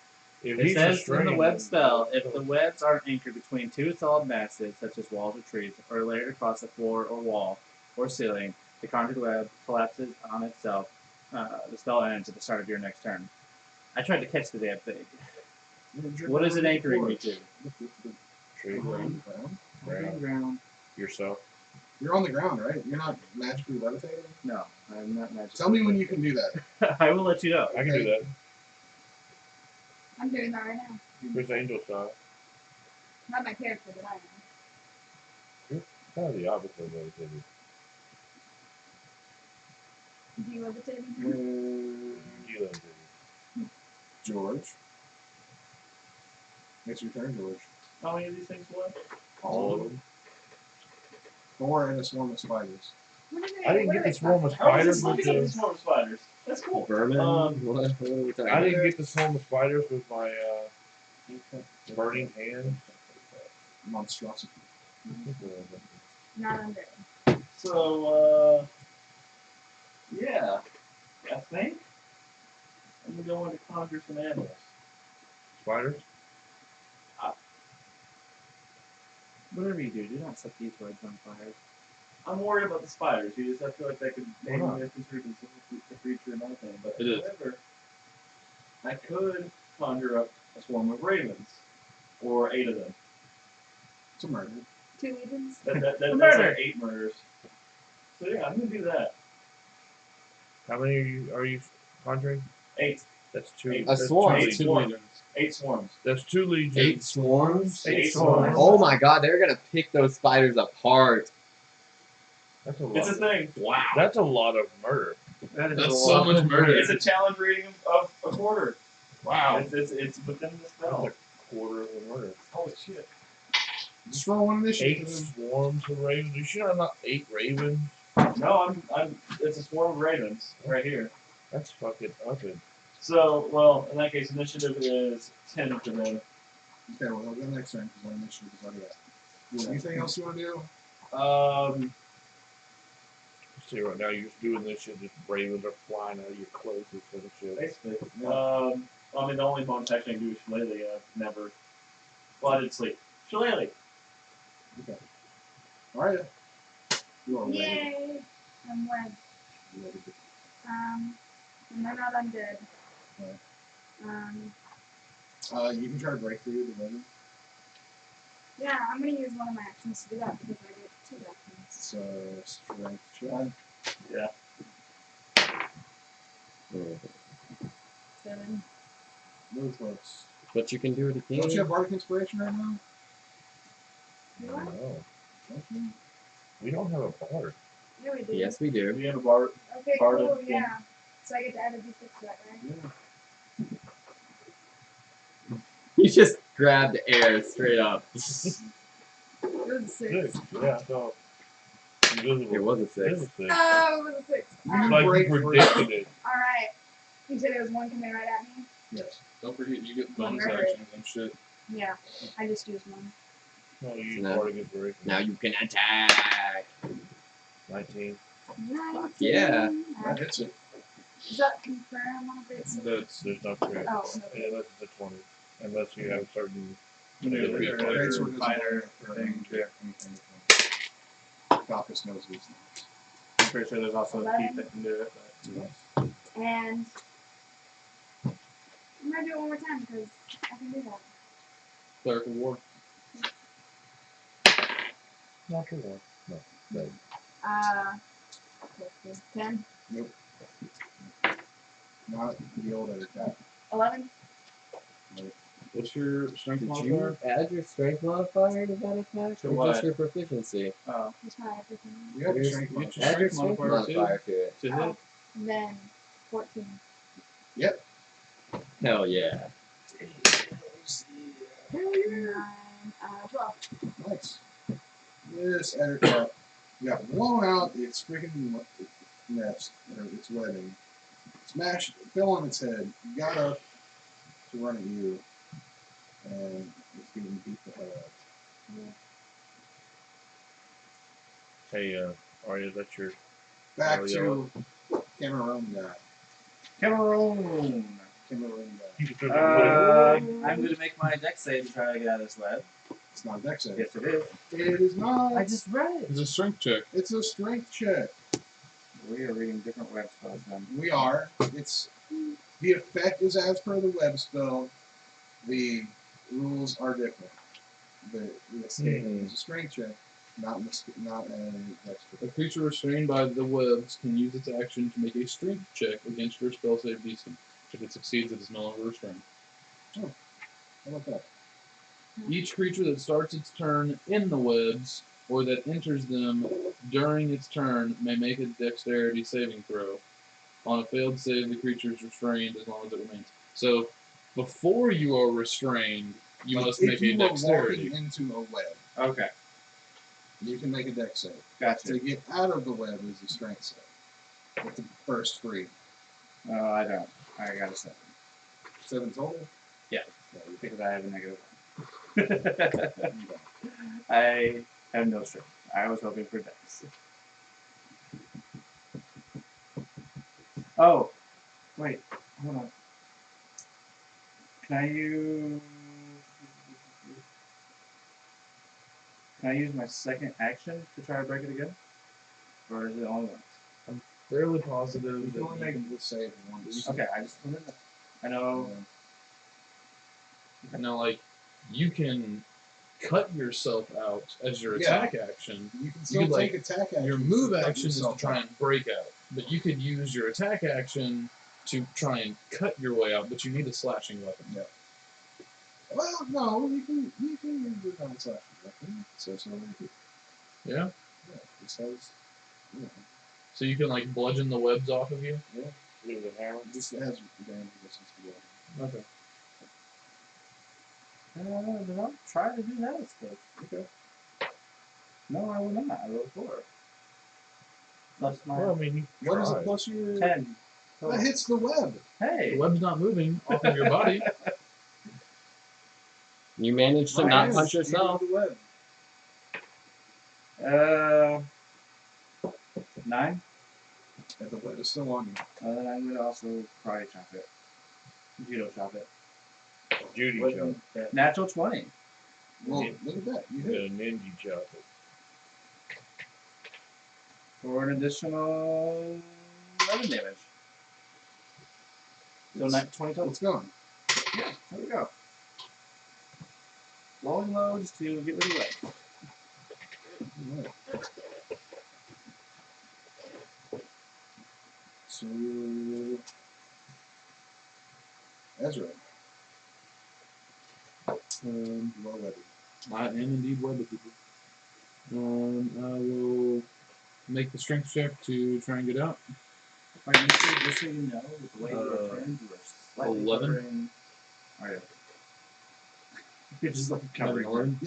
if It he's says in restrained, the web then- spell, if the webs aren't anchored between two solid masses, such as walls or trees, or layered across the floor or wall or ceiling, the conjured web collapses on itself. The spell ends at the start of your next turn. I tried to catch the damn thing. What is it anchoring me to? Tree, Ground. Ground. yourself. You're on the ground, right? You're not magically levitating? No, I'm not magic. Tell me when you can do that. I will let you know. I can do that. I'm doing that right now. Chris Angel style. Not my character, but I am. Kind of the opposite of levitating. Do you levitate? You levitating. George. It's your turn, George. How many of these things left? All of them. 4 in a swarm of spiders. I didn't get the swarm of How is spiders this with looking at these the. more spiders? That's cool. Vermin? Um, What are we talking I about? didn't get the swarm of spiders with my burning hand. Monstrosity. Not under. So, yeah. I think I'm going to conjure some animals. Spiders? Whatever you do not set these words on fire. I'm worried about the spiders. You just I feel like that could maybe Why not? misconstrue the creature and everything. But It is. however, I could conjure up a swarm of ravens, or 8 of them. It's a murder. 2 legions? That's Murder. like 8 murders. So yeah, I'm gonna do that. How many are you conjuring? 8. That's 2. A that's swarm. 2 8 legions. swarms. 8 swarms. That's 2 legions. 8 swarms? 8 swarms. Oh my god, they're gonna pick those spiders apart. That's a lot. It's a thing. Wow. That's a lot of murder. That is That's a so lot. much murder. It's a challenge reading of a quarter. Wow. It's within the spell. That's a quarter of a murder. Holy shit. Just roll one 8 initiative. swarms of ravens. You sure I'm not 8 ravens? No, I'm. It's a swarm of ravens right here. That's fucking up. So, well, in that case, initiative is 10 for them. Okay, well, I'll go next turn because our initiative is already out. Anything else you want to do? See, right now you're just doing this shit, just ravens are flying out of your clothes and shit. Basically. Yeah. I mean, the only bonus action I can do is Shillelagh. I've never. Well, I did sleep. Shillelagh. Okay. All right. You are ready. Yay! I'm wed. And they're not undead. You can try to break through the weapon. Yeah, I'm gonna use one of my actions to do that because I get 2 actions. So, strength check. Yeah. 7. Really close. But you can do it again. Don't you have Bardic Inspiration right now? Do I? No, Don't you? we don't have a bard. Yeah, we do. Yes, we do. We have a bar. Okay, Bardic, cool, yeah. yeah. So I get to add a d6 to that, right? Yeah. You just grabbed air straight up. It was a 6. Six. Yeah, so invisible. It was a It 6. was a six. Oh, it was a 6. It's like break you through. predicted it. Alright. You said it was one coming right at me? Yes. Don't forget you get bonus Remember it. actions and shit. Yeah. I just used one. No, you use No. Bardic Inspiration. Now you can attack. 19. Nice. Yeah. That hits it. Does that confirm on a great sword? There's no crit. Oh, no. Yeah, unless it's a 20. Unless you have certain. Maneuver Yeah, or Great sword doesn't fighter work thing. for anything. Falcus knows these things. I'm pretty sure there's also a thief that can do it. But. And I'm gonna do it one more time because I can do that. Clerical War. Not your one. No. 10, Nope. Not the old attack. 11. What's your strength Did modifier? you add your strength modifier to that attack? To Or what? just your proficiency? Oh. Just my everything. You have Your- your strength your modifier. Add your strength strength modifier modifier to it. to hit. Oh, then 14. Hell yeah. Hell yeah. 12. Nice. This aircraft got blown out its freaking nest, or its webbing. Smashed, fell on its head, got up to run at you, and it's getting beat the hell out. Hey, Arya, that's your. Back Oh, to Cameroon guy. Cameroon. Cameroon guy. You can put it I'm going to make my dex save to try to get out of this web. It's not a dex save. Yes, it is. It is not. I just read it. It's a strength check. It's a strength check. We are reading different web spells then. We are. It's the effect is as per the web spell. The rules are different. It's a strength check, not a dex A check. creature restrained by the webs can use its action to make a strength check against your spell save DC. If it succeeds, it is no longer restrained. How about that? Each creature that starts its turn in the webs or that enters them during its turn may make a dexterity saving throw. On a failed save, the creature is restrained as long as it remains. So, before you are restrained, you Like, must if make you a were dexterity. walking into a web, Okay. you can make a dex save. Gotcha. To get out of the web is a strength save. But to burst free. Oh, I don't. I got a 7. 7 total? Yeah. Yeah, you Because I have a negative 1. Okay. I have no strength. I was hoping for dex. Oh, wait, hold on. Can I use my second action to try to break it again? Or is it only once? Fairly positive You that can only you make can the save once. Okay, I just wanted to. I know. Now, like, you can cut yourself out as your Yeah. attack action. You can still could, take like, attack action. Your move to cut action is to yourself try out. and break out, but you could use your attack action to try and cut your way out, but you need a slashing weapon. Yeah. Well, no, you can use your non-slashing weapon. So Yeah? yeah, it says, you know, So you can, like, bludgeon the webs off of you? Use a hammer. it just has damage resistance to it. Okay. Then I'll try to do that instead. Okay. No, I will not. I rolled 4. Plus my Well, I mean, you What is try. it plus your 10. That hits the web. The Hey. web's not moving off of your body. You managed to Nice. not punch You yourself. hit the web. 9. And the web is still on you. Then I'm gonna also karate chop it. Judo chop it. Judy With chop. Natural 20. Well, look at that. You You hit. got a ninja chop. For an additional 11 damage. So 20 total. It's gone. Yeah, there we go. Blowing loads to get rid of web. Alright. So, Ezra, low levy. I am indeed webbed, people. I will make the strength check to try and get out. Alright, just so you know, with the way you are turned, you are slightly 11. covering. Alright. You're just like covering. 11.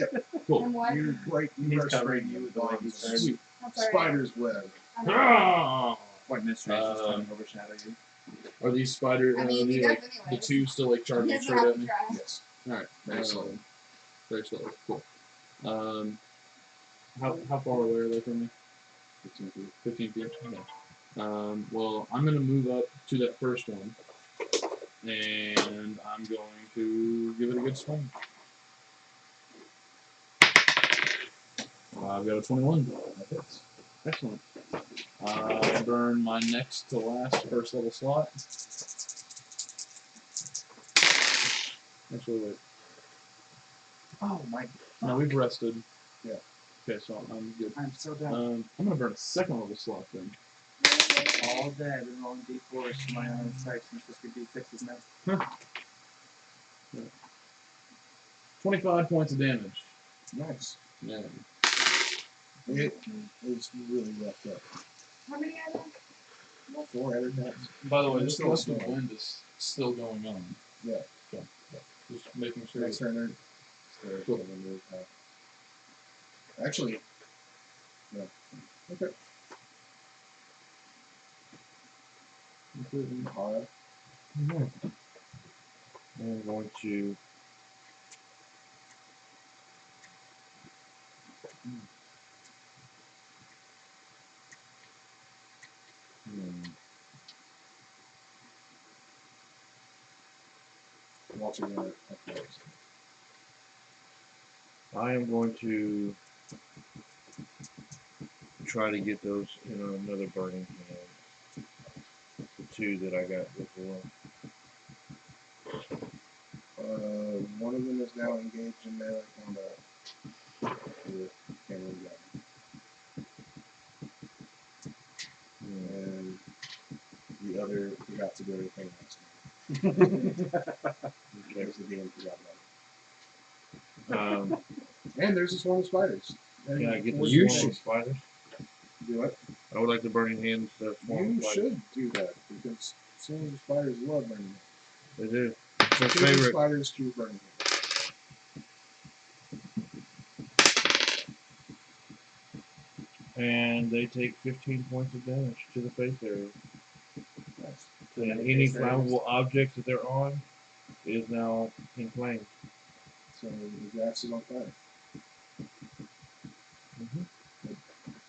And what? You break. He's You are covering swinging you with the the way bombs. he's turned. Sweet. That's alright. Spider's web. I know. Ah! Point mystery is just trying to overshadow you. Are these spider? I mean, he the, does like, anyway. the two still like He charging doesn't straight have at to me? try. Yes. All right. Very slow. Very slowly. Cool. How far away are they from me? 15 feet. 15 feet. Okay. Well, I'm gonna move up to that first one, and I'm going to give it a good swing. I've got a 21. That hits. Excellent. I burn my next to last first level slot. Actually, wait. Oh my. No, we've rested. Yeah. Okay, so I'm good. I'm so done. I'm gonna burn a second level slot then. All day I've been rolling d4s for my own strikes and it's supposed to be d6s now. 25 points of damage. Nice. Yeah. It's really roughed up. How many are there? 4 headed attacks. By the way, They're this still gust of small. wind is still going on. Yeah. Okay. Just making sure. Next turn, they're Cool. going to move out. Actually, no. Okay. Hara. I'm going to. Watching it up close. I am going to try to get those in another burning hand. The 2 that I got before. One of them is now engaged in melee combat with Cameron Gun. And the other forgot to do anything last time. Because the DM forgot about it. And there's a swarm of spiders. And Can I get the You swarm should- of spiders? do it. I would like the burning hands swarm You of spiders. should do that because swarm of spiders love burning. They do. It's their Favorite favorite. spiders choose burning. And they take 15 points of damage to the face area. Nice. And any flammable objects that they're on is now in flames. So the grass is on fire.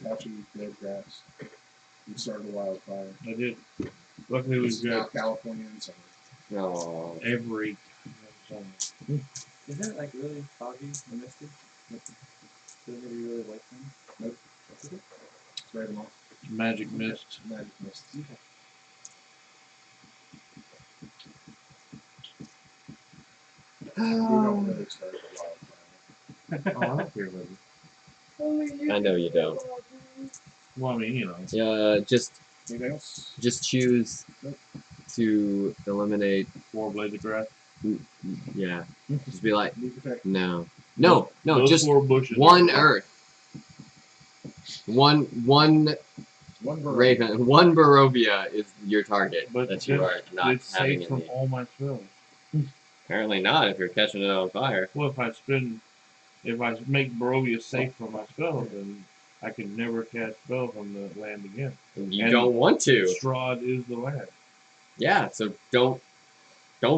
Patch of dead grass. You started a wildfire. I did. Luckily, This is we've now got California in summer. No. every. Is it like really foggy and misty? Does it really like them? It's Ravenloft. Magic mist. Magic mist. We don't really start a wildfire. Oh, I don't care about it. I know you don't. Well, I mean, you know. Yeah, just Anything else? choose to eliminate. 4 blades of grass. Yeah, just be like, Need protect. no, Those just 4 bushes. one earth, one One bird. raven, one Barovia is your target But that you are not it's having safe in from the. all my spells. Apparently not if you're catching it on fire. Well, if I make Barovia safe from my spells, then I can never cast spells on the land again. You And don't want to. Strahd is the land. Yeah, so don't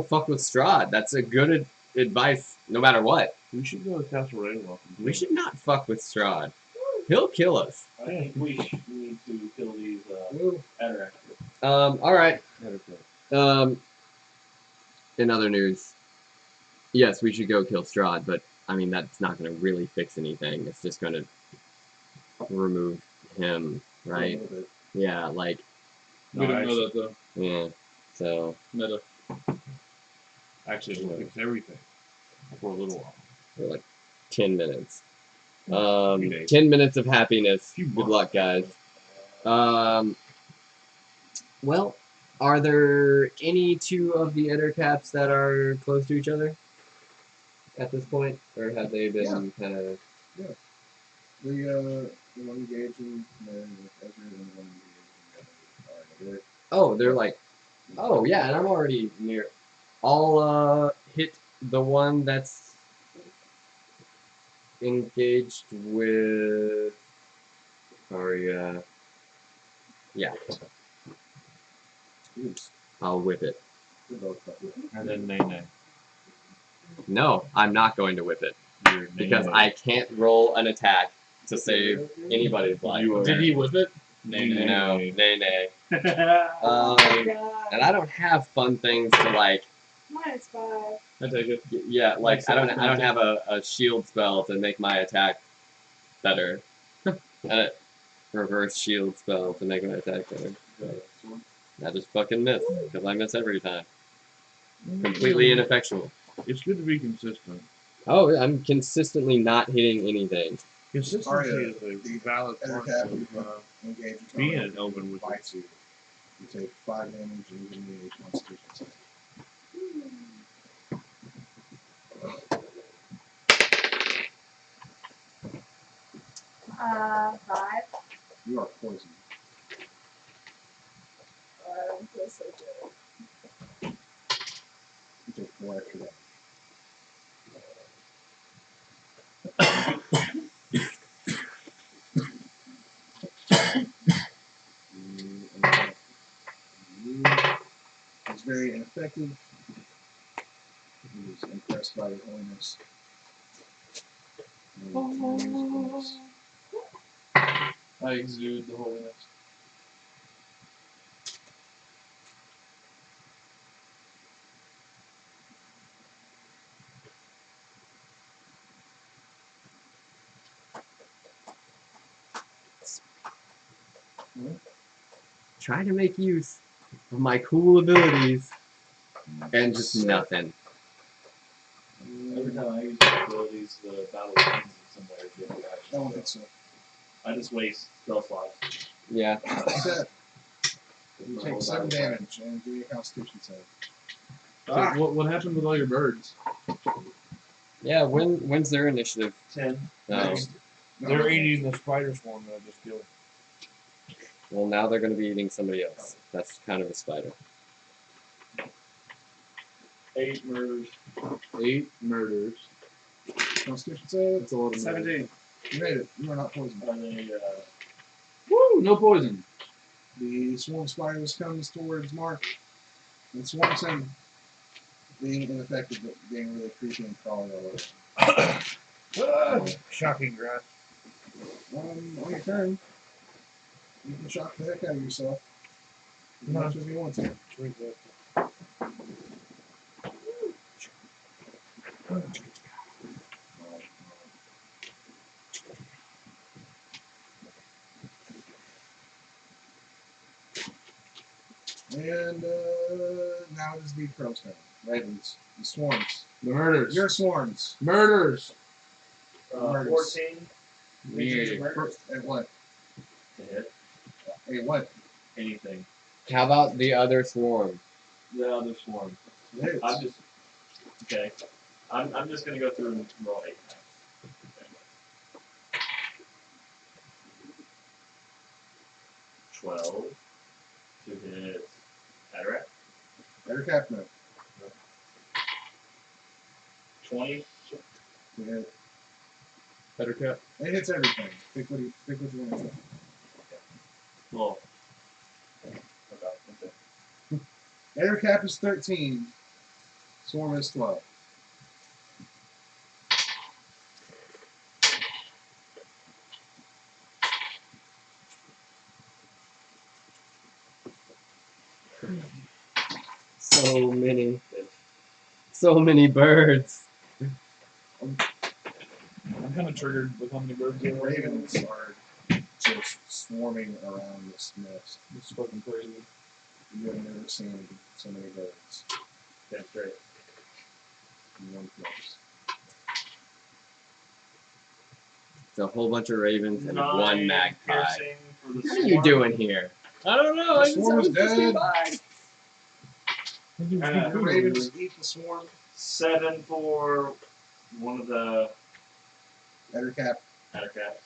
fuck with Strahd. That's a good advice no matter what. We should go to Castle Ravenloft. We should not fuck with Strahd. He'll kill us. I think we need to kill these Atarax. Alright. In other news, yes, we should go kill Strahd, but I mean that's not gonna really fix anything. It's just gonna remove him, right? Yeah, like We don't know that though. yeah. So Meta. Actually, it'll fix everything for a little while. for like 10 minutes. Few days. 10 minutes of happiness. Few Good months. luck, guys. Well, are there any two of the Ettercaps that are close to each other at this point, or have they been kind of? The one engaging with Ezra and the one engaging with Oh, they're like, oh yeah, and I'm already near. I'll hit the one that's engaged with. Sorry, yeah. I'll whip it. And then Nene. No, I'm not going to whip it Your because Nene. I can't roll an attack to save anybody's life. You are- Did he whip it? Nene. No, nay. Oh my god. And I don't have fun things to like. -5. I take it. Yeah, like I don't Penalty. have a shield spell to make my attack better. And a reverse shield spell to make my attack better. I just fucking miss because I miss every time. Completely ineffectual. It's good to be consistent. Oh, yeah, I'm consistently not hitting anything. Consistency is a valid part Ettercap of engaging being an elven wizard. bites you. You take 5 damage and you give me a constitution save. Five. You are poisoned. I don't feel so good. You take 4 extra damage. It's very ineffective. He was impressed by your holiness. I exude the holiness. Trying to make use of my cool abilities and just nothing. Every time I use my abilities, the battle ends in some way or the other. I don't think so. I just waste spell slots. Yeah. Set. You take 7 damage and do your constitution save. So what happened with all your birds? Yeah, when's their initiative? 10. No. They're eating the spider swarm that I just killed. Well, now they're going to be eating somebody else. That's kind of a spider. 8 murders. 8 murders. Constitution save. That's a lot of murders. 17. You made it. You are not poisoned. Are they, Woo! No poison. The swarm spiders comes towards Mark and swarms him, being ineffective but being really creepy and crawling all over. Shocking grass. On your turn, you can shock the heck out of yourself as much as you want to. And now it is the crow's turn. Ravens, the swarms. The murders. Your swarms. Murders. Murders. 14 Yeah. At what? to hit. Hey, what? Anything. How about the other swarm? The other swarm. It hits. I'm just okay. I'm just gonna go through and roll 8 times. Okay. 12 to hit Atarax. Better cap no. 20. To hit. Better cat. It hits everything. Pick what you want to hit. Well. Okay. That's it. Air cap is 13. Swarm is 12. So many birds. I'm kind of triggered with how many birds The there are. ravens are just swarming around this nest. It's fucking crazy. You have never seen so many birds That's great. in one place. It's a whole bunch of ravens and one 9 magpie. piercing for the What are you swarm. doing here? I don't know. The I just swarm is was just dead. by. The ravens eat the swarm. 7 for one of the Air cap. adder caps.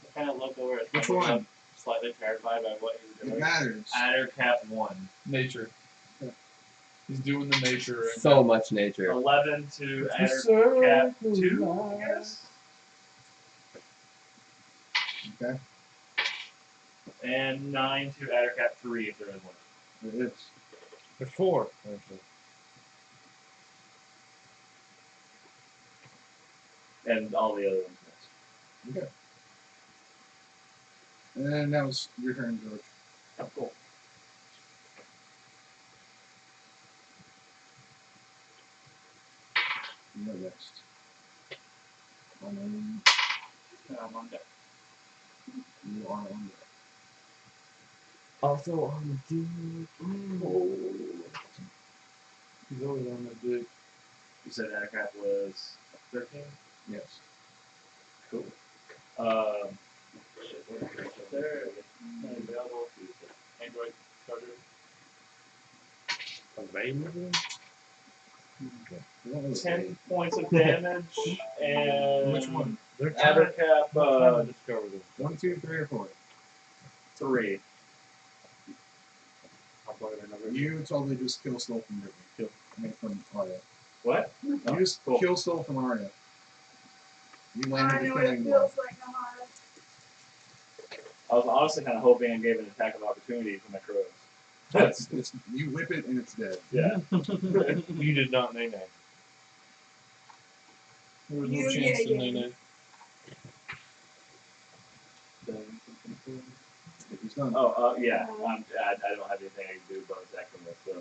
I kind of look over at Which him, one? slightly terrified by what he's It doing. matters. Adder cap 1. Nature. He's doing the nature right So much nature. 11 to now. adder cap 2, I guess. Okay. And 9 to adder cap 3 if there is one. It is. There's 4. Actually. And all the other ones missed. Okay. And that was your turn, George. Oh, cool. You're next. I'm on deck. You are on deck. Also on the He's always on that dick. You said adder cap was 13? Yes. Cool. Shit, what is there? Available to Android charger. Available? 10 points of damage and Which one? They're adder cap trying to discover them. 1, 2, 3, or 4. 3. I'll play it another. You totally just kill stole from Brittany. I mean, from Arya. What? You Oh, just cool. kill stole from Arya. You I landed know the what it killing feels blow. like, Nahara. I was honestly kind of hoping and gave an attack of opportunity for my crows. That's You whip it and it's dead. yeah. You did not name that. There was no You chance get to it. nay. He's done. Oh, yeah. I don't have anything I can do bonus action with, so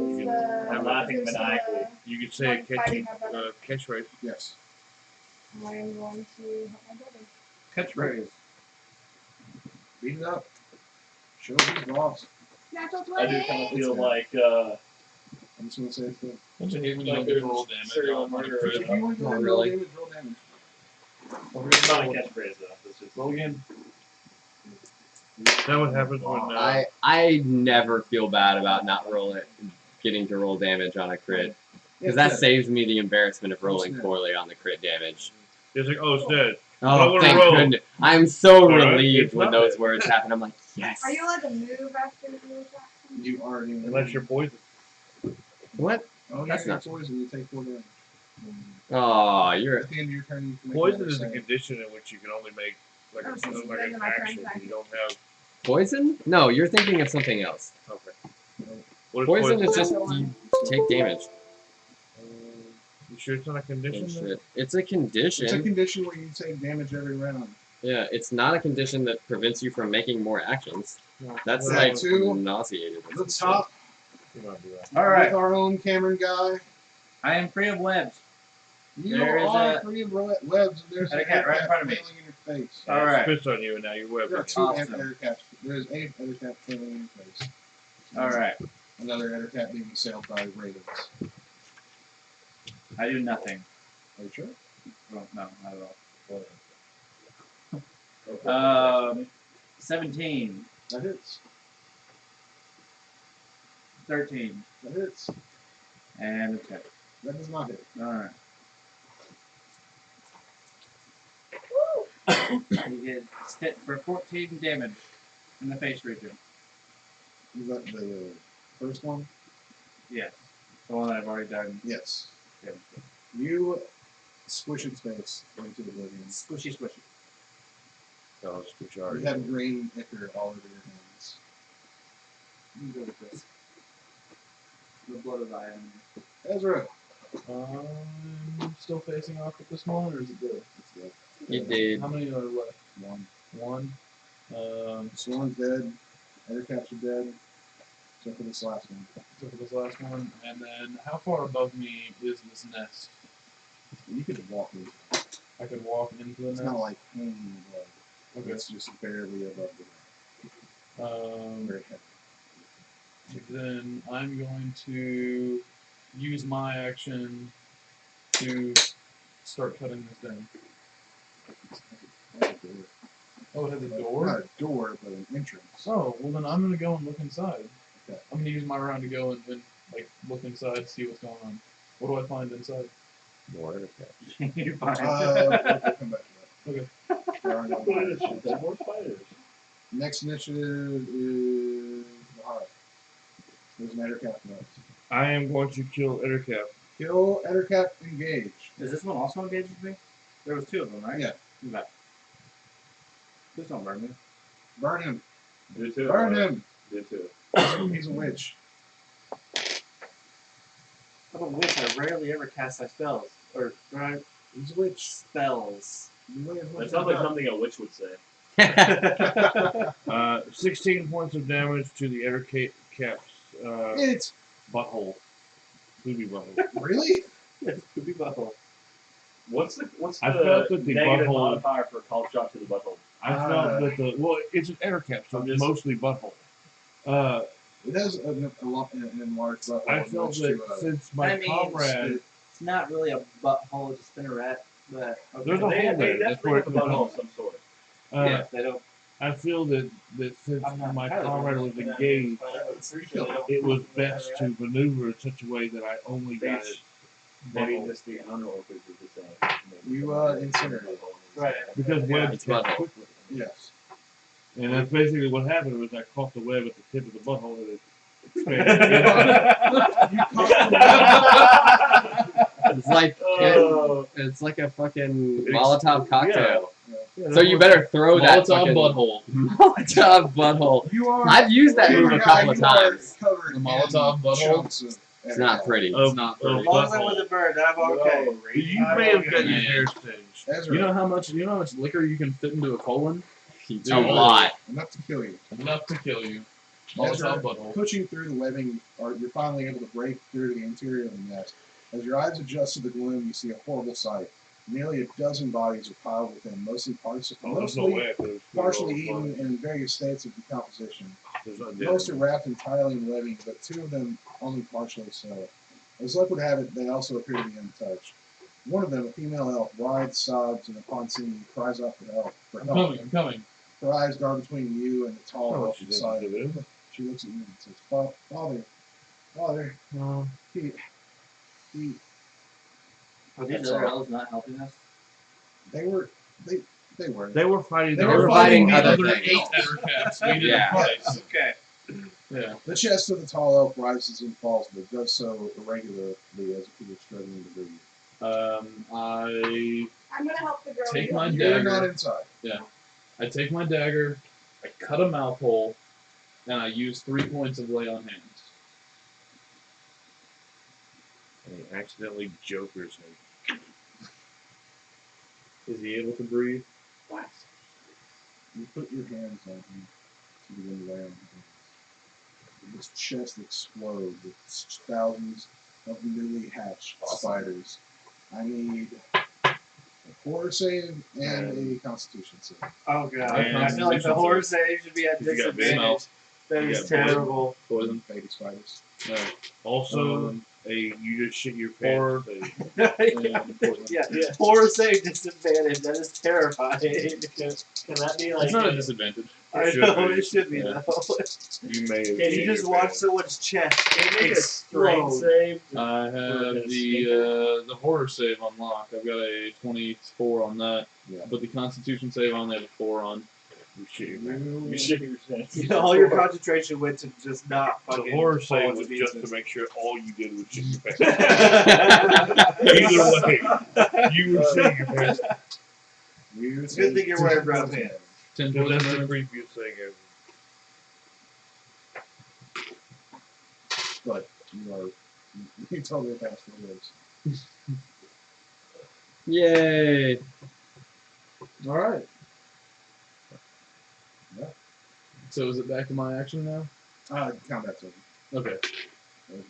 Is the, I'm laughing is maniacally. You could say a Like fighting catchy a brother. catchphrase. Yes. I am going to help my brother. Catchphrase. Beat it up. Show who's boss. Natural I 20! do kind of feel It's like I'm just gonna say it's good. Don't you hate when you Like don't get there's roll damage serial on a murder. crit? If you want to go Not ahead and really. roll damage. it's not a catchphrase though. It's just Roll again. Is that what happens when I never feel bad about not getting to roll damage on a crit. Because that saves me the embarrassment of rolling poorly on the crit damage. it's like, oh, it's dead. Oh, wanna thank roll. goodness. I'm so Alright, relieved it's when not those bad. words happen. I'm like, yes. Are you allowed to move after you attack them? You are in. Unless you're poisoned. What? Oh, That's that's not- not poison. You take 4 damage. Oh, you're... At the end of your turn, you can make Poison another is a save. condition in which you can only make like, Oh, so it's like bigger an my turn action. back. You don't have. Poison? No, you're thinking of something else. Okay. What is Poison is just Poison? you take damage. You sure it's not a condition? then? Bullshit. It's a condition. It's a condition where you take damage every round. Yeah, it's not a condition that prevents you from making more actions. No. That's That like too. nauseated. The top You don't do that. All right. with our own Cameron guy. I am free of webs. You There is are a- free of webs, and there's Got a an cat air right in cap front of me. failing in your face. All right. Spits on you and now you're There are webbed. 2 Awesome. air caps. There's a air cap failing in your face. All right. Another air cap being assailed by ravens. I do nothing. Are you sure? Well, no, not at all. 17, That hits. 13, That hits. and a 10. That does not hit. All right. You get hit for 14 damage in the face region. Is that the first one? Yes. The one that I've already done. Yes. damage to. You squish its face into oblivion. Squishy, squishy. Oh, it's too You charged. have green ichor all over your hands. You go with this. The blood of thy enemy. Ezra. I'm still facing off with this one, or is it dead? It's dead. You did. How many are left? One. One. Swan's dead. Other cats are dead. Except for this last one. Except for this last one. And then, how far above me is this nest? You could walk into it. I could walk into the It's nest. not like hanging above. Okay. It's just barely above the ground. Very heavy. Then I'm going to use my action to start cutting this down. Like a door. Oh, it has a Not door? a door, but an entrance. Oh, well then I'm going to go and look inside. Okay. I'm going to use my round to go and like look inside, see what's going on. What do I find inside? More. Okay. You find We'll come back to that. Okay. There are no more initiatives. There's more spiders. Next initiative is Mahara. There's an Ettercap note. I am going to kill Ettercap. Kill Ettercap, engage. Is this one also engaged with me? There was 2 of them, right? Yeah. Okay. Please don't burn me. Burn him. Do too. Burn him. Do too. He's a witch. I'm a witch. I rarely ever cast my spells. Or, right? He's a witch. Spells. That sounds like something a witch would say. 16 points of damage to the Ettercap's It's butthole. Booby butthole. really? Yes, could be butthole. What's the I felt that the negative butthole- modifier for a call shot to the butthole? I felt that it's an Ettercap, so I'm it's just- mostly butthole. It has a lot an enlarged butthole. I felt that since my I mean, comrade, It's not really a butthole, it's a spinneret, but okay. There's a They hole there. That's definitely where have a it comes butthole from. of some sort. Yeah, they don't. I feel that since I'm not my entirely comrade sure. was engaged, it was best to maneuver in such a way that I only got it. Maybe butthole. just the unorphic is the same. You incinerate. Right. Because webs it's catch butthole. quickly. Yes. And that's basically what happened was I caught the web at the tip of the butthole and it expanded. It's like Oh. it's like a fucking Molotov cocktail. Yeah, So you better throw that Molotov fucking butthole. Molotov butthole. You are. I've used that you move are- a couple of you are times. covered The Molotov in butthole? chunks of It's not Ettercap. pretty. Of- It's not of pretty. As long as I butthole. wasn't burned, I'm okay. No, You I may have don't gotten your get it. hair singed. Ezra, You know how much liquor you can fit into a colon? A lot. enough to kill you. Enough to kill you. Ezra, Molotov butthole. pushing through the webbing, you're finally able to break through the interior of the nest. As your eyes adjust to the gloom, you see a horrible sight. Nearly a dozen bodies are piled within, mostly There's no mostly way I could've partially rolled eaten in various states of decomposition. There's no Most are dead. wrapped entirely in webbing, but 2 of them only partially so. As luck would have it, they also appear to be untouched. One of them, a female elf, writhes, sobs, and upon seeing you, cries out for help. I'm coming. Her eyes guard between you and the tall Oh, elf she beside doesn't her. do it. She looks at you and says, Father, he, Are these That's other all. elves not helping us? they were. They were fighting. They the were other fighting people. other other things. 8 Ettercaps. We didn't Yeah. fight. Okay. Yeah. The chest of the tall elf rises and falls, but does so irregularly as if he were struggling to breathe. I'm gonna help the girl. Take you. my You're dagger. not inside. I take my dagger, I cut a mouth hole, and I use 3 points of lay on hands. And he accidentally jokers him. Is he able to breathe? You put your hands on him to begin to lay on him. His chest explodes with thousands of newly hatched spiders. I need a horror save and a constitution save. Oh god. And I feel like the horror save should be at You got disadvantage. That You is got poison. terrible. Poison. Baby spiders. Also, you just shit your pants. Or- Yeah, horror save disadvantage. That is terrifying. Can that be like? It's not a disadvantage. I should know be. it should be Yeah. though. You may have. Can shit you just your watch pants. someone's chest Can you make a explode? strength save? I have the horror save unlocked. I've got a 24 on that. Yeah. But the constitution save on there is 4 on. You shit your pants. You shit your pants. You know, all your concentration went to just not fucking. The horror fall save to was just pieces. to make sure all you did was shit your pants. Either way, you were shitting your pants. It's a good thing you're wearing brown pants. 10 Because poison that's the damage. creepiest thing ever. but you totally passed the lives. Yay! All right. Yeah. So is it back to my action now? Combat's over. Okay.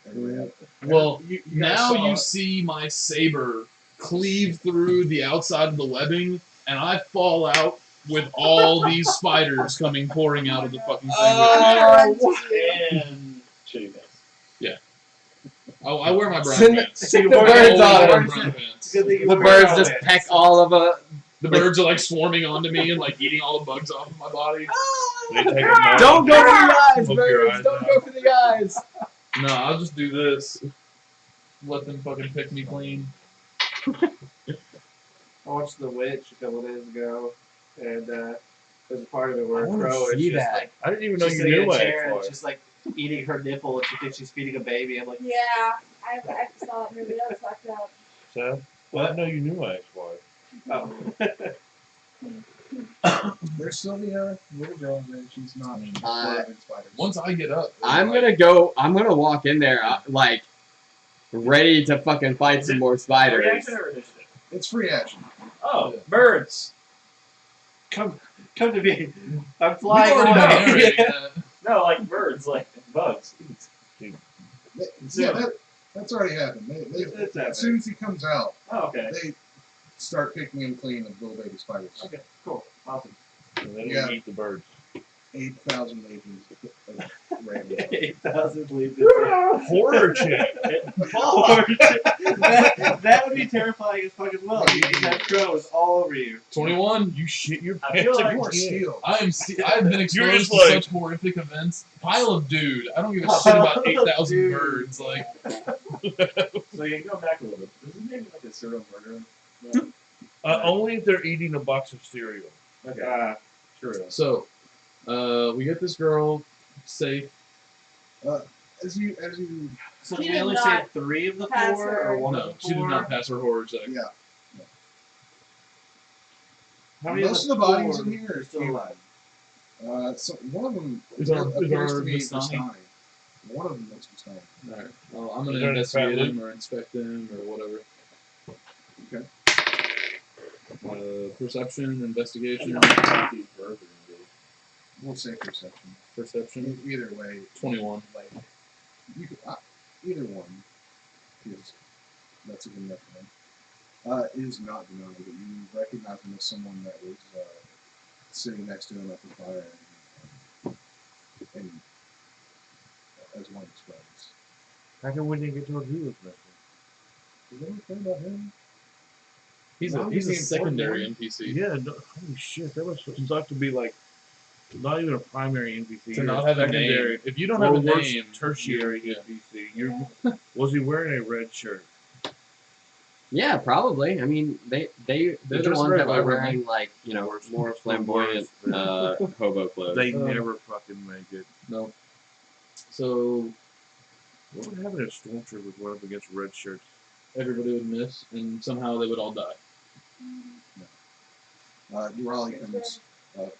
Everybody Well, you guys now saw you it. see my saber cleave through the outside of the webbing, and I fall out with all these spiders coming pouring out of the fucking thing. And shitty face. I wear my brown Send pants. the I birds always on wear it. brown pants. Good thing you The wear birds no just pants. peck all of it. The birds are like swarming onto me and like eating all the bugs off of my body. They take a knife. Don't go for the eyes, Poke your birds! eyes Don't out. go for the eyes! No, I'll just do this. Let them fucking pick me clean. I watched The Witch a couple days ago, and there's a part of it where I a wanna crow is see just that. like I didn't even know she's you sitting knew in a my chair and ex-wife. she's like eating her nipple and she thinks she's feeding a baby. I'm like, Yeah, I saw that movie. That was fucked up. Seth? I didn't know you knew my ex-wife. oh. There's still the little girl in there. She's not loving spiders. Once I get up, I'm like, gonna walk in there, like, ready to fucking fight some more spiders. Reaction or initiative? It's free action. Oh, birds. Come to me. I'm we've flying already away. been narrating that. No, like birds, like bugs. That's already happened. It's As soon as he comes out, Oh, okay. they start picking him clean of little baby spiders. Okay, cool. Awesome. So they don't Yeah. eat the birds. 8,000 legions of Ravenloft. 8,000 legions. Horror chick. that would be terrifying as fuck as well. You just have crows all over you. 21. You shit your I pants. feel like You are steel. I've been exposed just to like- such horrific events. Pile of dude. I don't give a shit about Pile of 8,000 dude. birds. Like, So you can go back a little bit. This is maybe like a serial murderer. Only if they're eating a box of cereal. Okay. True. so, we get this girl safe. As you, So He you did only not say 3 of the pass 4 her. or 1 No, of the 4? she did not pass her horror check. yeah. How many Most of the bodies 4 in here are are still human. alive? So one of them Is our appears to be Vistani? Vistani. One of them looks Vistani. Alright. Well, I'm Is gonna there an investigate fat him or inspect him or whatever. Okay. Perception, I investigation, don't know how these birds are gonna be. We'll say perception. perception. Either way, 21. like you could, either one, because that's a good enough one. Is not denied, but you recognize him as someone that was sitting next to him at the fire, and as one of his friends. How come we didn't get told he was missing? Did they ever care about him? He's Now a he's the important secondary one. NPC. Yeah, no, holy shit, that must suck to be like, not even a primary NPC. To you're not a have a secondary, name. If you don't or have a worse, name, tertiary yeah. NPC. Was he wearing a red shirt? Yeah, probably. I mean, they're the dress ones very that were vibrantly. wearing, like, you know, more flamboyant hobo clothes. They never fucking make it. No. So What would happen if stormtroopers went up against red shirts? everybody would miss, and somehow they would all die. Raleigh comes up.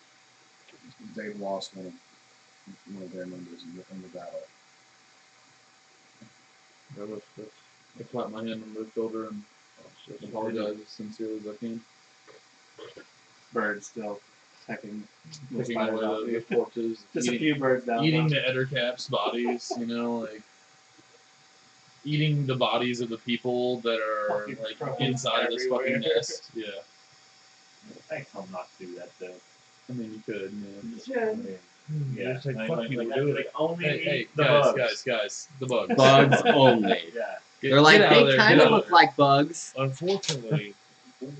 They've lost one of their members in the battle. I clap my hand on their shoulder and apologize as sincerely as I can. Birds still pecking the Picking spiders away off the you. corpses, Just a eating, few birds down. eating the Ettercaps' bodies, you know, like eating the bodies of the people that are Fucking like crows inside of this fucking everywhere. nest. Yeah. I tell them not to do that though. I mean, you could, yeah. You should. Yeah. Just like, I mean, fuck you, like, do it. like only Hey, eat the guys, bugs. the bugs. Bugs only. Yeah. They're like, Get out of they there, kind get of out look of like bugs. Unfortunately,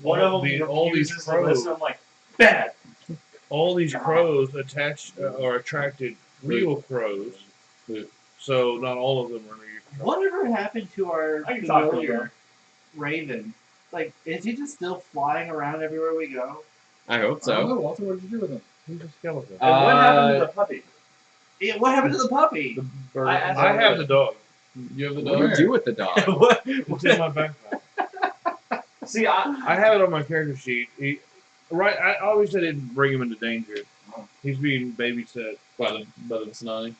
One of them all these refuses to crows, listen. I'm like, bad. all these crows attached or attracted real crows. So not all of them are your crows. Whatever happened to our I can talk to familiar Raven? Like, is he just still flying around everywhere we go? I hope I don't so. know, Walter. What did you do with him? He's a skeleton. And what happened to the puppy? Yeah, what happened to the puppy? The bird. I I have the dog. You have the What dog? do you do with the dog? what? It's in my backpack. See, I have it on my character sheet. I obviously didn't bring him into danger. He's being babysat. By the Vistani.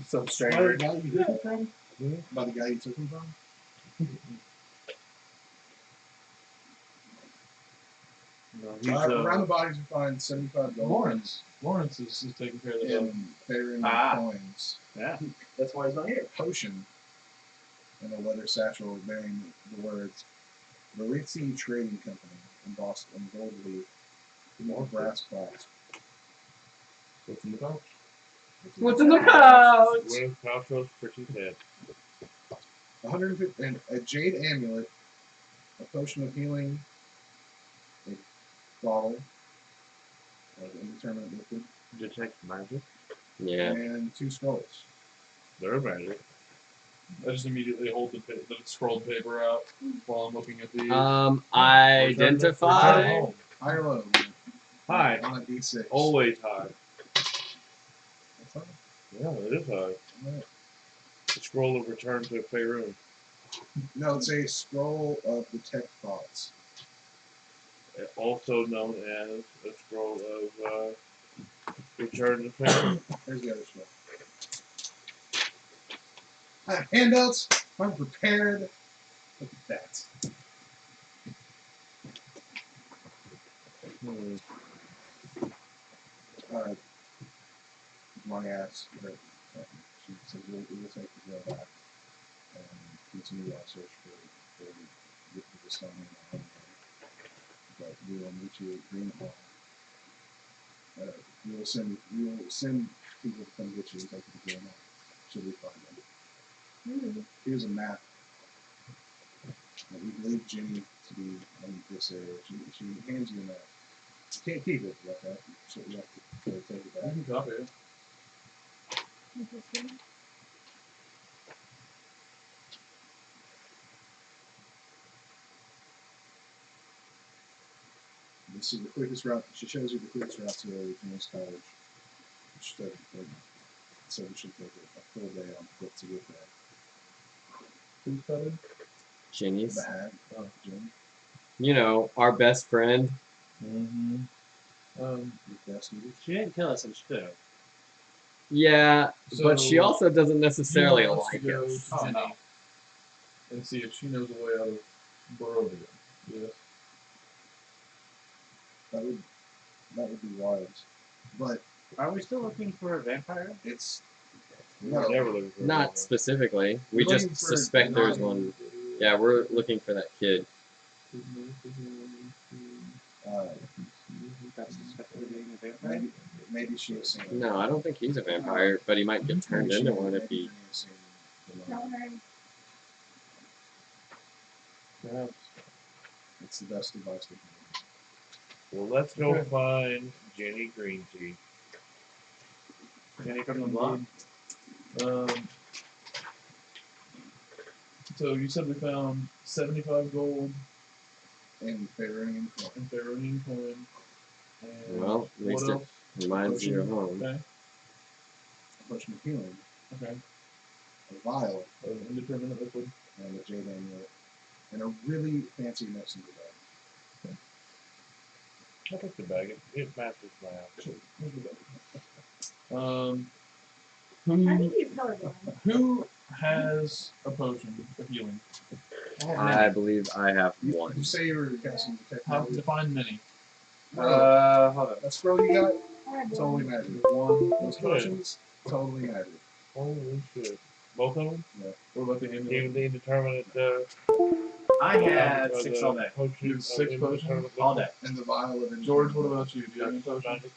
Some By the stranger. guy you took him from? By the guy you took him from? No, he's Around the bodies you find 75 gold Lawrence is taking care of the dog. in Faerun coins. Yeah. That's why he's not here. Potion in a leather satchel bearing the words Maritzi Trading Company embossed in gold leaf with brass clasp. What's in the pouch? What's in the pouch? Gwyneth Paltrow's pretty head. 150 and a jade amulet, a potion of healing, a bottle of indeterminate liquid, Detect magic. Yeah. and 2 scrolls. They're magic. I just immediately hold the scrolled paper out while I'm looking at the. Identify. Return home. High or low? High. On a D6. Always high. That's fine. Yeah, it is high. Alright. The scroll of return to Faerun. No, it's a scroll of detect thoughts. Also known as a scroll of return to Faerun. Here's the other scroll. I have handouts. I'm prepared. Look at that. Long ass, but she says we'll take the girl back and continue our search for the stone in the home. But we will meet you at Green Hall. We will send people to come get you and take you to Green Hall. Should we find them? Here's a map. We believe Jenny to be in this area. She hands you a map. You can't keep it like that, so you have to take it back. You can copy it. This is the quickest route. She shows you the quickest route to Jenny's college. So we should take a full day on foot to get there. Who's cutting? Jenny's. The hag. Oh, Jenny. You know, our best friend. Mm-hmm. Your best news. She didn't kill us, and she could have. Yeah, but she So, also doesn't necessarily you want us to like go us. to Jenny and see if she knows a way out of Barovia. Yes. That would be wise. But Are we still looking for a vampire? it's We're never looking for Not specifically. We Looking just for suspect there's non- one. Yeah, we're looking for that kid. That's suspected of being a vampire? maybe she has seen. No, I don't think he's a vampire, but he might get turned Maybe into she- one if maybe he. Jenny has seen the Tell light. her. Perhaps. It's the best advice we can Well, let's go Okay. find Jenny Green Tea. Jenny from the block? So you said we found 75 gold do. And Faerun coin. in Faerunian coin. And Well, at what least it else? reminds you of home. Okay. A potion of healing. Okay. A vial. An indeterminate liquid. And a jade amulet. And a really fancy messenger bag. I took the bag. It matches my outfit. Who I think he's colorblind. who has a potion of healing? I believe I have You one. say you were casting detect How magic. define many? Hold on. That scroll you got, I have totally one. magic. One. Those potions, totally magic. Holy shit. Both of them? What about the amulet? Even the indeterminate. I had 6 all day. Potion, You have 6 potions? indeterminate All day. And the vial of George, what about you? Do you have any liquid. potions?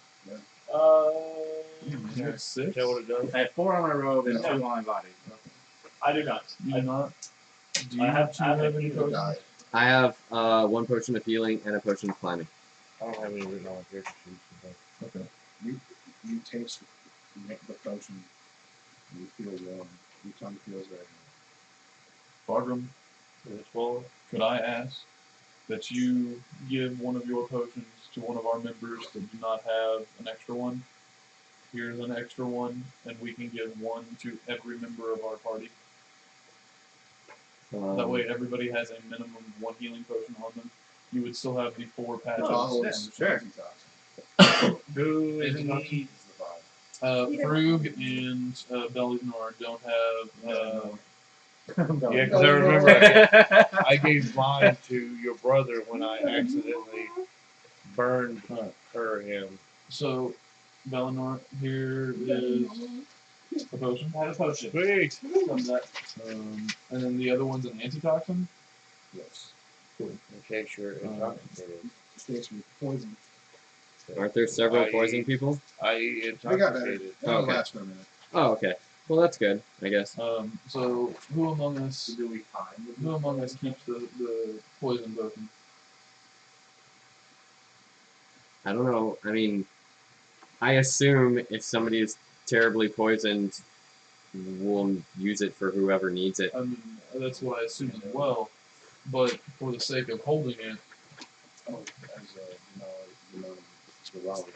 You Yeah. have 6? Is that what it does? I had 4 on my robe and Yeah. 2 on my body. I do not. You do not? Do you I have- two I have have any the potions? guy. I have 1 potion of healing and a potion of climbing. I don't have any written on my character sheet. Okay. You taste the potion. You feel warm. Your tongue feels very warm. Bargrim, Is it swallow? could I ask that you give one of your potions to one of our members that do not have an extra one? Here's an extra one, and we can give one to every member of our party. That way everybody has a minimum of 1 healing potion on them. You would still have the 4 patches. The vial yeah, is sure. 20,000. Who is Is not? he Is the vial. Frug and Bellinor don't have. Yeah, because I remember I gave mine to your brother when I accidentally burned her him. So, Bellinor, here is a potion. Have a potion. Sweet. And then the other one's an antitoxin. Yes. In case you're intoxicated. States with poison. Aren't there several poison people? I We got better. intoxicated. That'll Okay. last for a minute. Oh, okay. Well, that's good, I guess. So who among us? Do we find? Who among us keeps the poison potion? I don't know. I mean, I assume if somebody is terribly poisoned, we'll use it for whoever needs it. I mean, that's what I assume as well. But for the sake of holding it, Oh, as the robber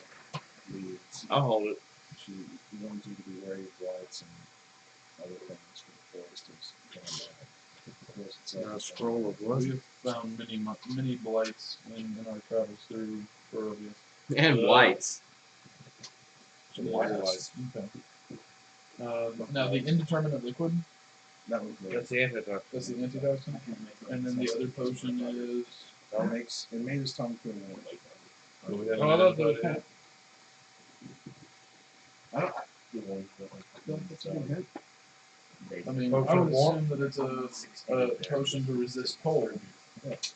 leads, I'll hold it. she warns you to be wary of blights and other things for the forest is going bad. The forest itself Now, is scroll of what? we have found many blights in our travels through Barovia. And whites. Some white lights. Okay. Now the indeterminate liquid, That was the That's the antidote. that's the antitoxin, and then the other potion is. It made his tongue feel warm. Well, we haven't Oh, I love those. identified it. I don't. That's a good hint. I mean, Potion I would of warmth? assume that it's a potion to resist cold. That's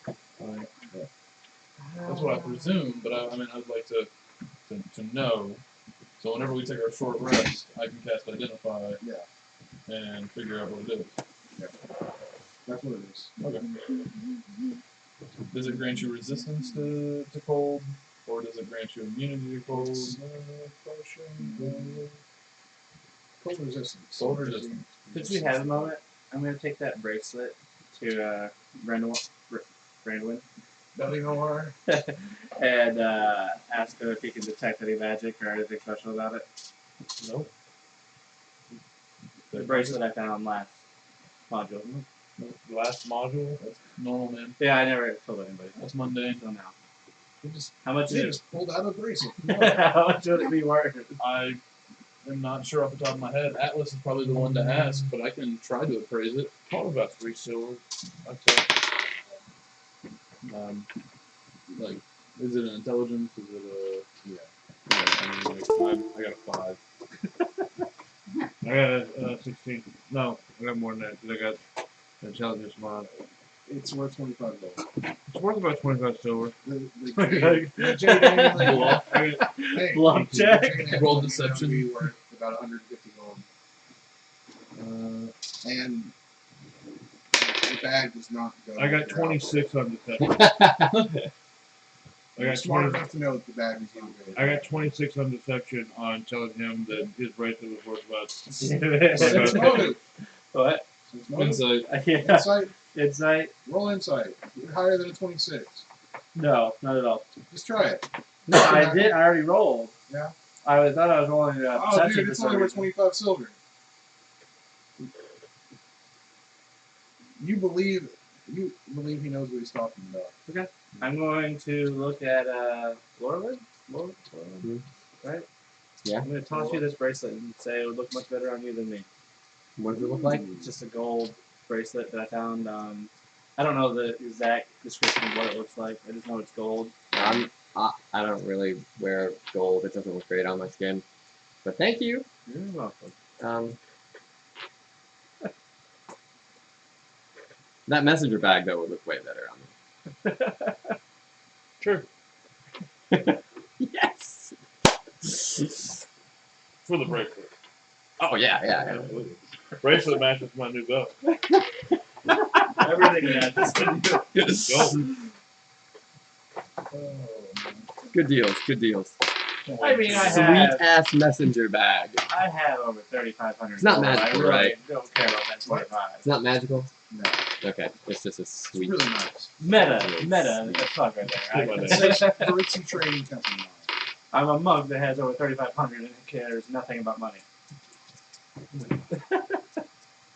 what I presume, but I mean, I'd like to know. So whenever we take our short rest, I can cast Identify Yeah, and figure out what it is. that's what it is. Okay. Does it grant you resistance to cold, or does it grant you immunity to cold? Cold resistance. Cold resistance. Since we have a moment, I'm going to take that bracelet to Brandwin Bellinor. and ask her if he can detect any magic or anything special about it. Nope. The bracelet I found last module. The last module. That's normal, man. Yeah, I never told anybody. That's mundane. Until now. You just, How much you is just pulled out a bracelet. it? How much would it be worth? I am not sure off the top of my head. Atlas is probably the one to ask, but I can try to appraise it. Probably about 3 silver. I'd say. Like, is it an intelligence? Is it Yeah. I mean, like, I got a 5. I got a 16. No, I got more than that because I got intelligence mod. It's worth $25. It's worth about 25 silver. The Jade annually, hey, Bluff the check. Jade annually Roll deception. would be worth about 150 gold. And the bag does not go. I got with your 26 on deception. outfit. I You're got smart 20. enough to know that the bag is not good. I got 26 on deception on telling him that his bracelet was worth about. It's motive. What? It's motive. Insight. Yeah. Insight. Insight? Roll insight. You're higher than a 26. No, not at all. Just try it. No, I did. I already rolled. Yeah. I thought I was rolling Oh, perception dude, for it's some only worth reason. 25 silver. You believe he knows what he's talking about. I'm going to look at Lorwood? Right? Yeah. I'm going to toss you this bracelet and say it would look much better on you than me. What does it look like? It's just a gold bracelet that I found. I don't know the exact description of what it looks like. I just know it's gold. I don't really wear gold. It doesn't look great on my skin. But thank you. You're welcome. That messenger bag, though, would look way better on me. Sure. Yes! For the bracelet. Oh, yeah. Absolutely. Bracelet matches my new belt. Everything that is good. Go. Good deals. I mean, I Sweet have ass messenger bag. I have over 3,500. It's not gold. magical, I really right? don't care about that 25. It's not magical? No. Okay, it's just a It's sweet. really nice. Meta. That's fuck right there. Good one, It says Baritsu Trading Company on it. I'm a monk that has over 3,500 and cares nothing about money.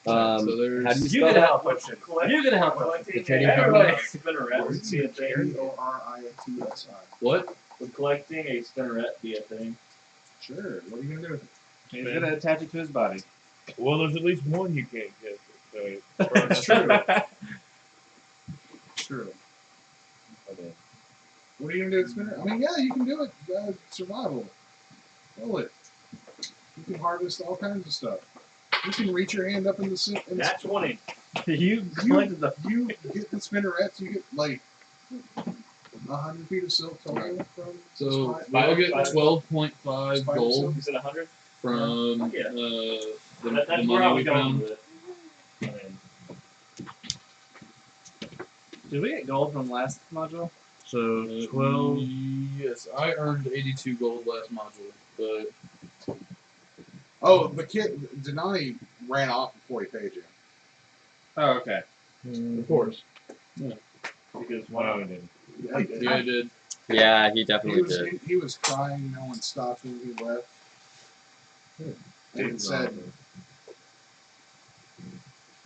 So How do you You spell get a that? help potion. You get a help potion. The trading Everybody. Spinneret be a thing? Baritsu. What? Would collecting a spinneret be a thing? Sure. What are you gonna do with it? He's gonna attach it to his body. Well, there's at least one you can't get. So That's true. True. What are you gonna do with spinner? I mean, yeah, you can do it. Survival. Roll it. You can harvest all kinds of stuff. You can reach your hand up in the That's 20. You collected the. You get the spinnerets. You get like 100 feet of silk total from. So this I'll get Five. 12.5 Five gold You said 100? from Yeah. the That's where I money was we going found. with it. I mean, Did we get gold from last module? So 12. Yes, I earned 82 gold last module, but Oh, the kid Denani ran off before he paid you. Oh, okay. of course, because No, I didn't. Yeah, he did. yeah, I did. Yeah, he He definitely was did. he was crying. No one stopped him. He left. And said,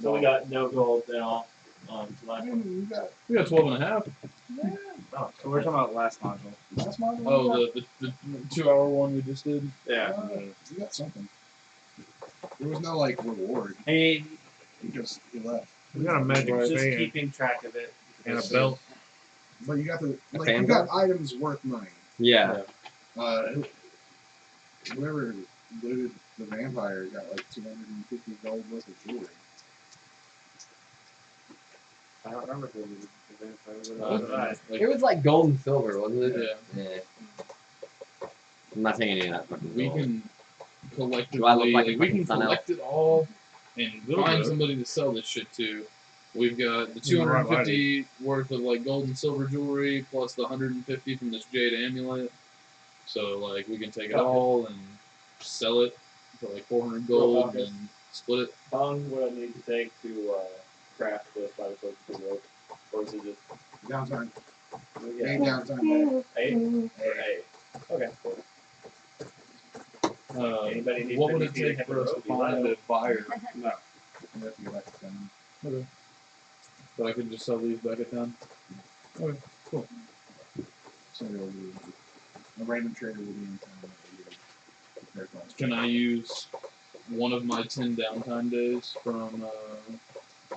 so we got no gold now on last one. "You got We got 12 and a half. Oh, so we're talking about last module. last model. Oh, the 2-hour one we just did. Yeah. You got something. There was no like reward. Hey, Because he left. We got a magic Right. just fan keeping track of it. and a belt. But you got the like fan you got items worth money. Yeah. Whoever looted the vampire got like 250 gold worth of jewelry. I don't remember who the vampire Uh, was. like, It was like gold and silver, wasn't it? yeah, I'm not taking any of that fucking we gold. can collectively, Do I look like a we can fucking sun elf? collect it all and Little find bit. somebody to sell this shit to. We've got the You're right, 250 worth of like gold and silver jewelry plus the 150 from this jade amulet. So like we can take it all and sell it for like 400 gold Okay. and split it. How long would I need to take to craft the spider silk to rope? Or is it just Downtime. yeah, 8 downtime day. 8? Or 8? Okay, cool. Anybody need What would it 50 feet take of for us to rope? find a buyer? No. You have to go back to town. Okay. But I could just sell these back at town. Okay, cool. Somebody will do it. A random trader will be in town. That will give you their cost. Can I use one of my 10 downtime days from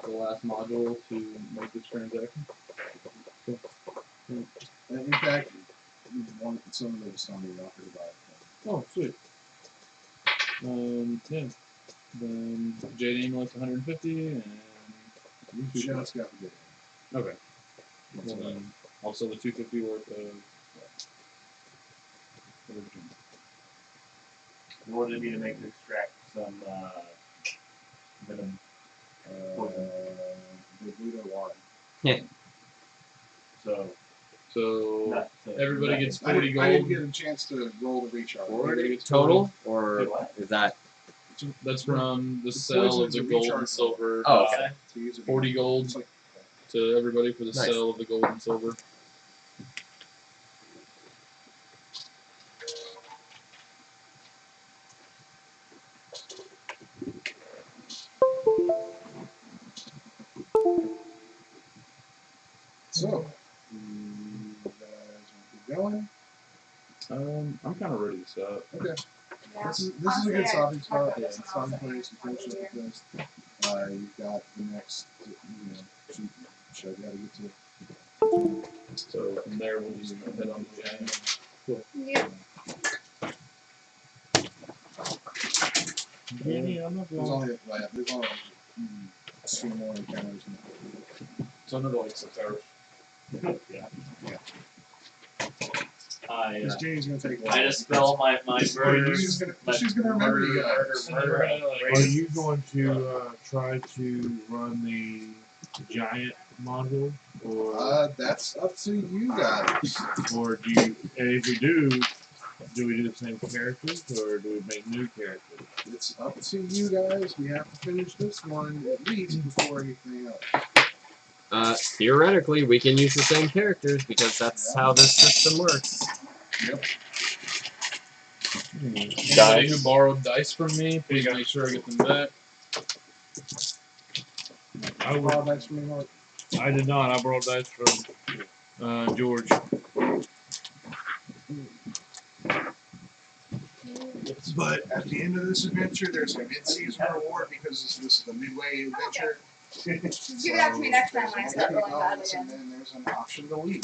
the last module to make this transaction? In fact, you want some of those on the offer to buy it. Oh, sweet. Yeah. Then Jade Amulet's 150 and You just got to get it. okay. Well then, also the 250 worth of everything. What would it be to make to extract some venom? The Buddha water. So So not to- everybody gets I 40 didn't, I didn't gold. get a chance to roll the recharge. Everybody gets Total? Or Wait, what? is that. That's from the The sale of poison's the a gold and recharge silver. Oh, okay. To use it. 40 gold It's like, to everybody for the Nice. sale of the gold and silver. so, you guys want to keep going? I'm kind of ready to stop. Okay. Yeah. This is a good stopping spot. Yeah. Stopping place. You finish up with this. You've got the next, show you how to get to. So from there we'll just head on the giant. Yeah. Jenny, I'm not There's going. only there's only 2 more encounters. So another like 6 hours. Because Janie's gonna take a while. I dispel my murder. She's gonna remember you guys. Are you going to try to run the giant module, or That's up to you guys. do you? And if we do we do the same characters, or do we make new characters? It's up to you guys. We have to finish this one at least before anything else. Theoretically, we can use the same characters because that's how this system works. Yep. Anybody who borrowed dice from me, please make sure I get them back. I would. That's from me, Mark. I did not. I borrowed dice from George. But at the end of this adventure, there's a mid-season reward because this is the midway adventure. Just give it out to me next time when I start rolling bad And again. then there's an option to leave.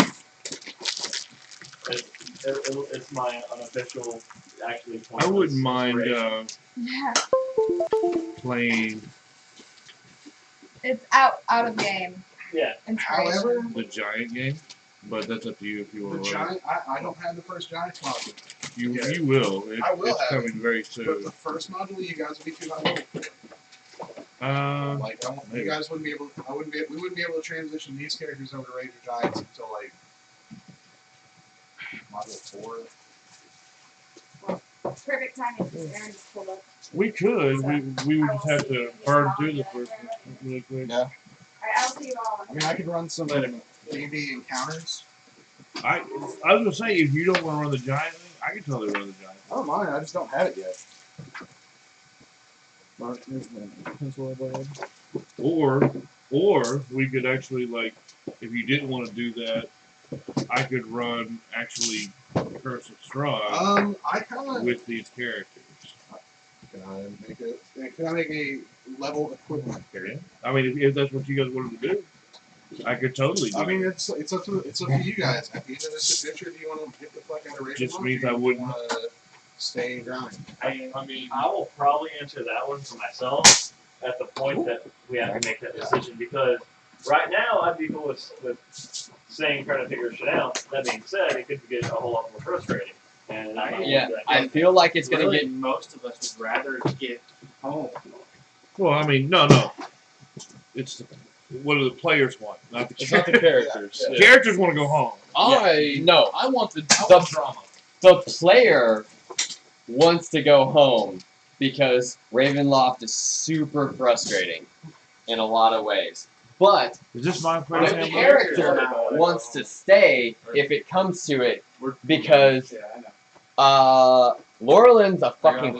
It's my unofficial, actually. I pointless wouldn't mind inspiration. Yeah. playing It's out of game. Yeah. Inspiration. However, the giant game, but that's up to you if you the want to. giant, I don't have the first giant module. You Yeah. you will. I will it's have coming very But soon. the first module, you guys would be too high level for. Like, I won't, you maybe. guys wouldn't be able. We wouldn't be able to transition these characters over to Ranger Giants until like module 4. Perfect timing because Aaron just pulled up. We could. We would just have to burn through the first one really quick. Yeah. Alright, I'll see you all. I mean, I could run some D&D encounters. I was gonna say if you don't want to run the giant thing, I can totally run the giant. I don't mind. I just don't have it yet. Or we could actually like, if you didn't want to do that, I could run actually Curse of Strahd I kind of. with these characters. Can I make a level equivalent here? Yeah. I mean, if that's what you guys wanted to do, I could totally do I mean, it. it's up to you guys. At the end of this adventure, do you want to get the fuck out of Ravenloft? Just means or I do you wouldn't- want to stay and grind. I will probably answer that one for myself at the point that we have to make that decision because right now I'd be cool with saying trying to figure shit out. That being said, it could get a whole lot more frustrating. And I feel like it's gonna Really, get. most of us would rather get home. Well, I mean, no. It's what do the players want, not the It's not the characters. characters. The Yeah. characters want to go home. No. I want The- drama. The player wants to go home because Ravenloft is super frustrating in a lot of ways. But Is this my the place? character wants to stay if it comes to it because Laurelyn's a fucking